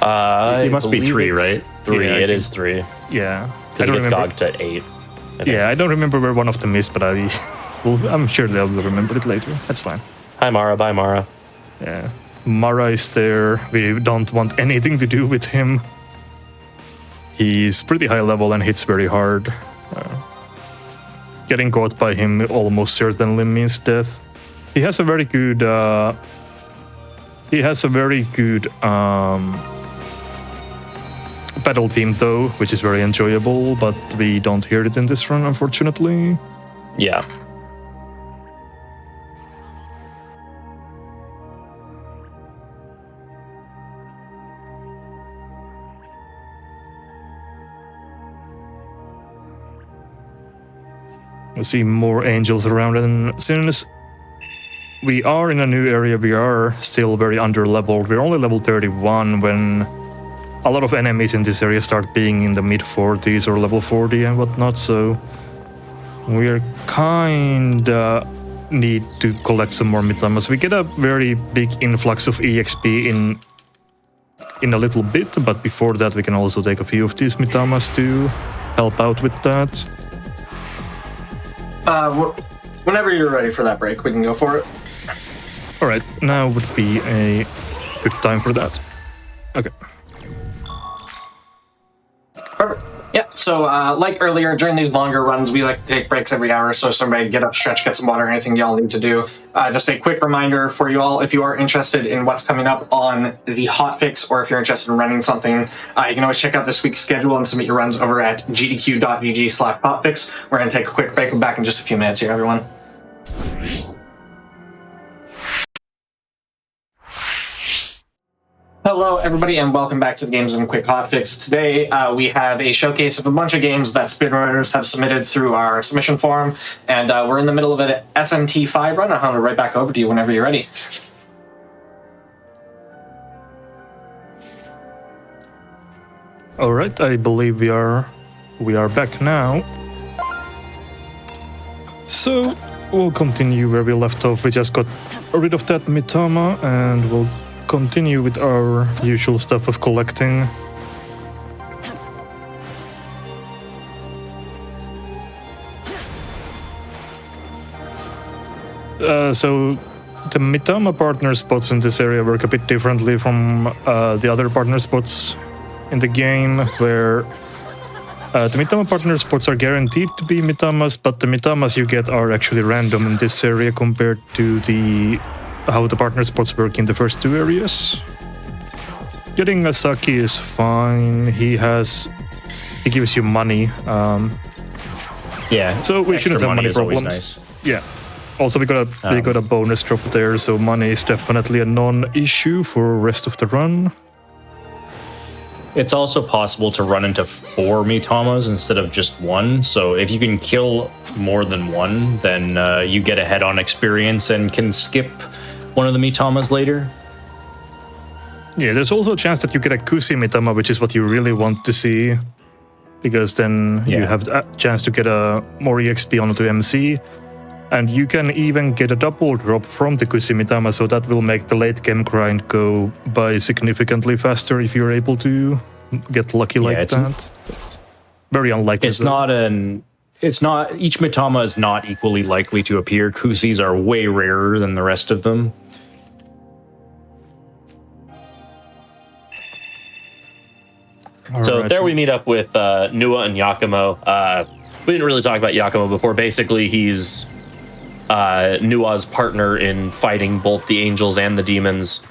it must be 3, right? 3. Yeah, It is 3. Yeah. Because it gets gogged to 8. Yeah, I don't remember where one of them is, but I'm sure they'll remember it later. That's fine. Hi, Mara. Bye, Mara. Yeah. Mara is there. We don't want anything to do with him. He's pretty high level and hits very hard. getting caught by him almost certainly means death. He has a very good battle theme though, which is very enjoyable, but we don't hear it in this run, unfortunately. Yeah. We see more angels around, and since we are in a new area, we are still very under-leveled. We're only level 31 when a lot of enemies in this area start being in the mid-40s or level 40 and whatnot, so we're kinda need to collect some more Mitamas. We get a very big influx of EXP in a little bit, but before that we can also take a few of these Mitamas to help out with that. Whenever you're ready for that break, we can go for it. Alright, now would be a good time for that. Okay. Perfect. Yeah, so like earlier, during these longer runs, we like to take breaks every hour, so somebody get up, stretch, get some water, anything y'all need to do. Just a quick reminder for you all, if you are interested in what's coming up on the hotfix, or if you're interested in running something, you can always check out this week's schedule and submit your runs over at gdq.gg/hotfix. We're going to take a quick break. We'll be back in just a few minutes here, everyone. Hello, everybody, and welcome back to the Games and Quick Hotfix. Today, we have a showcase of a bunch of games that speedrunners have submitted through our submission forum, and we're in the middle of an SMT5 run. I'll hand it right back over to you whenever you're ready. All right, I believe we are back now. So we'll continue where we left off. We just got rid of that Mitama, and we'll continue with our usual stuff of collecting. So the Mitama partner spots in this area work a bit differently from the other partner spots in the game, where the Mitama partner spots are guaranteed to be Mitamas, but the Mitamas you get are actually random in this area compared to how the partner spots work in the first two areas. Getting a Saki is fine. He gives you money. Yeah. So we shouldn't have money problems. Nice. Yeah. Also, we got a bonus drop there, so money is definitely a non-issue for rest of the run. It's also possible to run into 4 Mitamas instead of just one. So if you can kill more than one, then you get a head-on experience and can skip one of the Mitamas later. Yeah, there's also a chance that you get a Kusi Mitama, which is what you really want to see, because then you have a chance to get a more EXP onto MC, and you can even get a double drop from the Kusi Mitama, so that will make the late game grind go by significantly faster if you're able to get lucky like that. Very unlikely. It's not each Mitama is not equally likely to appear. Kusis are way rarer than the rest of them. So there we meet up with Nua and Yakumo. We didn't really talk about Yakumo before. Basically, he's Nua's partner in fighting both the angels and the demons.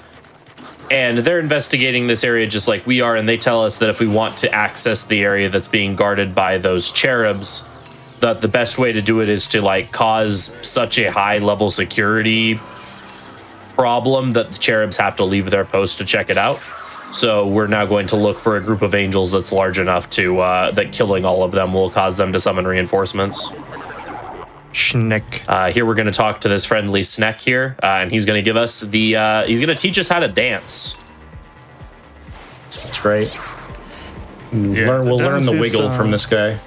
And they're investigating this area just like we are, and they tell us that if we want to access the area that's being guarded by those cherubs, that the best way to do it is to like cause such a high level security problem that the cherubs have to leave their post to check it out. So we're now going to look for a group of angels that's large enough to that killing all of them will cause them to summon reinforcements. Schneck. Here we're going to talk to this friendly Sneck here, and he's going to give us the he's going to teach us how to dance. That's right. Yeah, we'll learn the wiggle from this guy.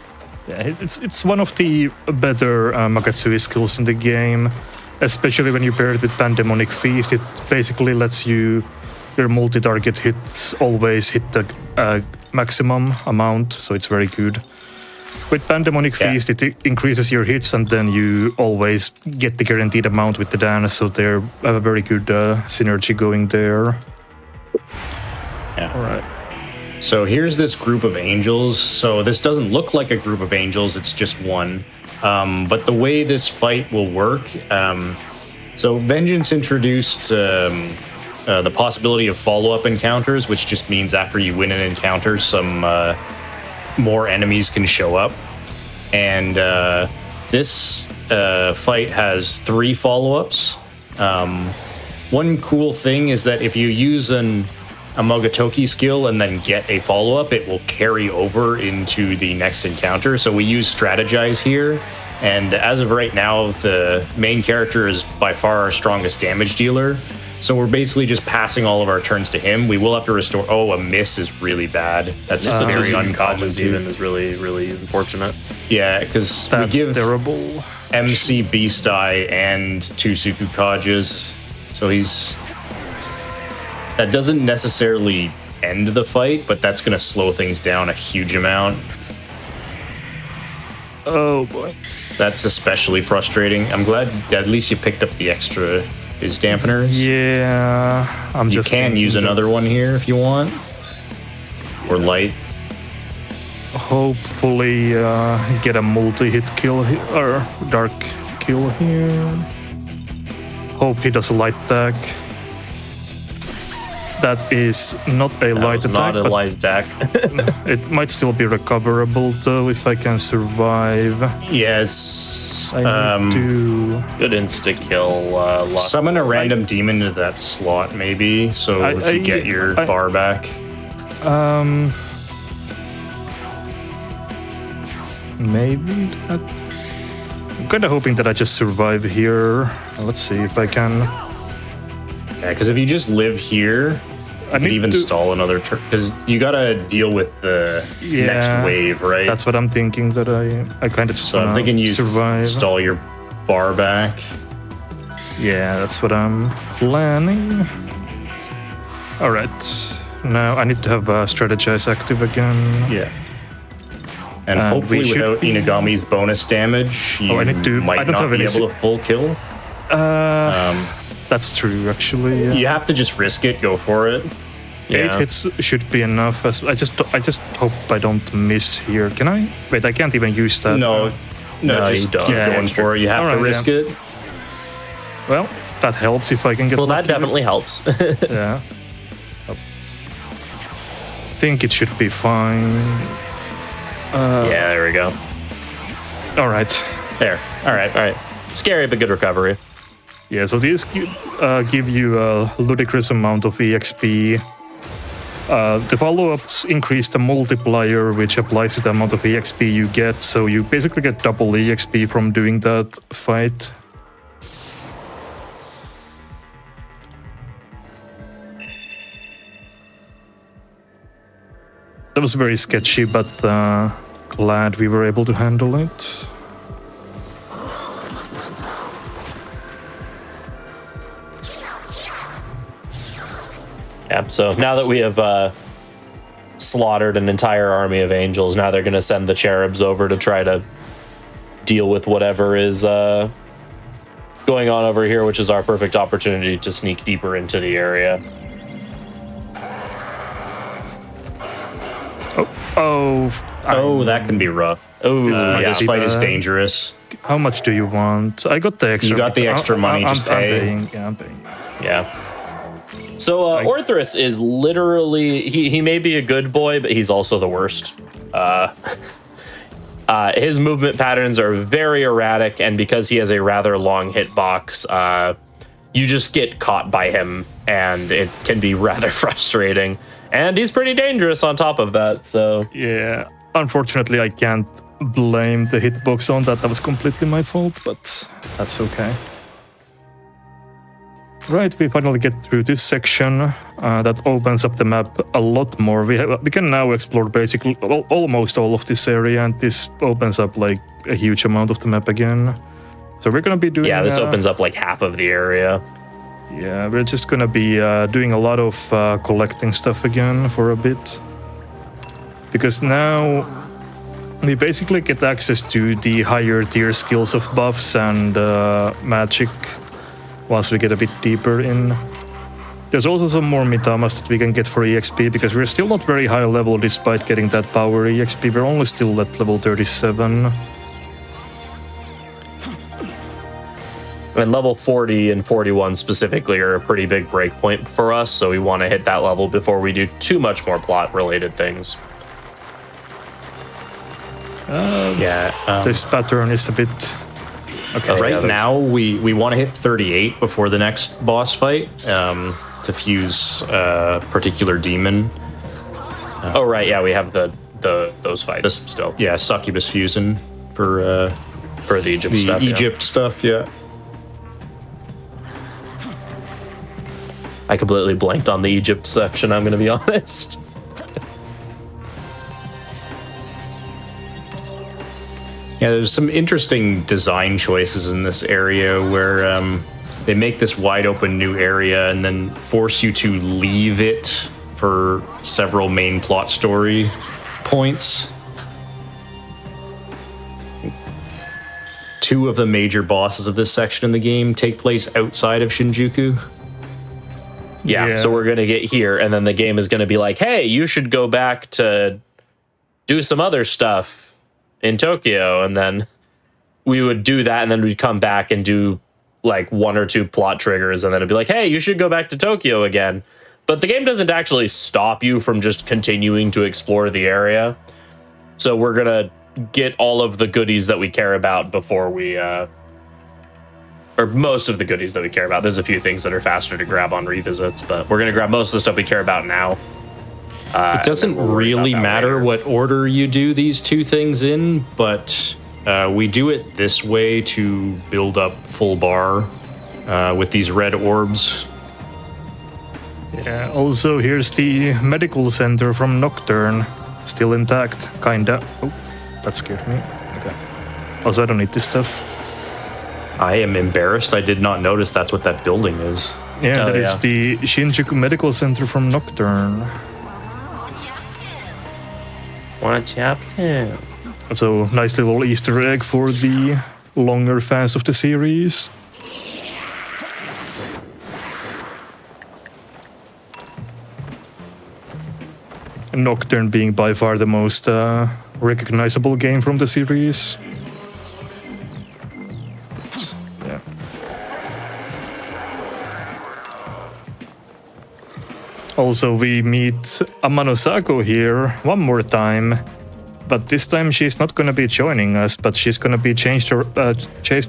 Yeah, it's one of the better Makatsui skills in the game, especially when you pair it with Pandemonic Feast. It basically lets your multi-target hits always hit the maximum amount, so it's very good. With Pandemonic Feast, it increases your hits, and then you always get the guaranteed amount with the dance, so they have a very good synergy going there. Yeah. All right. So here's this group of angels. So this doesn't look like a group of angels, it's just one. But the way this fight will work, so Vengeance introduced the possibility of follow-up encounters, which just means after you win an encounter, some more enemies can show up. And this fight has 3 follow-ups. One cool thing is that if you use a Mogatoki skill and then get a follow-up, it will carry over into the next encounter. So we use Strategize here, and as of right now, the main character is by far our strongest damage dealer. So we're basically just passing all of our turns to him. We will have to restore... Oh, a miss is really bad. That's very uncommon, even is really, really unfortunate. Yeah, because we give terrible. MC Beast Eye and 2 Sukukages. So he's... That doesn't necessarily end the fight, but that's going to slow things down a huge amount. Oh boy. That's especially frustrating. I'm glad at least you picked up the extra fizz dampeners. Yeah, You can use another one here if you want. Or light. Hopefully get a multi-hit kill or dark kill here. Hope he does a light attack. That is not a light attack. Not a light attack. It might still be recoverable though if I can survive. Yes. I need to Good insta kill. Summon a random demon into that slot, maybe. So if you get your bar back. Maybe that. I'm kind of hoping that I just survive here. Let's see if I can. Yeah, because if you just live here, you could even stall another turn. Because you gotta deal with the next wave, right? That's what I'm thinking. That I kind of so I'm thinking you survive. Stall your bar back. Yeah, that's what I'm planning. All right. Now I need to have Strategize active again. Yeah. And hopefully without Inagami's bonus damage, you might not be able to full kill. That's true, actually. Yeah. You have to just risk it, go for it. 8 hits should be enough. I just hope I don't miss here. Can I? Wait, I can't even use that. No, just keep going for it. You have to risk it. Well, that helps if I can get. Well, that definitely helps. Yeah. I think it should be fine. Yeah, there we go. All right. There. All right. Scary but good recovery. Yeah, so these give you a ludicrous amount of EXP. The follow-ups increase the multiplier, which applies to the amount of EXP you get. So you basically get double EXP from doing that fight. That was very sketchy, but glad we were able to handle it. Yeah, so now that we have slaughtered an entire army of angels, now they're going to send the cherubs over to try to deal with whatever is going on over here, which is our perfect opportunity to sneak deeper into the area. Oh, that can be rough. Oh, this fight is dangerous. How much do you want? I got the extra. You got the extra money, just pay. I'm paying. Yeah. So Orthrus is literally he may be a good boy, but he's also the worst. His movement patterns are very erratic, and because he has a rather long hitbox, you just get caught by him, and it can be rather frustrating. And he's pretty dangerous on top of that, so... Yeah, unfortunately I can't blame the hitbox on that. That was completely my fault, but that's okay. Right, we finally get through this section. That opens up the map a lot more. We can now explore basically almost all of this area, and this opens up like a huge amount of the map again. So we're gonna be doing... Yeah, this opens up like half of the area. Yeah, we're just gonna be doing a lot of collecting stuff again for a bit. Because now we basically get access to the higher tier skills of buffs and magic once we get a bit deeper in. There's also some more mitamas that we can get for EXP, because we're still not very high level despite getting that power EXP. We're only still at level 37. And level 40 and 41 specifically are a pretty big breakpoint for us, so we want to hit that level before we do too much more plot-related things. This pattern is a bit... Okay, right now we want to hit 38 before the next boss fight to fuse a particular demon. Oh right, yeah, we have those fights still. Yeah, succubus fusing for the Egypt stuff. Egypt stuff, yeah. I completely blanked on the Egypt section, I'm going to be honest. Yeah, there's some interesting design choices in this area where they make this wide open new area and then force you to leave it for several main plot story points. Two of the major bosses of this section in the game take place outside of Shinjuku. Yeah, so we're going to get here, and then the game is going to be like, hey, you should go back to do some other stuff in Tokyo, and then we would do that, and then we'd come back and do like 1 or 2 plot triggers, and then it'd be like, hey, you should go back to Tokyo again. But the game doesn't actually stop you from just continuing to explore the area. So we're going to get all of the goodies that we care about before we... or most of the goodies that we care about. There's a few things that are faster to grab on revisits, but we're going to grab most of the stuff we care about now. It doesn't really matter what order you do these two things in, but we do it this way to build up full bar with these red orbs. Yeah, also here's the medical center from Nocturne. Still intact, kinda. Oh, that scared me. Okay. Also, I don't need this stuff. I am embarrassed. I did not notice that's what that building is. Yeah, that is the Shinjuku Medical Center from Nocturne. Watch out. So, nice little Easter egg for the longer fans of the series. Nocturne being by far the most recognizable game from the series. Yeah. Also, we meet Amano Sako here one more time, but this time she's not gonna be joining us, but she's gonna be chased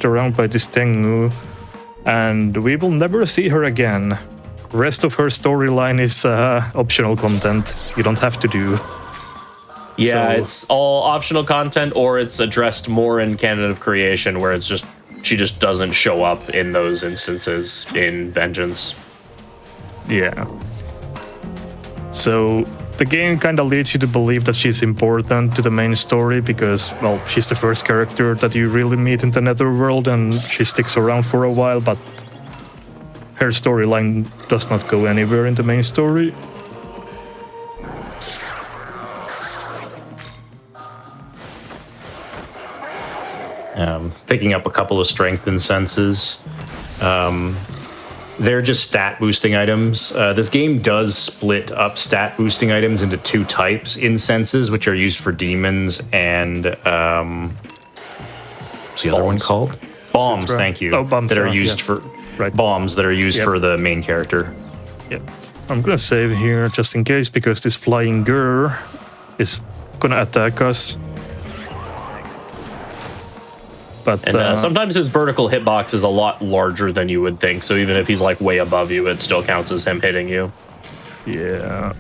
around by this Tengu, and we will never see her again. Rest of her storyline is optional content. You don't have to do. Yeah, it's all optional content, or it's addressed more in Canon of Creation, where it's just she just doesn't show up in those instances in Vengeance. Yeah. So the game kind of leads you to believe that she's important to the main story because, well, she's the first character that you really meet in the Netherworld, and she sticks around for a while, but her storyline does not go anywhere in the main story. Picking up a couple of strength incenses. They're just stat boosting items. This game does split up stat boosting items into 2 types: incenses, which are used for demons, and what's the other one called? Bombs. Citra. Thank you. Oh, bombs. That are used for bombs that are used for the main character. Yeah. I'm gonna save here just in case because this flying girl is gonna attack us. But sometimes his vertical hitbox is a lot larger than you would think, so even if he's like way above you, it still counts as him hitting you. Yeah.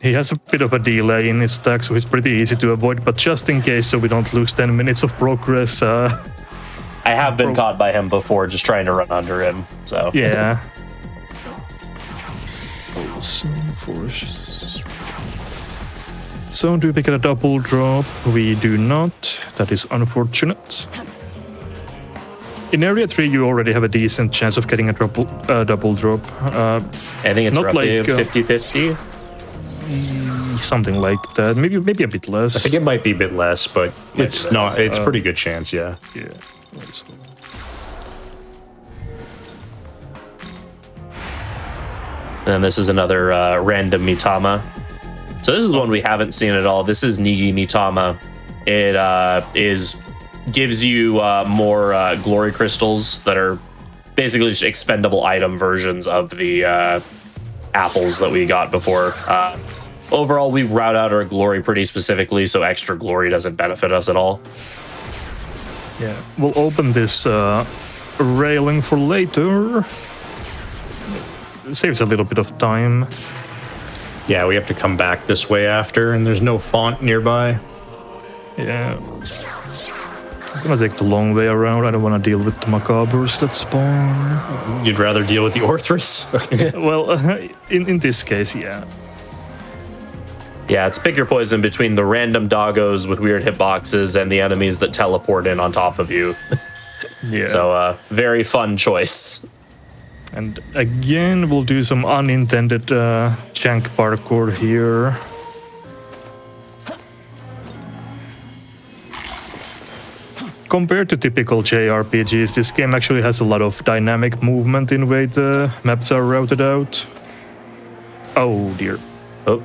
He has a bit of a delay in his attack, so he's pretty easy to avoid, but just in case so we don't lose 10 minutes of progress. I have been caught by him before just trying to run under him, so. Yeah. So do we get a double drop? We do not. That is unfortunate. In Area 3 you already have a decent chance of getting a double drop. I think it's not roughly like 50-50. Something like that. Maybe a bit less. I think it might be a bit less, but it's not. It's a pretty good chance, yeah. Yeah. And then this is another random Mitama. So this is one we haven't seen at all. This is Nigi Mitama. It is gives you more glory crystals that are basically just expendable item versions of the apples that we got before. Overall, we route out our glory pretty specifically, so extra glory doesn't benefit us at all. Yeah, we'll open this railing for later. It saves a little bit of time. Yeah, we have to come back this way after, and there's no font nearby. Yeah. I'm gonna take the long way around. I don't want to deal with the macabres that spawn. You'd rather deal with the Orthrus? Well, in this case, yeah. Yeah, it's pick your poison between the random doggos with weird hitboxes and the enemies that teleport in on top of you. Yeah. So, very fun choice. And again, we'll do some unintended jank parkour here. Compared to typical JRPGs, this game actually has a lot of dynamic movement in the way the maps are routed out. Oh dear. Oh,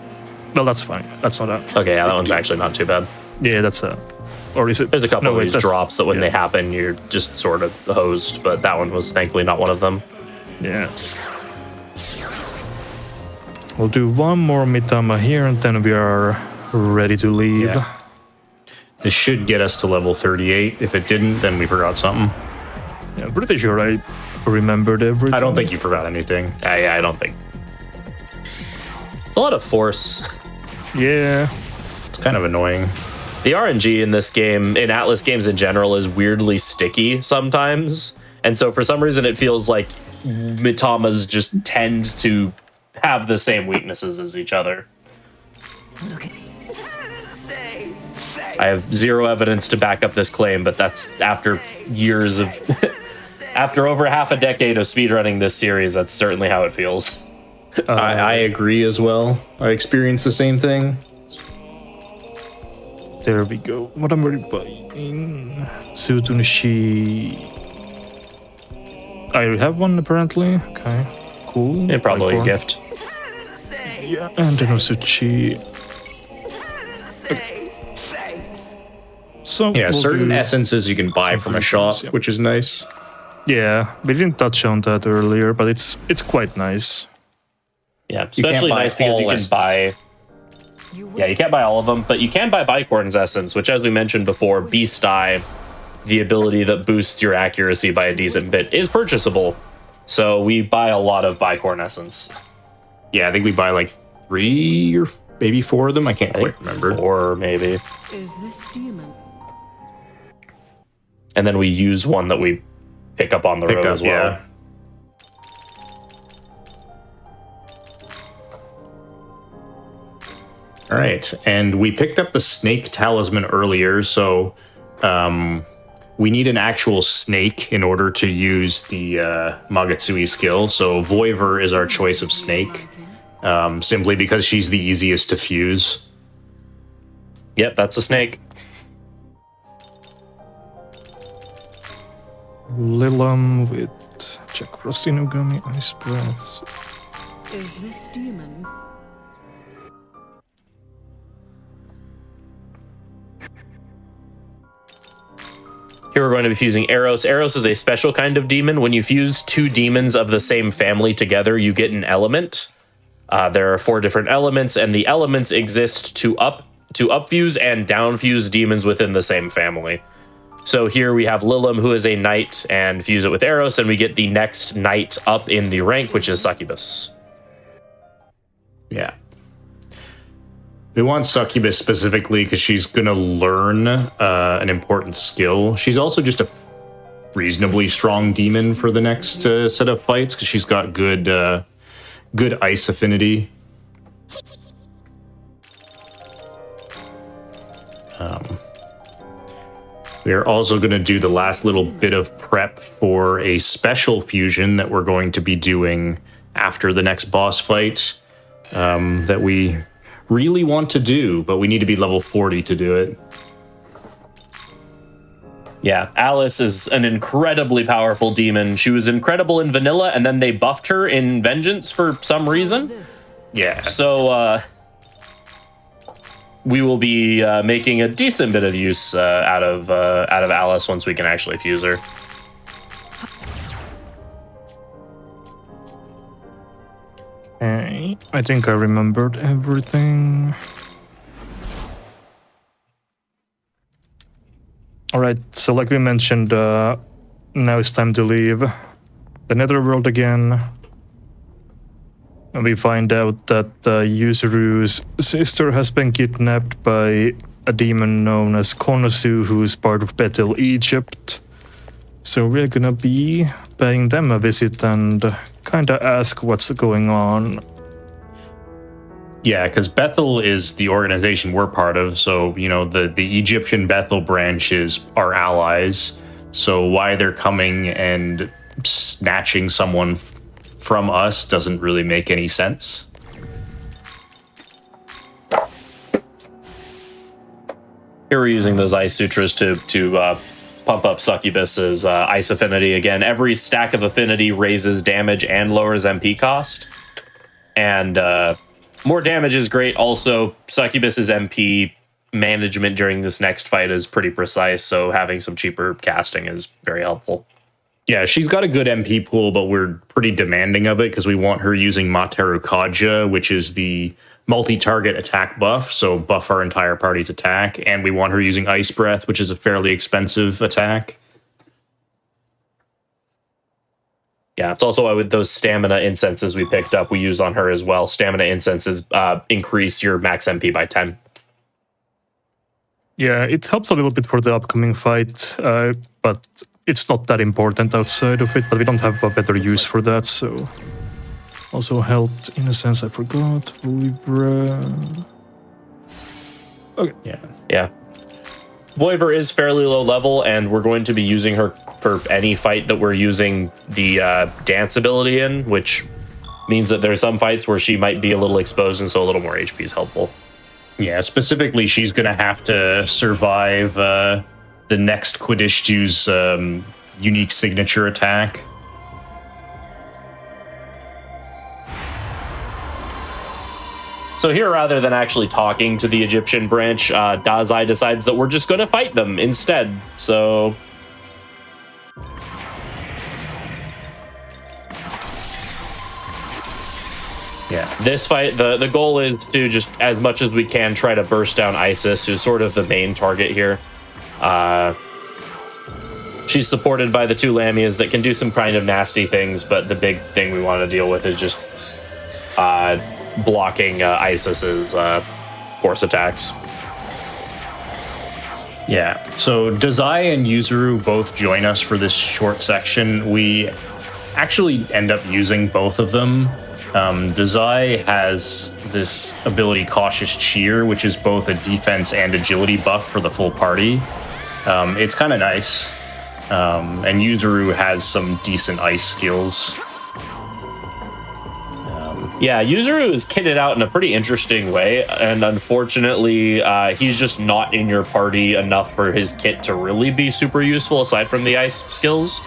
Well, that's fine. That's not a... okay, yeah, that one's actually not too bad. Yeah, that's a... Or is it... There's a couple No, of wait, these that's- drops that when yeah. they happen, you're just sort of hosed, but that one was thankfully not one of them. Yeah. We'll do one more Mitama here and then we are ready to leave. Yeah. This should get us to level 38. If it didn't, then we forgot something. Yeah, I'm pretty sure I remembered everything. I don't think you forgot anything. Yeah, I don't think. It's a lot of force. Yeah. It's kind of annoying. The RNG in this game, in Atlas games in general, is weirdly sticky sometimes. And so for some reason it feels like Mitamas just tend to have the same weaknesses as each other. Look at me. Say thanks. I have zero evidence to back up this claim, but that's after years of... after over half a decade of speedrunning this series, that's certainly how it feels. I agree as well. I experienced the same thing. There we go. What am I buying? Sutunishi. I have one apparently. Okay. Cool. Yeah, probably a Icon. gift. Say, Yeah, and then Osuchi. say thanks. So Yeah, we'll certain do essences you can buy some from a shop, functions, yeah. which is nice. Yeah, we didn't touch on that earlier, but it's quite nice. Yeah, You can't especially buy nice because you all can essences. buy... Yeah, you can't buy all of them, but you can buy Bicorn's Essence, which, as we mentioned before, Beast Eye, the ability that boosts your accuracy by a decent bit, is purchasable. So we buy a lot of Bicorn Essence. Yeah, I think we buy like 3 or maybe 4 of them. I can't I think quite remember. 4, maybe. Is this demon? And then we use one that we pick up on the road as well. Yeah. All right, and we picked up the snake talisman earlier, so we need an actual snake in order to use the Magatsui skill. So Voiver is our choice of snake, simply because she's the easiest to fuse. Yep, that's a snake. Lilam with Jack Frosty Nogami Ice Breaths. Is this demon? Here we're going to be fusing Eros. Eros is a special kind of demon. When you fuse 2 demons of the same family together, you get an element. There are 4 different elements, and the elements exist to upfuse and downfuse demons within the same family. So here we have Lilim, who is a knight, and fuse it with Eros, and we get the next knight up in the rank, which is Succubus. Yeah. We want Succubus specifically because she's going to learn an important skill. She's also just a reasonably strong demon for the next set of fights because she's got good ice affinity. We are also going to do the last little bit of prep for a special fusion that we're going to be doing after the next boss fight that we really want to do, but we need to be level 40 to do it. Yeah, Alice is an incredibly powerful demon. She was incredible in Vanilla, and then they buffed her in Vengeance for some reason. This. Yeah. So, we will be making a decent bit of use out of Alice once we can actually fuse her. Okay, I think I remembered everything. Alright, so like we mentioned, now it's time to leave the Netherworld again. And we find out that Yuzuru's sister has been kidnapped by a demon known as Konosu, who is part of Bethel, Egypt. So we're gonna be paying them a visit and kinda ask what's going on. Yeah, because Bethel is the organization we're part of, so, you know, the Egyptian Bethel branch is our allies. So why they're coming and snatching someone from us doesn't really make any sense. Here we're using those ice sutras to pump up Succubus's ice affinity again. Every stack of affinity raises damage and lowers MP cost. And more damage is great. Also, Succubus's MP management during this next fight is pretty precise, so having some cheaper casting is very helpful. Yeah, she's got a good MP pool, but we're pretty demanding of it because we want her using Materu Kaja, which is the multi-target attack buff, so buff our entire party's attack, and we want her using Ice Breath, which is a fairly expensive attack. Yeah, it's also why with those stamina incenses we picked up, we use on her as well. Stamina incenses increase your max MP by 10. Yeah, it helps a little bit for the upcoming fight, but it's not that important outside of it, but we don't have a better use for that, so... Also helped, in a sense, I forgot. Okay. Yeah. Voiver is fairly low level, and we're going to be using her for any fight that we're using the dance ability in, which means that there's some fights where she might be a little exposed, and so a little more HP is helpful. Yeah, specifically, she's going to have to survive the next Quiddishju's unique signature attack. So here, rather than actually talking to the Egyptian branch, Dazai decides that we're just going to fight them instead. So... yeah, this fight, the goal is to just, as much as we can, try to burst down Isis, who's sort of the main target here. She's supported by the two Lamias that can do some kind of nasty things, but the big thing we want to deal with is just blocking Isis's force attacks. Yeah, so Dazai and Yuzuru both join us for this short section. We actually end up using both of them. Dazai has this ability Cautious Cheer, which is both a defense and agility buff for the full party. It's kind of nice. And Yuzuru has some decent ice skills. Yeah, Yuzuru is kitted out in a pretty interesting way, and unfortunately, he's just not in your party enough for his kit to really be super useful, aside from the ice skills.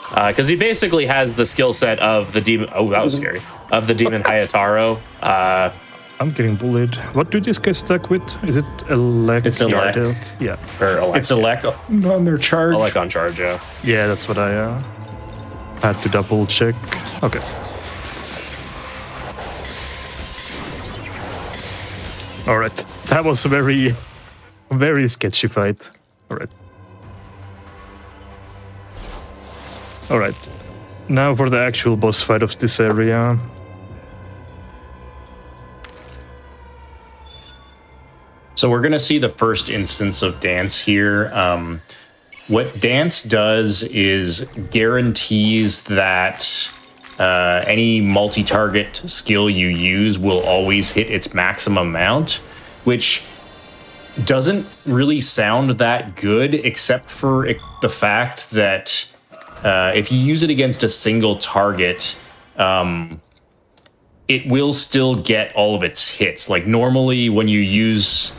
Because he basically has the skill set of the demon... oh, that was scary. Of the demon Hayataro. I'm getting bullied. What do these guys attack with? Is it Elec? It's Elec. Yeah. Or Elec. It's Elec on their charge. Elec on charge, yeah. Yeah, that's what I had to double check. Okay. Alright. That was a very, very sketchy fight. Alright. Alright. Now for the actual boss fight of this area. So we're going to see the first instance of Dance here. What Dance does is guarantees that any multi-target skill you use will always hit its maximum amount, which doesn't really sound that good, except for the fact that if you use it against a single target, it will still get all of its hits. Like normally when you use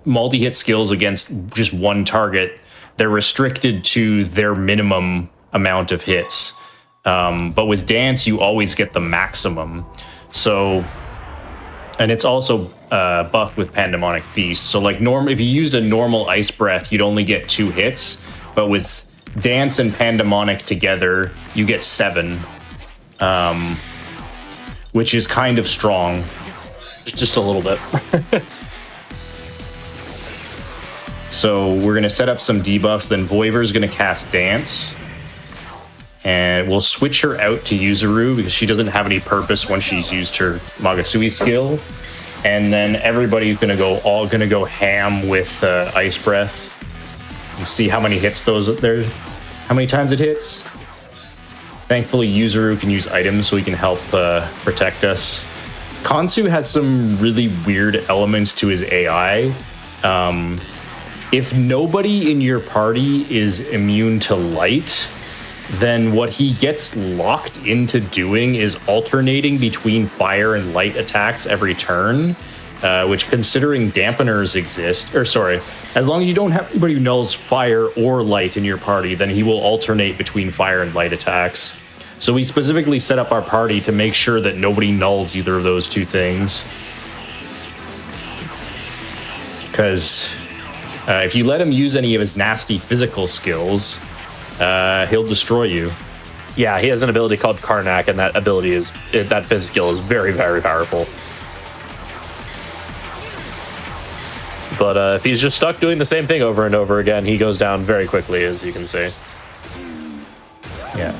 multi-hit skills against just one target, they're restricted to their minimum amount of hits. But with Dance, you always get the maximum. So And it's also buffed with Pandemonic Beast. So like if you used a normal Ice Breath, you'd only get 2 hits. But with Dance and Pandemonic together, you get 7. Which is kind of strong. Just a little bit. So we're going to set up some debuffs. Then Voiver's going to cast Dance. And we'll switch her out to Yuzuru because she doesn't have any purpose once she's used her Magasui skill. And then everybody's going to go ham with Ice Breath. And see how many hits how many times it hits. Thankfully, Yuzuru can use items so he can help protect us. Kansu has some really weird elements to his AI. If nobody in your party is immune to light, then what he gets locked into doing is alternating between fire and light attacks every turn, which, considering dampeners exist, as long as you don't have anybody who nulls fire or light in your party, then he will alternate between fire and light attacks. So we specifically set up our party to make sure that nobody nulls either of those two things. Because if you let him use any of his nasty physical skills, he'll destroy you. Yeah, he has an ability called Karnak, and that phys skill is very, very powerful. But if he's just stuck doing the same thing over and over again, he goes down very quickly, as you can see. Yeah.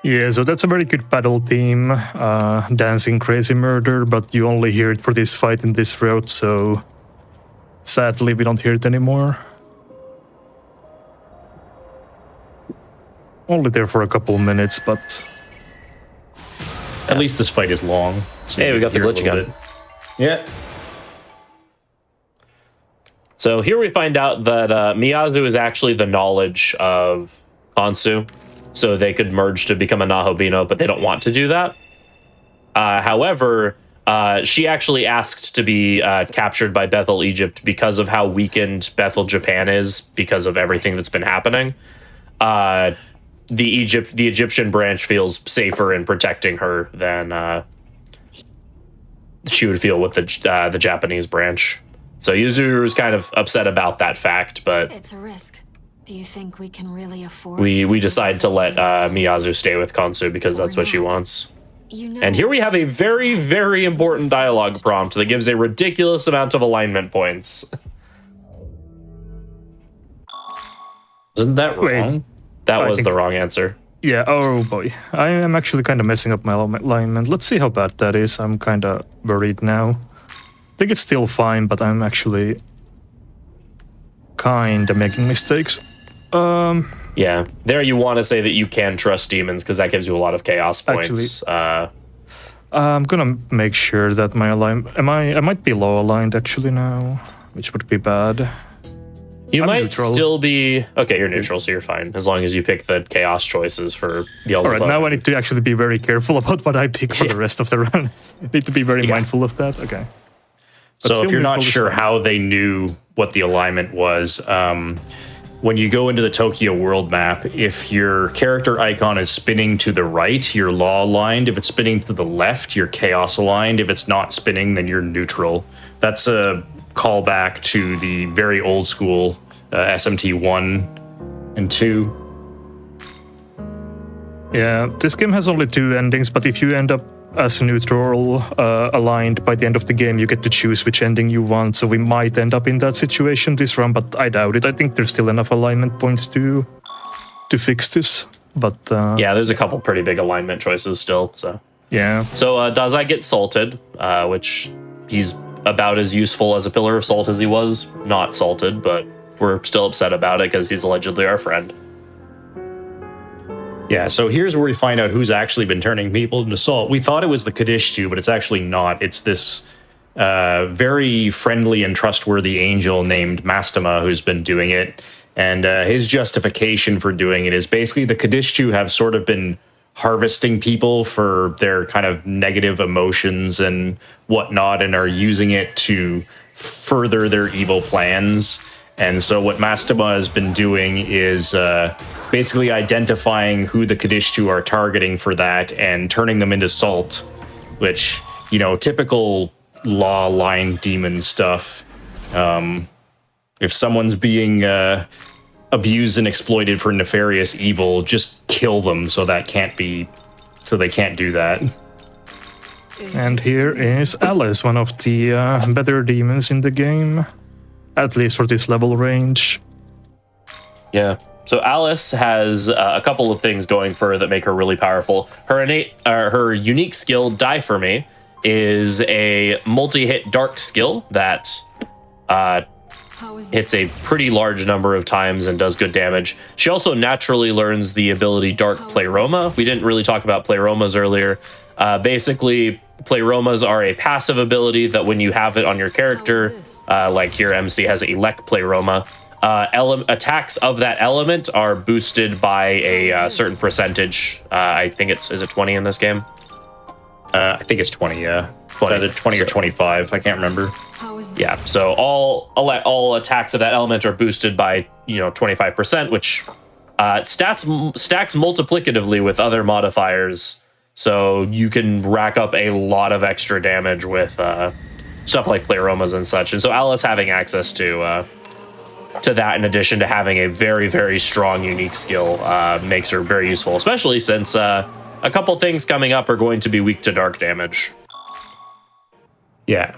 Yeah, so that's a very good battle theme. Dancing Crazy Murder, but you only hear it for this fight in this route, so sadly we don't hear it anymore. Only there for a couple minutes, but At least this fight is long. So hey, we got the hear a glitch little again. bit. Yeah. So here we find out that Miyazu is actually the knowledge of Kansu, so they could merge to become a Nahobino, but they don't want to do that. However, she actually asked to be captured by Bethel, Egypt, because of how weakened Bethel, Japan is, because of everything that's been happening. The Egyptian branch feels safer in protecting her than she would feel with the Japanese branch. So Yuzuru is kind of upset about that fact, but It's a risk. Do you think we can really afford? we decide to let Miyazu stay with Kansu because that's what she wants. You know, And here we have a very, very important dialogue prompt that gives a ridiculous amount of alignment points. Isn't that wrong? Wait. That I was think- the wrong answer. yeah, oh boy. I am actually kind of messing up my alignment. Let's see how bad that is. I'm kind of worried now. I think it's still fine, but I'm actually kind of making mistakes. Yeah, there you want to say that you can trust demons because that gives you a lot of chaos points. I'm gonna make sure that my alignment... I might be low aligned actually now, which would be bad. You I'm might neutral. still be... Okay, you're neutral, so you're fine, as long as you pick the chaos choices for Beelzebub. Alright, now I need to actually be very careful about what I pick for the rest of the run. Need to be very Yeah. mindful of that. Okay. But So still if you're not neutral is sure fine. how they knew what the alignment was, when you go into the Tokyo world map, if your character icon is spinning to the right, you're law aligned. If it's spinning to the left, you're chaos aligned. If it's not spinning, then you're neutral. That's a callback to the very old school SMT 1 and 2. Yeah, this game has only 2 endings, but if you end up as neutral aligned by the end of the game, you get to choose which ending you want. So we might end up in that situation this run, but I doubt it. I think there's still enough alignment points to fix this. But Yeah, there's a couple pretty big alignment choices still, so... yeah. So Dazai gets salted, which he's about as useful as a pillar of salt as he was not salted, but we're still upset about it because he's allegedly our friend. Yeah, so here's where we find out who's actually been turning people into salt. We thought it was the Kadishtu, but it's actually not. It's this very friendly and trustworthy angel named Mastama who's been doing it. And his justification for doing it is basically the Kadishtu have sort of been harvesting people for their kind of negative emotions and whatnot, and are using it to further their evil plans. And so what Mastema has been doing is basically identifying who the Kadishtu are targeting for that and turning them into salt, which, you know, typical law line demon stuff. If someone's being abused and exploited for nefarious evil, just kill them so they can't do that. And here is Alice, one of the better demons in the game, at least for this level range. Yeah. So Alice has a couple of things going for her that make her really powerful. Her unique skill, Die For Me, is a multi-hit dark skill that hits a pretty large number of times and does good damage. She also naturally learns the ability Dark Pleroma. We didn't really talk about Pleromas earlier. Basically, Pleromas are a passive ability that when you have it on your character, like here MC has Elect Pleroma, attacks of that element are boosted by a certain percentage. I think is it 20 in this game? I think it's 20, yeah. 20 or 25, I can't remember. Yeah, so all attacks of that element are boosted by 25%, which stacks multiplicatively with other modifiers. So you can rack up a lot of extra damage with stuff like Pleromas and such. And so Alice having access to that, in addition to having a very, very strong unique skill, makes her very useful, especially since a couple things coming up are going to be weak to dark damage. Yeah.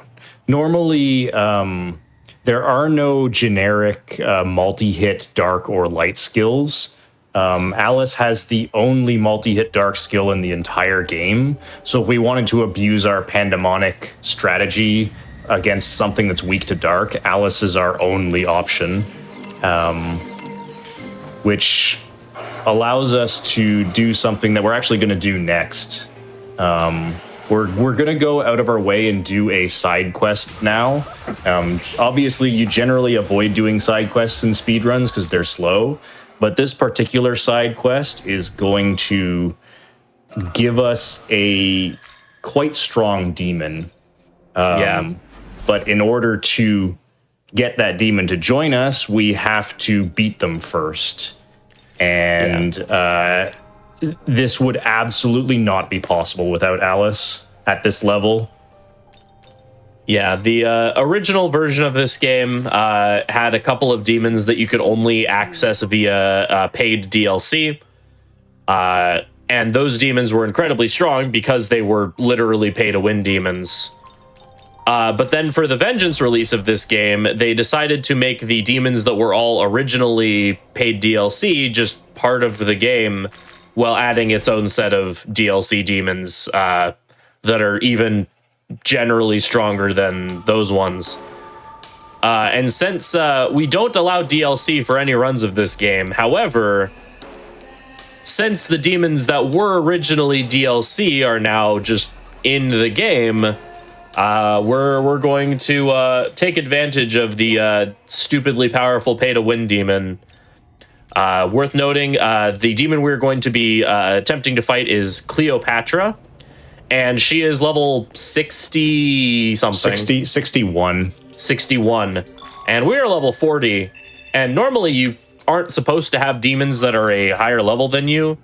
Normally, there are no generic multi-hit dark or light skills. Alice has the only multi-hit dark skill in the entire game. So if we wanted to abuse our pandemonic strategy against something that's weak to dark, Alice is our only option, which allows us to do something that we're actually going to do next. We're going to go out of our way and do a side quest now. Obviously, you generally avoid doing side quests in speedruns because they're slow. But this particular side quest is going to give us a quite strong demon. But in order to get that demon to join us, we have to beat them first. And this would absolutely not be possible without Alice at this level. Yeah, the original version of this game had a couple of demons that you could only access via paid DLC. And those demons were incredibly strong because they were literally pay-to-win demons. But then for the Vengeance release of this game, they decided to make the demons that were all originally paid DLC just part of the game, while adding its own set of DLC demons that are even generally stronger than those ones. And since we don't allow DLC for any runs of this game, however, since the demons that were originally DLC are now just in the game, we're going to take advantage of the stupidly powerful pay-to-win demon. Worth noting, the demon we're going to be attempting to fight is Cleopatra, and she is level 60-something. 61. 61. And we're level 40, and normally you aren't supposed to have demons that are a higher level than you,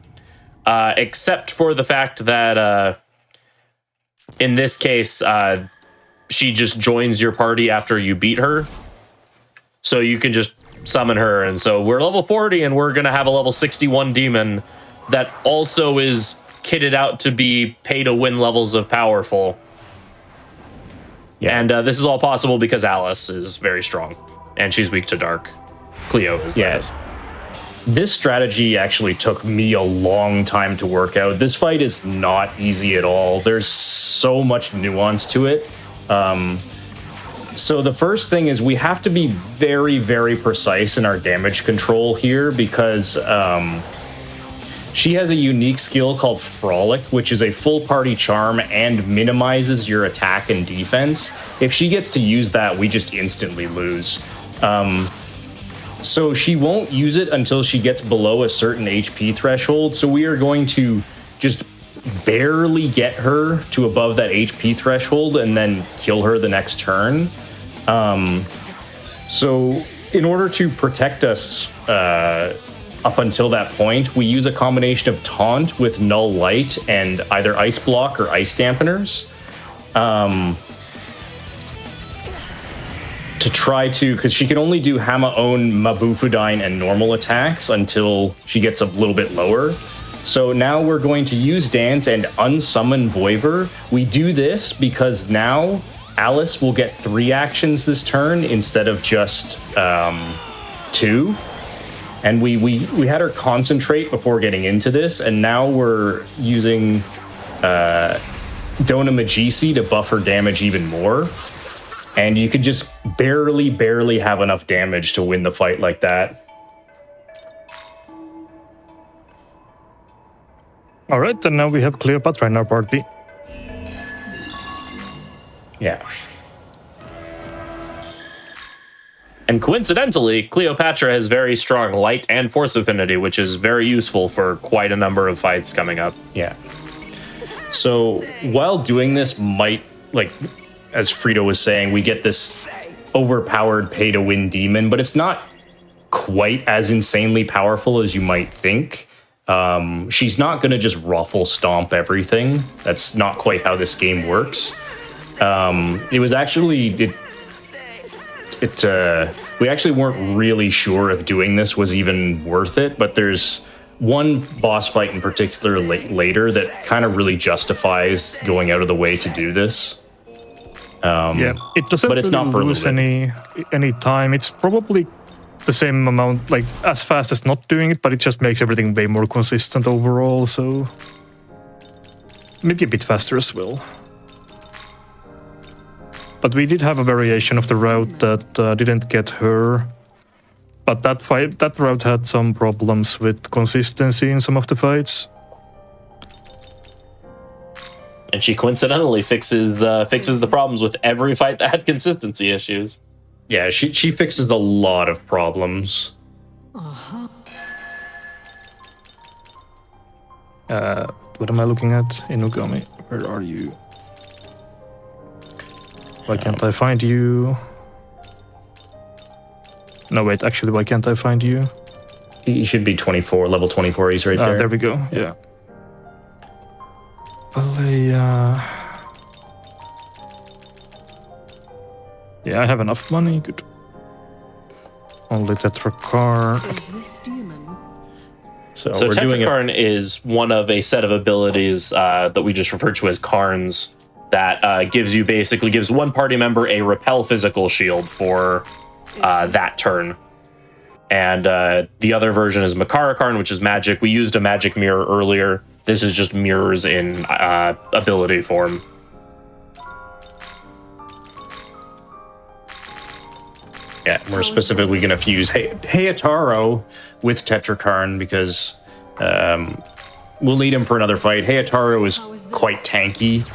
except for the fact that in this case, she just joins your party after you beat her. So you can just summon her. And so we're level 40 and we're going to have a level 61 demon that also is kitted out to be pay to win levels of powerful. Yeah. And this is all possible because Alice is very strong and she's weak to dark. Cleo is. Yes. This strategy actually took me a long time to work out. This fight is not easy at all. There's so much nuance to it. So the first thing is we have to be very, very precise in our damage control here because she has a unique skill called Frolic, which is a full party charm and minimizes your attack and defense. If she gets to use that, we just instantly lose. So she won't use it until she gets below a certain HP threshold. So we are going to just barely get her to above that HP threshold and then kill her the next turn. So in order to protect us up until that point, we use a combination of taunt with null light and either ice block or ice dampeners. To try to, because she can only do Hama-On, Mabufudine, and normal attacks until she gets a little bit lower. So now we're going to use Dance and unsummon Voivor. We do this because now Alice will get 3 actions this turn instead of just 2. And we had her concentrate before getting into this, and now we're using Dona Magisi to buff her damage even more. And you could just barely have enough damage to win the fight like that. All right, and now we have Cleopatra in our party. Yeah. And coincidentally, Cleopatra has very strong light and force affinity, which is very useful for quite a number of fights coming up. Yeah. So while doing this might, like, as Frito was saying, we get this overpowered pay-to-win demon, but it's not quite as insanely powerful as you might think. She's not going to just ruffle stomp everything. That's not quite how this game works. It was actually... we actually weren't really sure if doing this was even worth it, but there's one boss fight in particular later that kind of really justifies going out of the way to do this. Yeah, it doesn't but it's really not for lose any time. It's probably the same amount, like as fast as not doing it, but it just makes everything way more consistent overall, so maybe a bit faster as well. But we did have a variation of the route that didn't get her, but that route had some problems with consistency in some of the fights. And she coincidentally fixes the problems with every fight that had consistency issues. Yeah, she fixes a lot of problems. What am I looking at? Inugami, where are you? Why can't I find you? No, wait, actually, why can't I find you? He should be 24, level 24, he's right there. There we go, yeah. Yeah, I have enough money, good. Only Tetrakarn. Is this demon? So Tetrakarn is one of a set of abilities that we just referred to as Karns that gives one party member a repel physical shield for that turn. And the other version is Makarakarn, which is magic. We used a magic mirror earlier. This is just mirrors in ability form. Yeah, we're specifically going to fuse Hayataro with Tetrakarn because we'll need him for another fight. Hayataro is quite tanky.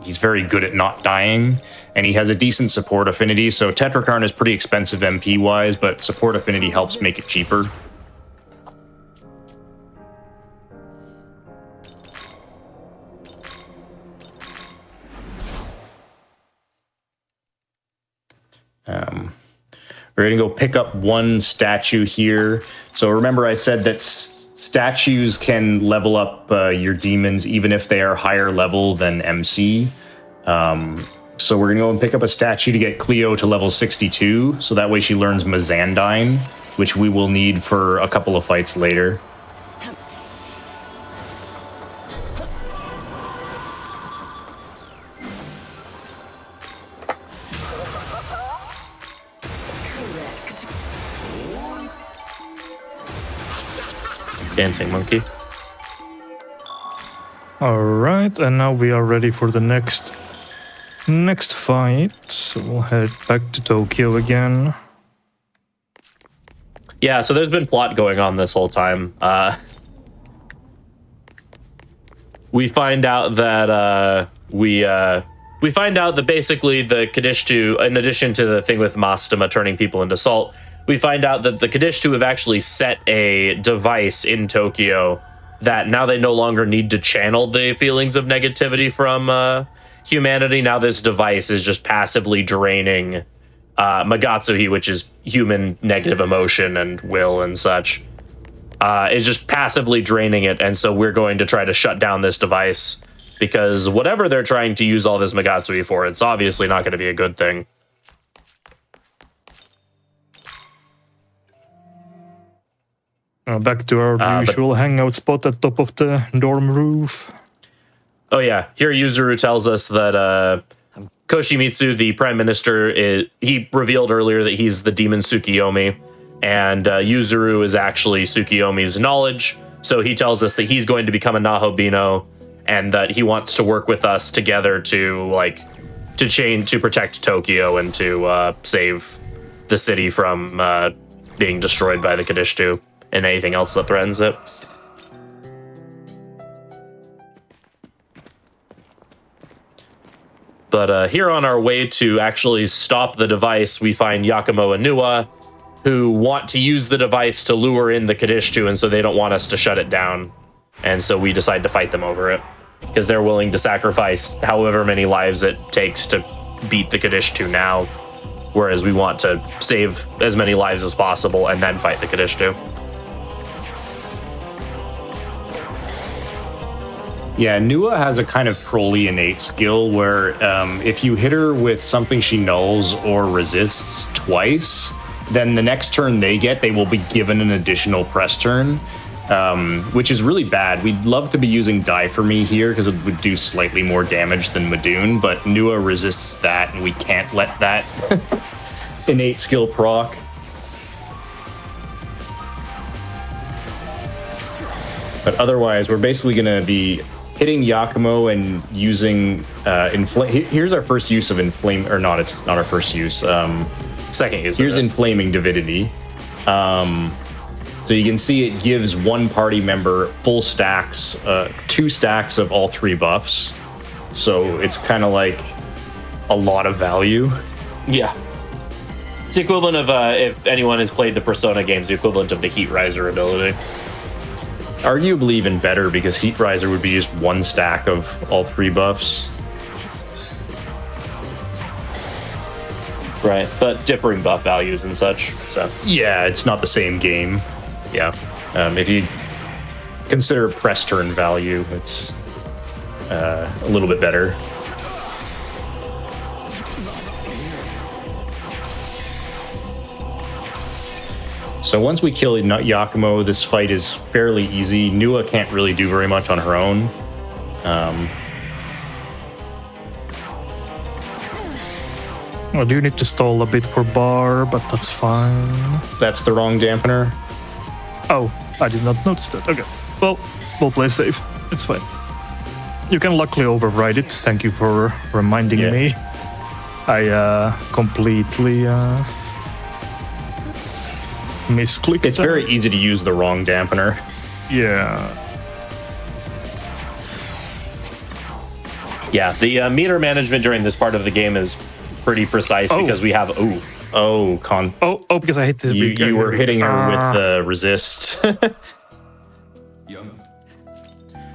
He's very good at not dying, and he has a decent support affinity, so Tetrakarn is pretty expensive MP-wise, but support affinity helps make it cheaper. We're going to go pick up one statue here. So remember I said that statues can level up your demons even if they are higher level than MC. So we're going to go and pick up a statue to get Cleo to level 62. So that way she learns Mazandine, which we will need for a couple of fights later. Dancing monkey. All right, and now we are ready for the next fight. So we'll head back to Tokyo again. Yeah, so there's been plot going on this whole time. We find out that basically the Kadishtu, in addition to the thing with Mastema turning people into salt, we find out that the Kadishtu have actually set a device in Tokyo that now they no longer need to channel the feelings of negativity from humanity. Now this device is just passively draining Magatsuhi, which is human negative emotion and will and such, is just passively draining it. And so we're going to try to shut down this device, because whatever they're trying to use all this Magatsuhi for, it's obviously not going to be a good thing. Back to our usual hangout spot at top of the dorm roof. Oh yeah, here Yuzuru tells us that Koshimitsu, the prime minister, he revealed earlier that he's the demon Tsukiyomi, and Yuzuru is actually Tsukiyomi's knowledge. So he tells us that he's going to become a Nahobino, and that he wants to work with us together to protect Tokyo and to save the city from being destroyed by the Kadishtu and anything else that threatens it. But here on our way to actually stop the device, we find Yakumo and Nua, who want to use the device to lure in the Kadishtu, and so they don't want us to shut it down. And so we decide to fight them over it, because they're willing to sacrifice however many lives it takes to beat the Kadishtu now, whereas we want to save as many lives as possible and then fight the Kadishtu. Yeah, Nua has a kind of trolly innate skill where if you hit her with something she nulls or resists twice, then the next turn they will be given an additional press turn, which is really bad. We'd love to be using Die For Me here because it would do slightly more damage than Madoon, but Nua resists that, and we can't let that innate skill proc. But otherwise, we're basically going to be hitting Yakumo and using here's our first use of inflame, or not, it's not our first use. Second use. Here's inflaming divinity. So you can see it gives one party member full stacks, 2 stacks of all 3 buffs. So it's kind of like a lot of value. Yeah. It's the equivalent of, if anyone has played the Persona games, the equivalent of the Heat Riser ability. Arguably even better, because Heat Riser would be just 1 stack of all 3 buffs. Right, but differing buff values and such. So yeah, it's not the same game. Yeah, if you consider press turn value, it's a little bit better. So once we kill Yakumo, this fight is fairly easy. Nua can't really do very much on her own. Well, you need to stall a bit for bar, but that's fine. That's the wrong dampener. Oh, I did not notice that. Okay, well, we'll play safe. It's fine. You can luckily override it. Thank you for reminding me. I completely misclicked. It's very easy to use the wrong dampener. Yeah. Yeah, the meter management during this part of the game is pretty precise because we have because I hit the you were hitting her with resist.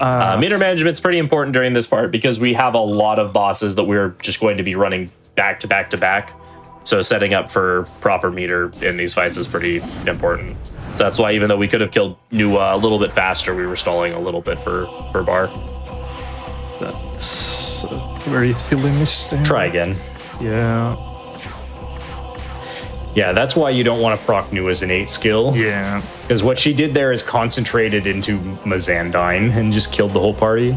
Meter management's pretty important during this part because we have a lot of bosses that we're just going to be running back to back to back. So setting up for proper meter in these fights is pretty important. So that's why even though we could have killed Nua a little bit faster, we were stalling a little bit for bar. That's a very silly mistake. Try again. Yeah. Yeah, that's why you don't want to proc Nua's innate skill. Yeah. Because what she did there is concentrated into Mazandine and just killed the whole party.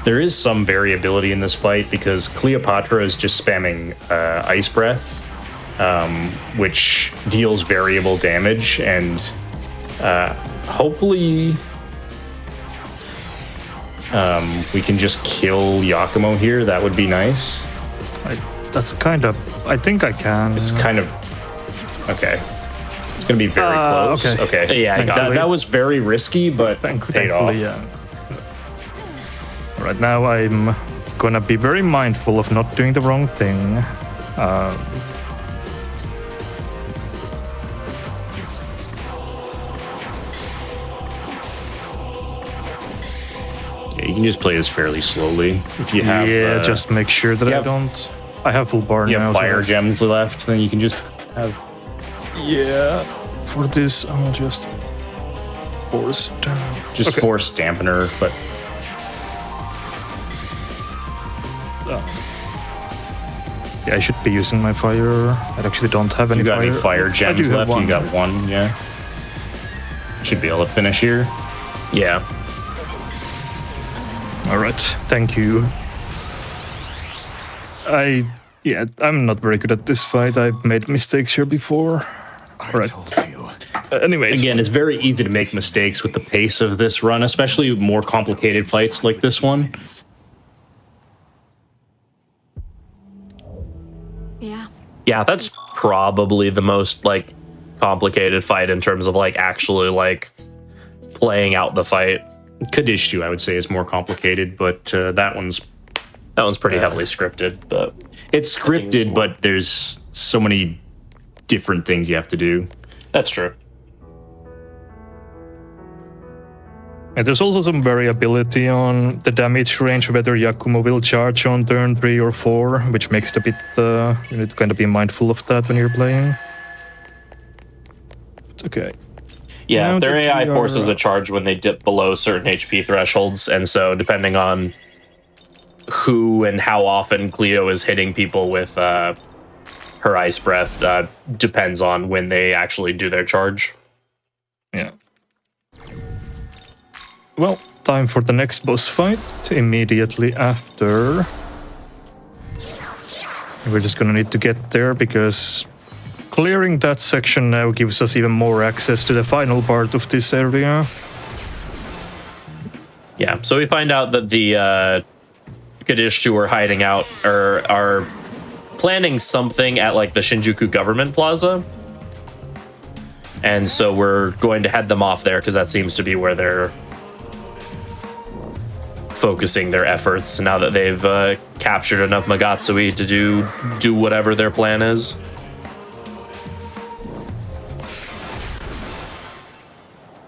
There is some variability in this fight because Cleopatra is just spamming Ice Breath, which deals variable damage, and hopefully We can just kill Yakumo here. That would be nice. That's kind of... I think I can. It's kind of... Okay. It's going to be very close. Okay. Yeah, That was very risky, but paid off. Yeah. Right now I'm gonna be very mindful of not doing the wrong thing. Yeah, you can just play this fairly slowly. If you have... Yeah, just make sure that I don't... I have full bar You now. have fire gems left, then you can just have... Yeah. For this, I'll just force down. Just force dampener, but... Yeah, I should be using my fire. I actually don't have any You got fire. any fire gems I do have left? one. You got one, yeah. Should be able to finish here. Yeah. All right, thank you. I'm not very good at this fight. I've made mistakes here before. All right. Anyways, Again, it's very easy to make mistakes with the pace of this run, especially more complicated fights like this one. Yeah. Yeah, that's probably the most like complicated fight in terms of like actually like playing out the fight. Kadishtu, I would say, is more complicated, but that one's pretty heavily scripted, but it's scripted, but there's so many different things you have to do. that's true. and there's also some variability on the damage range, whether Yakumo will charge on turn 3 or 4, which makes it a bit, you need to kind of be mindful of that when you're playing. Okay. Yeah, Now their that AI we are, forces the charge when they dip below certain HP thresholds, and so depending on who and how often Cleo is hitting people with her ice breath depends on when they actually do their charge. Yeah. Well, time for the next boss fight immediately after. We're just gonna need to get there because clearing that section now gives us even more access to the final part of this area. Yeah, so we find out that the Kadishtu are hiding out or are planning something at like the Shinjuku Government Plaza. And so we're going to head them off there because that seems to be where they're focusing their efforts now that they've captured enough Magatsui to do whatever their plan is.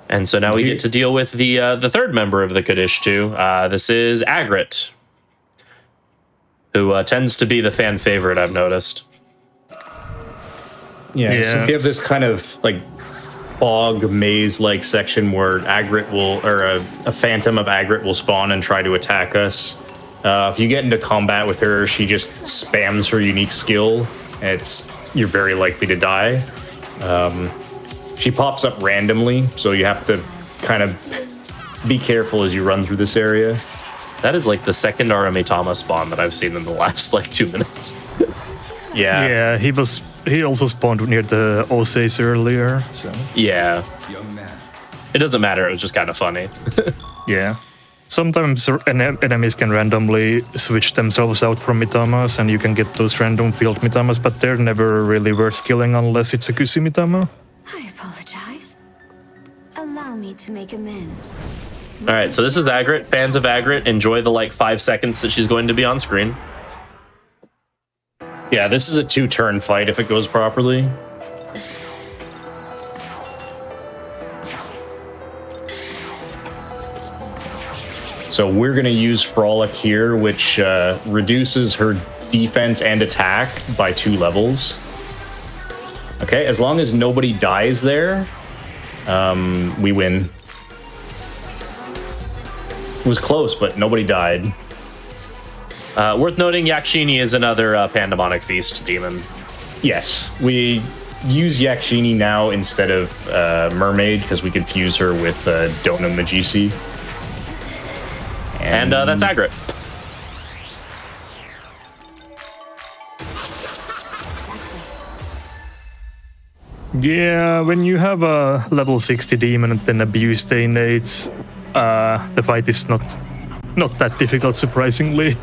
And so now we get to deal with the third member of the Kadishtu. This is Agrit, who tends to be the fan favorite, I've noticed. Yeah, so we have this kind of like fog maze-like section where Agrit will, or a phantom of Agrit will spawn and try to attack us. If you get into combat with her, she just spams her unique skill. You're very likely to die. She pops up randomly, so you have to kind of be careful as you run through this area. That is like the second Aramitama spawn that I've seen in the last like 2 minutes. Yeah, he also spawned near the Oseis earlier, so... Yeah. It doesn't matter, it was just kind of funny. Yeah. Sometimes enemies can randomly switch themselves out from Mitamas, and you can get those random field Mitamas, but they're never really worth killing unless it's a Kusi Mitama. I apologize. Allow me to make amends. All right, so this is Agrit. Fans of Agrit, enjoy the like 5 seconds that she's going to be on screen. Yeah, this is a 2-turn fight if it goes properly. So we're going to use Frolic here, which reduces her defense and attack by 2 levels. Okay, as long as nobody dies there, we win. It was close, but nobody died. Worth noting, Yakshini is another Pandemonic Feast demon. Yes, we use Yakshini now instead of Mermaid because we could fuse her with Dona Magisi. And that's Agrit. Yeah, when you have a level 60 demon and then abuse the innates, the fight is not not that difficult, surprisingly.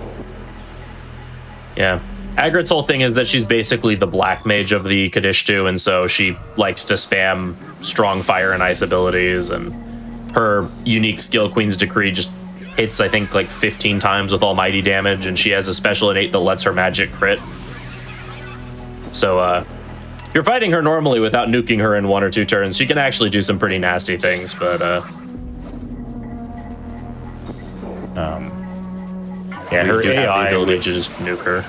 Yeah. Agrit's whole thing is that she's basically the black mage of the Kadishtu, and so she likes to spam strong fire and ice abilities, and her unique skill, Queen's Decree, just hits, I think, like 15 times with almighty damage, and she has a special innate that lets her magic crit. So, you're fighting her normally without nuking her in 1 or 2 turns. She can actually do some pretty nasty things, but, yeah, her do have the AI ability with, to just nuke her.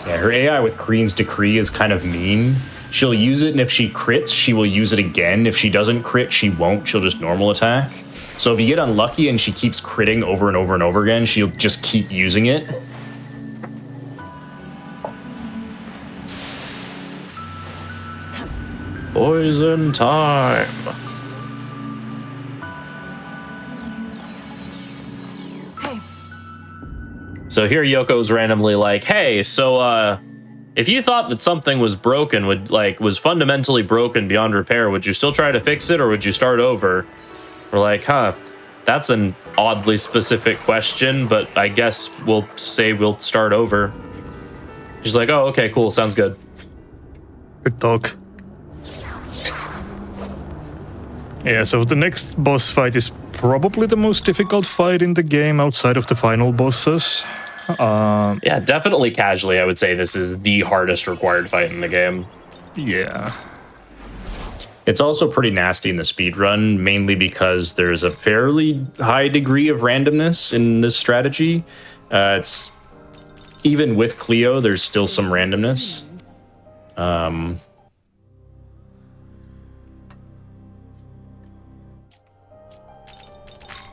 yeah, her AI with Queen's Decree is kind of mean. She'll use it, and if she crits, she will use it again. If she doesn't crit, she won't. She'll just normal attack. So if you get unlucky and she keeps critting over and over and over again, she'll just keep using it. Poison time. Hey, So here Yoko's randomly like, hey, so if you thought that something was broken, was fundamentally broken beyond repair, would you still try to fix it or would you start over? We're like, huh, that's an oddly specific question, but I guess we'll say we'll start over. She's like, oh, okay, cool, sounds good. Good talk. Yeah, so the next boss fight is probably the most difficult fight in the game outside of the final bosses. Yeah, definitely casually, I would say this is the hardest required fight in the game. Yeah. It's also pretty nasty in the speedrun, mainly because there's a fairly high degree of randomness in this strategy. It's even with Cleo, there's still some randomness.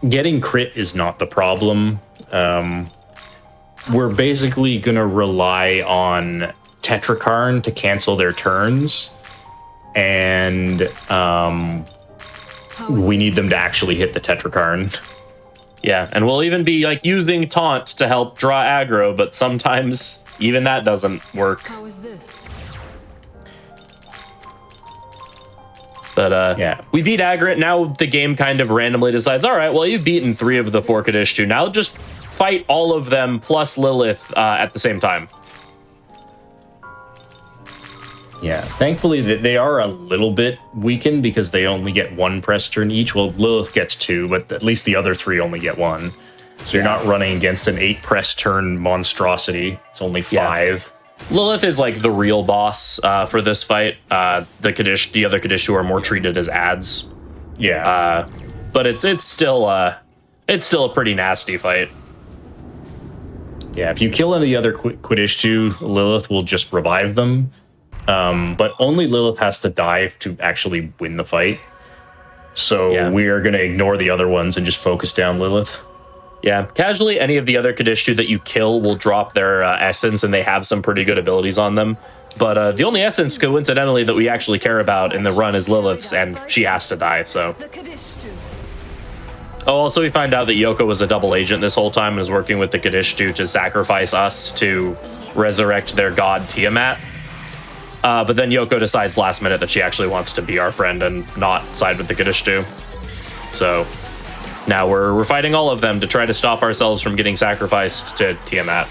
Getting crit is not the problem. We're basically going to rely on Tetrakarn to cancel their turns, and we need them to actually hit the Tetrakarn. Yeah, and we'll even be like using taunt to help draw aggro, but sometimes even that doesn't work. how is this? But Yeah. we beat Agrit. Now the game kind of randomly decides, all right, well, you've beaten 3 of the 4 Kadishtu. Now just fight all of them plus Lilith at the same time. Yeah, thankfully they are a little bit weakened because they only get 1 press turn each. Well, Lilith gets 2, but at least the other 3 only get 1. So you're not running against an 8 press turn monstrosity. It's only 5. Lilith is like the real boss for this fight. The other Kadishtu are more treated as ads. Yeah. But it's still a pretty nasty fight. Yeah, if you kill any other Kadishtu, Lilith will just revive them. But only Lilith has to die to actually win the fight. So Yeah. we are going to ignore the other ones and just focus down Lilith. Yeah, casually, any of the other Kadishtu that you kill will drop their essence, and they have some pretty good abilities on them. But the only essence, coincidentally, that we actually care about in the run is Lilith's, and she has to die, so... The Kadishtu. Oh, also we find out that Yoko was a double agent this whole time and was working with the Kadishtu to sacrifice us to resurrect their god Tiamat. But then Yoko decides last minute that she actually wants to be our friend and not side with the Kadishtu. So now we're fighting all of them to try to stop ourselves from getting sacrificed to Tiamat.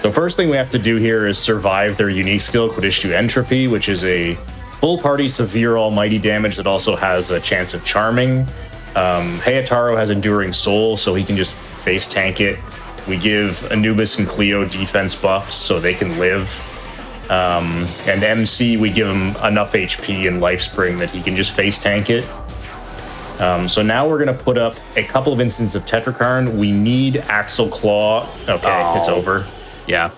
The first thing we have to do here is survive their unique skill, Kadishtu Entropy, which is a full party severe almighty damage that also has a chance of charming. Hayataro has Enduring Soul, so he can just face tank it. We give Anubis and Cleo defense buffs so they can live. And MC, we give him enough HP and Life Spring that he can just face tank it. So now we're going to put up a couple of instances of Tetrakarn. We need Axel Claw. Okay, It's over. Yeah.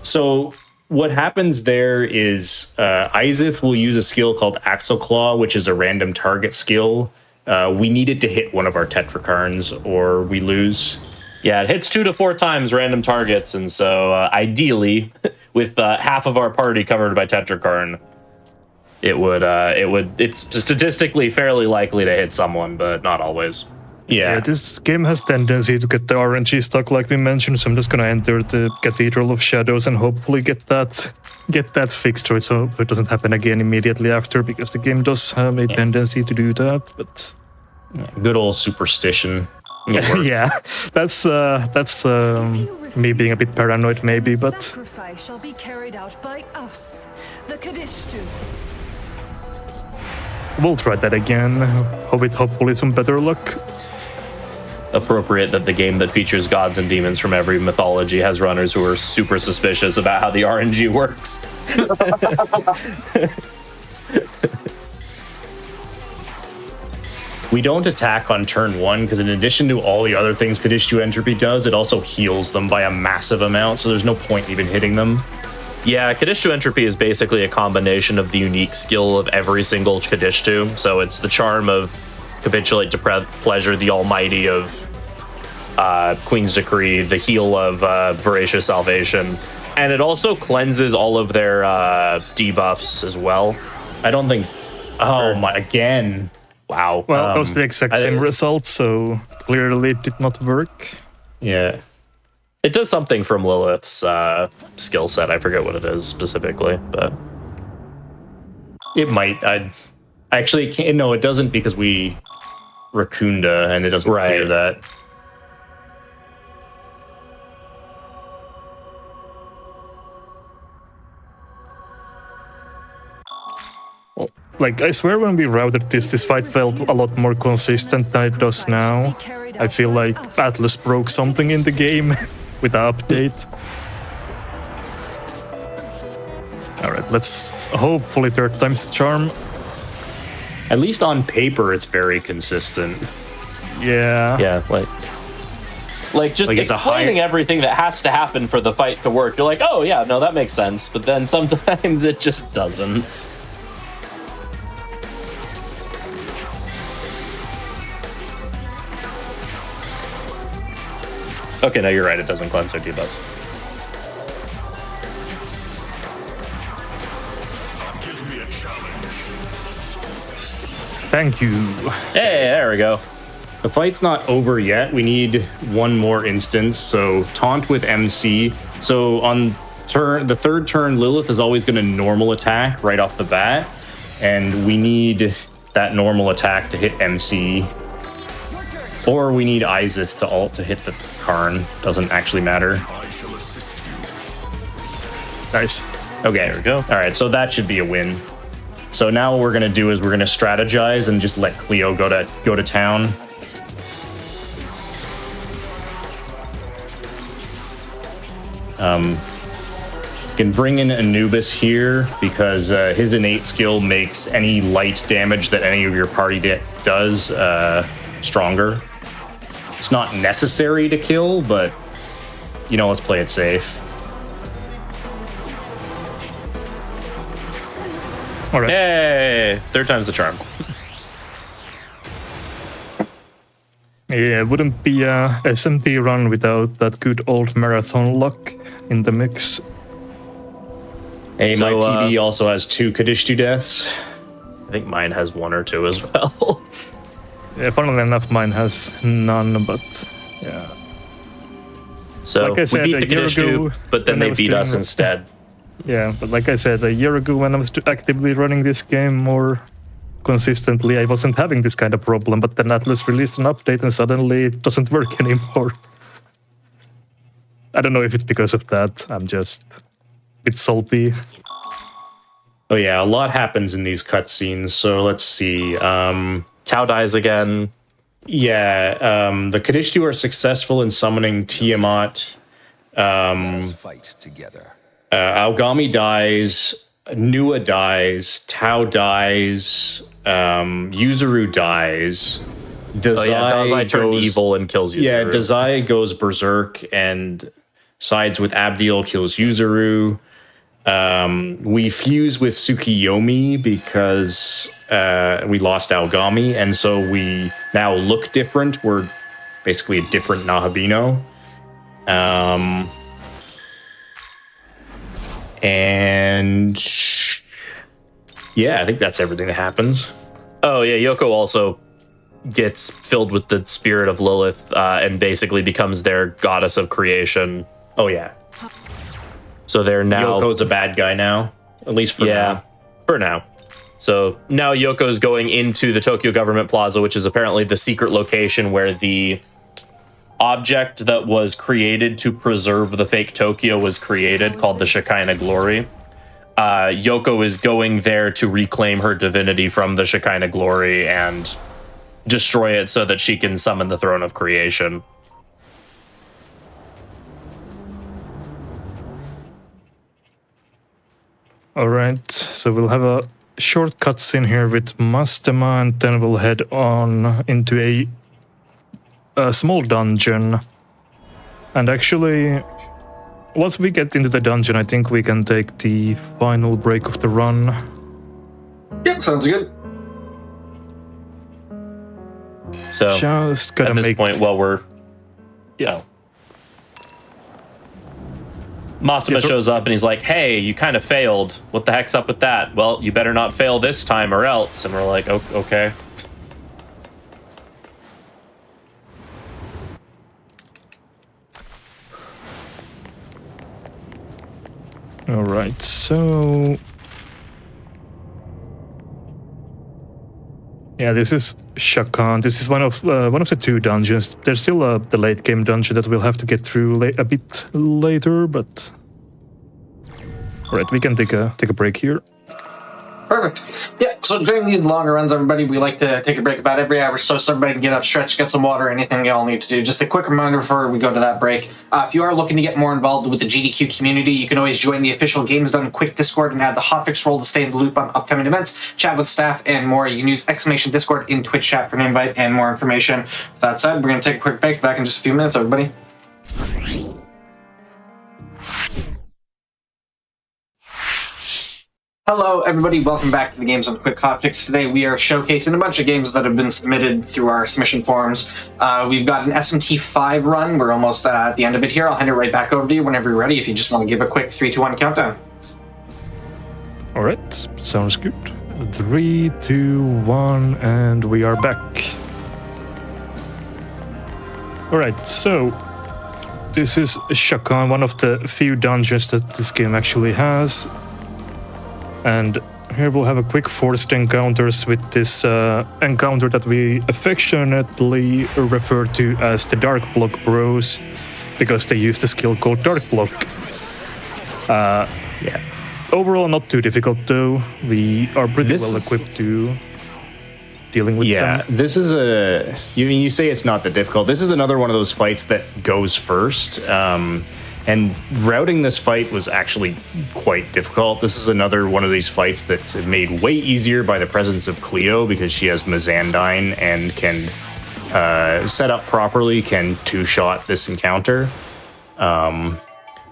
So what happens there is Izith will use a skill called Axel Claw, which is a random target skill. We need it to hit one of our Tetrakarns or we lose. Yeah, it hits 2 to 4 times random targets, and so ideally, with half of our party covered by Tetrakarn, it's statistically fairly likely to hit someone, but not always. Yeah, this game has tendency to get the RNG stuck, like we mentioned. So I'm just gonna enter the Cathedral of Shadows and hopefully get that fixed, right? So it doesn't happen again immediately after, because the game does have a tendency to do that. But Good old superstition. Yeah, that's me being a bit paranoid, maybe, but Sacrifice shall be carried out by us, the Kadishtu. we'll try that again. Hopefully some better luck. Appropriate that the game that features gods and demons from every mythology has runners who are super suspicious about how the RNG works. We don't attack on turn 1 because in addition to all the other things Kadishtu Entropy does, it also heals them by a massive amount, so there's no point even hitting them. Yeah, Kadishtu Entropy is basically a combination of the unique skill of every single Kadishtu. So it's the charm of Capitulate to Pleasure, the Almighty of Queen's Decree, the heal of Voracious Salvation, and it also cleanses all of their debuffs as well. I don't think... Oh my, again. Wow. Well, that was the exact same result, so clearly it did not work. Yeah. It does something from Lilith's skill set. I forget what it is specifically, but... It might. Actually, no, it doesn't because we Raccoonda, and it doesn't clear that. Like, I swear when we routed this fight felt a lot more consistent than it does now. I feel like Atlas broke something in the game with the update. Alright, let's hopefully third time's the charm. At least on paper, it's very consistent. Yeah. Yeah, like just Like, it's explaining everything that has to happen for the fight to work. You're like, oh yeah, no, that makes sense. But then sometimes it just doesn't. Okay, no, you're right. It doesn't cleanse their debuffs. Thank you. Hey, there we go. The fight's not over yet. We need one more instance. So taunt with MC. So on the third turn, Lilith is always going to normal attack right off the bat, and we need that normal attack to hit MC. Or we need Izith to ult to hit the Karn. Doesn't actually matter. Nice. Okay, there we go. All right, so that should be a win. So now what we're gonna do is we're gonna strategize and just let Cleo go to town. Can bring in Anubis here because his innate skill makes any light damage that any of your party does stronger. It's not necessary to kill, but you know, let's play it safe. All right. Hey, third time's the charm. Yeah, it wouldn't be a SMT run without that good old marathon luck in the mix. Hey, So, my PB also has 2 Kadishtu deaths. I think mine has 1 or 2 as well. Yeah, funnily enough, mine has none, but yeah. So Like I said, we beat the a year Kadishtu, ago, but then when I they was beat doing us it- instead. Yeah, but like I said, a year ago when I was actively running this game more consistently, I wasn't having this kind of problem, but then Atlas released an update and suddenly it doesn't work anymore. I don't know if it's because of that. I'm just a bit salty. Oh yeah, a lot happens in these cutscenes. So let's see. Kao dies again. Yeah, the Kadishtu are successful in summoning Tiamat. Let's fight together. Aogami dies. Nua dies. Tao dies. Yuzuru dies. Dazai, Dazai turned goes evil and kills Yuzuru. Yeah, Dazai goes berserk and sides with Abdiel, kills Yuzuru. We fuse with Tsukiyomi because we lost Aogami, and so we now look different. We're basically a different Nahabino. And yeah, I think that's everything that happens. Oh yeah, Yoko also gets filled with the spirit of Lilith and basically becomes their goddess of creation. Oh yeah, So they're now Yoko's a bad guy now, at least for now. for now. So now Yoko's going into the Tokyo Government Plaza, which is apparently the secret location where the object that was created to preserve the fake Tokyo was created, called the Shekinah Glory. Yoko is going there to reclaim her divinity from the Shekinah Glory and destroy it so that she can summon the Throne of Creation. All right, so we'll have a short cutscene here with Mastema, and then we'll head on into a small dungeon. And actually, once we get into the dungeon, I think we can take the final break of the run. Yep, sounds good. So Just gotta at this make... point, while we're, Mastema shows up and he's like, hey, you kind of failed. What the heck's up with that? Well, you better not fail this time or else. And we're like, okay. All right, so... Yeah, this is Shakan. This is one of the two dungeons. There's still the late game dungeon that we'll have to get through a bit later, but all right, we can take a break here. Perfect. Yeah, so during these longer runs, everybody, we like to take a break about every hour so everybody can get up, stretch, get some water, anything y'all need to do. Just a quick reminder before we go to that break. If you are looking to get more involved with the GDQ community, you can always join the official Games Done Quick Discord and add the Hotfix role to stay in the loop on upcoming events, chat with staff, and more. You can use !Discord in Twitch chat for an invite and more information. With that said, we're going to take a quick break. Back in just a few minutes, everybody. Hello, everybody. Welcome back to the Games on Quick Hotfix. Today, we are showcasing a bunch of games that have been submitted through our submission forums. We've got an SMT5 run. We're almost at the end of it here. I'll hand it right back over to you whenever you're ready, if you just want to give a quick 3, 2, 1 countdown. All right, sounds good. 3, 2, 1, and we are back. All right, so this is Shakan, one of the few dungeons that this game actually has. And here we'll have a quick forced encounters with this encounter that we affectionately refer to as the Dark Block Bros, because they use the skill called Dark Block. Yeah. Overall, not too difficult though. We are pretty well equipped to dealing with them. Yeah, this is you say it's not that difficult. This is another one of those fights that goes first. And routing this fight was actually quite difficult. This is another one of these fights that's made way easier by the presence of Cleo, because she has Mazandine and can set up properly, can two-shot this encounter.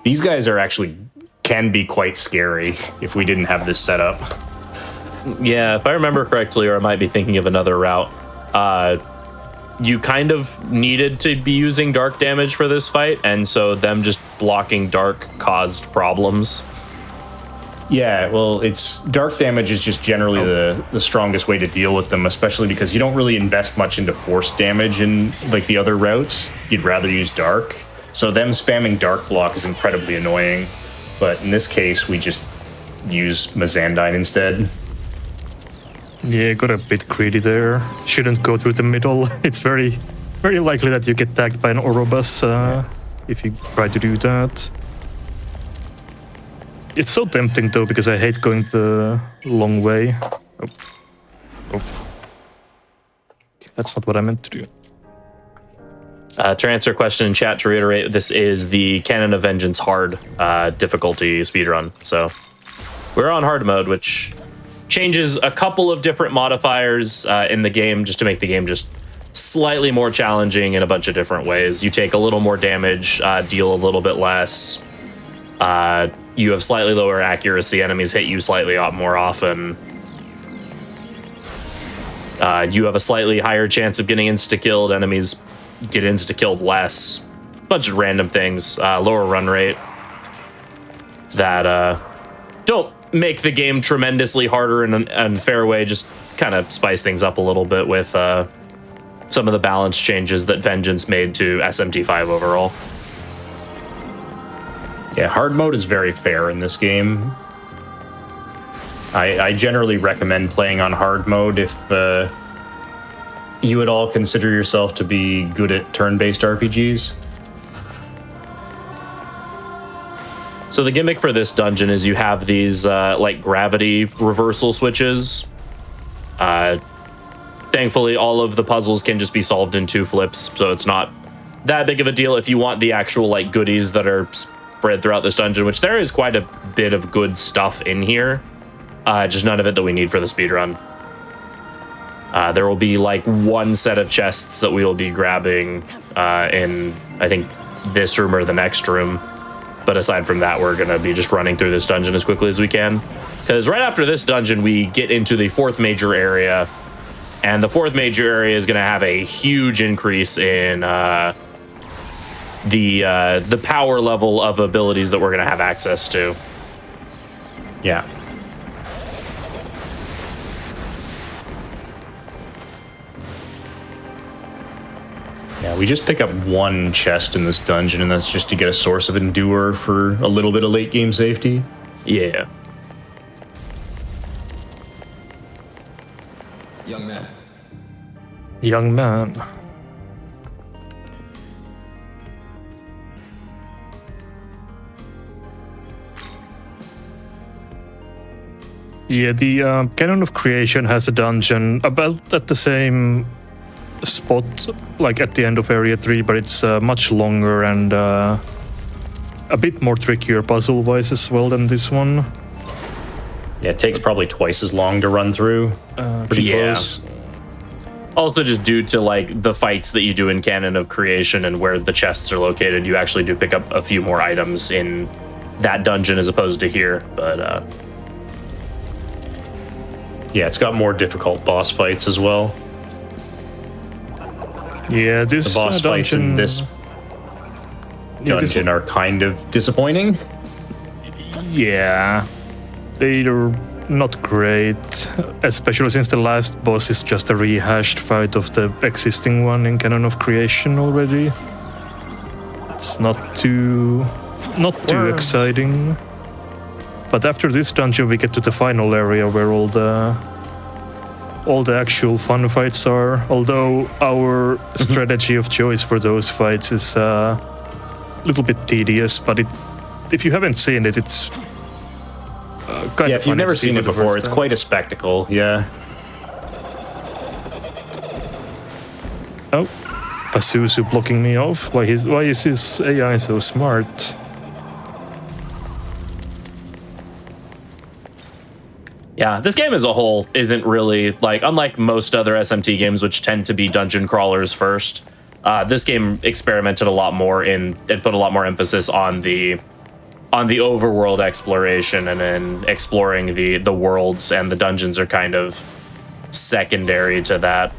These guys can be quite scary if we didn't have this set up. Yeah, if I remember correctly, or I might be thinking of another route, you kind of needed to be using dark damage for this fight, and so them just blocking dark caused problems. Yeah, well, dark damage is just generally the strongest way to deal with them, especially because you don't really invest much into force damage in like the other routes. You'd rather use dark. So them spamming dark block is incredibly annoying. But in this case, we just use Mazandine instead. Yeah, got a bit greedy there. Shouldn't go through the middle. It's very, very likely that you get tagged by an Orobus if you try to do that. It's so tempting though, because I hate going the long way. Oh. That's not what I meant to do. To answer a question in chat, to reiterate, this is the Canon of Vengeance hard difficulty speedrun. So we're on hard mode, which changes a couple of different modifiers in the game just to make the game just slightly more challenging in a bunch of different ways. You take a little more damage, deal a little bit less. You have slightly lower accuracy. Enemies hit you slightly more often. You have a slightly higher chance of getting insta-killed. Enemies get insta-killed less. Bunch of random things. Lower run rate. That don't make the game tremendously harder in an unfair way. Just kind of spice things up a little bit with some of the balance changes that Vengeance made to SMT5 overall. Yeah, hard mode is very fair in this game. I generally recommend playing on hard mode you would all consider yourself to be good at turn-based RPGs? So the gimmick for this dungeon is you have these like gravity reversal switches. Thankfully, all of the puzzles can just be solved in 2 flips, so it's not that big of a deal. If you want the actual like goodies that are spread throughout this dungeon, which there is quite a bit of good stuff in here, just none of it that we need for the speedrun. There will be like 1 set of chests that we will be grabbing in, I think, this room or the next room. But aside from that, we're going to be just running through this dungeon as quickly as we can. Because right after this dungeon, we get into the 4th major area. And the 4th major area is going to have a huge increase in the power level of abilities that we're going to have access to. Yeah. Yeah, we just pick up 1 chest in this dungeon, and that's just to get a source of endure for a little bit of late game safety. Yeah. Young man. Young man. Yeah, the Canon of Creation has a dungeon about at the same spot, like at the end of Area 3, but it's much longer and a bit more trickier puzzle-wise as well than this one. Yeah, it takes probably twice as long to run through. Pretty close. Also, just due to like the fights that you do in Canon of Creation and where the chests are located, you actually do pick up a few more items in that dungeon as opposed to here. But yeah, it's got more difficult boss fights as well. Yeah, this The boss fights in this dungeon are kind of disappointing. Yeah, they're not great, especially since the last boss is just a rehashed fight of the existing one in Canon of Creation already. It's not too exciting. But after this dungeon, we get to the final area where all the actual fun fights are. Although our strategy of choice for those fights is a little bit tedious, but if you haven't seen it, it's kind of if you've never seen it before, it's quite a spectacle. Yeah. Oh, Pazuzu blocking me off. Why is his AI so smart? yeah, this game as a whole isn't really like, unlike most other SMT games, which tend to be dungeon crawlers first. This game experimented a lot more and put a lot more emphasis on the overworld exploration, and then exploring the worlds, and the dungeons are kind of secondary to that.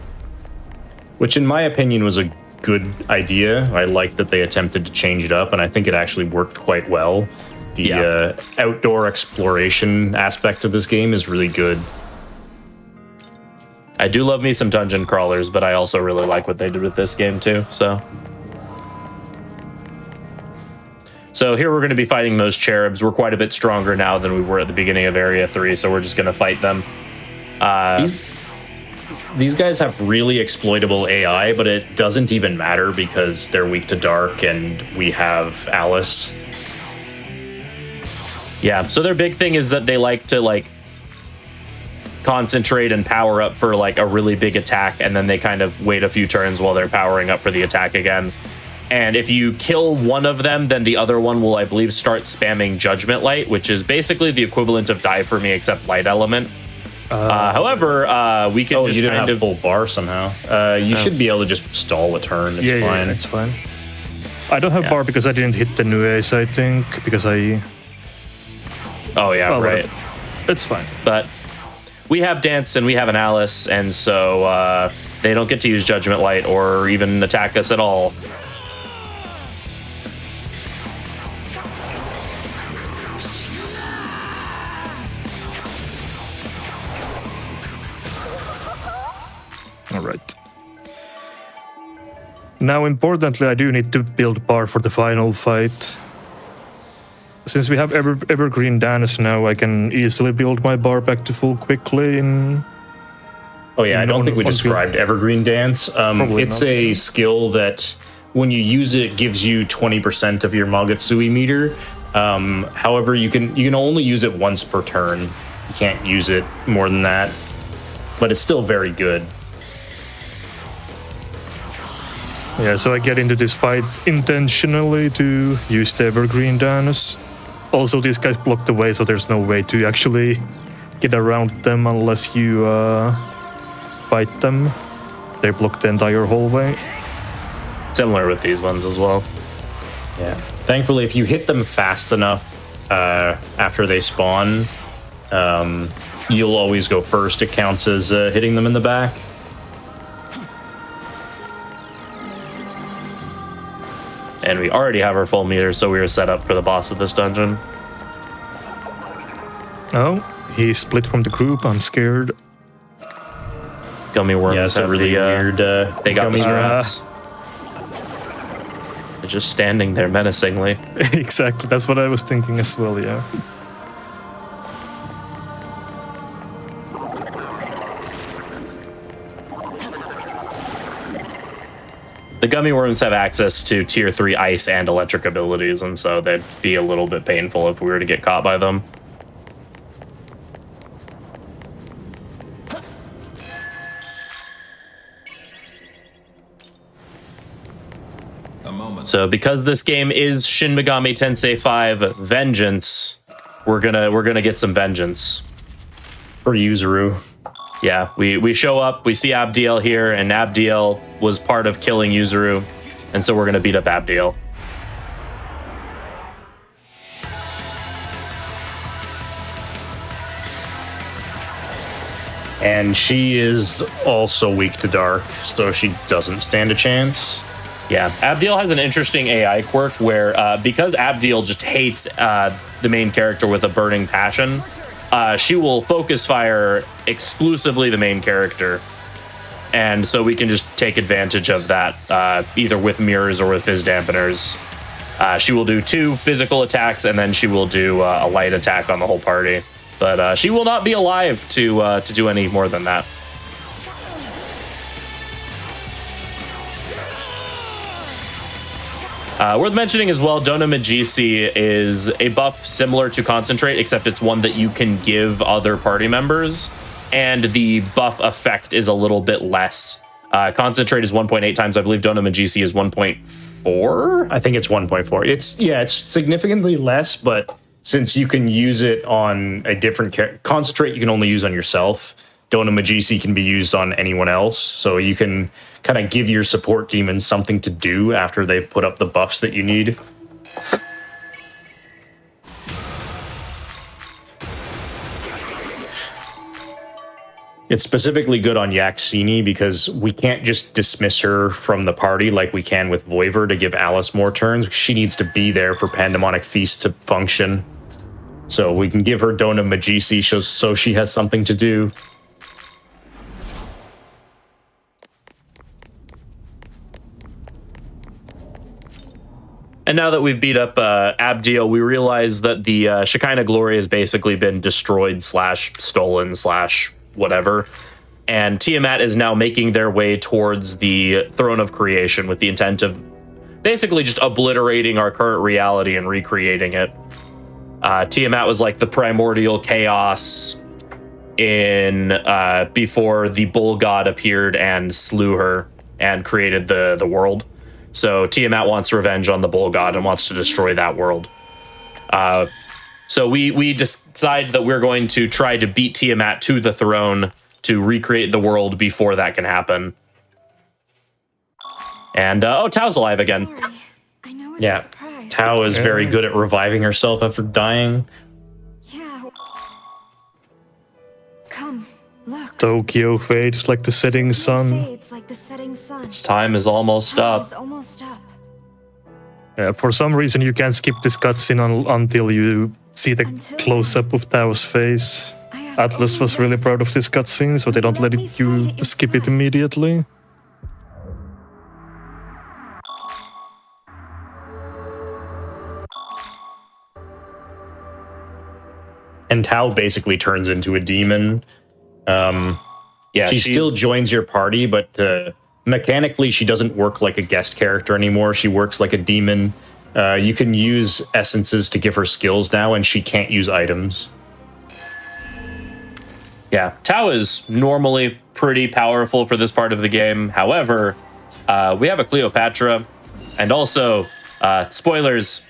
Which, in my opinion, was a good idea. I like that they attempted to change it up, and I think it actually worked quite well. The outdoor exploration aspect of this game is really good. I do love me some dungeon crawlers, but I also really like what they did with this game too. So here we're going to be fighting those cherubs. We're quite a bit stronger now than we were at the beginning of Area 3, so we're just going to fight them. These guys have really exploitable AI, but it doesn't even matter because they're weak to dark, and we have Alice. Yeah, so their big thing is that they like to concentrate and power up for like a really big attack, and then they kind of wait a few turns while they're powering up for the attack again. And if you kill one of them, then the other one will, I believe, start spamming Judgment Light, which is basically the equivalent of Die For Me except Light Element. However, we can just you didn't kind have of full bar somehow. You should be able to just stall a turn. It's fine. Yeah, it's fine. I don't have bar because I didn't hit the new ace, I think, because I... Oh, yeah, well, right. It's fine. But we have Dance and we have an Alice, and so they don't get to use Judgment Light or even attack us at all. All right. Now, importantly, I do need to build bar for the final fight. Since we have Evergreen Dance now, I can easily build my bar back to full quickly in Oh yeah, I don't think we described Evergreen Dance. It's not. a skill that when you use it gives you 20% of your Magotsui meter. However, you can only use it once per turn. You can't use it more than that. But it's still very good. Yeah, so I get into this fight intentionally to use the Evergreen Dance. Also, these guys block the way, so there's no way to actually get around them unless you fight them. They block the entire hallway. Similar with these ones as well. Yeah. Thankfully, if you hit them fast enough after they spawn, you'll always go first. It counts as hitting them in the back. And we already have our full meter, so we are set up for the boss of this dungeon. Oh, he split from the group. I'm scared. Gummy worms it's a have really weird they got gummy the strats. They're just standing there menacingly. Exactly, that's what I was thinking as well, yeah. The gummy worms have access to tier 3 ice and electric abilities, and so they'd be a little bit painful if we were to get caught by them. So because this game is Shin Megami Tensei V Vengeance, we're gonna get some vengeance. For Yuzuru. Yeah, we show up, we see Abdiel here, and Abdiel was part of killing Yuzuru, and so we're gonna beat up Abdiel. And she is also weak to dark, so she doesn't stand a chance. Yeah, Abdiel has an interesting AI quirk where because Abdiel just hates the main character with a burning passion, she will focus fire exclusively the main character. And so we can just take advantage of that, either with mirrors or with fizz dampeners. She will do 2 physical attacks, and then she will do a light attack on the whole party. But she will not be alive to do any more than that. Worth mentioning as well, Dona Magisi is a buff similar to Concentrate, except it's one that you can give other party members, and the buff effect is a little bit less. Concentrate is 1.8 times. I believe Dona Magisi is 1.4. I think it's 1.4. It's significantly less, but since you can use it on a different Concentrate, you can only use on yourself. Dona Magisi can be used on anyone else, so you can kind of give your support demons something to do after they've put up the buffs that you need. It's specifically good on Yaxini because we can't just dismiss her from the party like we can with Voivor to give Alice more turns. She needs to be there for Pandemonic Feast to function. So we can give her Dona Magisi so she has something to do. And now that we've beat up Abdiel, we realize that the Shekinah Glory has basically been destroyed / stolen / whatever. And Tiamat is now making their way towards the Throne of Creation with the intent of basically just obliterating our current reality and recreating it. Tiamat was like the primordial chaos in before the bull god appeared and slew her and created the world. So Tiamat wants revenge on the bull god and wants to destroy that world. So we decide that we're going to try to beat Tiamat to the throne to recreate the world before that can happen. And Tao's alive again. Sorry. I know it's Yeah, a surprise. Tao is very good at reviving herself after dying. Yeah. Come, look. Tokyo fades like the setting sun. Fades like the setting sun. Time is almost Time up. is almost up. Yeah, for some reason you can't skip this cutscene until you see the close-up of Tao's face. I ask Atlas only was really this. proud of this cutscene, so they don't let you skip it immediately. And Tao basically turns into a demon. Yeah, she still joins your party, but mechanically she doesn't work like a guest character anymore. She works like a demon. You can use essences to give her skills now, and she can't use items. Yeah, Tao is normally pretty powerful for this part of the game. However, we have a Cleopatra, and also, spoilers,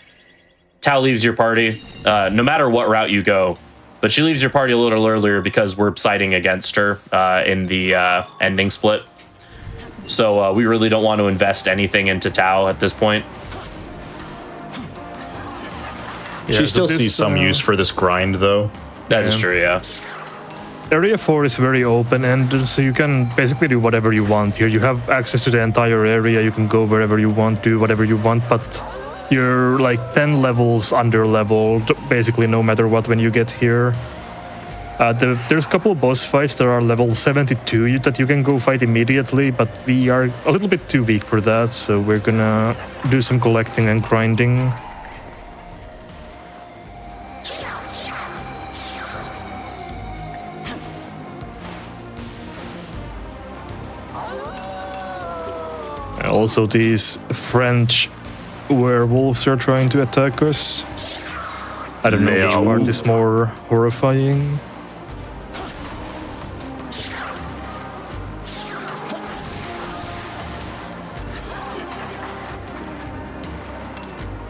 Tao leaves your party, no matter what route you go. But she leaves your party a little earlier because we're siding against her in the ending split. So we really don't want to invest anything into Tao at this point. Yeah, she still sees some use for this grind, though. That is true, yeah. Area 4 is very open-ended, so you can basically do whatever you want here. You have access to the entire area, you can go wherever you want, do whatever you want, but you're like 10 levels under-leveled, basically no matter what when you get here. There's a couple of boss fights that are level 72 that you can go fight immediately, but we are a little bit too weak for that, so we're gonna do some collecting and grinding. Also, these French werewolves are trying to attack us. I don't know which part is more horrifying.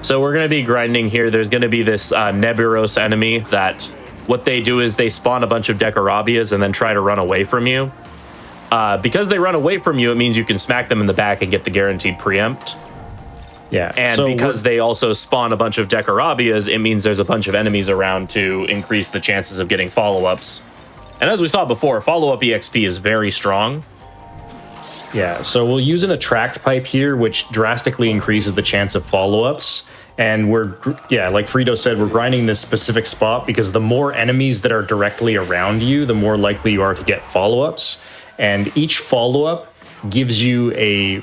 So we're going to be grinding here. There's going to be this Neburos enemy that what they do is they spawn a bunch of Dekarabias and then try to run away from you. Because they run away from you, it means you can smack them in the back and get the guaranteed preempt. Yeah. And so because they also spawn a bunch of Dekarabias, it means there's a bunch of enemies around to increase the chances of getting follow-ups. And as we saw before, follow-up EXP is very strong. Yeah, so we'll use an attract pipe here, which drastically increases the chance of follow-ups. And like Frito said, we're grinding this specific spot because the more enemies that are directly around you, the more likely you are to get follow-ups. And each follow-up gives you a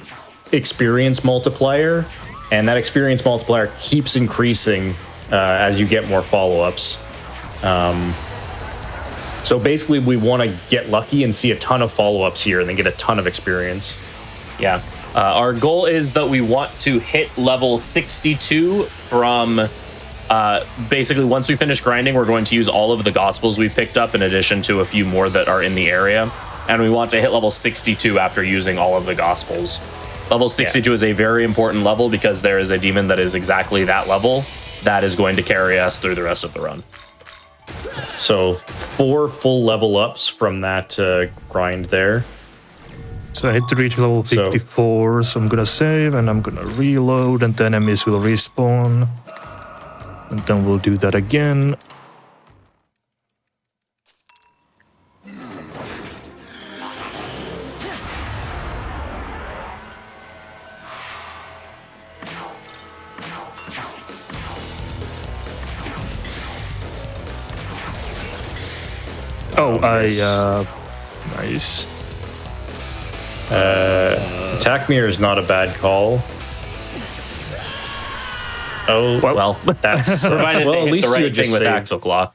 experience multiplier, and that experience multiplier keeps increasing as you get more follow-ups. So basically, we want to get lucky and see a ton of follow-ups here and then get a ton of experience. Yeah. Our goal is that we want to hit level 62 from... basically, once we finish grinding, we're going to use all of the Gospels we picked up in addition to a few more that are in the area. And we want to hit level 62 after using all of the Gospels. Level 62 is a very important level because there is a demon that is exactly that level that is going to carry us through the rest of the run. So 4 full level ups from that grind there. So I need to reach level 54, so I'm gonna save and I'm gonna reload and the enemies will respawn. And then we'll do that again. Oh, nice. Attack mirror is not a bad call. Oh, well that's provided well, they at hit least the you right just thing with saved. Axel Claw.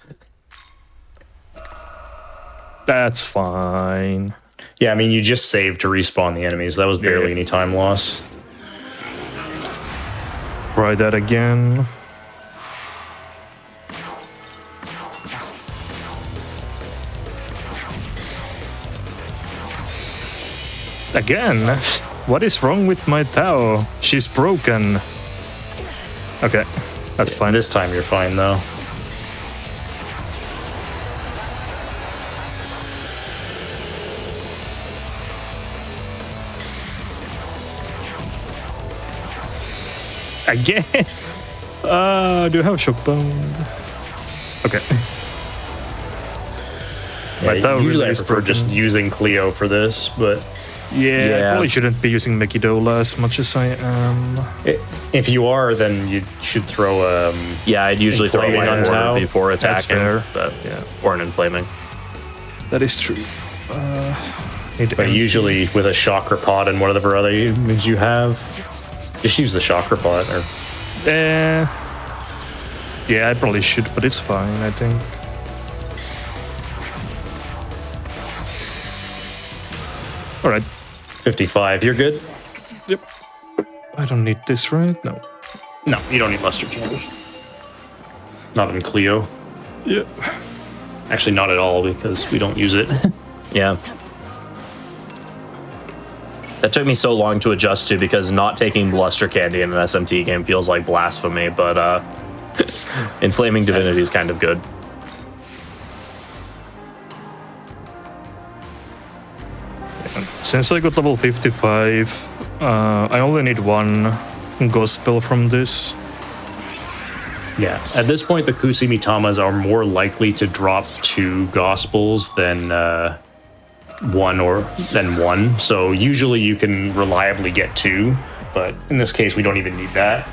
That's fine. Yeah, I mean, you just saved to respawn the enemies. That was barely any time loss. Try that again. Again? What is wrong with my Tao? She's broken. Okay, that's fine. This time you're fine, though. Again? Do I have shock bound? Okay. Yeah, usually I prefer just using Cleo for this, but... Yeah, I probably shouldn't be using Mekidola as much as I am. If you are, then you should throw yeah, I'd usually throw Inflaming one on Tao. before attacking. That's fair. But, yeah, or an inflaming. That is true. But usually with a chakra pot and whatever other moves you have, just use the chakra pot. Or yeah, I probably should, but it's fine, I think. All right. 55. You're good? Yep. I don't need this, right? No. No, you don't need luster candy. Not in Clio. Yep. Actually, not at all, because we don't use it. Yeah. That took me so long to adjust to because not taking bluster candy in an SMT game feels like blasphemy, but Inflaming Divinity is kind of good. Since I got level 55, I only need one gospel from this. Yeah, at this point, the Kusimitamas are more likely to drop 2 gospels than one. So usually you can reliably get 2, but in this case, we don't even need that.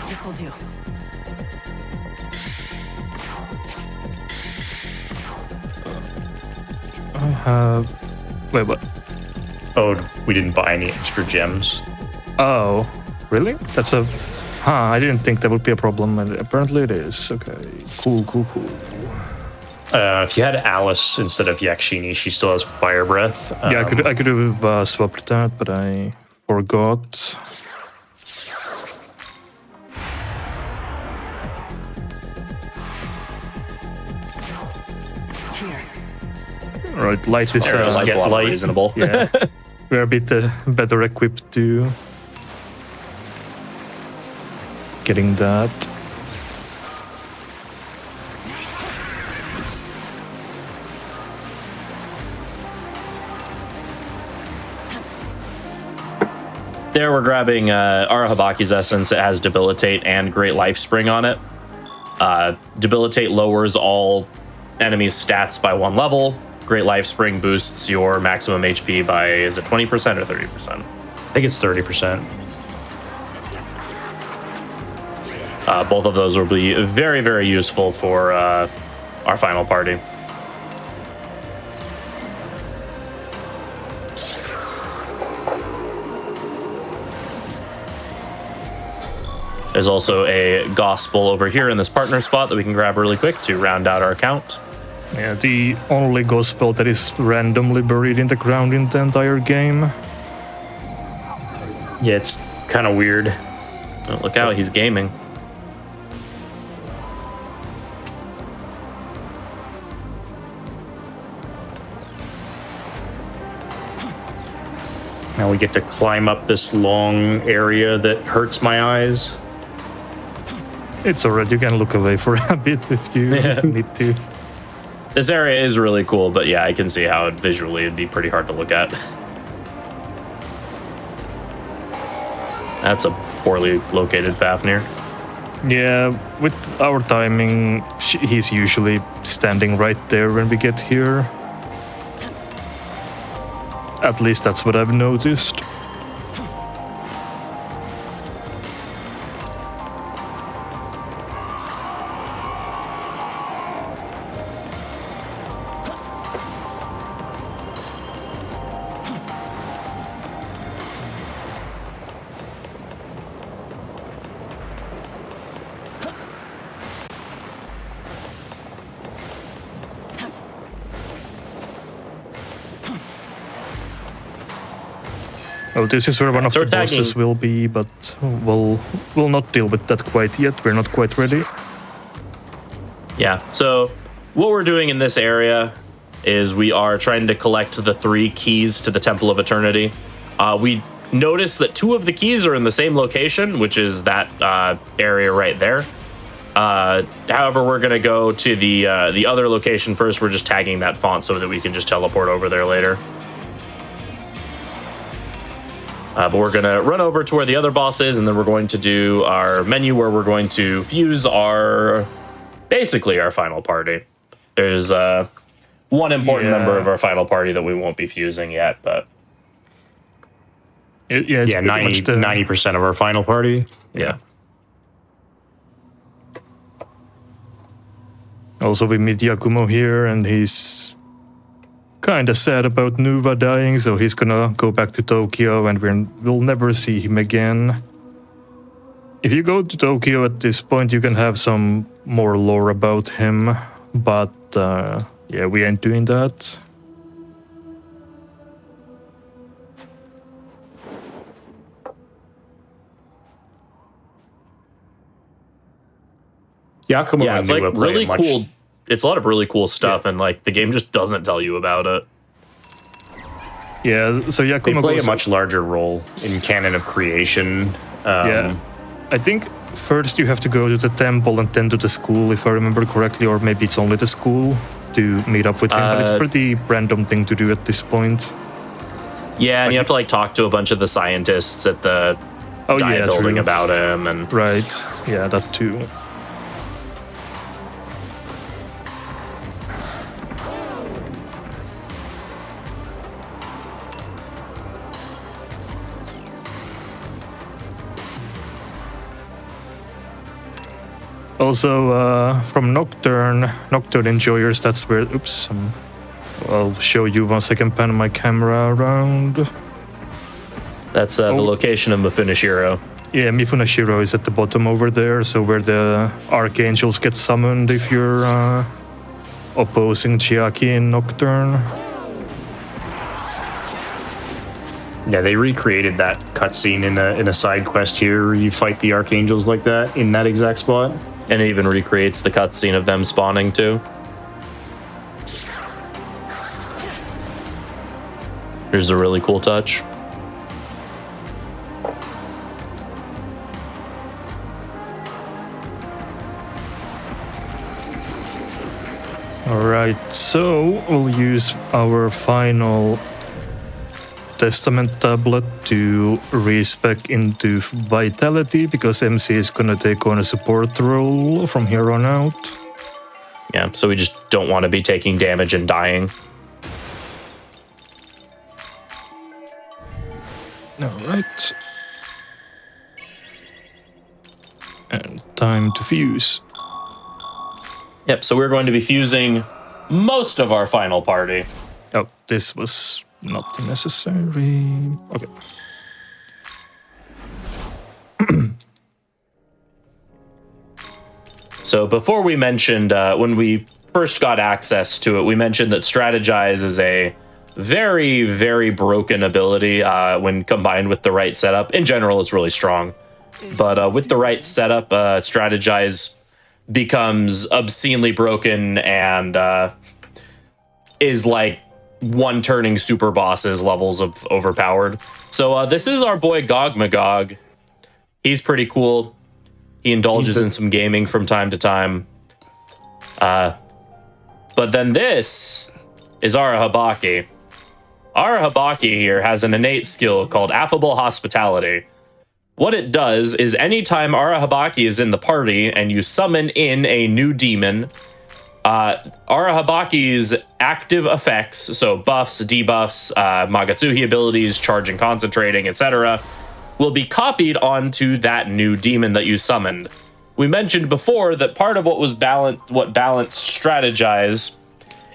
This'll do. I have... Wait, what? Oh, we didn't buy any extra gems. Oh, really? That's a... Huh, I didn't think that would be a problem, and apparently it is. Okay, cool. If you had Alice instead of Yakshini, she still has fire breath. Yeah, I could have swapped that, but I forgot. Here. All right, light is Light's a lot more light. reasonable. yeah, we're a bit better equipped to getting that. There we're grabbing Arahabaki's Essence. It has Debilitate and Great Life Spring on it. Debilitate lowers all enemies' stats by 1 level. Great Life Spring boosts your maximum HP by, is it 20% or 30%? I think it's 30%. Both of those will be very, very useful for our final party. There's also a gospel over here in this partner spot that we can grab really quick to round out our account. Yeah, the only gospel that is randomly buried in the ground in the entire game. Yeah, it's kind of weird. Oh, look out, he's gaming. Now we get to climb up this long area that hurts my eyes. It's alright, you can look away for a bit if you need to. This area is really cool, but yeah, I can see how visually it'd be pretty hard to look at. That's a poorly located Fafnir. Yeah, with our timing, he's usually standing right there when we get here. At least that's what I've noticed. Oh, this is where one of the bosses will be, but we'll not deal with that quite yet. We're not quite ready. Yeah, so what we're doing in this area is we are trying to collect the 3 keys to the Temple of Eternity. We noticed that 2 of the keys are in the same location, which is that area right there. However, we're going to go to the other location first. We're just tagging that font so that we can just teleport over there later. But we're going to run over to where the other boss is, and then we're going to do our menu where we're going to fuse basically our final party. There's one important member of our final party that we won't be fusing yet, but... It's 90% of our final party. Yeah. Also, we meet Yakumo here, and he's kind of sad about Nuva dying, so he's gonna go back to Tokyo, and we'll never see him again. If you go to Tokyo at this point, you can have some more lore about him, but yeah, we ain't doing that. Yakumo Yeah, and it's like Nua play really much, cool. It's a lot of really cool stuff, and like the game just doesn't tell you about it. Yeah, so They Yakumo play a goes, much larger role in canon of creation. yeah. I think first you have to go to the temple and then to the school, if I remember correctly, or maybe it's only the school to meet up with him. But it's a pretty random thing to do at this point. Yeah, and you have to like talk to a bunch of the scientists at the giant building true. about him, and Right, yeah, that too. Also, from Nocturne Enjoyers, that's where, oops, I'll show you once I can pan my camera around. that's the location of Mifunashiro. Yeah, Mifunashiro is at the bottom over there, so where the archangels get summoned if you're opposing Chiaki in Nocturne. Yeah, they recreated that cutscene in a side quest here. Where you fight the archangels like that in that exact spot. And it even recreates the cutscene of them spawning too. Here's a really cool touch. Alright, so we'll use our final Testament tablet to respec into Vitality, because MC is gonna take on a support role from here on out. Yeah, so we just don't want to be taking damage and dying. Alright. And time to fuse. Yep, so we're going to be fusing most of our final party. Oh, this was not necessary. Okay. So before we mentioned, when we first got access to it, we mentioned that Strategize is a very, very broken ability when combined with the right setup. In general, it's really strong. But with the right setup, Strategize becomes obscenely broken and is like one-turning super bosses levels of overpowered. So this is our boy Gog Magog. He's pretty cool. He indulges in some gaming from time to time. But then this is Arahabaki. Arahabaki here has an innate skill called Affable Hospitality. What it does is anytime Arahabaki is in the party and you summon in a new demon, Arahabaki's active effects, so buffs, debuffs, Magatsuhi abilities, charging, concentrating, etc., will be copied onto that new demon that you summoned. We mentioned before that part of what balanced Strategize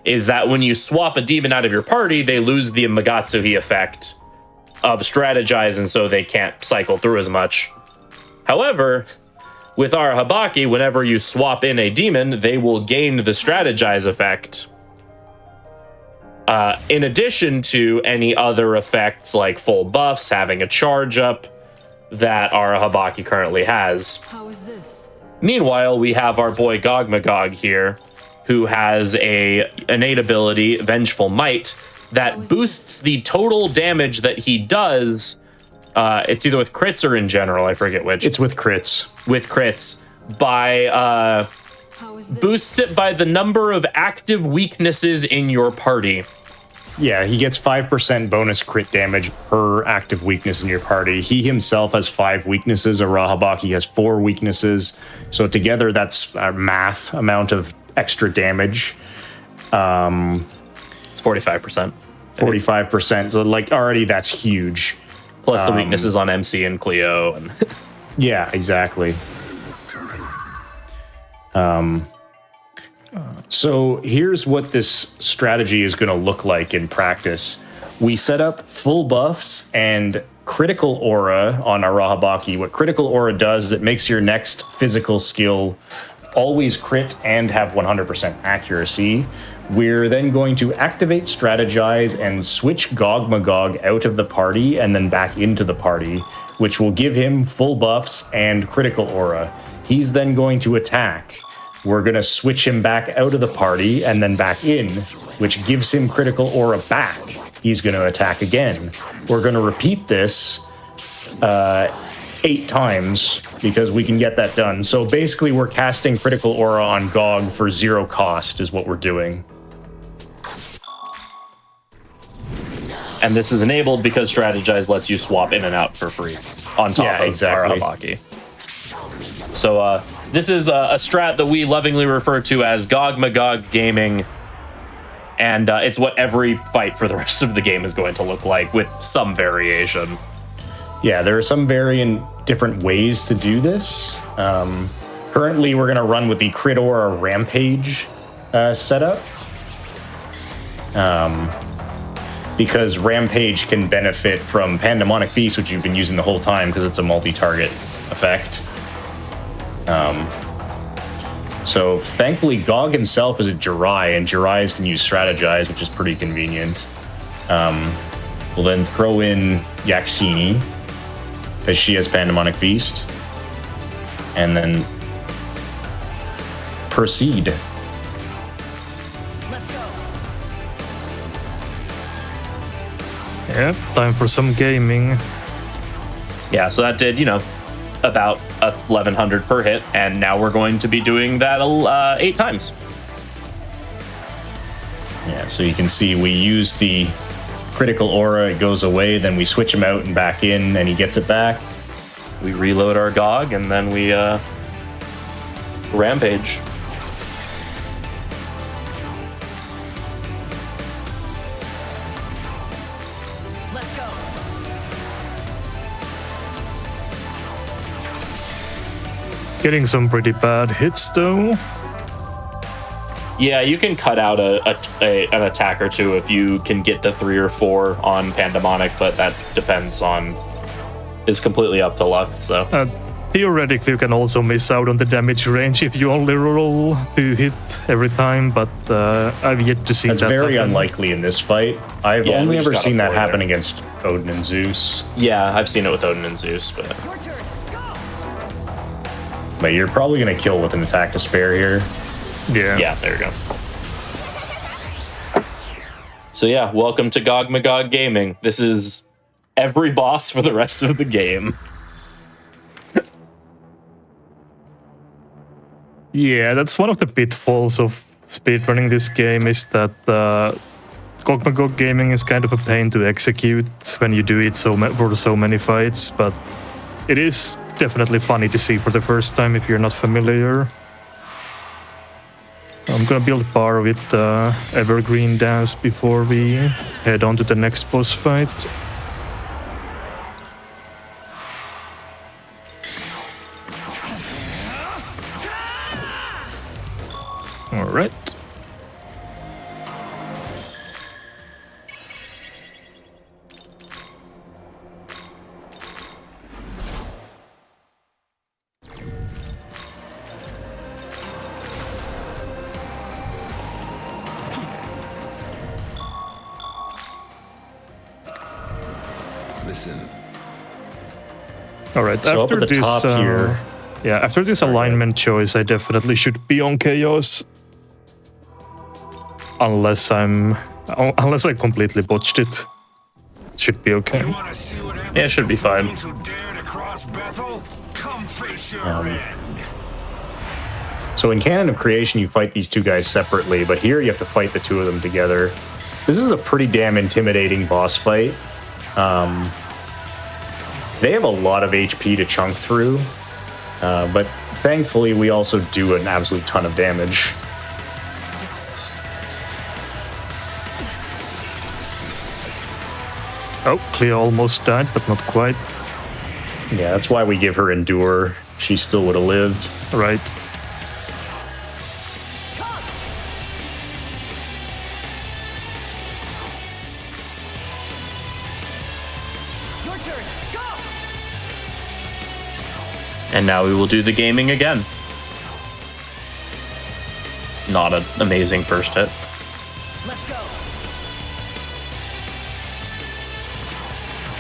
is that when you swap a demon out of your party, they lose the Magatsuhi effect of Strategize, and so they can't cycle through as much. However, with Arahabaki, whenever you swap in a demon, they will gain the Strategize effect. In addition to any other effects like full buffs, having a charge up that Arahabaki currently has. How is this? Meanwhile, we have our boy Gog Magog here, who has a innate ability, Vengeful Might, that boosts the total damage that he does. It's either with crits or in general, I forget which. It's with crits. With crits. By boosts it by the number of active weaknesses in your party. Yeah, he gets 5% bonus crit damage per active weakness in your party. He himself has 5 weaknesses. Arahabaki has 4 weaknesses. So together, that's a math amount of extra damage. It's 45%. 45%. So, like, already that's huge. Plus the weaknesses on MC and Cleo. And yeah, exactly. So here's what this strategy is going to look like in practice. We set up full buffs and critical aura on Arahabaki. What critical aura does is it makes your next physical skill always crit and have 100% accuracy. We're then going to activate Strategize and switch Gog Magog out of the party and then back into the party, which will give him full buffs and critical aura. He's then going to attack. we're going to switch him back out of the party and then back in, which gives him critical aura back. He's going to attack again. We're going to repeat this 8 times because we can get that done. So basically, we're casting critical aura on GOG for 0 cost is what we're doing. And this is enabled because Strategize lets you swap in and out for free on top of exactly. Arabaki. So this is a strat that we lovingly refer to as GOG Magog Gaming, and it's what every fight for the rest of the game is going to look like with some variation. Yeah, there are some different ways to do this. Currently, we're going to run with the Crit Aura Rampage setup. Because Rampage can benefit from Pandemonic Beast, which you've been using the whole time because it's a multi-target effect. So thankfully, GOG himself is a Jirai, and Jirais can use Strategize, which is pretty convenient. We'll then throw in Yaxini, because she has Pandemonic Feast, and then proceed. Yeah, time for some gaming. Yeah, so that did, about 1,100 per hit, and now we're going to be doing that 8 times. Yeah, so you can see we use the critical aura, it goes away, then we switch him out and back in, and he gets it back. We reload our GOG, and then we Rampage. Getting some pretty bad hits though. Yeah, you can cut out an attack or two if you can get the 3 or 4 on Pandemonic, but that depends on... It's completely up to luck, so... Theoretically, you can also miss out on the damage range if you only roll to hit every time, but I've yet to see that. That's very happen. unlikely in this fight. I've only ever seen that happen against Odin and Zeus. Yeah, I've seen it with Odin and Zeus, but... But you're probably going to kill with an attack to spare here. Yeah, there you go. So yeah, welcome to GOG Magog Gaming. This is every boss for the rest of the game. Yeah, that's one of the pitfalls of speedrunning this game, is that GOG Magog Gaming is kind of a pain to execute when you do it for so many fights, but it is definitely funny to see for the first time if you're not familiar. I'm gonna build bar with Evergreen Dance before we head on to the next boss fight. Alright. Listen. All right. So after up at the this, top here. Yeah, after this alignment choice, I definitely should be on chaos, unless I completely botched it. Should be okay. Yeah, it should be fine. So in Canon of Creation, you fight these two guys separately, but here you have to fight the two of them together. This is a pretty damn intimidating boss fight. They have a lot of HP to chunk through, but thankfully we also do an absolute ton of damage. Oh, Clea almost died, but not quite. Yeah, that's why we give her Endure. She still would have lived. Right. And now we will do the gaming again. Not an amazing first hit. Let's go.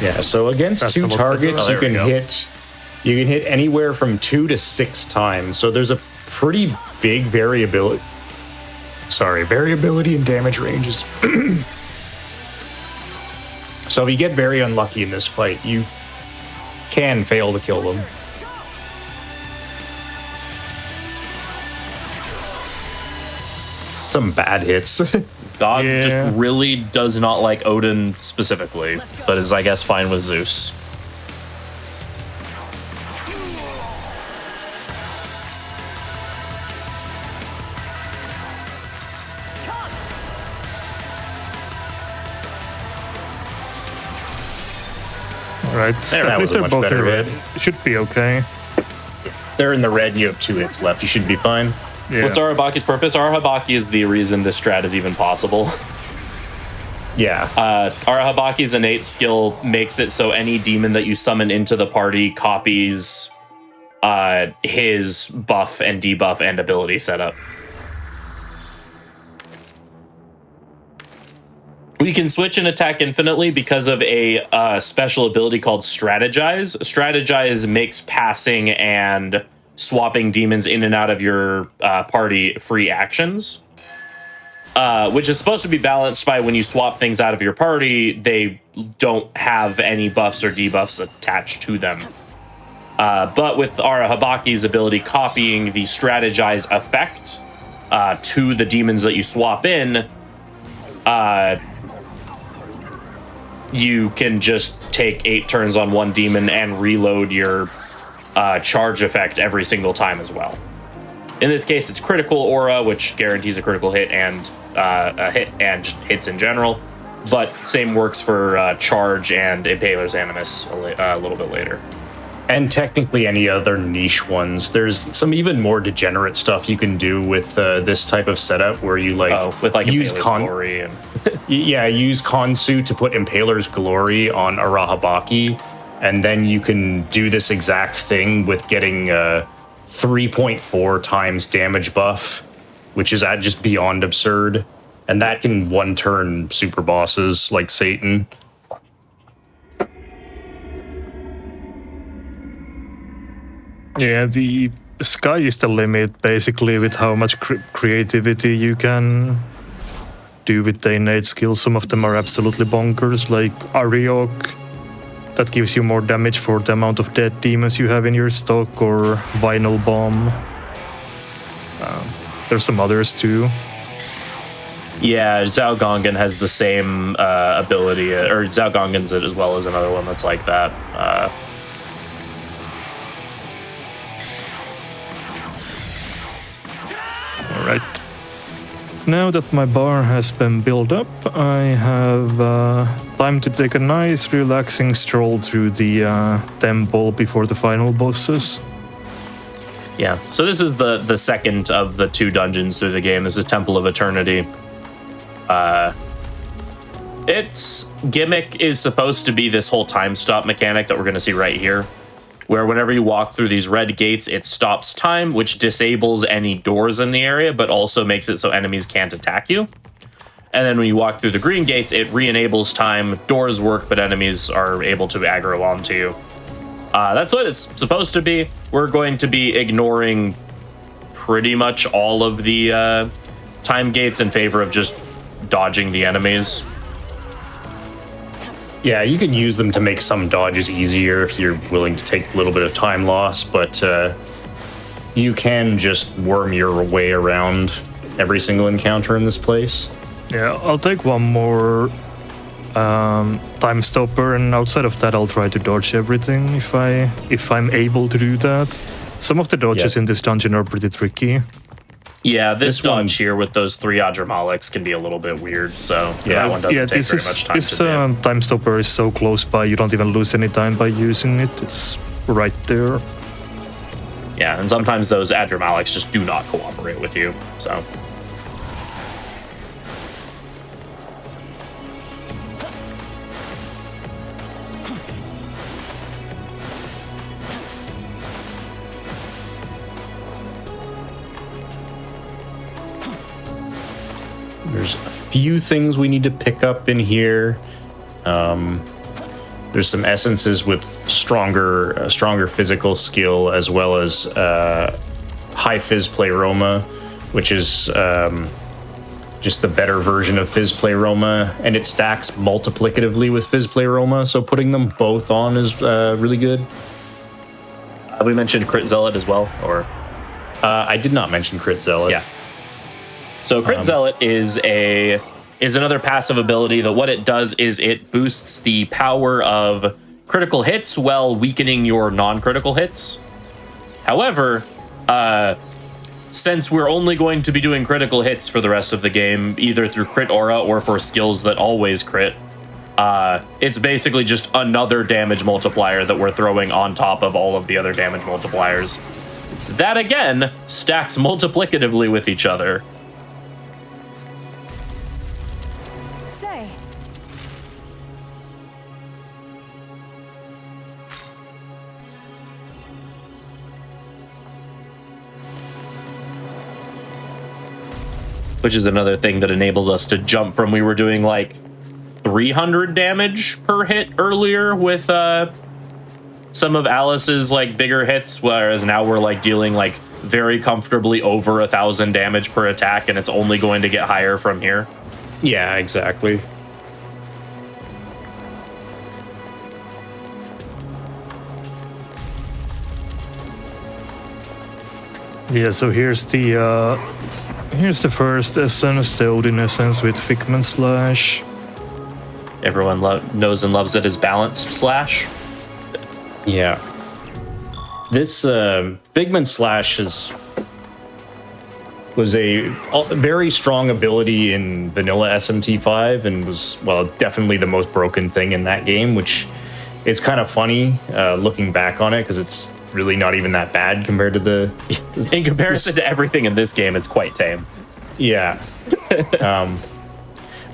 Yeah, so against That's two a little targets, better. you can hit anywhere from 2 to 6 times. So there's a pretty big variability. Variability in damage ranges. So if you get very unlucky in this fight, you can fail to kill them. Some bad hits. God just really does not like Odin specifically, but is, I guess, fine with Zeus. Right, at least they're both in red. It should be okay. They're in the red, you have 2 hits left. You should be fine. Yeah. What's Arahabaki's purpose? Arahabaki is the reason this strat is even possible. Yeah. Arahabaki's innate skill makes it so any demon that you summon into the party copies his buff and debuff and ability setup. We can switch and attack infinitely because of a special ability called Strategize. Strategize makes passing and swapping demons in and out of your party free actions, which is supposed to be balanced by when you swap things out of your party, they don't have any buffs or debuffs attached to them. But with Arahabaki's ability copying the Strategize effect to the demons that you swap in, you can just take 8 turns on one demon and reload your charge effect every single time as well. In this case, it's critical aura, which guarantees a critical hit and a hit and just hits in general. But same works for charge and Impaler's Animus a little bit later. And technically any other niche ones. There's some even more degenerate stuff you can do with this type of setup where you use Impaler's Glory and use Khonsu to put Impaler's Glory on Arahabaki, and then you can do this exact thing with getting 3.4 times damage buff, which is just beyond absurd. And that can one-turn super bosses like Satan. Yeah, the sky is the limit, basically, with how much creativity you can do with the innate skills. Some of them are absolutely bonkers, like Ariok, that gives you more damage for the amount of dead demons you have in your stock, or Vinyl Bomb. There's some others too. yeah, Zhao Gongan has the same ability, or Zhao Gongan's it as well as another one that's like that. Alright. Now that my bar has been built up, I have time to take a nice relaxing stroll through the temple before the final bosses. Yeah, so this is the second of the 2 dungeons through the game. This is Temple of Eternity. Its gimmick is supposed to be this whole time stop mechanic that we're going to see right here, where whenever you walk through these red gates, it stops time, which disables any doors in the area, but also makes it so enemies can't attack you. And then when you walk through the green gates, it re-enables time. Doors work, but enemies are able to aggro onto you. That's what it's supposed to be. We're going to be ignoring pretty much all of the time gates in favor of just dodging the enemies. Yeah, you can use them to make some dodges easier if you're willing to take a little bit of time loss, but you can just worm your way around every single encounter in this place. Yeah, I'll take one more time stopper, and outside of that I'll try to dodge everything if I'm able to do that. Some of the dodges in this dungeon are pretty tricky. Yeah, this dodge here with those 3 Adramalics can be a little bit weird, so that one doesn't take very much time this to do. time stopper is so close by, you don't even lose any time by using it. It's right there. Yeah, and sometimes those Adramalics just do not cooperate with you, so... There's a few things we need to pick up in here. There's some essences with stronger physical skill, as well as High Fizz Pleroma, which is just the better version of Fizz Pleroma, and it stacks multiplicatively with Fizz Pleroma, so putting them both on is really good. We mentioned Crit Zealot as well, or? I did not mention Crit Zealot. Yeah. So Crit Zealot is another passive ability that what it does is it boosts the power of critical hits while weakening your non-critical hits. However, since we're only going to be doing critical hits for the rest of the game, either through Crit Aura or for skills that always crit, it's basically just another damage multiplier that we're throwing on top of all of the other damage multipliers. That, again, stacks multiplicatively with each other. Say. Which is another thing that enables us to jump from we were doing like 300 damage per hit earlier with some of Alice's like bigger hits, whereas now we're like dealing like very comfortably over 1,000 damage per attack, and it's only going to get higher from here. Yeah, exactly. Yeah, so here's the first essence, the Odin essence with Figment Slash. Everyone knows and loves it as balanced slash. Yeah. This Figment Slash was a very strong ability in vanilla SMT5 and was, well, definitely the most broken thing in that game, which is kind of funny looking back on it because it's really not even that bad compared to the... In comparison to everything in this game, it's quite tame. Yeah.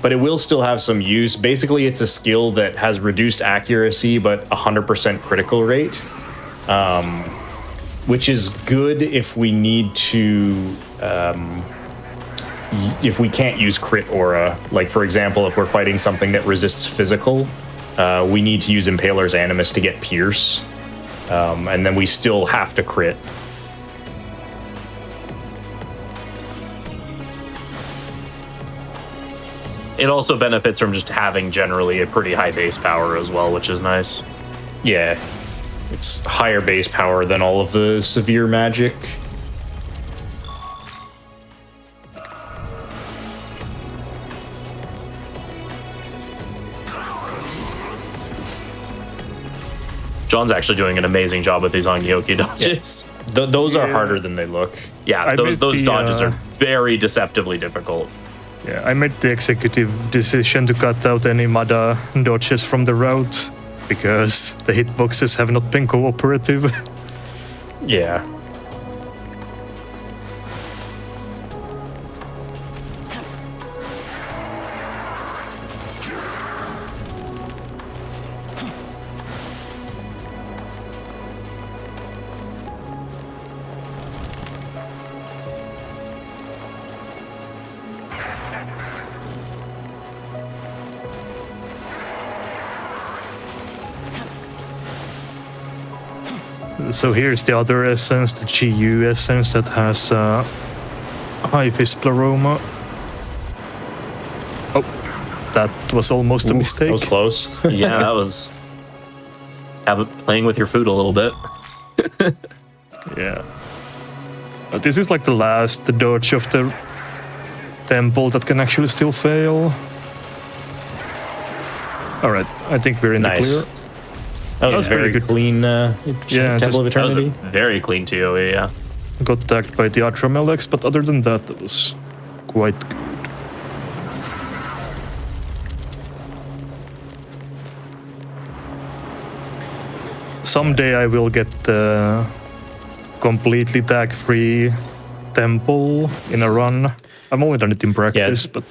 But it will still have some use. Basically, it's a skill that has reduced accuracy but 100% critical rate, which is good if we need to, if we can't use crit aura. Like, for example, if we're fighting something that resists physical, we need to use Impaler's Animus to get Pierce, and then we still have to crit. It also benefits from just having generally a pretty high base power as well, which is nice. Yeah, it's higher base power than all of the severe magic. John's actually doing an amazing job with these Angyoki dodges. Yeah. Those are harder than they look. Yeah, those dodges are very deceptively difficult. Yeah, I made the executive decision to cut out any Mada dodges from the route because the hitboxes have not been cooperative. Yeah. So here's the other essence, the GU essence that has High Fizz Pleroma. Oh, that was almost a mistake. That was close. Yeah, that was playing with your food a little bit. Yeah. This is like the last dodge of the temple that can actually still fail. Alright, I think we're in the clear. That was very good. Clean Temple of Eternity. That was a very clean TOE, yeah. Got attacked by the Atramelex, but other than that, it was quite good. Someday I will get the completely tag-free temple in a run. I've only done it in practice, but...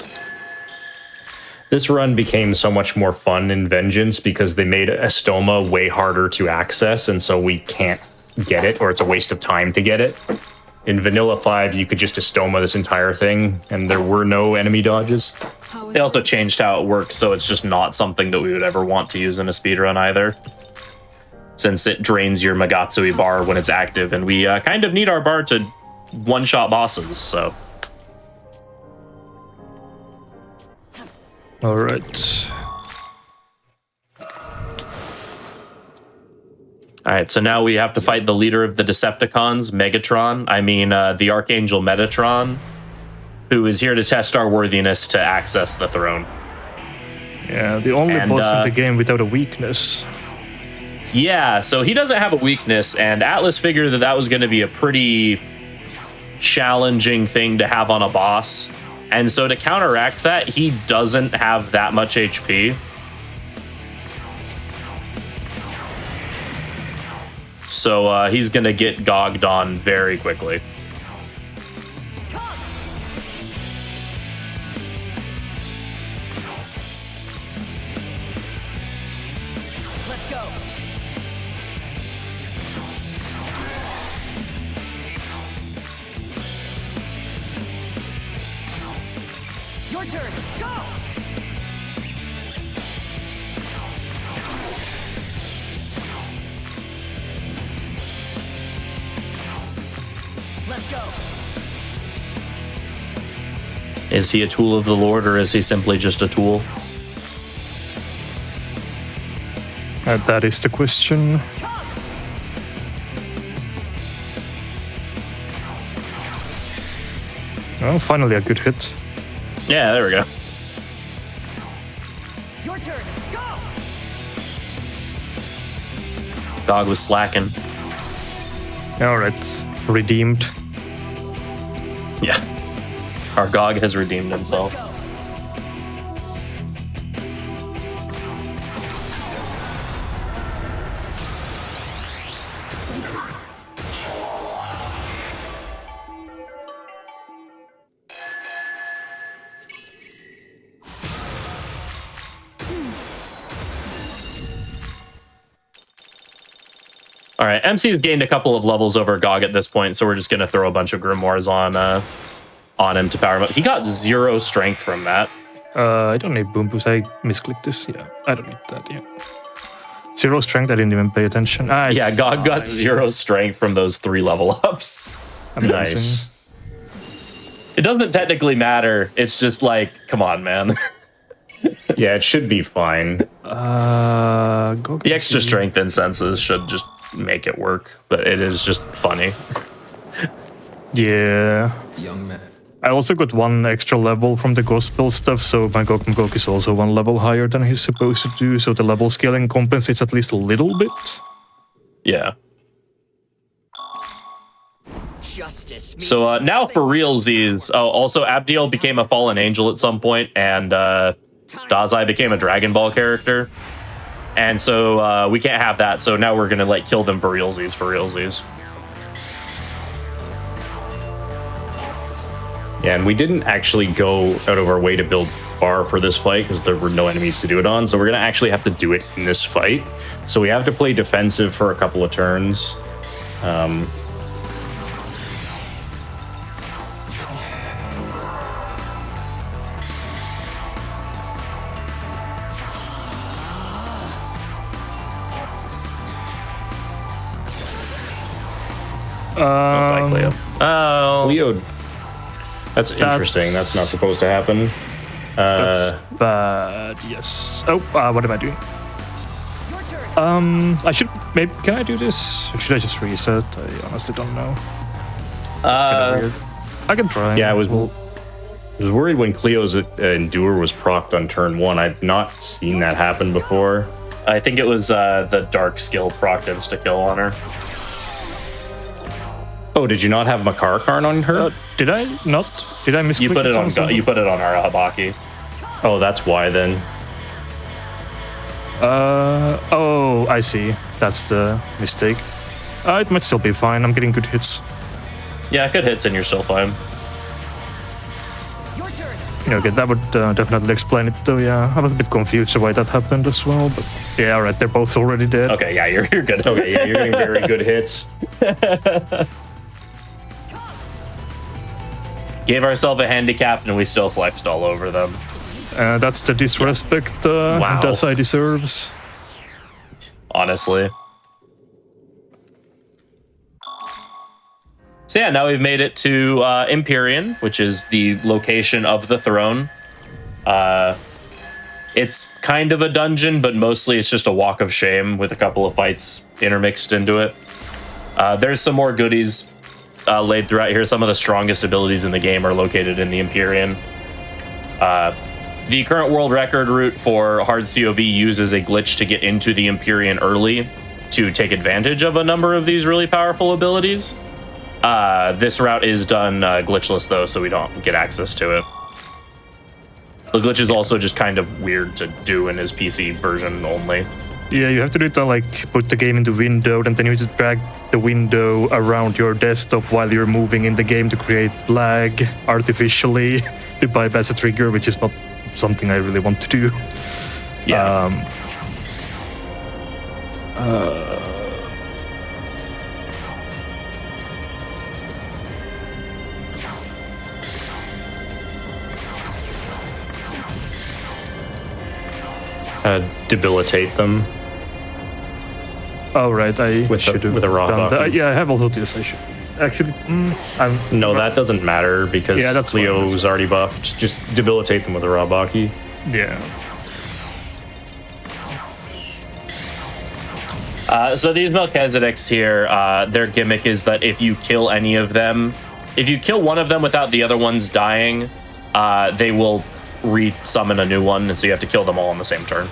This run became so much more fun in Vengeance because they made Estoma way harder to access, and so we can't get it, or it's a waste of time to get it. In Vanilla 5, you could just Estoma this entire thing, and there were no enemy dodges. They also changed how it works, so it's just not something that we would ever want to use in a speedrun either. Since it drains your Magatsui bar when it's active, and we kind of need our bar to one-shot bosses, so. All right. All right, so now we have to fight the leader of the Decepticons, Megatron. The Archangel Metatron, who is here to test our worthiness to access the throne. Yeah, the only boss in the game without a weakness. Yeah, so he doesn't have a weakness, and Atlas figured that that was going to be a pretty challenging thing to have on a boss. And so to counteract that, he doesn't have that much HP. So he's going to get gogged on very quickly. Let's go. Your turn. Go. Let's go. Is he a tool of the Lord, or is he simply just a tool? That is the question. Oh, finally a good hit. Yeah, there we go. Your turn. Go. Dog was slacking. All right, redeemed. Yeah. Our Gog has redeemed himself. Let's go. All right, MC's gained a couple of levels over Gog at this point, so we're just going to throw a bunch of grimoires on him to power him up. He got 0 strength from that. I don't need boom boost. I misclicked this. Yeah, I don't need that. Yeah. 0 strength. I didn't even pay attention. Yeah, Gog got 0 strength from those 3 level ups. Nice. It doesn't technically matter. It's just like, come on, man. Yeah, it should be fine. Go The extra strength and senses should just make it work, but it is just funny. Yeah. Young man. I also got 1 extra level from the gospel stuff, so my Gok is also 1 level higher than he's supposed to do, so the level scaling compensates at least a little bit. Yeah. Justice. So now for realsies. Oh, also Abdiel became a fallen angel at some point, and Dazai became a Dragon Ball character. And so we can't have that, so now we're gonna like kill them for realsies. Yeah, and we didn't actually go out of our way to build bar for this fight because there were no enemies to do it on, so we're gonna actually have to do it in this fight. So we have to play defensive for a couple of turns. Leo. Oh, Leo, that's interesting. That's not supposed to happen. That's bad. Yes. Oh, what am I doing? I should maybe. Can I do this? Or should I just reset? I honestly don't know. It's kind of weird. I can try. Yeah, I was worried when Cleo's Endure was procced on turn 1. I've not seen that happen before. I think it was the Dark Skill proc insta-kill on her. Oh, did you not have Makar Karn on her? Did I not? Did I miss? You put it on our Habaki. Oh, that's why then. Oh, I see. That's the mistake. It might still be fine. I'm getting good hits. Yeah, good hits and you're still fine. Okay, that would definitely explain it though, yeah. I was a bit confused why that happened as well, but yeah, alright, they're both already dead. Okay, yeah, you're good. Okay, yeah, you're getting very good hits. Gave ourselves a handicap and we still flexed all over them. That's the disrespect Dazai deserves. Honestly. So yeah, now we've made it to Empyrean, which is the location of the throne. It's kind of a dungeon, but mostly it's just a walk of shame with a couple of fights intermixed into it. There's some more goodies laid throughout here. Some of the strongest abilities in the game are located in the Empyrean. The current world record route for hard COV uses a glitch to get into the Empyrean early to take advantage of a number of these really powerful abilities. This route is done glitchless, though, so we don't get access to it. The glitch is also just kind of weird to do in his PC version only. Yeah, you have to do it like put the game into window, and then you have to drag the window around your desktop while you're moving in the game to create lag artificially to bypass a trigger, which is not something I really want to do. Yeah. Debilitate them. Oh right, I should have with a raw done that. bucket. Yeah, I have also this. I should actually. No, that doesn't matter because that's fine, Leo's that's already buffed. Just debilitate them with a raw baki. Yeah. So these Melchizedeks here, their gimmick is that if you kill any of them, if you kill one of them without the other ones dying, they will re-summon a new one, and so you have to kill them all on the same turn.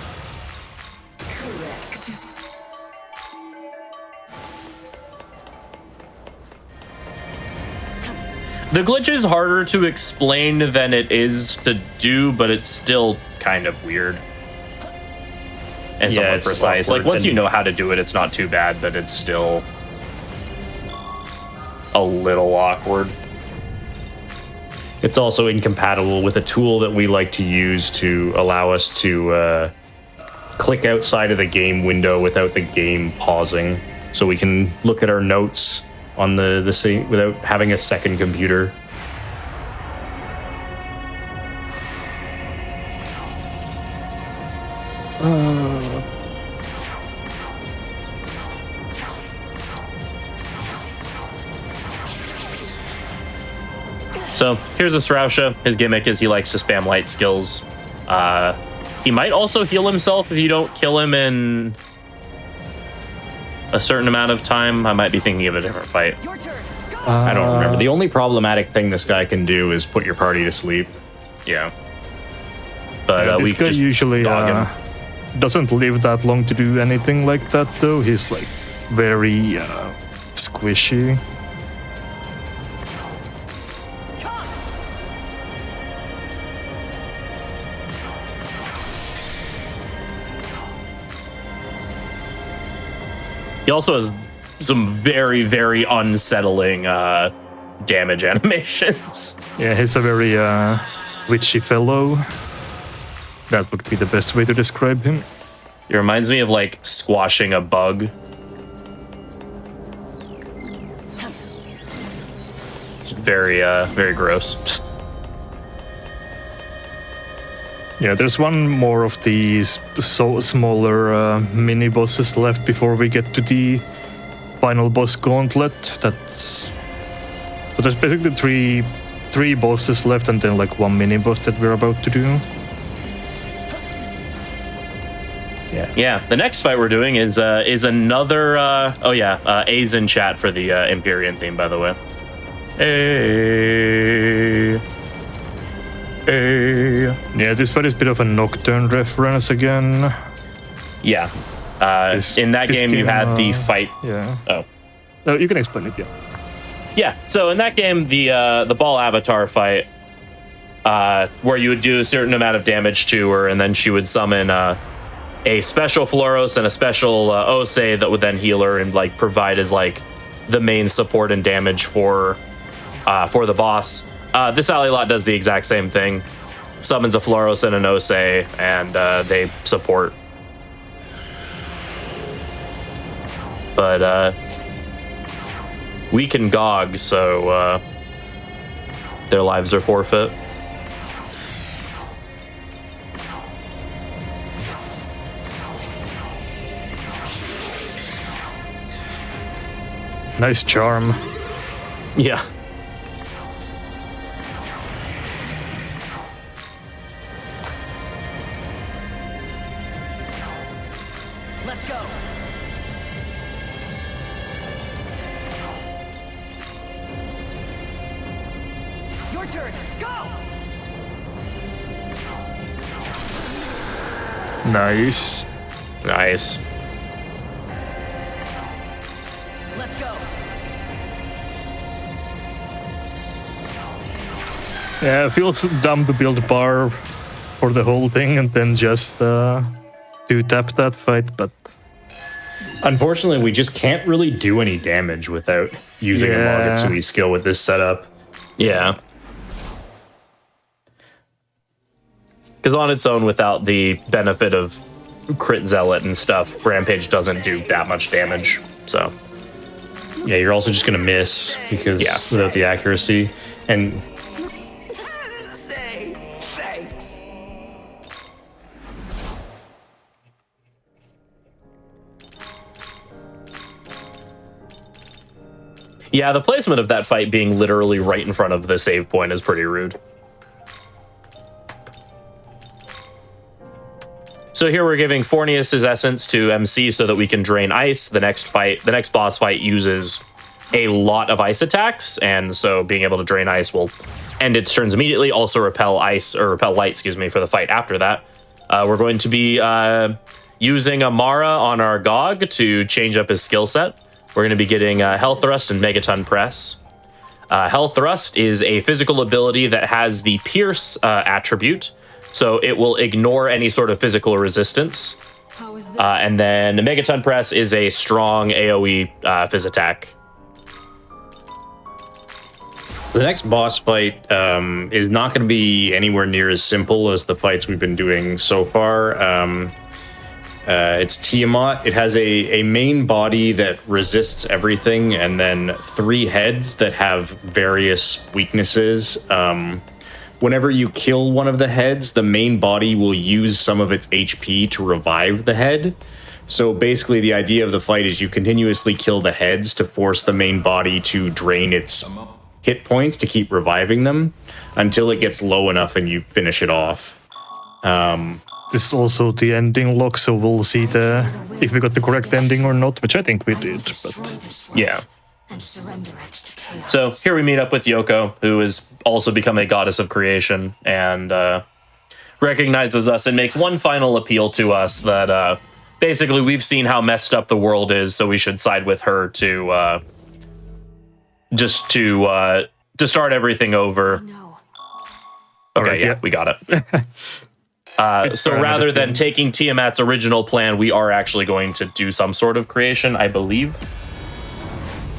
The glitch is harder to explain than it is to do, but it's still kind of weird. And somewhat it's precise. awkward, Like, once and- you know how to do it, it's not too bad, but it's still a little awkward. It's also incompatible with a tool that we like to use to allow us to click outside of the game window without the game pausing, so we can look at our notes on the same without having a second computer. So here's a Srausha. His gimmick is he likes to spam light skills. He might also heal himself if you don't kill him in a certain amount of time. I might be thinking of a different fight. Your turn. Go. I don't remember. The only problematic thing this guy can do is put your party to sleep. Yeah. But This we guy just usually dog him. doesn't live that long to do anything like that, though. He's like very squishy. Come. He also has some very, very unsettling damage animations. Yeah, he's a very witchy fellow. That would be the best way to describe him. It reminds me of like squashing a bug. Very, very gross. Yeah, there's one more of these smaller mini bosses left before we get to the final boss gauntlet. But there's basically three bosses left, and then like one mini boss that we're about to do. Yeah, the next fight we're doing is another. A's in chat for the Empyrean theme, by the way. Yeah, this fight is a bit of a Nocturne reference again. Yeah. This In that game, you had the game, fight. Yeah. Oh. No, you can explain it, yeah. Yeah. So in that game, the ball avatar fight, where you would do a certain amount of damage to her, and then she would summon a special Floros and a special Osei that would then heal her and like provide as like the main support and damage for the boss. This ally lot does the exact same thing. Summons a Floros and an Osei, and they support. But we can GOG, so their lives are forfeit. Nice charm. Yeah. Let's go. Your turn. Go. Nice. Nice. Let's go. Yeah, it feels dumb to build a bar for the whole thing and then just tap that fight, but Unfortunately, we just can't really do any damage without using a Magotsui skill with this setup. Yeah. Because on its own, without the benefit of crit zealot and stuff, Rampage doesn't do that much damage. So Yeah, you're also just going to miss because without the accuracy. And Say thanks. yeah, the placement of that fight being literally right in front of the save point is pretty rude. So here we're giving Fornius' essence to MC so that we can drain ice. The next boss fight uses a lot of ice attacks, and so being able to drain ice will end its turns immediately. Also repel ice, or repel light, excuse me, for the fight after that. We're going to be using Amara on our GOG to change up his skill set. We're going to be getting Health Thrust and Megaton Press. Health Thrust is a physical ability that has the Pierce attribute, so it will ignore any sort of physical resistance. How is this? And then Megaton Press is a strong AoE phys attack. the next boss fight is not going to be anywhere near as simple as the fights we've been doing so far. It's Tiamat. It has a main body that resists everything, and then 3 heads that have various weaknesses. Whenever you kill one of the heads, the main body will use some of its HP to revive the head. So basically the idea of the fight is you continuously kill the heads to force the main body to drain its hit points to keep reviving them until it gets low enough and you finish it off. This is also the ending log, so we'll see if we got the correct ending or not, which I think we did, but yeah. So here we meet up with Yoko, who has also become a goddess of creation and recognizes us and makes one final appeal to us that basically we've seen how messed up the world is, so we should side with her to just to start everything over. Okay, right, yeah, we got it. So rather than taking Tiamat's original plan, we are actually going to do some sort of creation, I believe.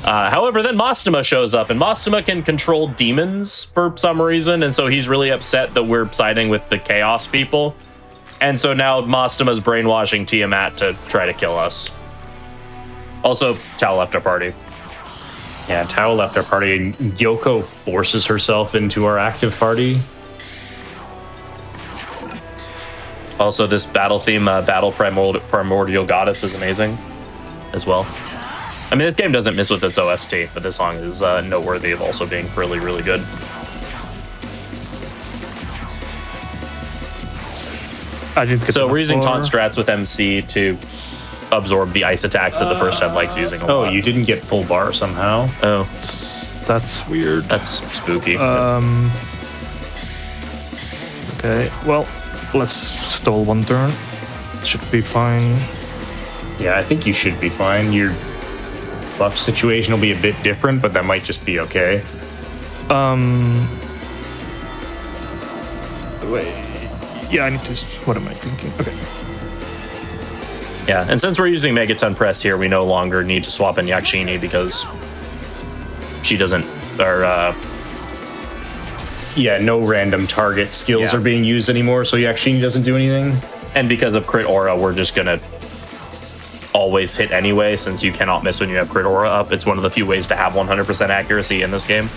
However, then Mastema shows up, and Mastema can control demons for some reason, and so he's really upset that we're siding with the Chaos people. And so now Mastema's brainwashing Tiamat to try to kill us. Also, Tao left our party. Yeah, Tao left our party, and Yoko forces herself into our active party. Also, this battle theme, Battle Primordial Goddess, is amazing as well. I mean, this game doesn't miss with its OST, but this song is noteworthy of also being really, really good. So we're using taunt strats with MC to absorb the ice attacks that the first head likes using a lot. Oh, you didn't get full bar somehow? Oh. That's weird. That's spooky. Okay, well, let's stall one turn. Should be fine. Yeah, I think you should be fine. Your buff situation will be a bit different, but that might just be okay. Wait. Yeah, I need to... What am I thinking? Okay. Yeah, and since we're using Megaton Press here, we no longer need to swap in Yakshini because she doesn't... Yeah, no random target skills are being used anymore, so Yakshini doesn't do anything. And because of Crit Aura, we're just gonna always hit anyway, since you cannot miss when you have Crit Aura up. It's one of the few ways to have 100% accuracy in this game.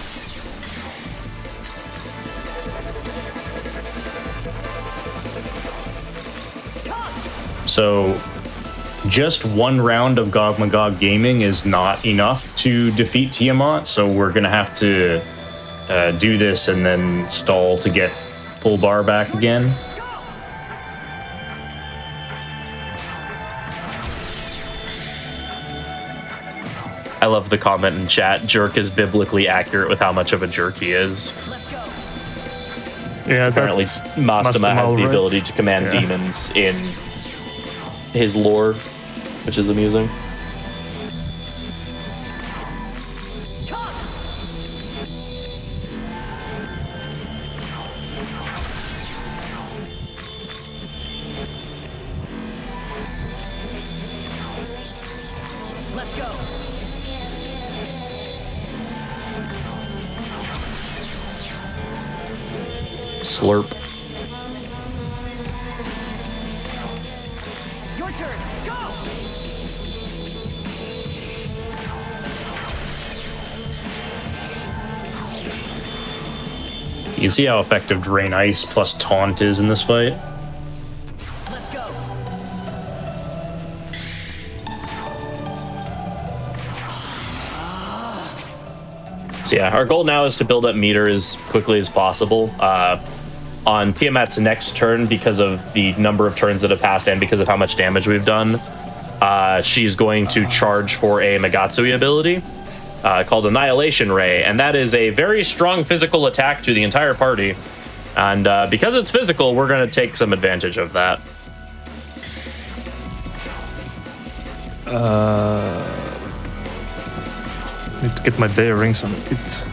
So just one round of Gog Magog gaming is not enough to defeat Tiamat, so we're gonna have to do this and then stall to get full bar back again. I love the comment in chat. Jerk is biblically accurate with how much of a jerk he is. Yeah, apparently Mastema has the ability to command demons in his lore, which is amusing. Let's go. Slurp. Your turn. Go. You can see how effective Drain Ice plus Taunt is in this fight. Let's go. So yeah, our goal now is to build up meter as quickly as possible. On Tiamat's next turn, because of the number of turns that have passed and because of how much damage we've done, she's going to charge for a Megatsui ability called Annihilation Ray, and that is a very strong physical attack to the entire party. And because it's physical, we're going to take some advantage of that. Need to get my bearings on it.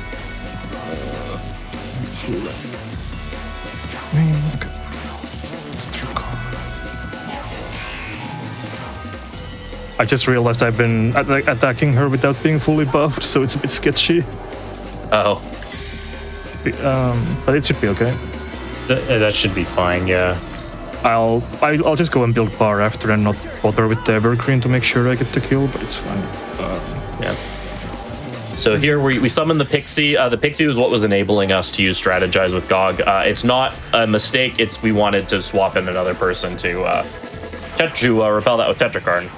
Okay. I just realized I've been attacking her without being fully buffed, so it's a bit sketchy. Oh. But it should be okay. That should be fine, yeah. I'll just go and build bar after and not bother with the evergreen to make sure I get the kill, but it's fine. Yeah. So here we summon the Pixie. The Pixie was what was enabling us to use Strategize with GOG. It's not a mistake. It's we wanted to swap in another person to repel that with Tetrakarn.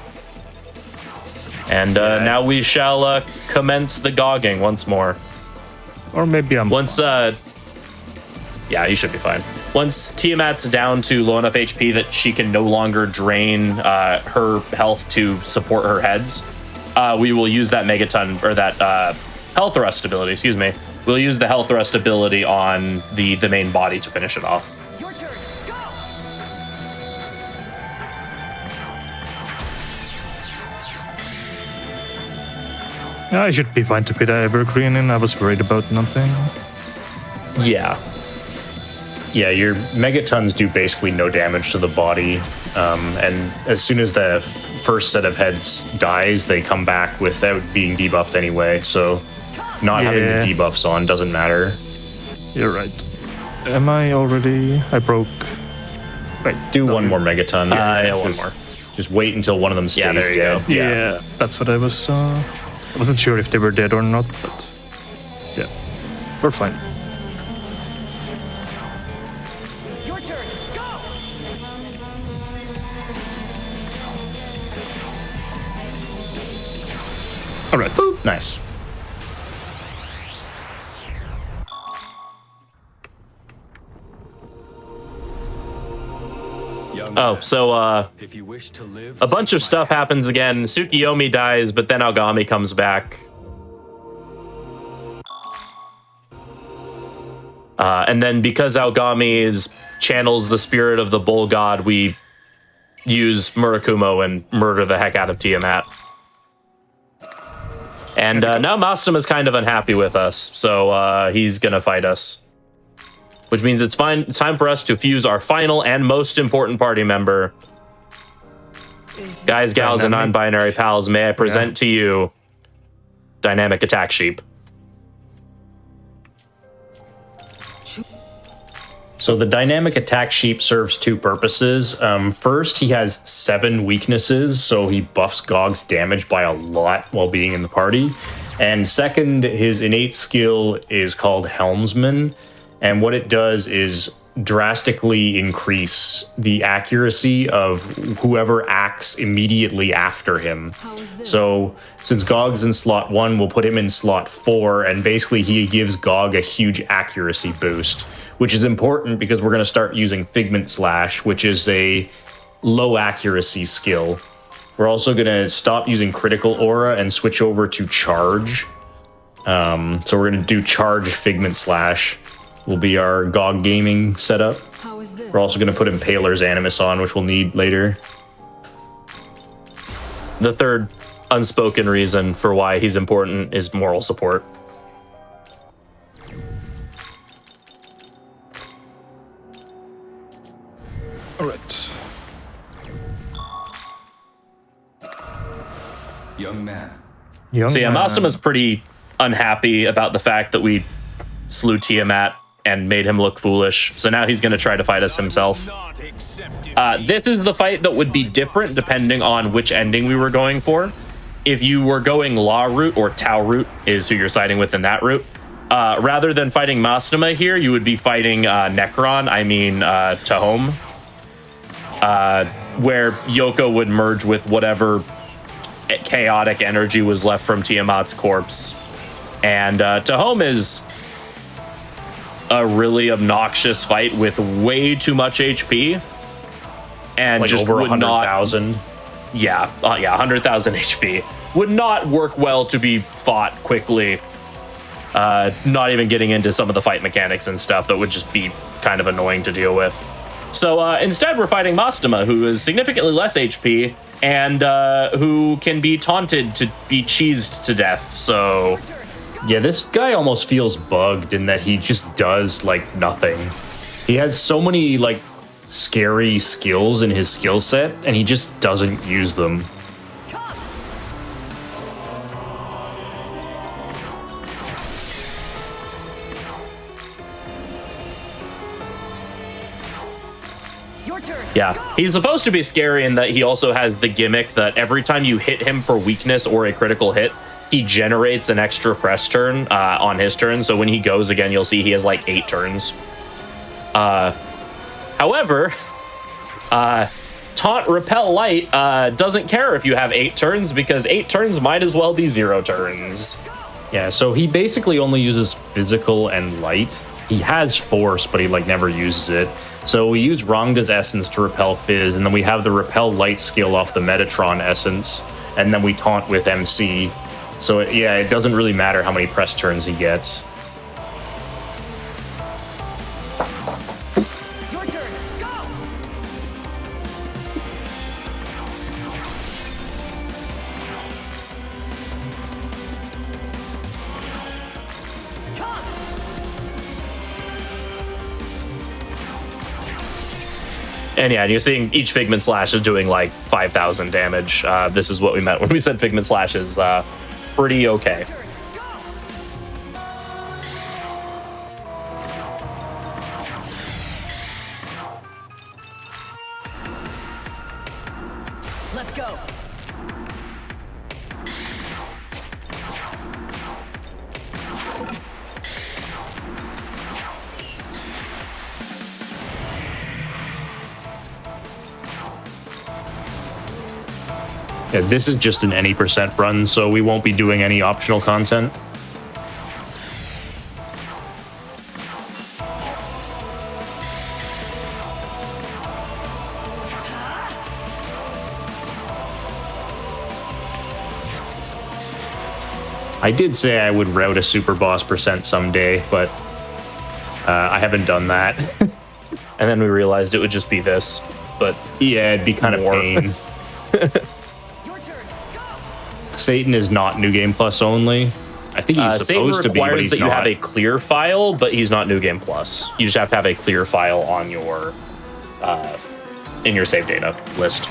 And now we shall commence the gogging once more. Or maybe I'm... Once, yeah, you should be fine. Once Tiamat's down to low enough HP that she can no longer drain her health to support her heads, we will use that Megaton, or that Health Thrust ability, excuse me. We'll use the Health Thrust ability on the main body to finish it off. Your turn. Go. I should be fine to put evergreen in. I was worried about nothing. Yeah. Yeah, your Megatons do basically no damage to the body. And as soon as the first set of heads dies, they come back without being debuffed anyway. So not having the debuffs on doesn't matter. You're right. Am I already... I broke... Wait, do one more Megaton. Yeah, one more. Just wait until one of them stays there you dead. go. Yeah, that's what I was... I wasn't sure if they were dead or not, but... Yeah, we're fine. Your turn. Go. Alright. Nice. Oh, so If you wish to live, a bunch of stuff happens again. Tsukiyomi dies, but then Aogami comes back. And then because Aogami channels the spirit of the bull god, we use Murakumo and murder the heck out of Tiamat. And now Mastum is kind of unhappy with us, so he's gonna fight us. Which means it's time for us to fuse our final and most important party member. Guys, gals, and non-binary pals, may I present to you Dynamic Attack Sheep. So the Dynamic Attack Sheep serves two purposes. First, he has 7 weaknesses, so he buffs Gog's damage by a lot while being in the party. And second, his innate skill is called Helmsman. And what it does is drastically increase the accuracy of whoever acts immediately after him. So since Gog's in slot 1, we'll put him in slot 4, and basically he gives Gog a huge accuracy boost, which is important because we're going to start using Figment Slash, which is a low accuracy skill. We're also going to stop using Critical Aura and switch over to Charge. So we're going to do Charge Figment Slash. Will be our GOG gaming setup. We're also going to put Impaler's Animus on, which we'll need later. The third unspoken reason for why he's important is moral support. All right. Young man. So yeah, Masuma's pretty unhappy about the fact that we slew Tiamat and made him look foolish. So now he's going to try to fight us himself. This is the fight that would be different depending on which ending we were going for. If you were going Law route, or Tau route is who you're siding with in that route, rather than fighting Masuma here, you would be fighting Necron, Tahom, where Yoko would merge with whatever chaotic energy was left from Tiamat's corpse. And Tahom is a really obnoxious fight with way too much HP, and like just over would 100,000. Yeah, 100,000 HP would not work well to be fought quickly. Not even getting into some of the fight mechanics and stuff that would just be kind of annoying to deal with. So instead, we're fighting Mastema, who is significantly less HP and who can be taunted to be cheesed to death. So yeah, this guy almost feels bugged in that he just does like nothing. He has so many like scary skills in his skill set, and he just doesn't use them. yeah, he's supposed to be scary in that he also has the gimmick that every time you hit him for weakness or a critical hit, he generates an extra press turn on his turn. So when he goes again, you'll see he has like 8 turns. However, Taunt Repel Light doesn't care if you have 8 turns, because 8 turns might as well be 0 turns. Yeah, so he basically only uses physical and light. He has force, but he like never uses it. So we use Rangda's Essence to repel Fizz, and then we have the Repel Light skill off the Metatron Essence, and then we taunt with MC. So it doesn't really matter how many press turns he gets. Your turn. Go. Come. And yeah, and you're seeing each Figment Slash is doing like 5,000 damage. This is what we meant when we said Figment Slash is pretty okay. Let's go. Yeah, this is just an any % run, so we won't be doing any optional content. I did say I would route a super boss % someday, but I haven't done that. And then we realized it would just be this, but yeah, it'd be kind of pain. Your turn. Go. Satan is not New Game Plus only. I think he's supposed to be, but he's that not. you have a clear file, but he's not New Game Plus. You just have to have a clear file on your in your save data list.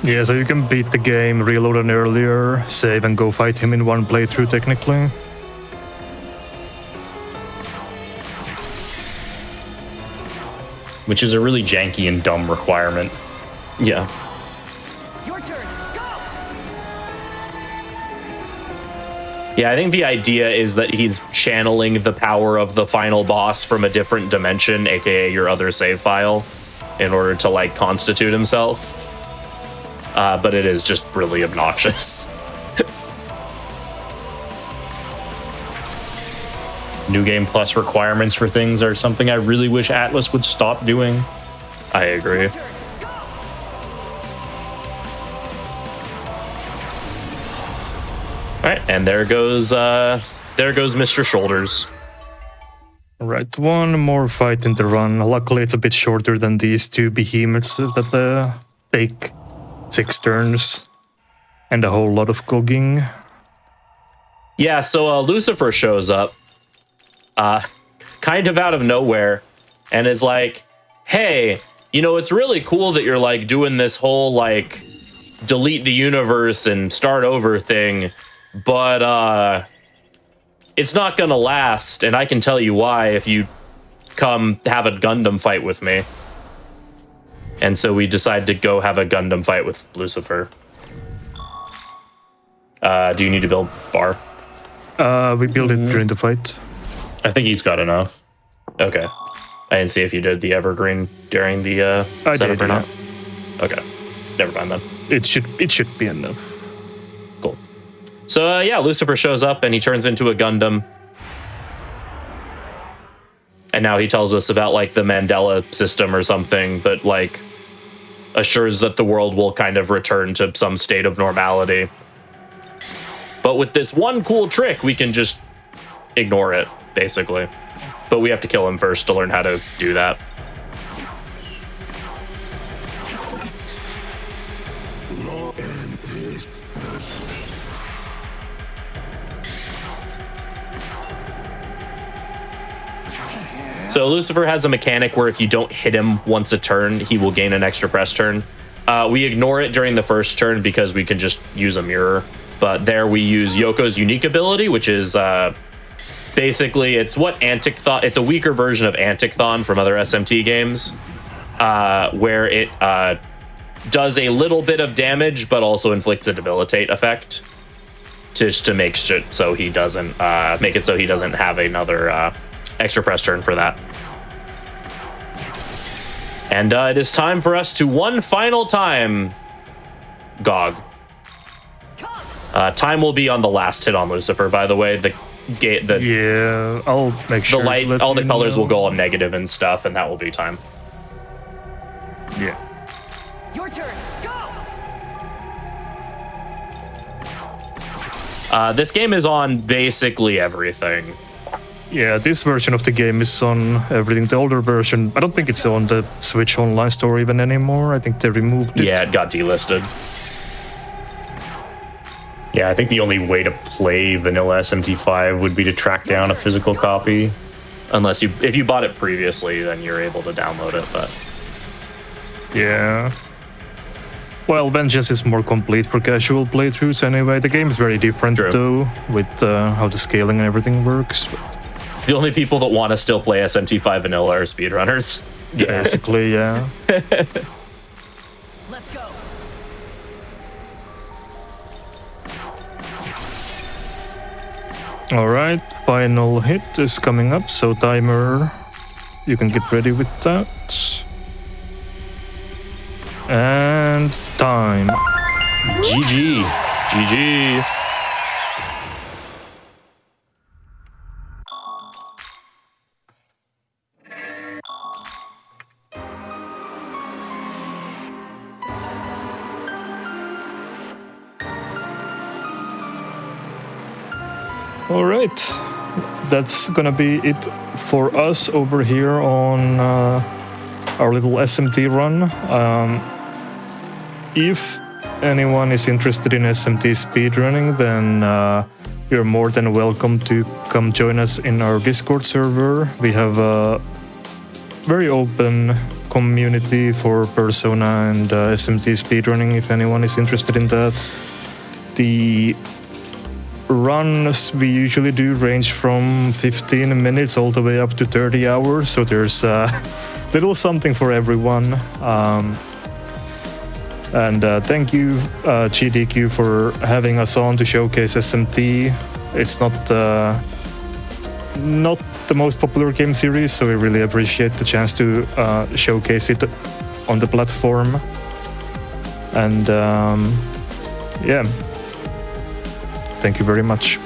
Yeah, so you can beat the game, reload an earlier, save, and go fight him in one playthrough, technically. Which is a really janky and dumb requirement. Yeah. Your turn. Go. Yeah, I think the idea is that he's channeling the power of the final boss from a different dimension, aka your other save file, in order to like constitute himself. But it is just really obnoxious. New Game Plus requirements for things are something I really wish Atlas would stop doing. I agree. All right, and there goes Mr. Shoulders. All right, one more fight in the run. Luckily, it's a bit shorter than these two behemoths that take 6 turns and a whole lot of cogging. Yeah, so Lucifer shows up, kind of out of nowhere, and is like, "Hey, you know, it's really cool that you're like doing this whole like delete the universe and start over thing, but it's not gonna last, and I can tell you why if you come have a Gundam fight with me." And so we decide to go have a Gundam fight with Lucifer. Do you need to build bar? We built it during the fight. I think he's got enough. Okay. I didn't see if you did the evergreen during the setup or not. Okay. Never mind then. It should be enough. Cool. So yeah, Lucifer shows up and he turns into a Gundam. And now he tells us about like the Mandela system or something that like assures that the world will kind of return to some state of normality. But with this one cool trick, we can just ignore it, basically. But we have to kill him first to learn how to do that. So Lucifer has a mechanic where if you don't hit him once a turn, he will gain an extra press turn. We ignore it during the first turn because we can just use a mirror. But there we use Yoko's unique ability, which is basically it's what Antic-Thon. It's a weaker version of Antic-Thon from other SMT games, where it does a little bit of damage, but also inflicts a debilitate effect, just to make sure so he doesn't make it so he doesn't have another extra press turn for that. And it is time for us to one final time GOG. Time will be on the last hit on Lucifer, by the way. Yeah, I'll make sure. The light, all the colors will go all negative and stuff, and that will be time. Yeah. Your turn. Go. This game is on basically everything. Yeah, this version of the game is on everything. The older version, I don't think it's on the Switch Online store even anymore. I think they removed it. Yeah, it got delisted. Yeah, I think the only way to play vanilla SMT5 would be to track down a physical copy. Unless if you bought it previously, then you're able to download it, but... Yeah. Well, Vengeance is more complete for casual playthroughs anyway. The game is very different, though, with how the scaling and everything works. The only people that want to still play SMT5 vanilla are speedrunners. Yeah. Basically, yeah. Let's go. Alright, final hit is coming up, so timer, you can get ready with that. And time. GG. GG. All right, that's gonna be it for us over here on our little SMT run. If anyone is interested in SMT speedrunning, then you're more than welcome to come join us in our Discord server. We have a very open community for Persona and SMT speedrunning if anyone is interested in that. The runs we usually do range from 15 minutes all the way up to 30 hours, so there's a little something for everyone. And thank you, GDQ, for having us on to showcase SMT. it's not the most popular game series, so we really appreciate the chance to showcase it on the platform. And yeah, thank you very much.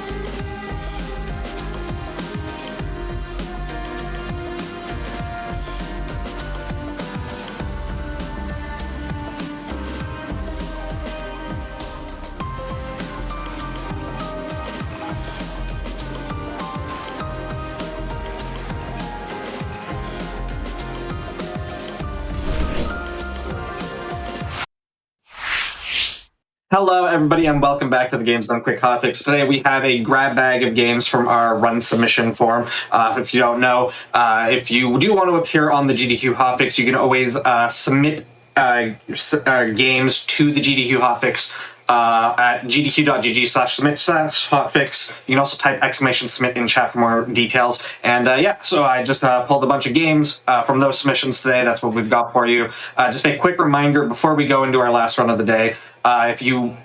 Hello, everybody, and welcome back to the Games Done Quick Hotfix. Today we have a grab bag of games from our run submission form. If you don't know, if you do want to appear on the GDQ Hotfix, you can always submit games to the GDQ Hotfix at gdq.gg/submit/hotfix. You can also type !submit in chat for more details. And yeah, so I just pulled a bunch of games from those submissions today. That's what we've got for you. Just a quick reminder before we go into our last run of the day. If you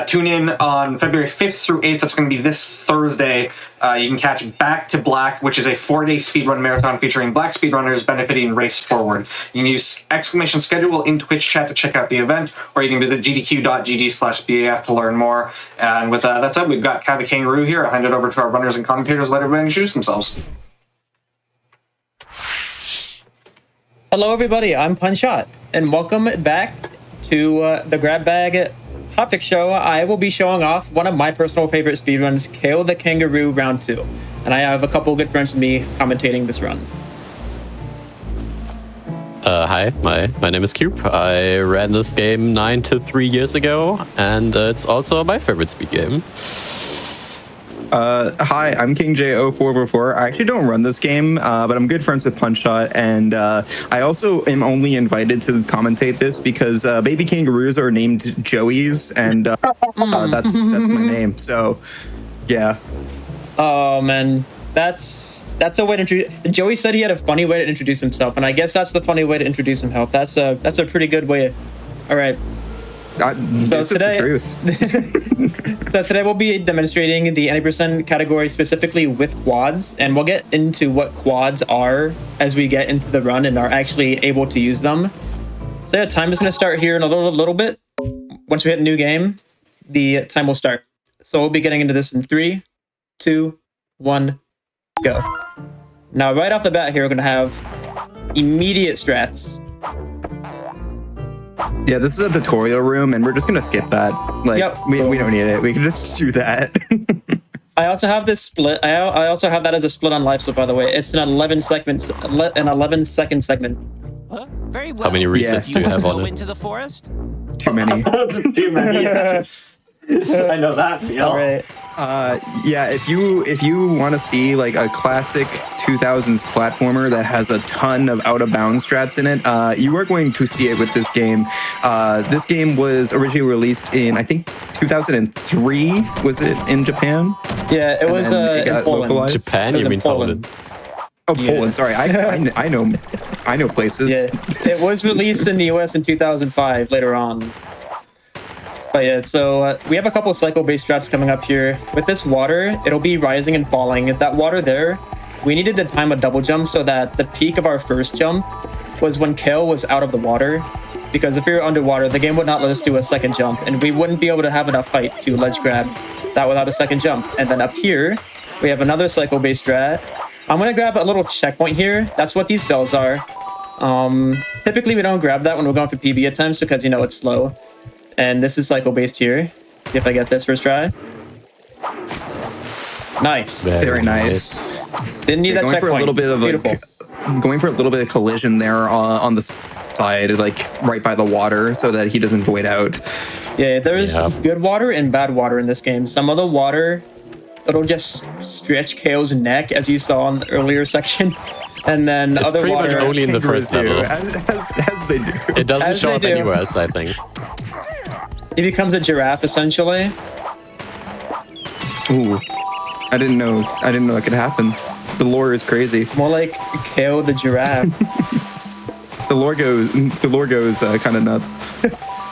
tune in on February 5th through 8th, that's going to be this Thursday, you can catch Back to Black, which is a 4-day speedrun marathon featuring black speedrunners benefiting Race Forward. You can use !schedule in Twitch chat to check out the event, or you can visit gdq.gg/BAF to learn more. And with that said, we've got Kao the Kangaroo here. I'll hand it over to our runners and commentators. Let everybody introduce themselves. Hello, everybody. I'm Punshot, and welcome back to the Grab Bag Hotfix show. I will be showing off one of my personal favorite speedruns, Kao the Kangaroo Round 2. And I have a couple of good friends with me commentating this run. Hi, my name is Cube. I ran this game 9 to 3 years ago, and it's also my favorite speed game. Hi, I'm KingJ0444. I actually don't run this game, but I'm good friends with Punshot, and I also am only invited to commentate this because baby kangaroos are named Joeys, and that's my name. So, yeah. Oh man, that's a way to introduce. Joey said he had a funny way to introduce himself, and I guess that's the funny way to introduce himself. That's a pretty good way. All right. This is the truth. So today we'll be demonstrating the 90% category specifically with quads, and we'll get into what quads are as we get into the run and are actually able to use them. So yeah, time is going to start here in a little bit. Once we hit a new game, the time will start. So we'll be getting into this in 3, 2, 1, go. Now right off the bat here, we're going to have immediate strats. Yeah, this is a tutorial room, and we're just gonna skip that. Like, yep. we don't need it. We can just do that. I also have this split. I also have that as a split on live split, by the way. It's an 11 second segment. Very well. How many resets do you have on it? Into the forest? Too many. Too many. Yeah. I know that. All right. Yeah, if you want to see like a classic 2000s platformer that has a ton of out of bounds strats in it, you are going to see it with this game. This game was originally released in, I think, 2003. Was it in Japan? Yeah, it was in Poland. Localized? Japan? You mean Poland? Oh, Poland. Sorry, I know places. Yeah, it was released in the US in 2005. Later on. But yeah, so we have a couple of cycle-based strats coming up here. With this water, it'll be rising and falling. That water there, we needed to time a double jump so that the peak of our first jump was when Kao was out of the water. Because if we were underwater, the game would not let us do a second jump, and we wouldn't be able to have enough fight to ledge grab that without a second jump. And then up here, we have another cycle-based strat. I'm going to grab a little checkpoint here. That's what these bells are. Typically, we don't grab that when we're going for PB attempts because, you know, it's slow. And this is cycle-based here. If I get this first try. Nice. Very nice. Didn't need that going checkpoint. For a little bit of beautiful. Going for a little bit of collision there on the side, like right by the water, so that he doesn't void out. Yeah, there's good water and bad water in this game. Some of the water, it'll just stretch Kao's neck, as you saw in the earlier section. And then it's other pretty water, much only in the first level. As they do. It doesn't show up anywhere else, I think. He becomes a giraffe, essentially. Ooh, I didn't know that could happen. The lore is crazy. More like Kao the giraffe. The lore goes kind of nuts.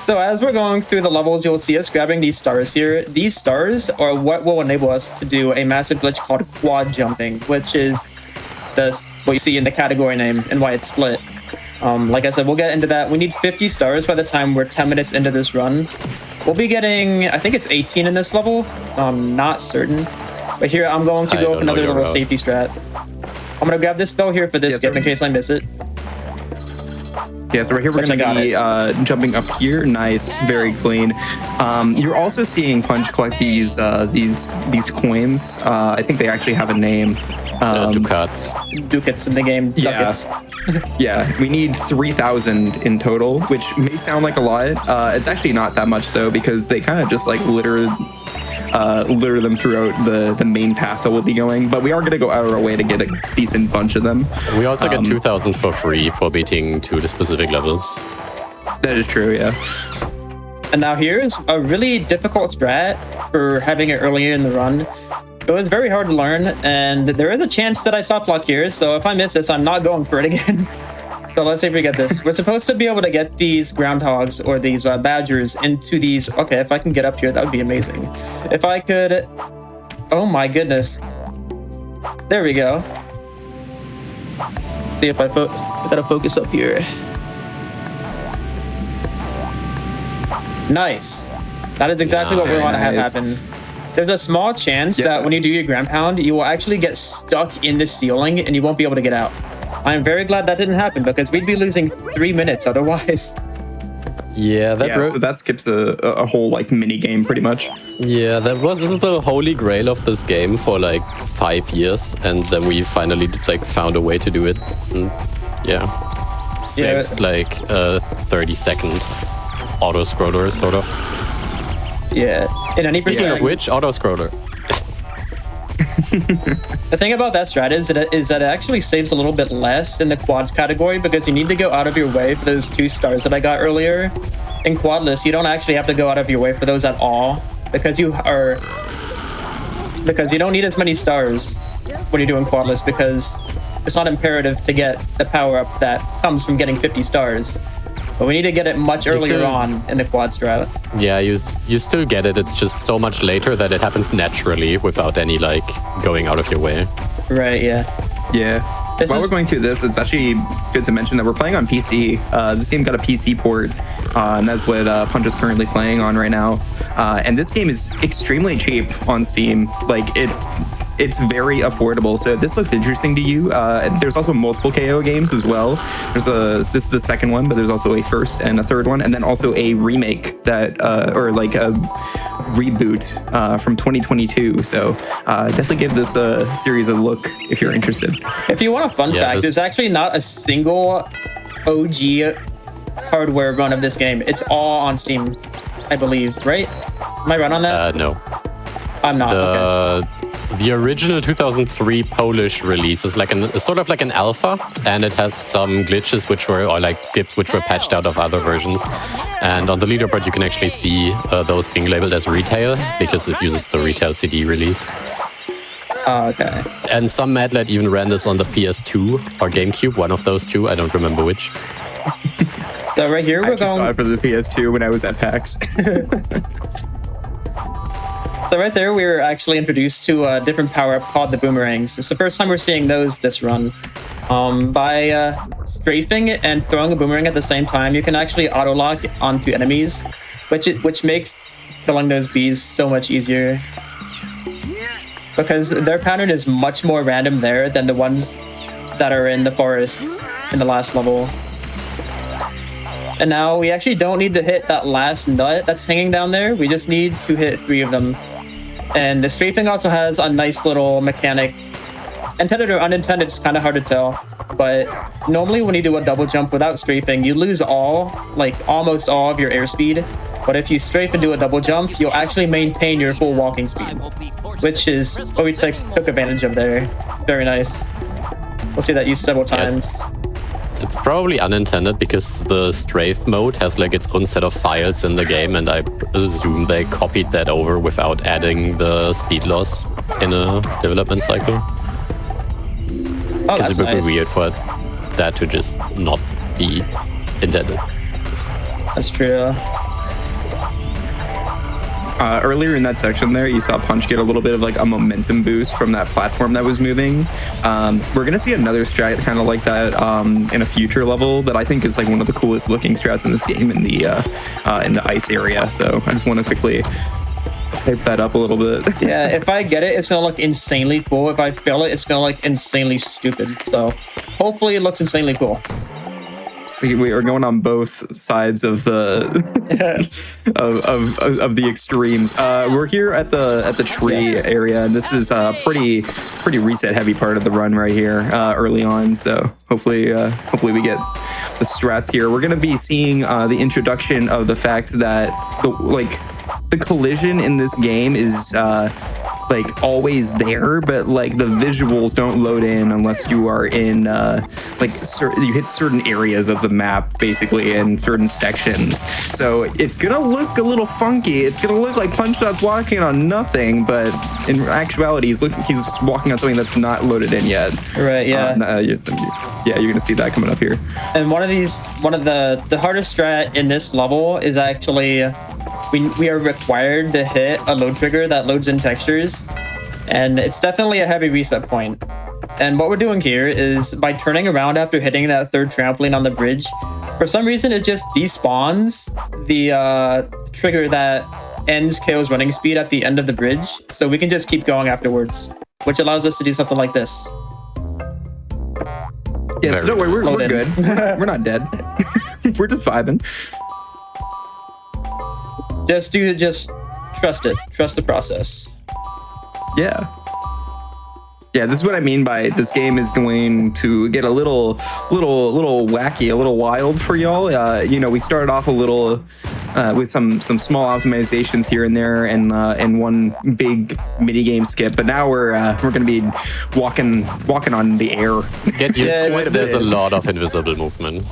So as we're going through the levels, you'll see us grabbing these stars here. These stars are what will enable us to do a massive glitch called quad jumping, which is what you see in the category name and why it's split. Like I said, we'll get into that. We need 50 stars by the time we're 10 minutes into this run. We'll be getting, I think it's 18 in this level. I'm not certain. But here I'm going to go up another little safety strat. I'm going to grab this bell here for this skip in case I miss it. Yeah, so right here we're going to be jumping up here. Nice, very clean. You're also seeing Punch collect these coins. I think they actually have a name. Ducats in the game. Ducats. Yeah, we need 3,000 in total, which may sound like a lot. It's actually not that much though, because they kind of just like lure them throughout the main path that we'll be going. But we are going to go out of our way to get a decent bunch of them. We also get 2,000 for free for beating to the specific levels. That is true, yeah. And now here's a really difficult strat for having it earlier in the run. It was very hard to learn, and there is a chance that I soft lock here, so if I miss this, I'm not going for it again. So let's see if we get this. We're supposed to be able to get these groundhogs or these badgers into these. Okay, if I can get up here, that would be amazing. If I could. Oh my goodness. There we go. See if I gotta focus up here. Nice. That is exactly what we want to have happen. There's a small chance that when you do your ground pound, you will actually get stuck in the ceiling and you won't be able to get out. I am very glad that didn't happen because we'd be losing 3 minutes otherwise. Yeah, so that skips a whole like mini game pretty much. Yeah, this is the holy grail of this game for like 5 years, and then we finally like found a way to do it. And, saves like a 30-second auto scroller sort of. Yeah. Speaking of which, auto scroller. The thing about that strat is that it actually saves a little bit less in the quads category because you need to go out of your way for those 2 stars that I got earlier. In quadless, you don't actually have to go out of your way for those at all because you don't need as many stars when you're doing quadless because it's not imperative to get the power up that comes from getting 50 stars. But we need to get it much earlier on in the quad strat. Yeah, you still get it. It's just so much later that it happens naturally without any like going out of your way. Right, yeah. Yeah. While we're going through this, it's actually good to mention that we're playing on PC. This game got a PC port, and that's what Punch is currently playing on right now. And this game is extremely cheap on Steam. Like, it's very affordable. So if this looks interesting to you, there's also multiple KO games as well. This is the second one, but there's also a first and a third one, and then also a remake that, or like a reboot from 2022. So definitely give this series a look if you're interested. If you want a fun fact, there's actually not a single OG hardware run of this game. It's all on Steam, I believe, right? Am I right on that? No. I'm not. Okay. The original 2003 Polish release is like sort of like an alpha, and it has some glitches or like skips which were patched out of other versions. And on the leaderboard, you can actually see those being labeled as retail because it uses the retail CD release. Oh, okay. And some Madlet even ran this on the PS2 or GameCube, one of those two. I don't remember which. So right here I saw it for the PS2 when I was at PAX. So right there, we were actually introduced to a different power-up called the boomerangs. It's the first time we're seeing those this run. By strafing and throwing a boomerang at the same time, you can actually auto-lock onto enemies, which makes killing those bees so much easier. Because their pattern is much more random there than the ones that are in the forest in the last level. And now we actually don't need to hit that last nut that's hanging down there. We just need to hit 3 of them. And the strafing also has a nice little mechanic. Intended or unintended, it's kind of hard to tell. But normally when you do a double jump without strafing, you lose almost all of your airspeed. But if you strafe and do a double jump, you'll actually maintain your full walking speed. Which is what we took advantage of there. Very nice. We'll see that used several times. It's probably unintended because the strafe mode has like its own set of files in the game, and I assume they copied that over without adding the speed loss in a development cycle. Because it would be weird for that to just not be intended. That's true. earlier in that section there, you saw Punch get a little bit of like a momentum boost from that platform that was moving. We're gonna see another strat kind of like that in a future level that I think is like one of the coolest looking strats in this game in the ice area. So I just want to quickly hype that up a little bit. Yeah, if I get it, it's gonna look insanely cool. If I fail it, it's gonna look insanely stupid. So hopefully it looks insanely cool. We are going on both sides of the of the extremes. We're here at the tree area, and this is a pretty reset heavy part of the run right here early on. So hopefully we get the strats here. We're gonna be seeing the introduction of the fact that the collision in this game is like always there, but like the visuals don't load in unless you are in you hit certain areas of the map basically in certain sections. So it's gonna look a little funky. It's gonna look like Punchshot's walking on nothing, but in actuality he's walking on something that's not loaded in yet. Right, yeah. Yeah, you're gonna see that coming up here. And one of the hardest strat in this level is actually we are required to hit a load trigger that loads in textures, and it's definitely a heavy reset point. And what we're doing here is by turning around after hitting that third trampoline on the bridge, for some reason it just despawns the trigger that ends KO's running speed at the end of the bridge, so we can just keep going afterwards, which allows us to do something like this. Yeah, so don't worry, we're good. We're not dead. We're just vibing. Just trust it. Trust the process. Yeah. Yeah, this is what I mean by this game is going to get a little wacky, a little wild for y'all. We started off a little with some small optimizations here and there, and one big mini game skip. But now we're gonna be walking on the air. Get used to it. There's a lot of invisible movement.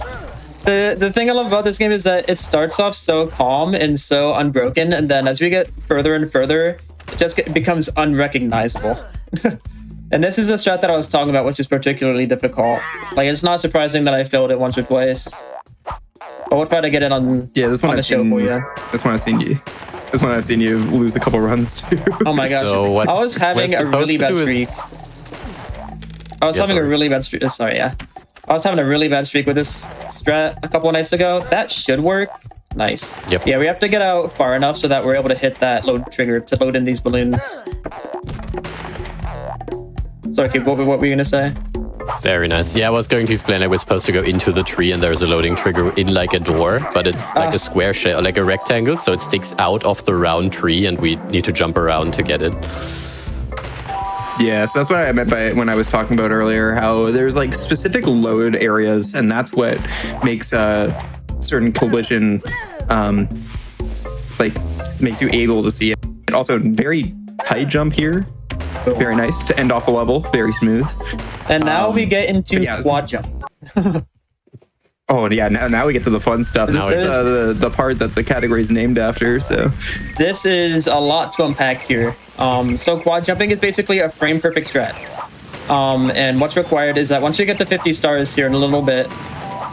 The thing I love about this game is that it starts off so calm and so unbroken, and then as we get further and further, it becomes unrecognizable. And this is a strat that I was talking about, which is particularly difficult. Like, it's not surprising that I failed it once or twice. But we'll try to get it on, this one on the show for you. This one I've seen you lose a couple runs too. Oh my gosh. So I was having a really bad streak. I was having a really bad streak. Sorry, yeah. I was having a really bad streak with this strat a couple of nights ago. That should work. Nice. Yep. Yeah, we have to get out far enough so that we're able to hit that load trigger to load in these balloons. Sorry, Keith, what were you gonna say? Very nice. Yeah, I was going to explain, like, we're supposed to go into the tree and there's a loading trigger in like a door, but it's like a square shape, like a rectangle, so it sticks out of the round tree and we need to jump around to get it. Yeah, so that's what I meant by when I was talking about earlier, how there's like specific load areas, and that's what makes a certain collision makes you able to see it. And also, very tight jump here. Very nice to end off a level. Very smooth. And now we get into quad jump. Oh yeah, now we get to the fun stuff. This is the part that the category is named after. So this is a lot to unpack here. So quad jumping is basically a frame perfect strat. And what's required is that once we get to 50 stars here in a little bit,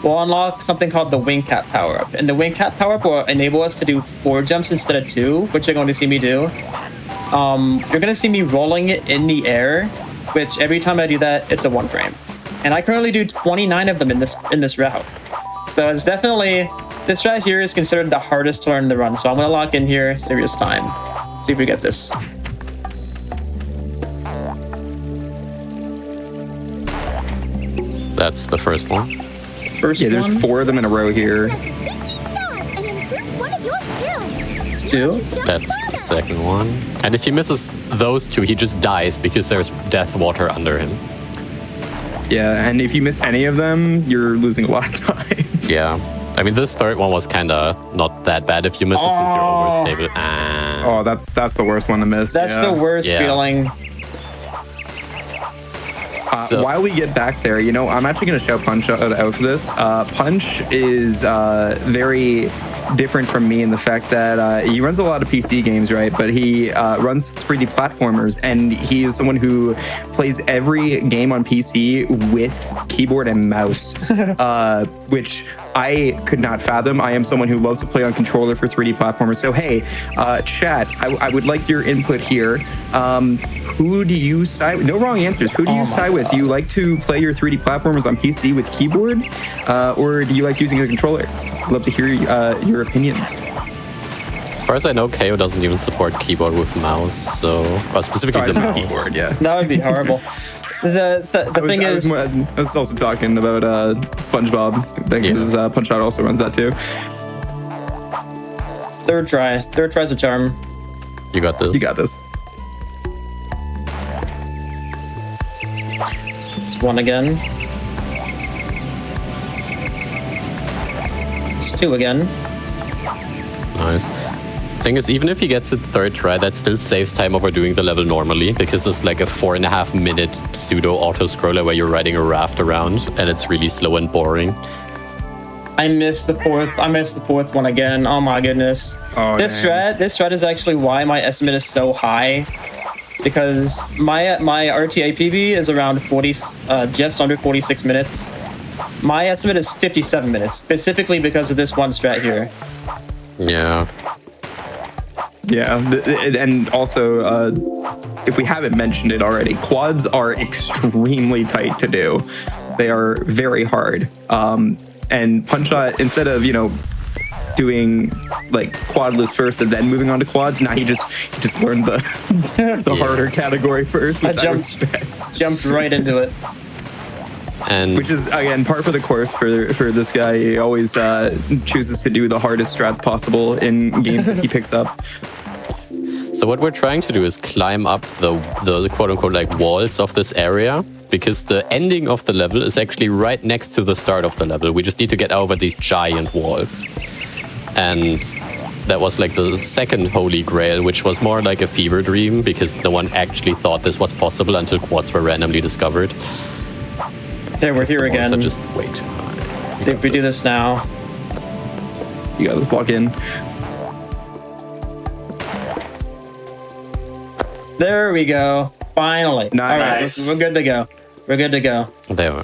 we'll unlock something called the wing cap power up. And the wing cap power up will enable us to do 4 jumps instead of 2, which you're going to see me do. You're going to see me rolling it in the air, which every time I do that, it's a 1 frame. And I currently do 29 of them in this route. So it's definitely, this strat here is considered the hardest to learn in the run. So I'm going to lock in here, serious time. See if we get this. That's the first one. There's 4 of them in a row here. 2. That's the second one. And if he misses those 2, he just dies because there's death water under him. Yeah, and if you miss any of them, you're losing a lot of time. Yeah. I mean, this third one was kind of not that bad if you miss it since you're overstable. Oh, that's the worst one to miss. That's the worst feeling. While we get back there, I'm actually going to shout Punch out for this. Punch is very different from me in the fact that he runs a lot of PC games, right? But he runs 3D platformers, and he is someone who plays every game on PC with keyboard and mouse, which I could not fathom. I am someone who loves to play on controller for 3D platformers. So hey, chat, I would like your input here. Who do you side with? No wrong answers. Who do you side with? Do you like to play your 3D platformers on PC with keyboard, or do you like using a controller? I'd love to hear your opinions. As far as I know, KO doesn't even support keyboard with mouse, so specifically the mouse. Keyboard, yeah. That would be horrible. The thing is, I was also talking about SpongeBob. Because Punch Out also runs that too. Third try's a charm. You got this. You got this. It's one again. It's two again. Nice. Thing is, even if he gets it third try, that still saves time over doing the level normally, because it's like a 4.5 minute pseudo auto scroller where you're riding a raft around, and it's really slow and boring. I missed the fourth one again. Oh my goodness. Oh, this strat is actually why my estimate is so high, because my RTA PB is around 40, just under 46 minutes. My estimate is 57 minutes, specifically because of this one strat here. Yeah. Yeah, and also, if we haven't mentioned it already, quads are extremely tight to do. They are very hard. And Punch Out, instead of, doing like quadless first and then moving on to quads, now he just learned the harder category first, which I respect. Jumped right into it. And which is, again, par for the course for this guy. He always chooses to do the hardest strats possible in games that he picks up. So what we're trying to do is climb up the quote-unquote like walls of this area, because the ending of the level is actually right next to the start of the level. We just need to get over these giant walls. And that was like the second holy grail, which was more like a fever dream, because no one actually thought this was possible until quads were randomly discovered. Okay, we're here again. So just way too high. If we do this now. You got this, lock in. There we go. Finally. Nice. All right, we're good to go. We're good to go. There we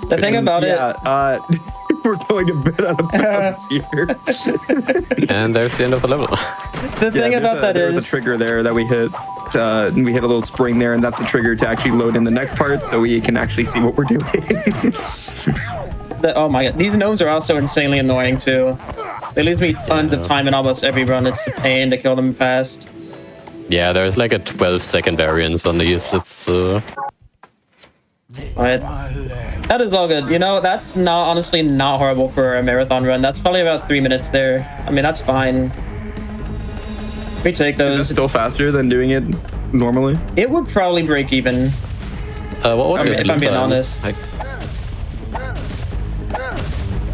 The thing about it... we're going a bit out of bounds here. And there's the end of the level. The thing about that there's is... a trigger there that we hit. We hit a little spring there, and that's the trigger to actually load in the next part, so we can actually see what we're doing. Oh my god, these gnomes are also insanely annoying too. They lose me tons of time in almost every run. It's a pain to kill them fast. Yeah, there's like a 12-second variance on these. It's Alright. That is all good. That's honestly not horrible for a marathon run. That's probably about 3 minutes there. I mean, that's fine. We take those. Is it still faster than doing it normally? It would probably break even. what was your if I'm being honest.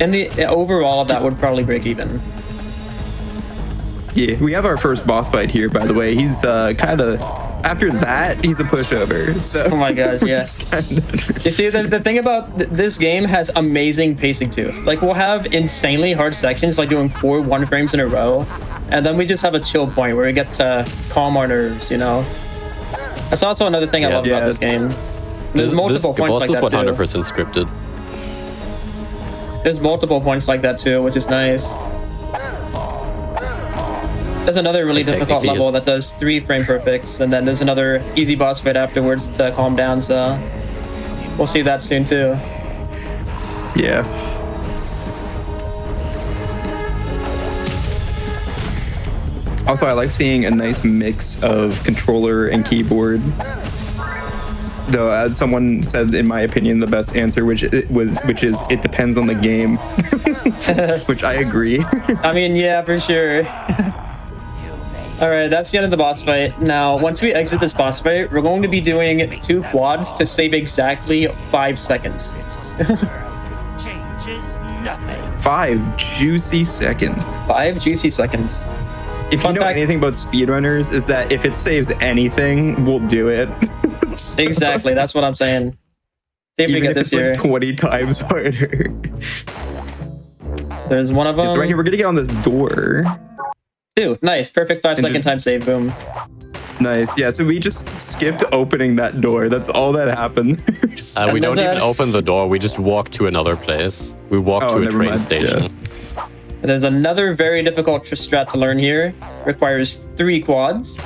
And the overall, that would probably break even. Yeah, we have our first boss fight here, by the way. He's kind of... After that, he's a pushover, so... Oh my gosh, yeah. You see, the thing about this game has amazing pacing too. Like, we'll have insanely hard sections, like doing 4 1-frames in a row, and then we just have a chill point where we get to calm our nerves, That's also another thing I love about this game. There's multiple points like that too. The boss is 100% scripted. There's multiple points like that too, which is nice. There's another really difficult level that does 3 frame perfects, and then there's another easy boss fight afterwards to calm down, so we'll see that soon too. Yeah. Also, I like seeing a nice mix of controller and keyboard. Though, as someone said, in my opinion, the best answer, which is it depends on the game, which I agree. I mean, yeah, for sure. All right, that's the end of the boss fight. Now, once we exit this boss fight, we're going to be doing 2 quads to save exactly 5 seconds. Changes nothing. 5 juicy seconds. 5 juicy seconds. If you know anything about speedrunners, is that if it saves anything, we'll do it. Exactly, that's what I'm saying. See if we get this here. Like 20 times harder. There's one of them. It's right here. We're gonna get on this door. 2. Nice. Perfect 5-second time save. Boom. Nice. Yeah, so we just skipped opening that door. That's all that happened. We don't even open the door. We just walk to another place. We walk to a train station. Yeah. There's another very difficult strat to learn here. Requires 3 quads.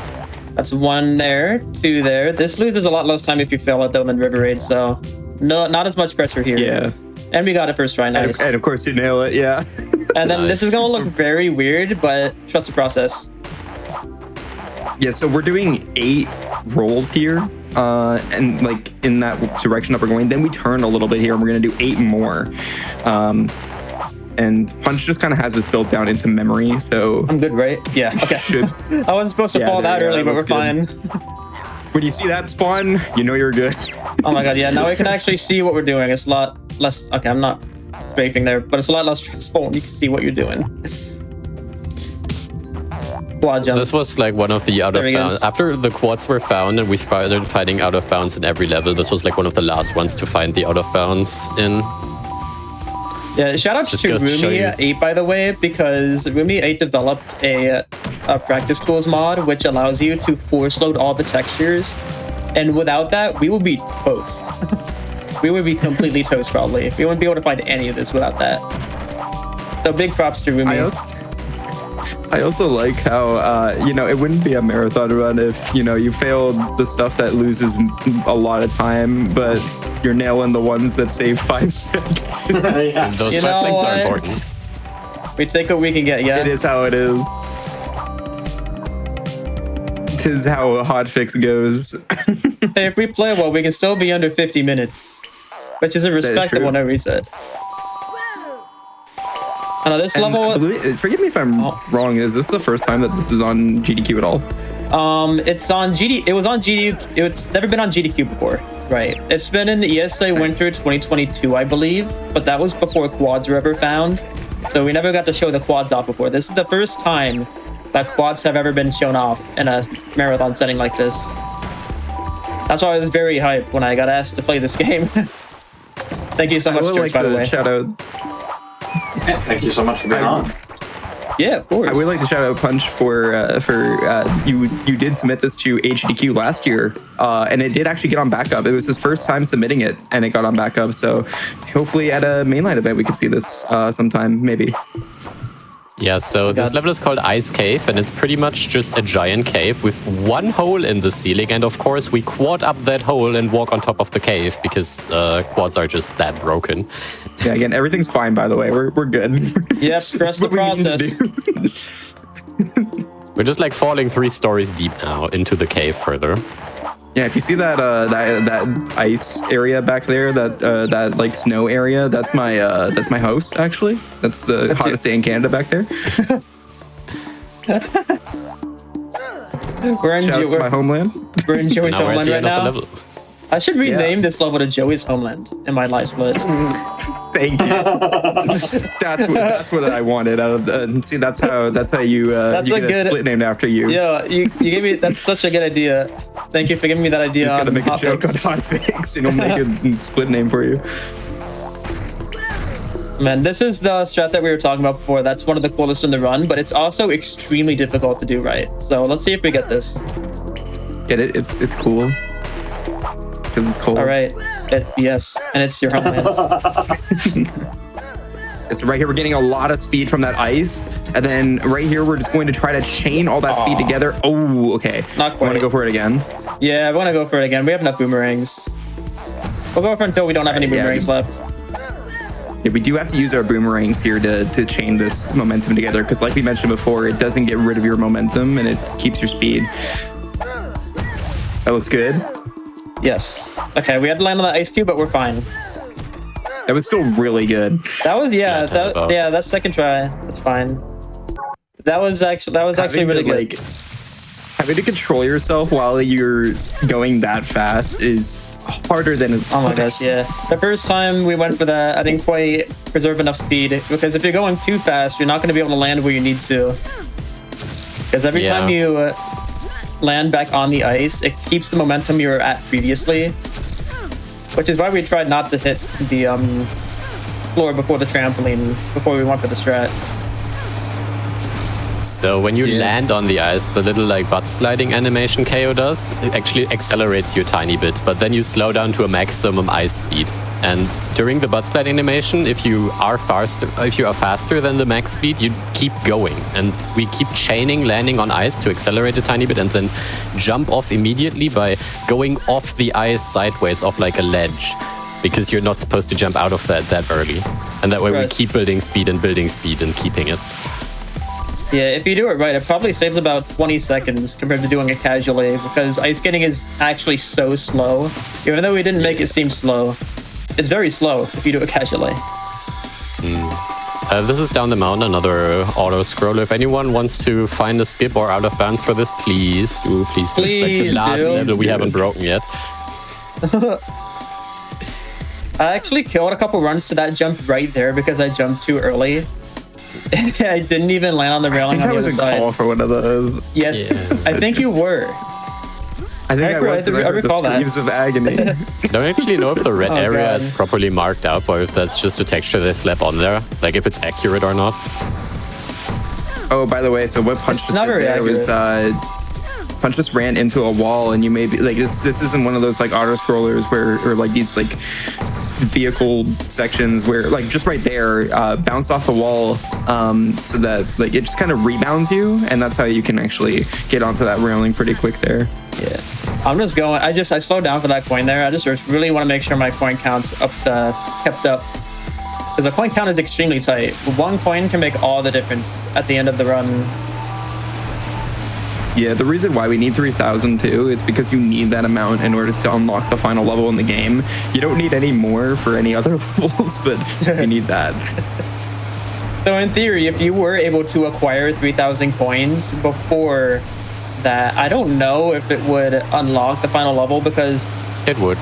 That's 1 there, 2 there. This loses a lot less time if you fail it though than River Raid, so not as much pressure here. Yeah. And we got it first try, nice. And of course you nail it, yeah. And then this is gonna look very weird, but trust the process. Yeah, so we're doing 8 rolls here, and like in that direction that we're going. Then we turn a little bit here, and we're gonna do 8 more. And Punch just kind of has this built down into memory, so I'm good, right? Yeah. Okay. I wasn't supposed to fall that early, but we're fine. When you see that spawn, you know you're good. Oh my god, yeah. Now we can actually see what we're doing. It's a lot less. Okay, I'm not scraping there, but it's a lot less stressful when you can see what you're doing. Quad jump. This was like one of the out of bounds. After the quads were found and we started fighting out of bounds in every level, this was like one of the last ones to find the out of bounds in. Yeah, shout out to Rumi 8, by the way, because Rumi 8 developed a practice tools mod which allows you to force load all the textures, and without that we would be toast. We would be completely toast probably. We wouldn't be able to find any of this without that. So big props to Rumi. I also like how, you know, it wouldn't be a marathon run if, you know, you failed the stuff that loses a lot of time, but you're nailing the ones that save 5 seconds. Yeah. Those 5 seconds are important. We take what we can get, yeah. It is how it is. 'Tis how a hotfix goes. Hey, if we play well, we can still be under 50 minutes, which is a respectable no reset. I know this level. Forgive me if I'm wrong. Is this the first time that this is on GDQ at all? It's on GD. It was on GDQ. It's never been on GDQ before, right? It's been in the ESA Winter 2022, I believe, but that was before quads were ever found. So we never got to show the quads off before. This is the first time that quads have ever been shown off in a marathon setting like this. That's why I was very hyped when I got asked to play this game. Thank you so much, George, by the way. Shout out. Yeah, thank you so much for being on. Yeah, of course. I would like to shout out Punch for you did submit this to HDQ last year, and it did actually get on backup. It was his first time submitting it, and it got on backup. So hopefully at a mainline event we could see this sometime, maybe. Yeah, so this level is called Ice Cave, and it's pretty much just a giant cave with 1 hole in the ceiling, and of course we quad up that hole and walk on top of the cave, because quads are just that broken. Yeah, again, everything's fine, by the way. We're good. Yep, trust the process. We're just like falling 3 stories deep now into the cave further. Yeah, if you see that that ice area back there, that like snow area, that's my house actually. That's the hottest day in Canada back there. We're in my homeland. We're in Joey's homeland right now. I should rename this level to Joey's homeland in my life split. Thank you. that's what I wanted out of. See, that's how you that's you a get good a split named after you. Yeah, you gave me. That's such a good idea. Thank you for giving me that idea. Just gotta make a joke on hotfix, and it'll make a split name for you. Man, this is the strat that we were talking about before. That's one of the coolest in the run, but it's also extremely difficult to do right. So let's see if we get this. Get it? It's cool. Because it's cold. All right. Yes, and it's your homeland. So right here we're getting a lot of speed from that ice, and then right here we're just going to try to chain all that speed together. Oh, okay. Not quite. Want to go for it again? Yeah, we want to go for it again. We have enough boomerangs. We'll go for it until we don't have any boomerangs left. Yeah, we do have to use our boomerangs here to chain this momentum together, because like we mentioned before, it doesn't get rid of your momentum and it keeps your speed. That looks good. Yes. Okay, we had to land on that ice cube, but we're fine. That was still really good. That was that's second try. That's fine. That was actually really good. Like, having to control yourself while you're going that fast is harder than oh my gosh, yeah. The first time we went for that, I didn't quite preserve enough speed, because if you're going too fast, you're not going to be able to land where you need to. Because every time you land back on the ice, it keeps the momentum you were at previously, which is why we tried not to hit the floor before the trampoline before we went for the strat. So when you land on the ice, the little like butt sliding animation KO does, it actually accelerates you a tiny bit, but then you slow down to a maximum ice speed. And during the butt slide animation, if you are faster than the max speed, you keep going. And we keep chaining landing on ice to accelerate a tiny bit and then jump off immediately by going off the ice sideways off like a ledge. Because you're not supposed to jump out of that early. And that way we keep building speed and keeping it. Yeah, if you do it right, it probably saves about 20 seconds compared to doing it casually, because ice skating is actually so slow. Even though we didn't make it seem slow, it's very slow if you do it casually. This is down the mountain, another auto scroll. If anyone wants to find a skip or out of bounds for this, please do. Please do. It's like the last level we haven't broken yet. I actually killed a couple runs to that jump right there because I jumped too early. I didn't even land on the railing on the other side. I was a call for one of those. Yes, I think you were. I think I recall the screams of agony. I don't actually know if the red area is properly marked out or if that's just a texture they slap on there. Like if it's accurate or not. Oh, by the way, so what Punch just did there was Punch just ran into a wall, and you may be like this isn't one of those like auto scrollers where or like these like vehicle sections where like just right there bounce off the wall so that like it just kind of rebounds you, and that's how you can actually get onto that railing pretty quick there. Yeah, I'm just going. I slowed down for that coin there. I just really want to make sure my coin count's kept up, because the coin count is extremely tight. One coin can make all the difference at the end of the run. Yeah, the reason why we need 3,000 too is because you need that amount in order to unlock the final level in the game. You don't need any more for any other levels, but you need that. So in theory, if you were able to acquire 3,000 coins before that, I don't know if it would unlock the final level, because it would.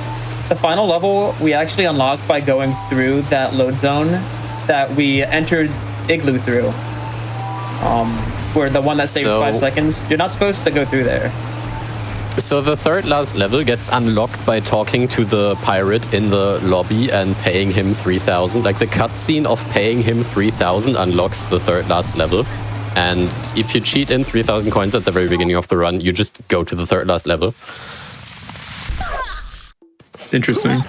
The final level we actually unlocked by going through that load zone that we entered Igloo through. Where the one that saves 5 seconds, you're not supposed to go through there. So the third last level gets unlocked by talking to the pirate in the lobby and paying him 3,000. Like the cutscene of paying him 3,000 unlocks the third last level. And if you cheat in 3,000 coins at the very beginning of the run, you just go to the third last level. Interesting.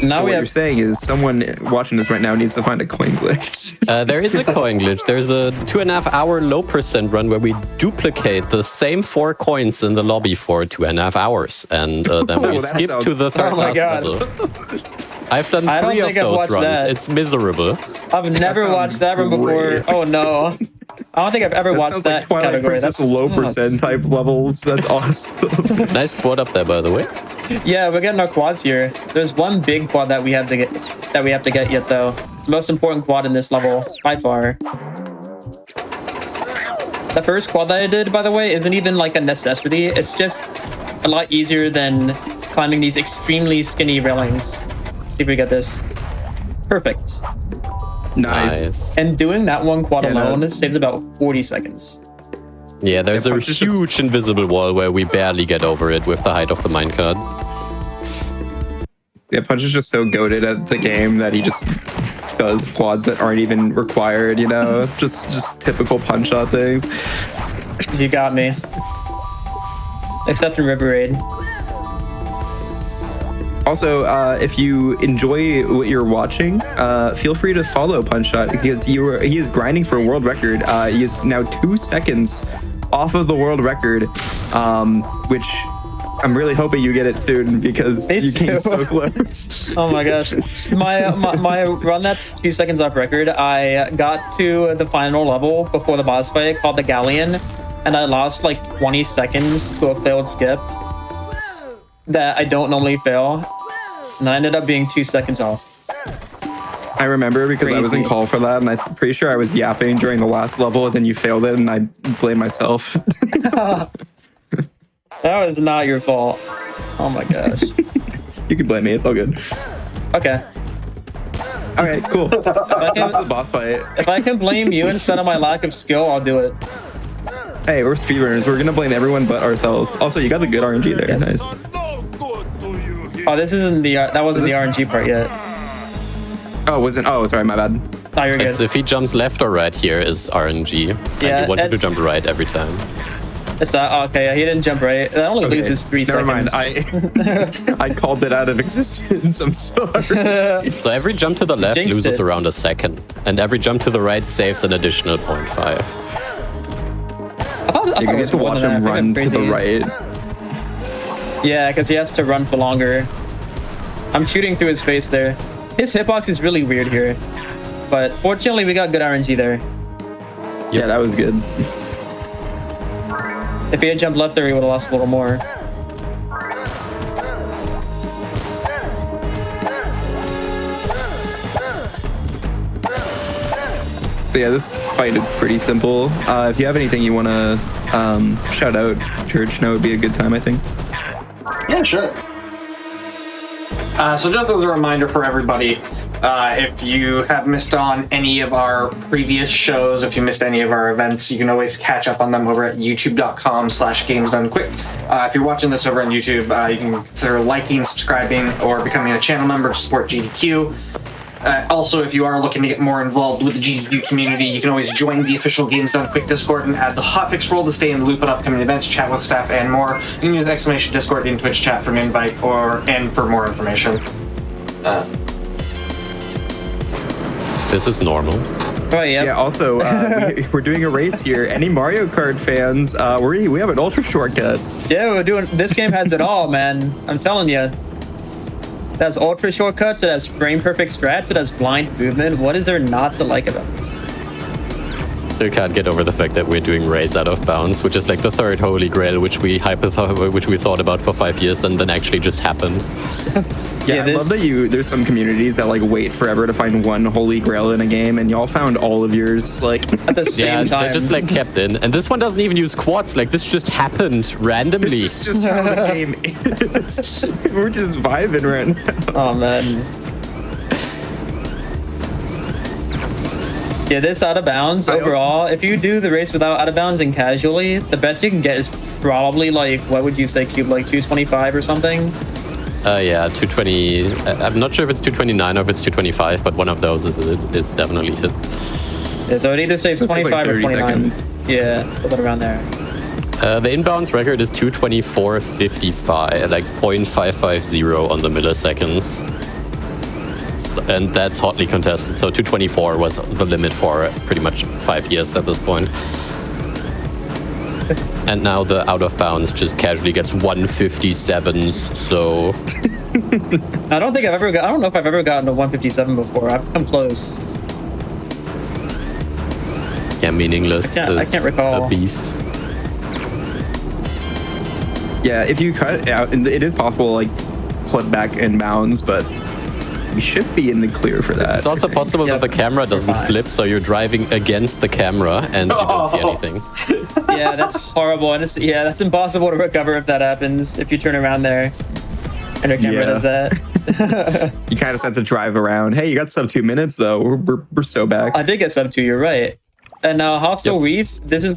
Now so what you're saying is someone watching this right now needs to find a coin glitch. There is a coin glitch. There's a 2.5 hour low % run where we duplicate the same 4 coins in the lobby for 2.5 hours. And then we skip to the third last level. I've done 3 of those runs. That. It's miserable. I've never watched that run before. Oh no. I don't think I've ever watched that like Twilight category. Princess low % type levels. That's awesome. Nice quad up there, by the way. Yeah, we're getting our quads here. There's one big quad that we have to get yet, though. It's the most important quad in this level by far. The first quad that I did, by the way, isn't even like a necessity. It's just a lot easier than climbing these extremely skinny railings. See if we get this. Perfect. Nice. And doing that one quad alone saves about 40 seconds. Yeah, there's a huge invisible wall where we barely get over it with the height of the minecart. Yeah, Punch is just so goated at the game that he just does quads that aren't even required, you know? Just typical Punch shot things. You got me. Except in River Raid. Also, if you enjoy what you're watching, feel free to follow Punchshot, because he is grinding for a world record. He is now 2 seconds off of the world record, which I'm really hoping you get it soon, because you came so close. Oh my gosh. My run that's 2 seconds off record, I got to the final level before the boss fight called the Galleon, and I lost like 20 seconds to a failed skip that I don't normally fail, and I ended up being 2 seconds off. I remember because I was in call for that, and I'm pretty sure I was yapping during the last level, and then you failed it, and I blame myself. That was not your fault. Oh my gosh. You can blame me, it's all good. Okay. Alright, cool. This is the boss fight. If I can blame you instead of my lack of skill, I'll do it. Hey, we're speedrunners. We're gonna blame everyone but ourselves. Also, you got the good RNG there. Yes. Nice. Oh, this isn't that wasn't the RNG part yet. Oh, wasn't? Oh, sorry, my bad. No, you're good. It's if he jumps left or right here is RNG. Yeah, and you want him to it's- jump right every time. It's okay, yeah, he didn't jump right. That only loses 3 Never seconds. mind. I called it out of existence. I'm sorry. So every jump to the left jinxed loses it. around a second, and every jump to the right saves an additional 0.5. I thought You it get was to more watch than him that. I run think to I'm the crazy. right. Yeah, because he has to run for longer. I'm shooting through his face there. His hitbox is really weird here. But fortunately, we got good RNG there. Yeah, that was good. If he had jumped left there, he would have lost a little more. So yeah, this fight is pretty simple. If you have anything you want to shout out, Church, now would be a good time, I think. Yeah, sure. So just as a reminder for everybody, if you have missed on any of our previous shows, if you missed any of our events, you can always catch up on them over at youtube.com/gamesdonequick. If you're watching this over on YouTube, you can consider liking, subscribing, or becoming a channel member to support GDQ. Also, if you are looking to get more involved with the GDQ community, you can always join the official Games Done Quick Discord and add the hotfix role to stay in the loop on upcoming events, chat with staff, and more. You can use exclamation Discord in Twitch chat for an invite and for more information. This is normal. Oh, yeah. Yeah. Also, if we're doing a race here, any Mario Kart fans, we have an ultra shortcut. Yeah, we're doing. This game has it all, man. I'm telling you. It has ultra shortcuts, it has frame perfect strats, it has blind movement. What is there not to like about this? Still can't get over the fact that we're doing race out of bounds, which is like the third holy grail, which we thought about for 5 years and then actually just happened. Yeah, I love that there's some communities that like wait forever to find one holy grail in a game, and y'all found all of yours like at the same time. They're just like kept in, and this one doesn't even use quads. Like this just happened randomly. This is just how the game is. We're just vibing right now. Oh man. Yeah, this out of bounds overall. If you do the race without out of bounds and casually, the best you can get is probably like, what would you say, Cube, like 225 or something? Yeah, 220. I'm not sure if it's 229 or if it's 225, but one of those is definitely it. Yeah, so it either saves 25 like or 29. seconds. Yeah, something around there. The inbounds record is 224.55, like 0.550 on the milliseconds. And that's hotly contested. So 224 was the limit for pretty much 5 years at this point. And now the out of bounds just casually gets 157s, so... I don't know if I've ever gotten to 157 before. I've come close. Yeah, meaningless I can't recall. a beast. Yeah, if you cut it out, it is possible to like clip back in bounds, but we should be in the clear for that. It's also possible that the camera doesn't flip, so you're driving against the camera and you don't see anything. Yeah, that's horrible. And that's impossible to recover if that happens, if you turn around there and your camera does that. You kind of have to drive around. Hey, you got sub 2 minutes though. We're so back. I did get sub 2, you're right. And Hostile Reef, this is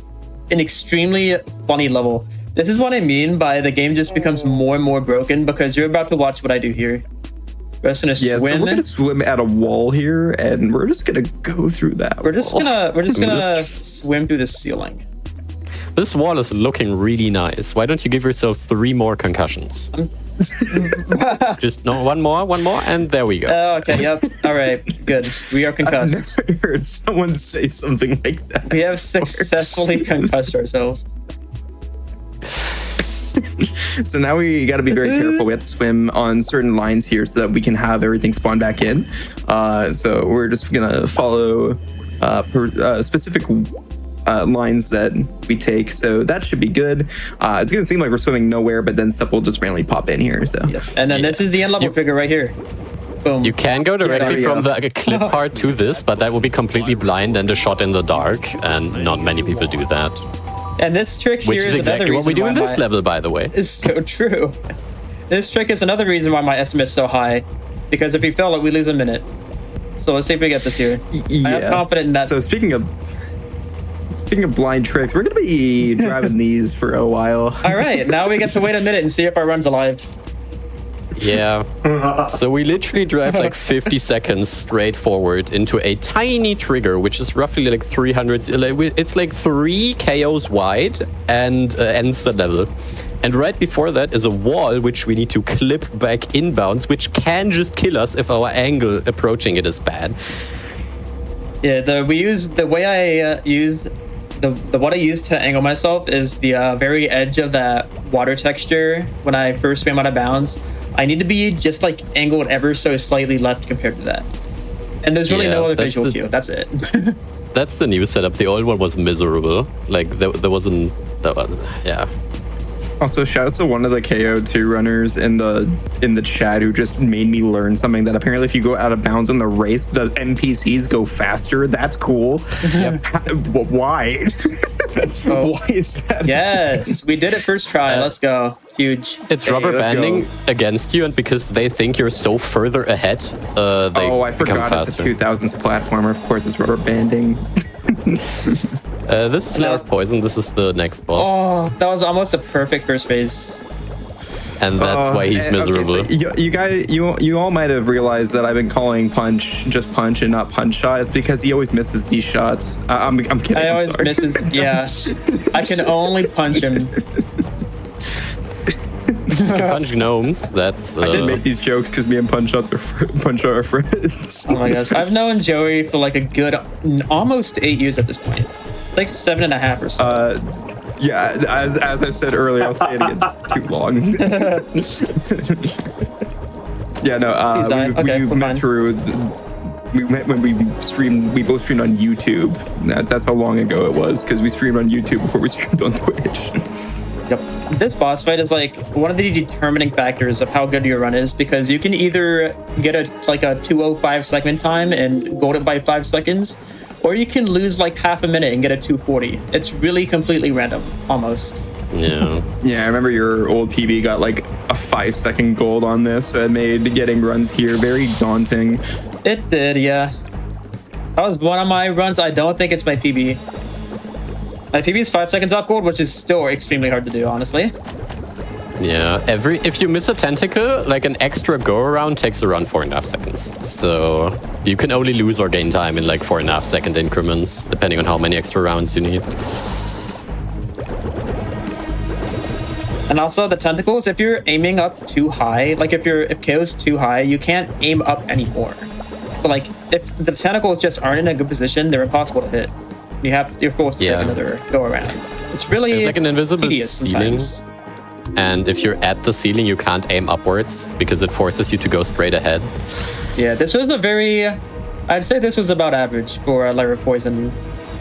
an extremely funny level. This is what I mean by the game just becomes more and more broken because you're about to watch what I do here. We're just gonna swim. So we're gonna swim at a wall here, and we're just gonna go through that. We're just gonna swim through the ceiling. This wall is looking really nice. Why don't you give yourself 3 more concussions? Just one more, and there we go. Oh, okay, yep. All right, good. We are concussed. I've never heard someone say something like that. We have successfully concussed ourselves. So now we got to be very careful. We have to swim on certain lines here so that we can have everything spawn back in. So we're just gonna follow specific lines that we take. So that should be good. It's gonna seem like we're swimming nowhere, but then stuff will just randomly pop in here. So yep. And then this is the end level figure right here. Boom. You can go directly from the clip part to this, but that will be completely blind and a shot in the dark, and not many people do that. And this trick here Which is exactly what we do in this level, by the way. It's so true. This trick is another reason why my estimate's so high, because if we fail it, we lose a minute. So let's see if we get this here. Yeah. I am confident in that. So speaking of blind tricks, we're gonna be driving these for a while. All right, now we get to wait a minute and see if our run's alive. Yeah. So we literally drive like 50 seconds straight forward into a tiny trigger, which is roughly like 300. It's like 3 KOs wide and ends the level. And right before that is a wall which we need to clip back inbounds, which can just kill us if our angle approaching it is bad. Yeah, what I use to angle myself is the very edge of that water texture when I first swim out of bounds. I need to be just like angled ever so slightly left compared to that. And there's really no other visual cue. That's it. That's the new setup. The old one was miserable. Like there wasn't that one. Yeah. Also, shouts to one of the KO2 runners in the chat who just made me learn something that apparently if you go out of bounds in the race, the NPCs go faster. That's cool. Yep. Why? Why is that? Yes, we did it first try. Let's go. Huge. It's rubber banding against you, and because they think you're so further ahead, they I forgot faster. It's a 2000s platformer. Of course, it's rubber banding. This is Lair of Poison. This is the next boss. Oh, that was almost a perfect first phase. And that's why he's miserable. Okay, so you guys, you all might have realized that I've been calling Punch just Punch and not Punch Shot. It's because he always misses these shots. I'm kidding. I always misses. Yeah, I can only punch him. You can punch gnomes. That's. I did make these jokes because me and Punch Shot are friends. Oh my gosh, I've known Joey for like a good almost 8 years at this point, like 7.5 or so. Yeah, as I said earlier, I'll say it again. It's too long. Yeah, no. We've met through. We met when we streamed. We both streamed on YouTube. That's how long ago it was because we streamed on YouTube before we streamed on Twitch. Yep. This boss fight is like one of the determining factors of how good your run is because you can either get a 2:05 segment time and gold it by 5 seconds, or you can lose like half a minute and get a 2:40. It's really completely random, almost. Yeah. Yeah, I remember your old PB got like a 5-second gold on this, so it made getting runs here very daunting. It did, yeah. That was one of my runs. I don't think it's my PB. My PB is 5 seconds off gold, which is still extremely hard to do, honestly. Yeah, if you miss a tentacle, like an extra go around takes around 4.5 seconds. So you can only lose or gain time in like 4.5 second increments, depending on how many extra rounds you need. And also the tentacles, if you're aiming up too high, like if KO's too high, you can't aim up anymore. So like if the tentacles just aren't in a good position, they're impossible to hit. You're forced to take another go around. It's really there's like an invisible ceiling. Sometimes. And if you're at the ceiling, you can't aim upwards because it forces you to go straight ahead. Yeah, this was I'd say this was about average for Lair of Poison,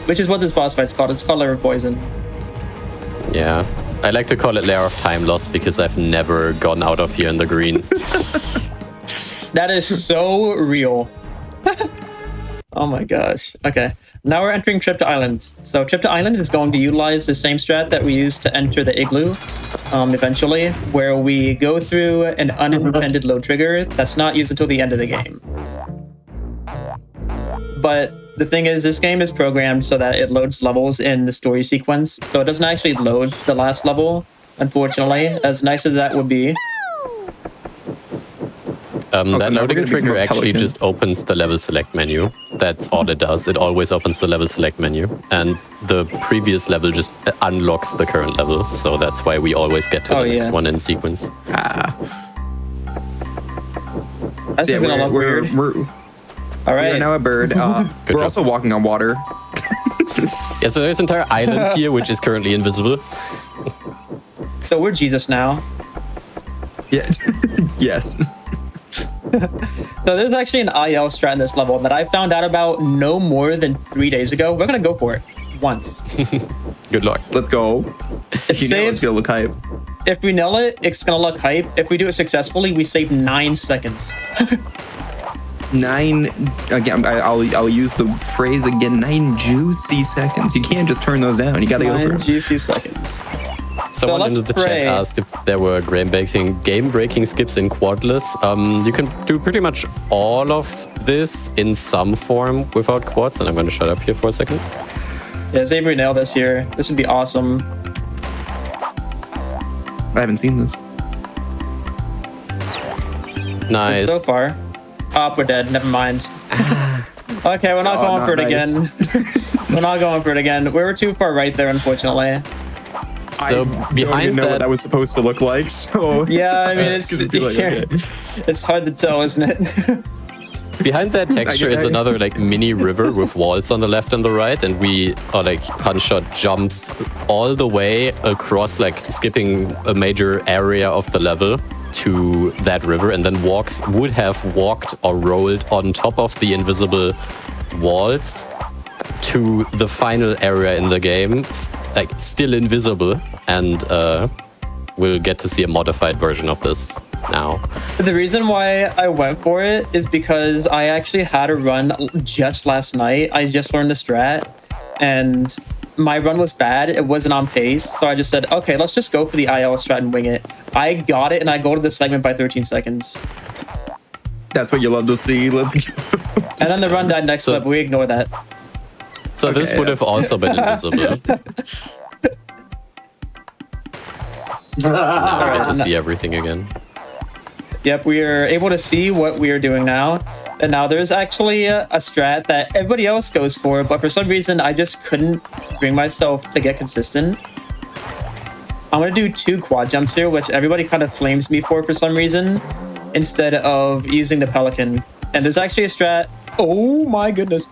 which is what this boss fight's called. It's called Lair of Poison. Yeah, I like to call it Lair of Time Loss because I've never gone out of here in the greens. That is so real. Oh my gosh. Okay. Now we're entering Trip to Island. So Trip to Island is going to utilize the same strat that we used to enter the igloo eventually, where we go through an unintended load trigger that's not used until the end of the game. But the thing is, this game is programmed so that it loads levels in the story sequence, so it doesn't actually load the last level, unfortunately, as nice as that would be. That loading trigger actually just opens the level select menu. That's all it does. It always opens the level select menu. And the previous level just unlocks the current level. So that's why we always get to the next one in sequence. This is gonna look weird. All right. We're now a bird. We're also walking on water. Yeah, so there's an entire island here, which is currently invisible. So we're Jesus now. Yeah. Yes. So there's actually an IL strat in this level that I found out about no more than 3 days ago. We're gonna go for it once. Good luck. Let's go. If you it's gonna look hype. If we nail it, it's gonna look hype. If we do it successfully, we save 9 seconds. 9 again. I'll use the phrase again. 9 juicy seconds. You can't just turn those down. You gotta go for 9 it. juicy seconds. Someone in the chat asked if there were game-breaking skips in quadless. You can do pretty much all of this in some form without quads, and I'm going to shut up here for a second. Yeah, Xavier nailed this here. This would be awesome. I haven't seen this. Nice. So far. Oh, we're dead. Never mind. Okay, we're not going for it again. We're not going for it again. We were too far right there, unfortunately. So I behind don't even know what that was supposed to look like. So yeah, I mean, okay. it's hard to tell, isn't it? Behind that texture is another like mini river with walls on the left and the right, and Hunshot jumps all the way across, like skipping a major area of the level to that river, and then would have walked or rolled on top of the invisible walls to the final area in the game, like still invisible, and we'll get to see a modified version of this now. The reason why I went for it is because I actually had a run just last night. I just learned the strat, and my run was bad. It wasn't on pace, so I just said, okay, let's just go for the IL strat and wing it. I got it, and I go to the segment by 13 seconds. That's what you love to see. Let's go. And then the run died next clip. We ignore that. So this would have also been invisible. I get to see everything again. Yep, we are able to see what we are doing now. And now there's actually a strat that everybody else goes for, but for some reason I just couldn't bring myself to get consistent. I'm going to do 2 quad jumps here, which everybody kind of flames me for some reason, instead of using the Pelican. And there's actually a strat. Oh my goodness.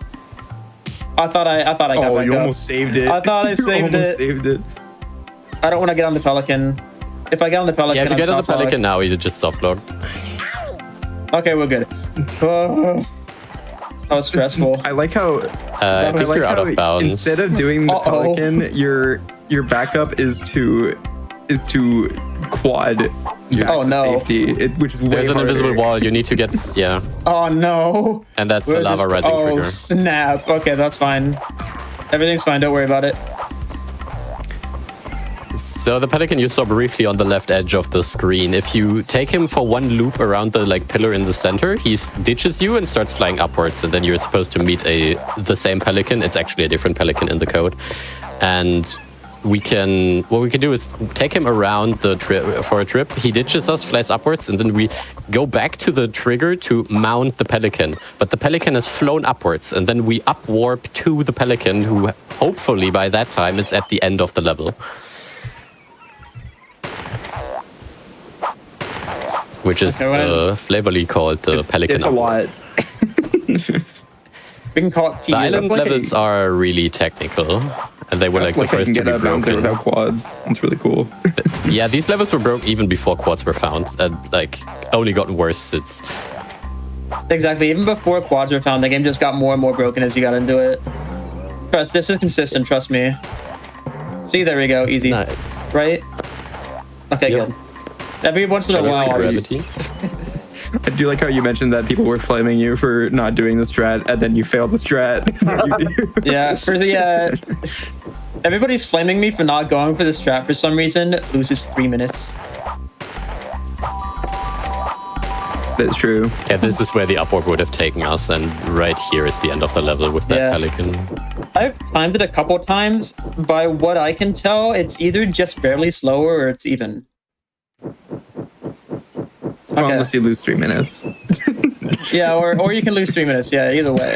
I thought I got back you up. almost saved it. I thought I saved it. I don't want to get on the Pelican. If I get on the Pelican, yeah, if you get on the Pelican now, you just soft locked. Okay, we're good. That was stressful. I like how I think you're out of bounds. Instead of doing the Pelican, your backup is to quad back to safety, which is way There's an harder. invisible wall. You need to get Oh no. And that's the lava rising trigger. Oh snap. Okay, that's fine. Everything's fine. Don't worry about it. So the Pelican you saw briefly on the left edge of the screen. If you take him for one loop around the pillar in the center, he ditches you and starts flying upwards, and then you're supposed to meet the same Pelican. It's actually a different Pelican in the code. And what we can do is take him around the for a trip. He ditches us, flies upwards, and then we go back to the trigger to mount the Pelican. But the Pelican has flown upwards, and then we up warp to the Pelican, who hopefully by that time is at the end of the level. Which is flavorly called the Pelican. It's a lot. We can call it The island levels are really technical, and they were like the first to be broken. Without quads. It's really cool. Yeah, these levels were broke even before quads were found, and only gotten worse. Exactly. Even before quads were found, the game just got more and more broken as you got into it. This is consistent. Trust me. See, there we go. Easy. Nice. Right? Okay, good. Every once in a while, I do like how you mentioned that people were flaming you for not doing the strat, and then you failed the strat. Everybody's flaming me for not going for the strat for some reason. Loses 3 minutes. That's true. Yeah, this is where the upward would have taken us, and right here is the end of the level with that Pelican. I've timed it a couple times. By what I can tell, it's either just barely slower or it's even. Well, unless you lose 3 minutes. Yeah, or you can lose 3 minutes. Yeah, either way.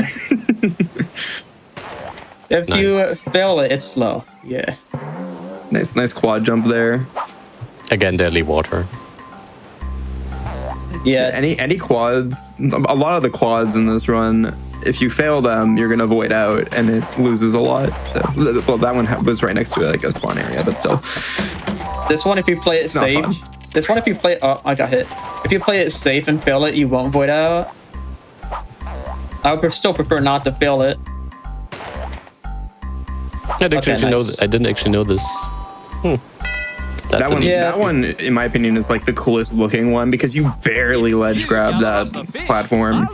If you fail it, it's slow. Yeah. Nice quad jump there. Again, deadly water. Yeah. Any quads, a lot of the quads in this run, if you fail them, you're gonna void out, and it loses a lot. So, well, that one was right next to a spawn area, but still. This one, if you play it safe. This one, if you play, I got hit. If you play it safe and fail it, you won't void out. I would still prefer not to fail it. I didn't actually know this. That one, in my opinion, is like the coolest looking one because you barely ledge grab that platform.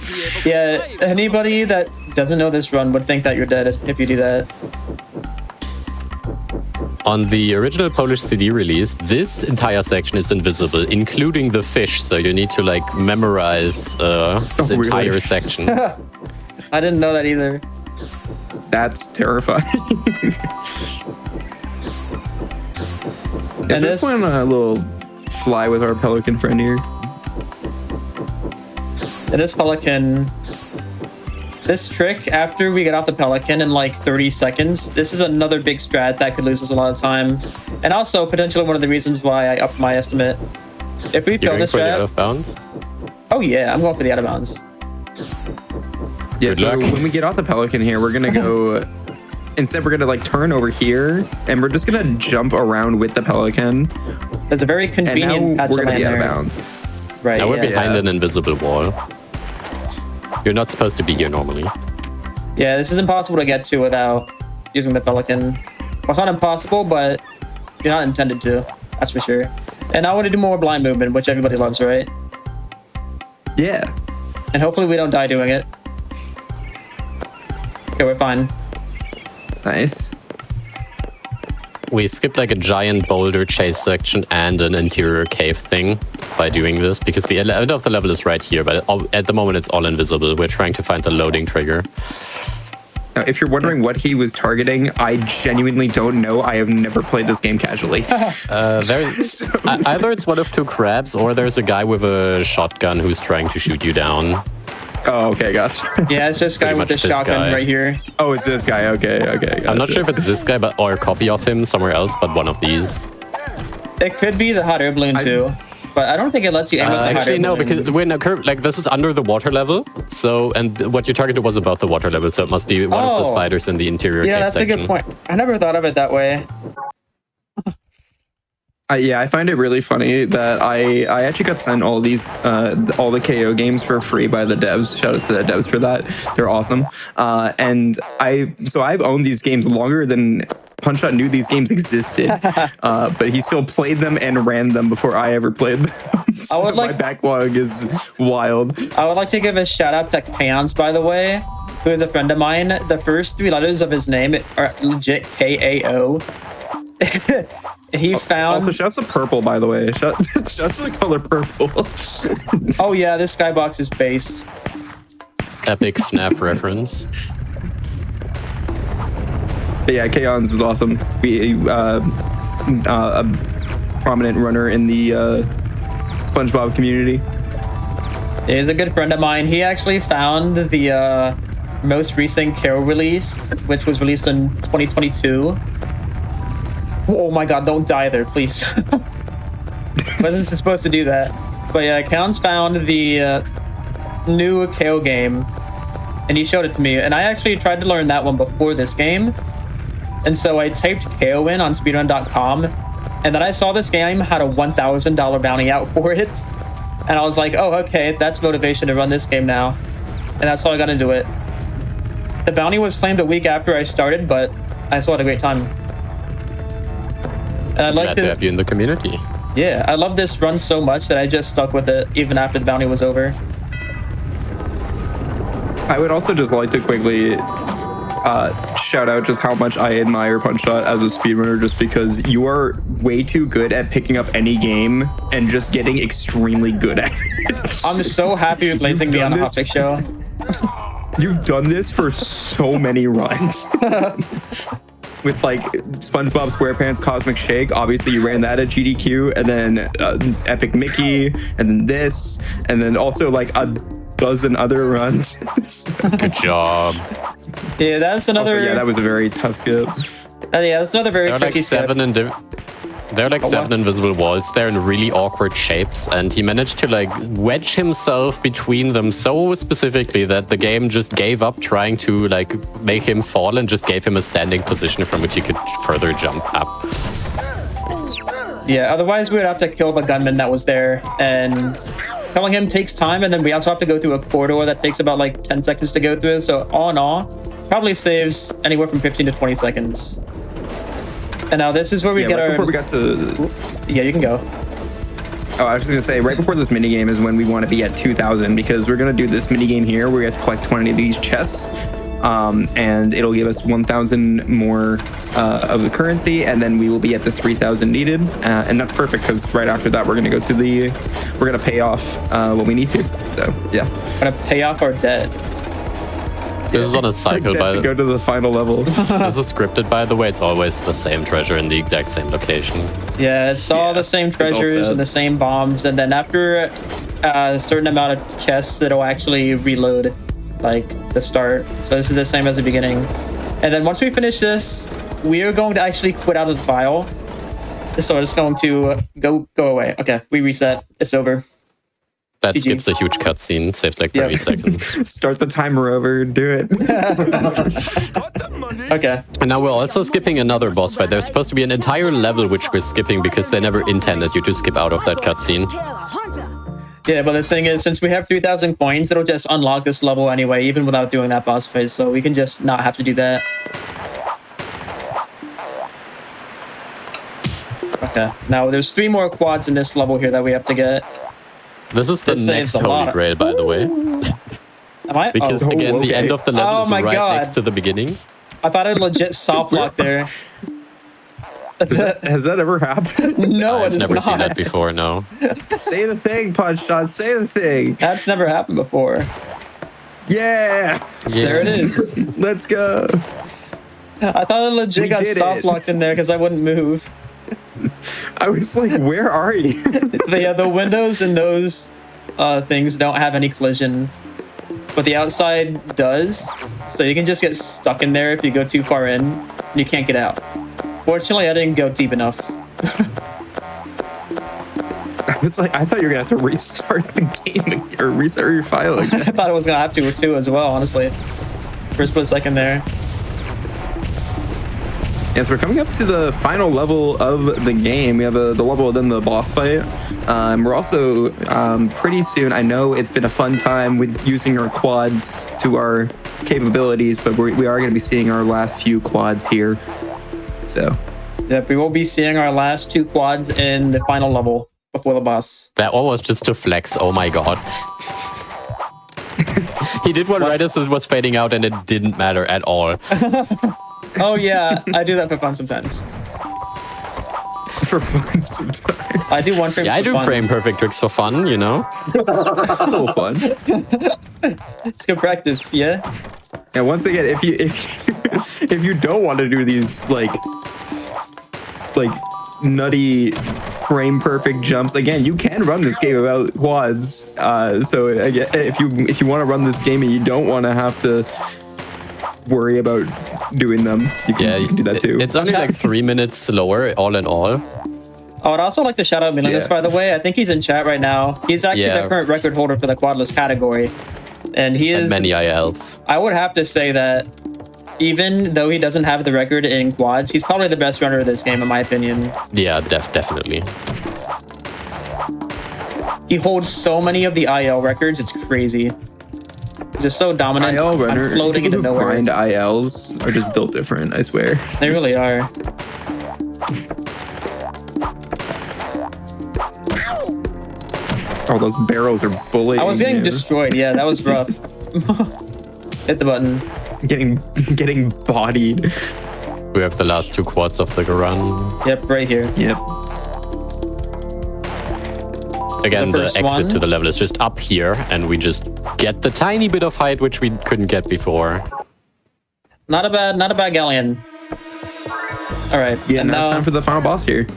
Yeah, anybody that doesn't know this run would think that you're dead if you do that. On the original Polish CD release, this entire section is invisible, including the fish, so you need to memorize this entire section. I didn't know that either. That's terrifying. Is this one a little fly with our Pelican friend here? And this Pelican, this trick, after we get off the Pelican in like 30 seconds, this is another big strat that could lose us a lot of time. And also potentially one of the reasons why I upped my estimate. If we fail this strat... out of bounds? Oh yeah, I'm going for the out of bounds. Yeah, Good so luck. when we get off the Pelican here, we're gonna go. Instead, we're gonna like turn over here, and we're just gonna jump around with the Pelican. There's a very convenient and now patch we're of gonna land be out of there. bounds. Right. Now we're yeah. behind an invisible wall. You're not supposed to be here normally. Yeah, this is impossible to get to without using the Pelican. Well, it's not impossible, but you're not intended to. That's for sure. And I want to do more blind movement, which everybody loves, right? Yeah. And hopefully we don't die doing it. Okay, we're fine. Nice. We skipped like a giant boulder chase section and an interior cave thing by doing this because the end of the level is right here, but at the moment it's all invisible. We're trying to find the loading trigger. Now, if you're wondering what he was targeting, I genuinely don't know. I have never played this game casually. Either it's one of two crabs or there's a guy with a shotgun who's trying to shoot you down. Oh, okay, gotcha. Yeah, it's this guy with the shotgun right here. Oh, it's this guy. Okay, gotcha. I'm not sure if it's this guy, or a copy of him somewhere else, but one of these. It could be the hot air balloon too, but I don't think it lets you aim with the hot air Actually, no, balloon. because we're in a curve. Like this is under the water level, so and what you targeted was above the water level, so it must be one of the spiders in the interior Yeah, cave that's section. a good point. I never thought of it that way. Yeah, I find it really funny that I actually got sent all these all the KO games for free by the devs. Shout out to the devs for that. They're awesome. And I've owned these games longer than Punchshot knew these games existed. But he still played them and ran them before I ever played them. So my backlog is wild. I would like to give a shout out to Kaons, by the way, who is a friend of mine. The first three letters of his name are legit KAO. He found. Also, shouts to purple, by the way. Shouts to the color purple. Oh yeah, this skybox is based. Epic FNAF reference. But yeah, Kaons is awesome. A prominent runner in the SpongeBob community. He's a good friend of mine. He actually found the most recent Carol release, which was released in 2022. Oh my god, don't die there, please. Wasn't supposed to do that. But yeah, Counts found the new KO game, and he showed it to me. And I actually tried to learn that one before this game. And so I typed KO in on speedrun.com, and then I saw this game had a $1,000 bounty out for it. And I was like, oh, okay, that's motivation to run this game now. And that's how I got into it. The bounty was claimed a week after I started, but I still had a great time. And I'd like Glad to have you in the community. Yeah, I love this run so much that I just stuck with it even after the bounty was over. I would also just like to quickly shout out just how much I admire Punchshot as a speedrunner, just because you are way too good at picking up any game and just getting extremely good at it. I'm so happy with placing me on a Hotfix show. You've done this for so many runs. With like SpongeBob SquarePants Cosmic Shake, obviously you ran that at GDQ, and then Epic Mickey, and then this, and then also like a dozen other runs. Good job. Yeah, that's another. Also, yeah, that was a very tough skip. Yeah, that's another very tricky skip. There are like seven invisible walls there in really awkward shapes, and he managed to like wedge himself between them so specifically that the game just gave up trying to like make him fall and just gave him a standing position from which he could further jump up. Yeah, otherwise we would have to kill the gunman that was there, and killing him takes time, and then we also have to go through a corridor that takes about like 10 seconds to go through, so all in all, probably saves anywhere from 15 to 20 seconds. And now this is where we get our... Before we got to... Yeah, you can go. Oh, I was just going to say, right before this minigame is when we want to be at 2,000, because we're going to do this minigame here where we have to collect 20 of these chests, and it'll give us 1,000 more of the currency, and then we will be at the 3,000 needed, and that's perfect, because right after that we're going to go to the... We're going to pay off what we need to, so yeah. We're going to pay off our debt. This is on a cycle, Dead to go to the final level. This is scripted, by the way. It's always the same treasure in the exact same location. Yeah, it's all the same treasures and the same bombs, and then after a certain amount of chests, it'll actually reload, like the start. So this is the same as the beginning. And then once we finish this, we are going to actually quit out of the file. So it's going to go away. Okay, we reset. It's over. That GG. skips a huge cutscene, saved like 30 seconds. Start the timer over, do it. Okay. And now we're also skipping another boss fight. There's supposed to be an entire level which we're skipping because they never intended you to skip out of that cutscene. Yeah, but the thing is, since we have 3,000 coins, it'll just unlock this level anyway, even without doing that boss fight, so we can just not have to do that. Okay, now there's 3 more quads in this level here that we have to get. This is the This next saves a Holy lot. Grail, by the way. Am I? Because Oh. again, the end of the level Oh is my right God. next to the beginning. I thought it legit soft locked there. Has that ever happened? No, I've it's never not. seen that before, no. Say the thing, Punch Shot. Say the thing. That's never happened before. Yeah. There it is. Let's go. I thought it legit We got did soft it. locked in there because I wouldn't move. I was like, where are you? But yeah, the windows in those things don't have any collision, but the outside does. So you can just get stuck in there if you go too far in, and you can't get out. Fortunately, I didn't go deep enough. I was like, I thought you were gonna have to restart the game or restart your file I again. thought I was gonna have to too as well, honestly. For a split second there. Yes, we're coming up to the final level of the game. We have the level within the boss fight. We're also pretty soon. I know it's been a fun time with using our quads to our capabilities, but we are going to be seeing our last few quads here. So, Yep, we will be seeing our last 2 quads in the final level before the boss. That one was just to flex, oh my god. He did one right as it was fading out and it didn't matter at all. Oh yeah, I do that for fun sometimes. for fun sometimes. I do one frame. Yeah, I for do fun. frame perfect tricks for fun, you know? It's a little fun. It's good practice, yeah. And once again, if you don't want to do these like nutty frame perfect jumps, again, you can run this game without quads. So again, if you want to run this game and you don't want to have to worry about doing them, you can do that too. It's only like 3 minutes slower, all in all. I would also like to shout out Milanus, by the way. I think he's in chat right now. He's actually the current record holder for the quadless category. And he is... And many ILs. I would have to say that even though he doesn't have the record in quads, he's probably the best runner of this game, in my opinion. Yeah, definitely. He holds so many of the IL records, it's crazy. Just so dominant. IL runner, I'm floating into people who nowhere. grind ILs are just built different, I swear. They really are. Oh, those barrels are bullying. I was getting him. destroyed. Yeah, that was rough. Hit the button. Getting bodied. We have the last 2 quads of the run. Yep, right here. Yep. Again, the first exit one. to the level is just up here, and we just get the tiny bit of height which we couldn't get before. Not a bad galleon. All right. Yeah, and now it's time for the final boss here.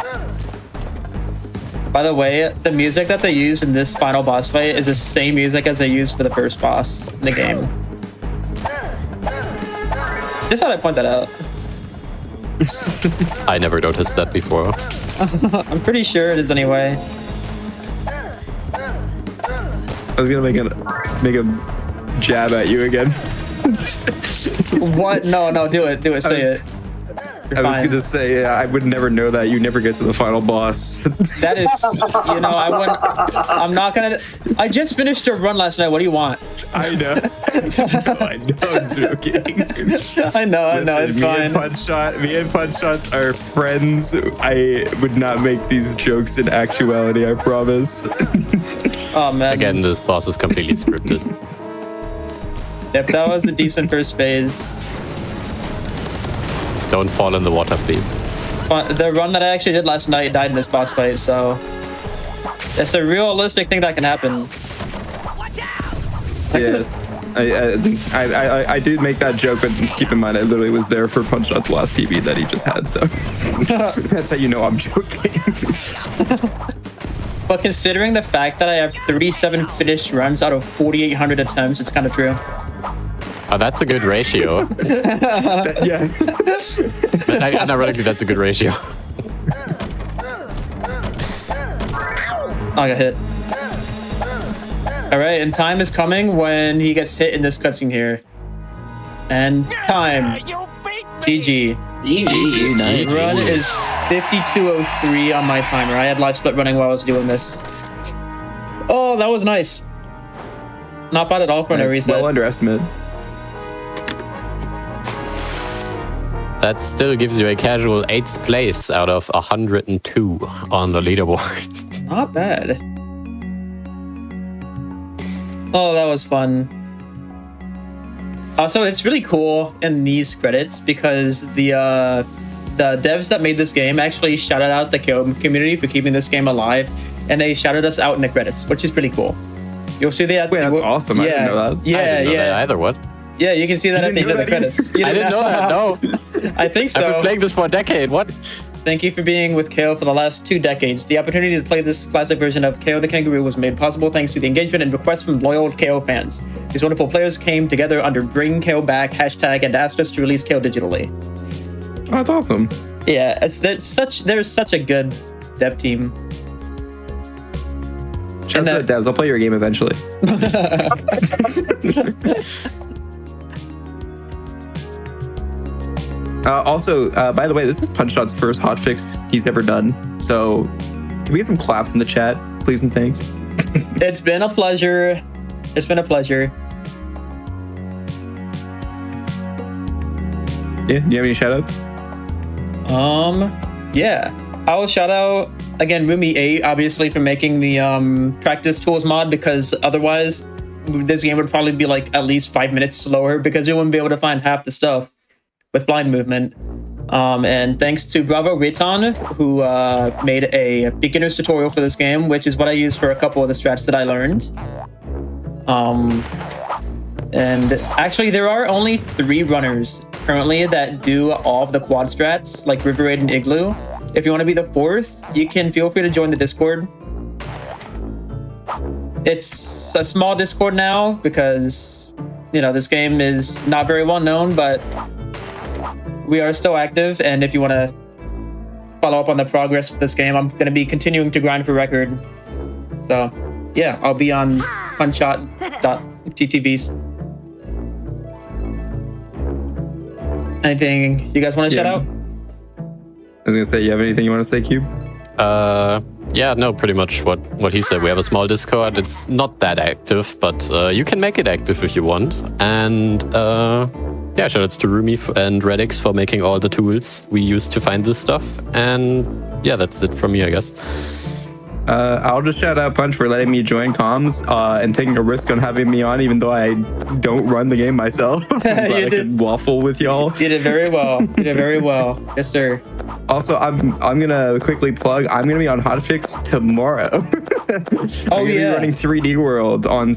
By the way, the music that they used in this final boss fight is the same music as they used for the first boss in the game. Just thought I'd point that out. I never noticed that before. I'm pretty sure it is anyway. I was gonna make a jab at you again. What? No, do it. Say it. I was gonna say I would never know that. You never get to the final boss. That is, I'm not gonna. I just finished a run last night. What do you want? I know. I know. I'm joking. I know. It's fine. Me and Punch Shots are friends. I would not make these jokes in actuality. I promise. Oh man. Again, this boss is completely scripted. Yep, that was a decent first phase. Don't fall in the water, please. But the run that I actually did last night died in this boss fight, so it's a realistic thing that can happen. Yeah. I did make that joke, but keep in mind I literally was there for Punch Shot's last PB that he just had, so that's how you know I'm joking. But considering the fact that I have 37 finished runs out of 4,800 attempts, it's kind of true. Oh, that's a good ratio. Yeah. Ironically, that's a good ratio. Oh, I got hit. All right, and time is coming when he gets hit in this cutscene here. And time. GG. GG, nice. Run is 52:03 on my timer. I had live split running while I was doing this. Oh, that was nice. Not bad at all for a reset. Well under estimate. That still gives you a casual 8th place out of 102 on the leaderboard. Not bad. Oh, that was fun. Also, it's really cool in these credits because the devs that made this game actually shouted out the KO community for keeping this game alive, and they shouted us out in the credits, which is pretty cool. You'll see that. Wait, that's awesome. Yeah, I didn't know that. Yeah, I didn't know that either. What? Yeah, you can see that at the end of the credits. I didn't know that. No. I think so. I've been playing this for a decade. What? Thank you for being with KO for the last 2 decades. The opportunity to play this classic version of Kao the Kangaroo was made possible thanks to the engagement and requests from loyal KO fans. These wonderful players came together under Bring KO Back hashtag and asked us to release KO digitally. Oh, that's awesome. Yeah, there's such a good dev team. Shout out to the devs. I'll play your game eventually. Also, by the way, this is Punch Shot's first hotfix he's ever done. So, can we get some claps in the chat, please and thanks? It's been a pleasure. It's been a pleasure. Yeah, do you have any shoutouts? Yeah. I will shout out again Rumi8, obviously, for making the practice tools mod, because otherwise this game would probably be like at least 5 minutes slower because we wouldn't be able to find half the stuff with blind movement. And thanks to Bravo Riton, who made a beginner's tutorial for this game, which is what I used for a couple of the strats that I learned. And actually, there are only 3 runners currently that do all of the quad strats, like River Raid and Igloo. If you want to be the 4th, you can feel free to join the Discord. It's a small Discord now because, you know, this game is not very well known, but we are still active, and if you want to follow up on the progress of this game, I'm going to be continuing to grind for record. So, yeah, I'll be on punshot.ttvs. Anything you guys want to shout out? I was going to say, you have anything you want to say, Cube? Yeah, no, pretty much what he said. We have a small Discord. It's not that active, but you can make it active if you want. And yeah, shoutouts to Rumi and Redix for making all the tools we use to find this stuff. And yeah, that's it from me, I guess. I'll just shout out Punch for letting me join comms and taking a risk on having me on, even though I don't run the game myself. I could waffle with y'all. You did very well. You did very well. Yes, sir. Also, I'm gonna quickly plug. I'm gonna be on Hotfix tomorrow. I'm gonna be running 3D World on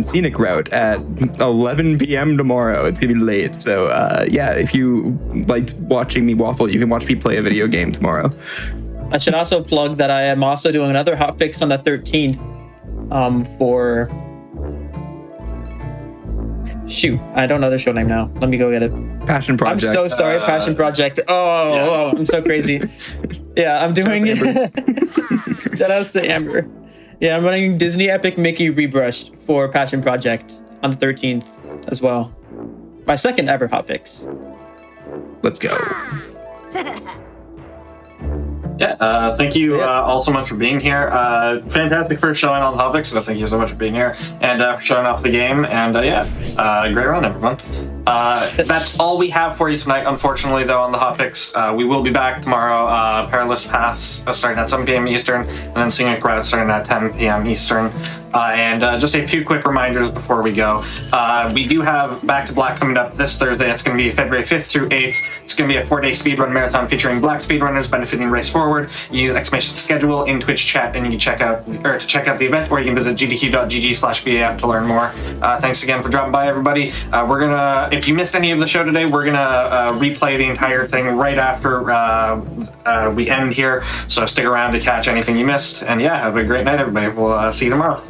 Scenic Route at 11 p.m. tomorrow. It's gonna be late, so yeah. If you liked watching me waffle, you can watch me play a video game tomorrow. I should also plug that I am also doing another hotfix on the 13th. For shoot, I don't know the show name now. Let me go get it. Passion Project. I'm so sorry, Passion Project. Oh, I'm so crazy. Yeah, I'm doing it. Shout outs to Amber. Yeah, I'm running Disney Epic Mickey Rebrushed for Passion Project on the 13th as well. My second ever hotfix. Let's go. Yeah, thank you all so much for being here. Fantastic first showing on the topic, so thank you so much for being here and for showing off the game. And yeah, great run, everyone. That's all we have for you tonight, unfortunately, though, on the hotfix. We will be back tomorrow. Perilous Paths starting at 7 p.m. Eastern, and then Scenic Route starting at 10 p.m. Eastern. And just a few quick reminders before we go. We do have Back to Black coming up this Thursday. It's going to be February 5th through 8th. It's going to be a 4-day speedrun marathon featuring black speedrunners benefiting Race Forward. You use !schedule in Twitch chat, and you can check out the event, or you can visit gdq.gg/BAF to learn more. Thanks again for dropping by, everybody. We're gonna, if you missed any of the show today, we're gonna replay the entire thing right after we end here. So stick around to catch anything you missed. And yeah, have a great night, everybody. We'll see you tomorrow.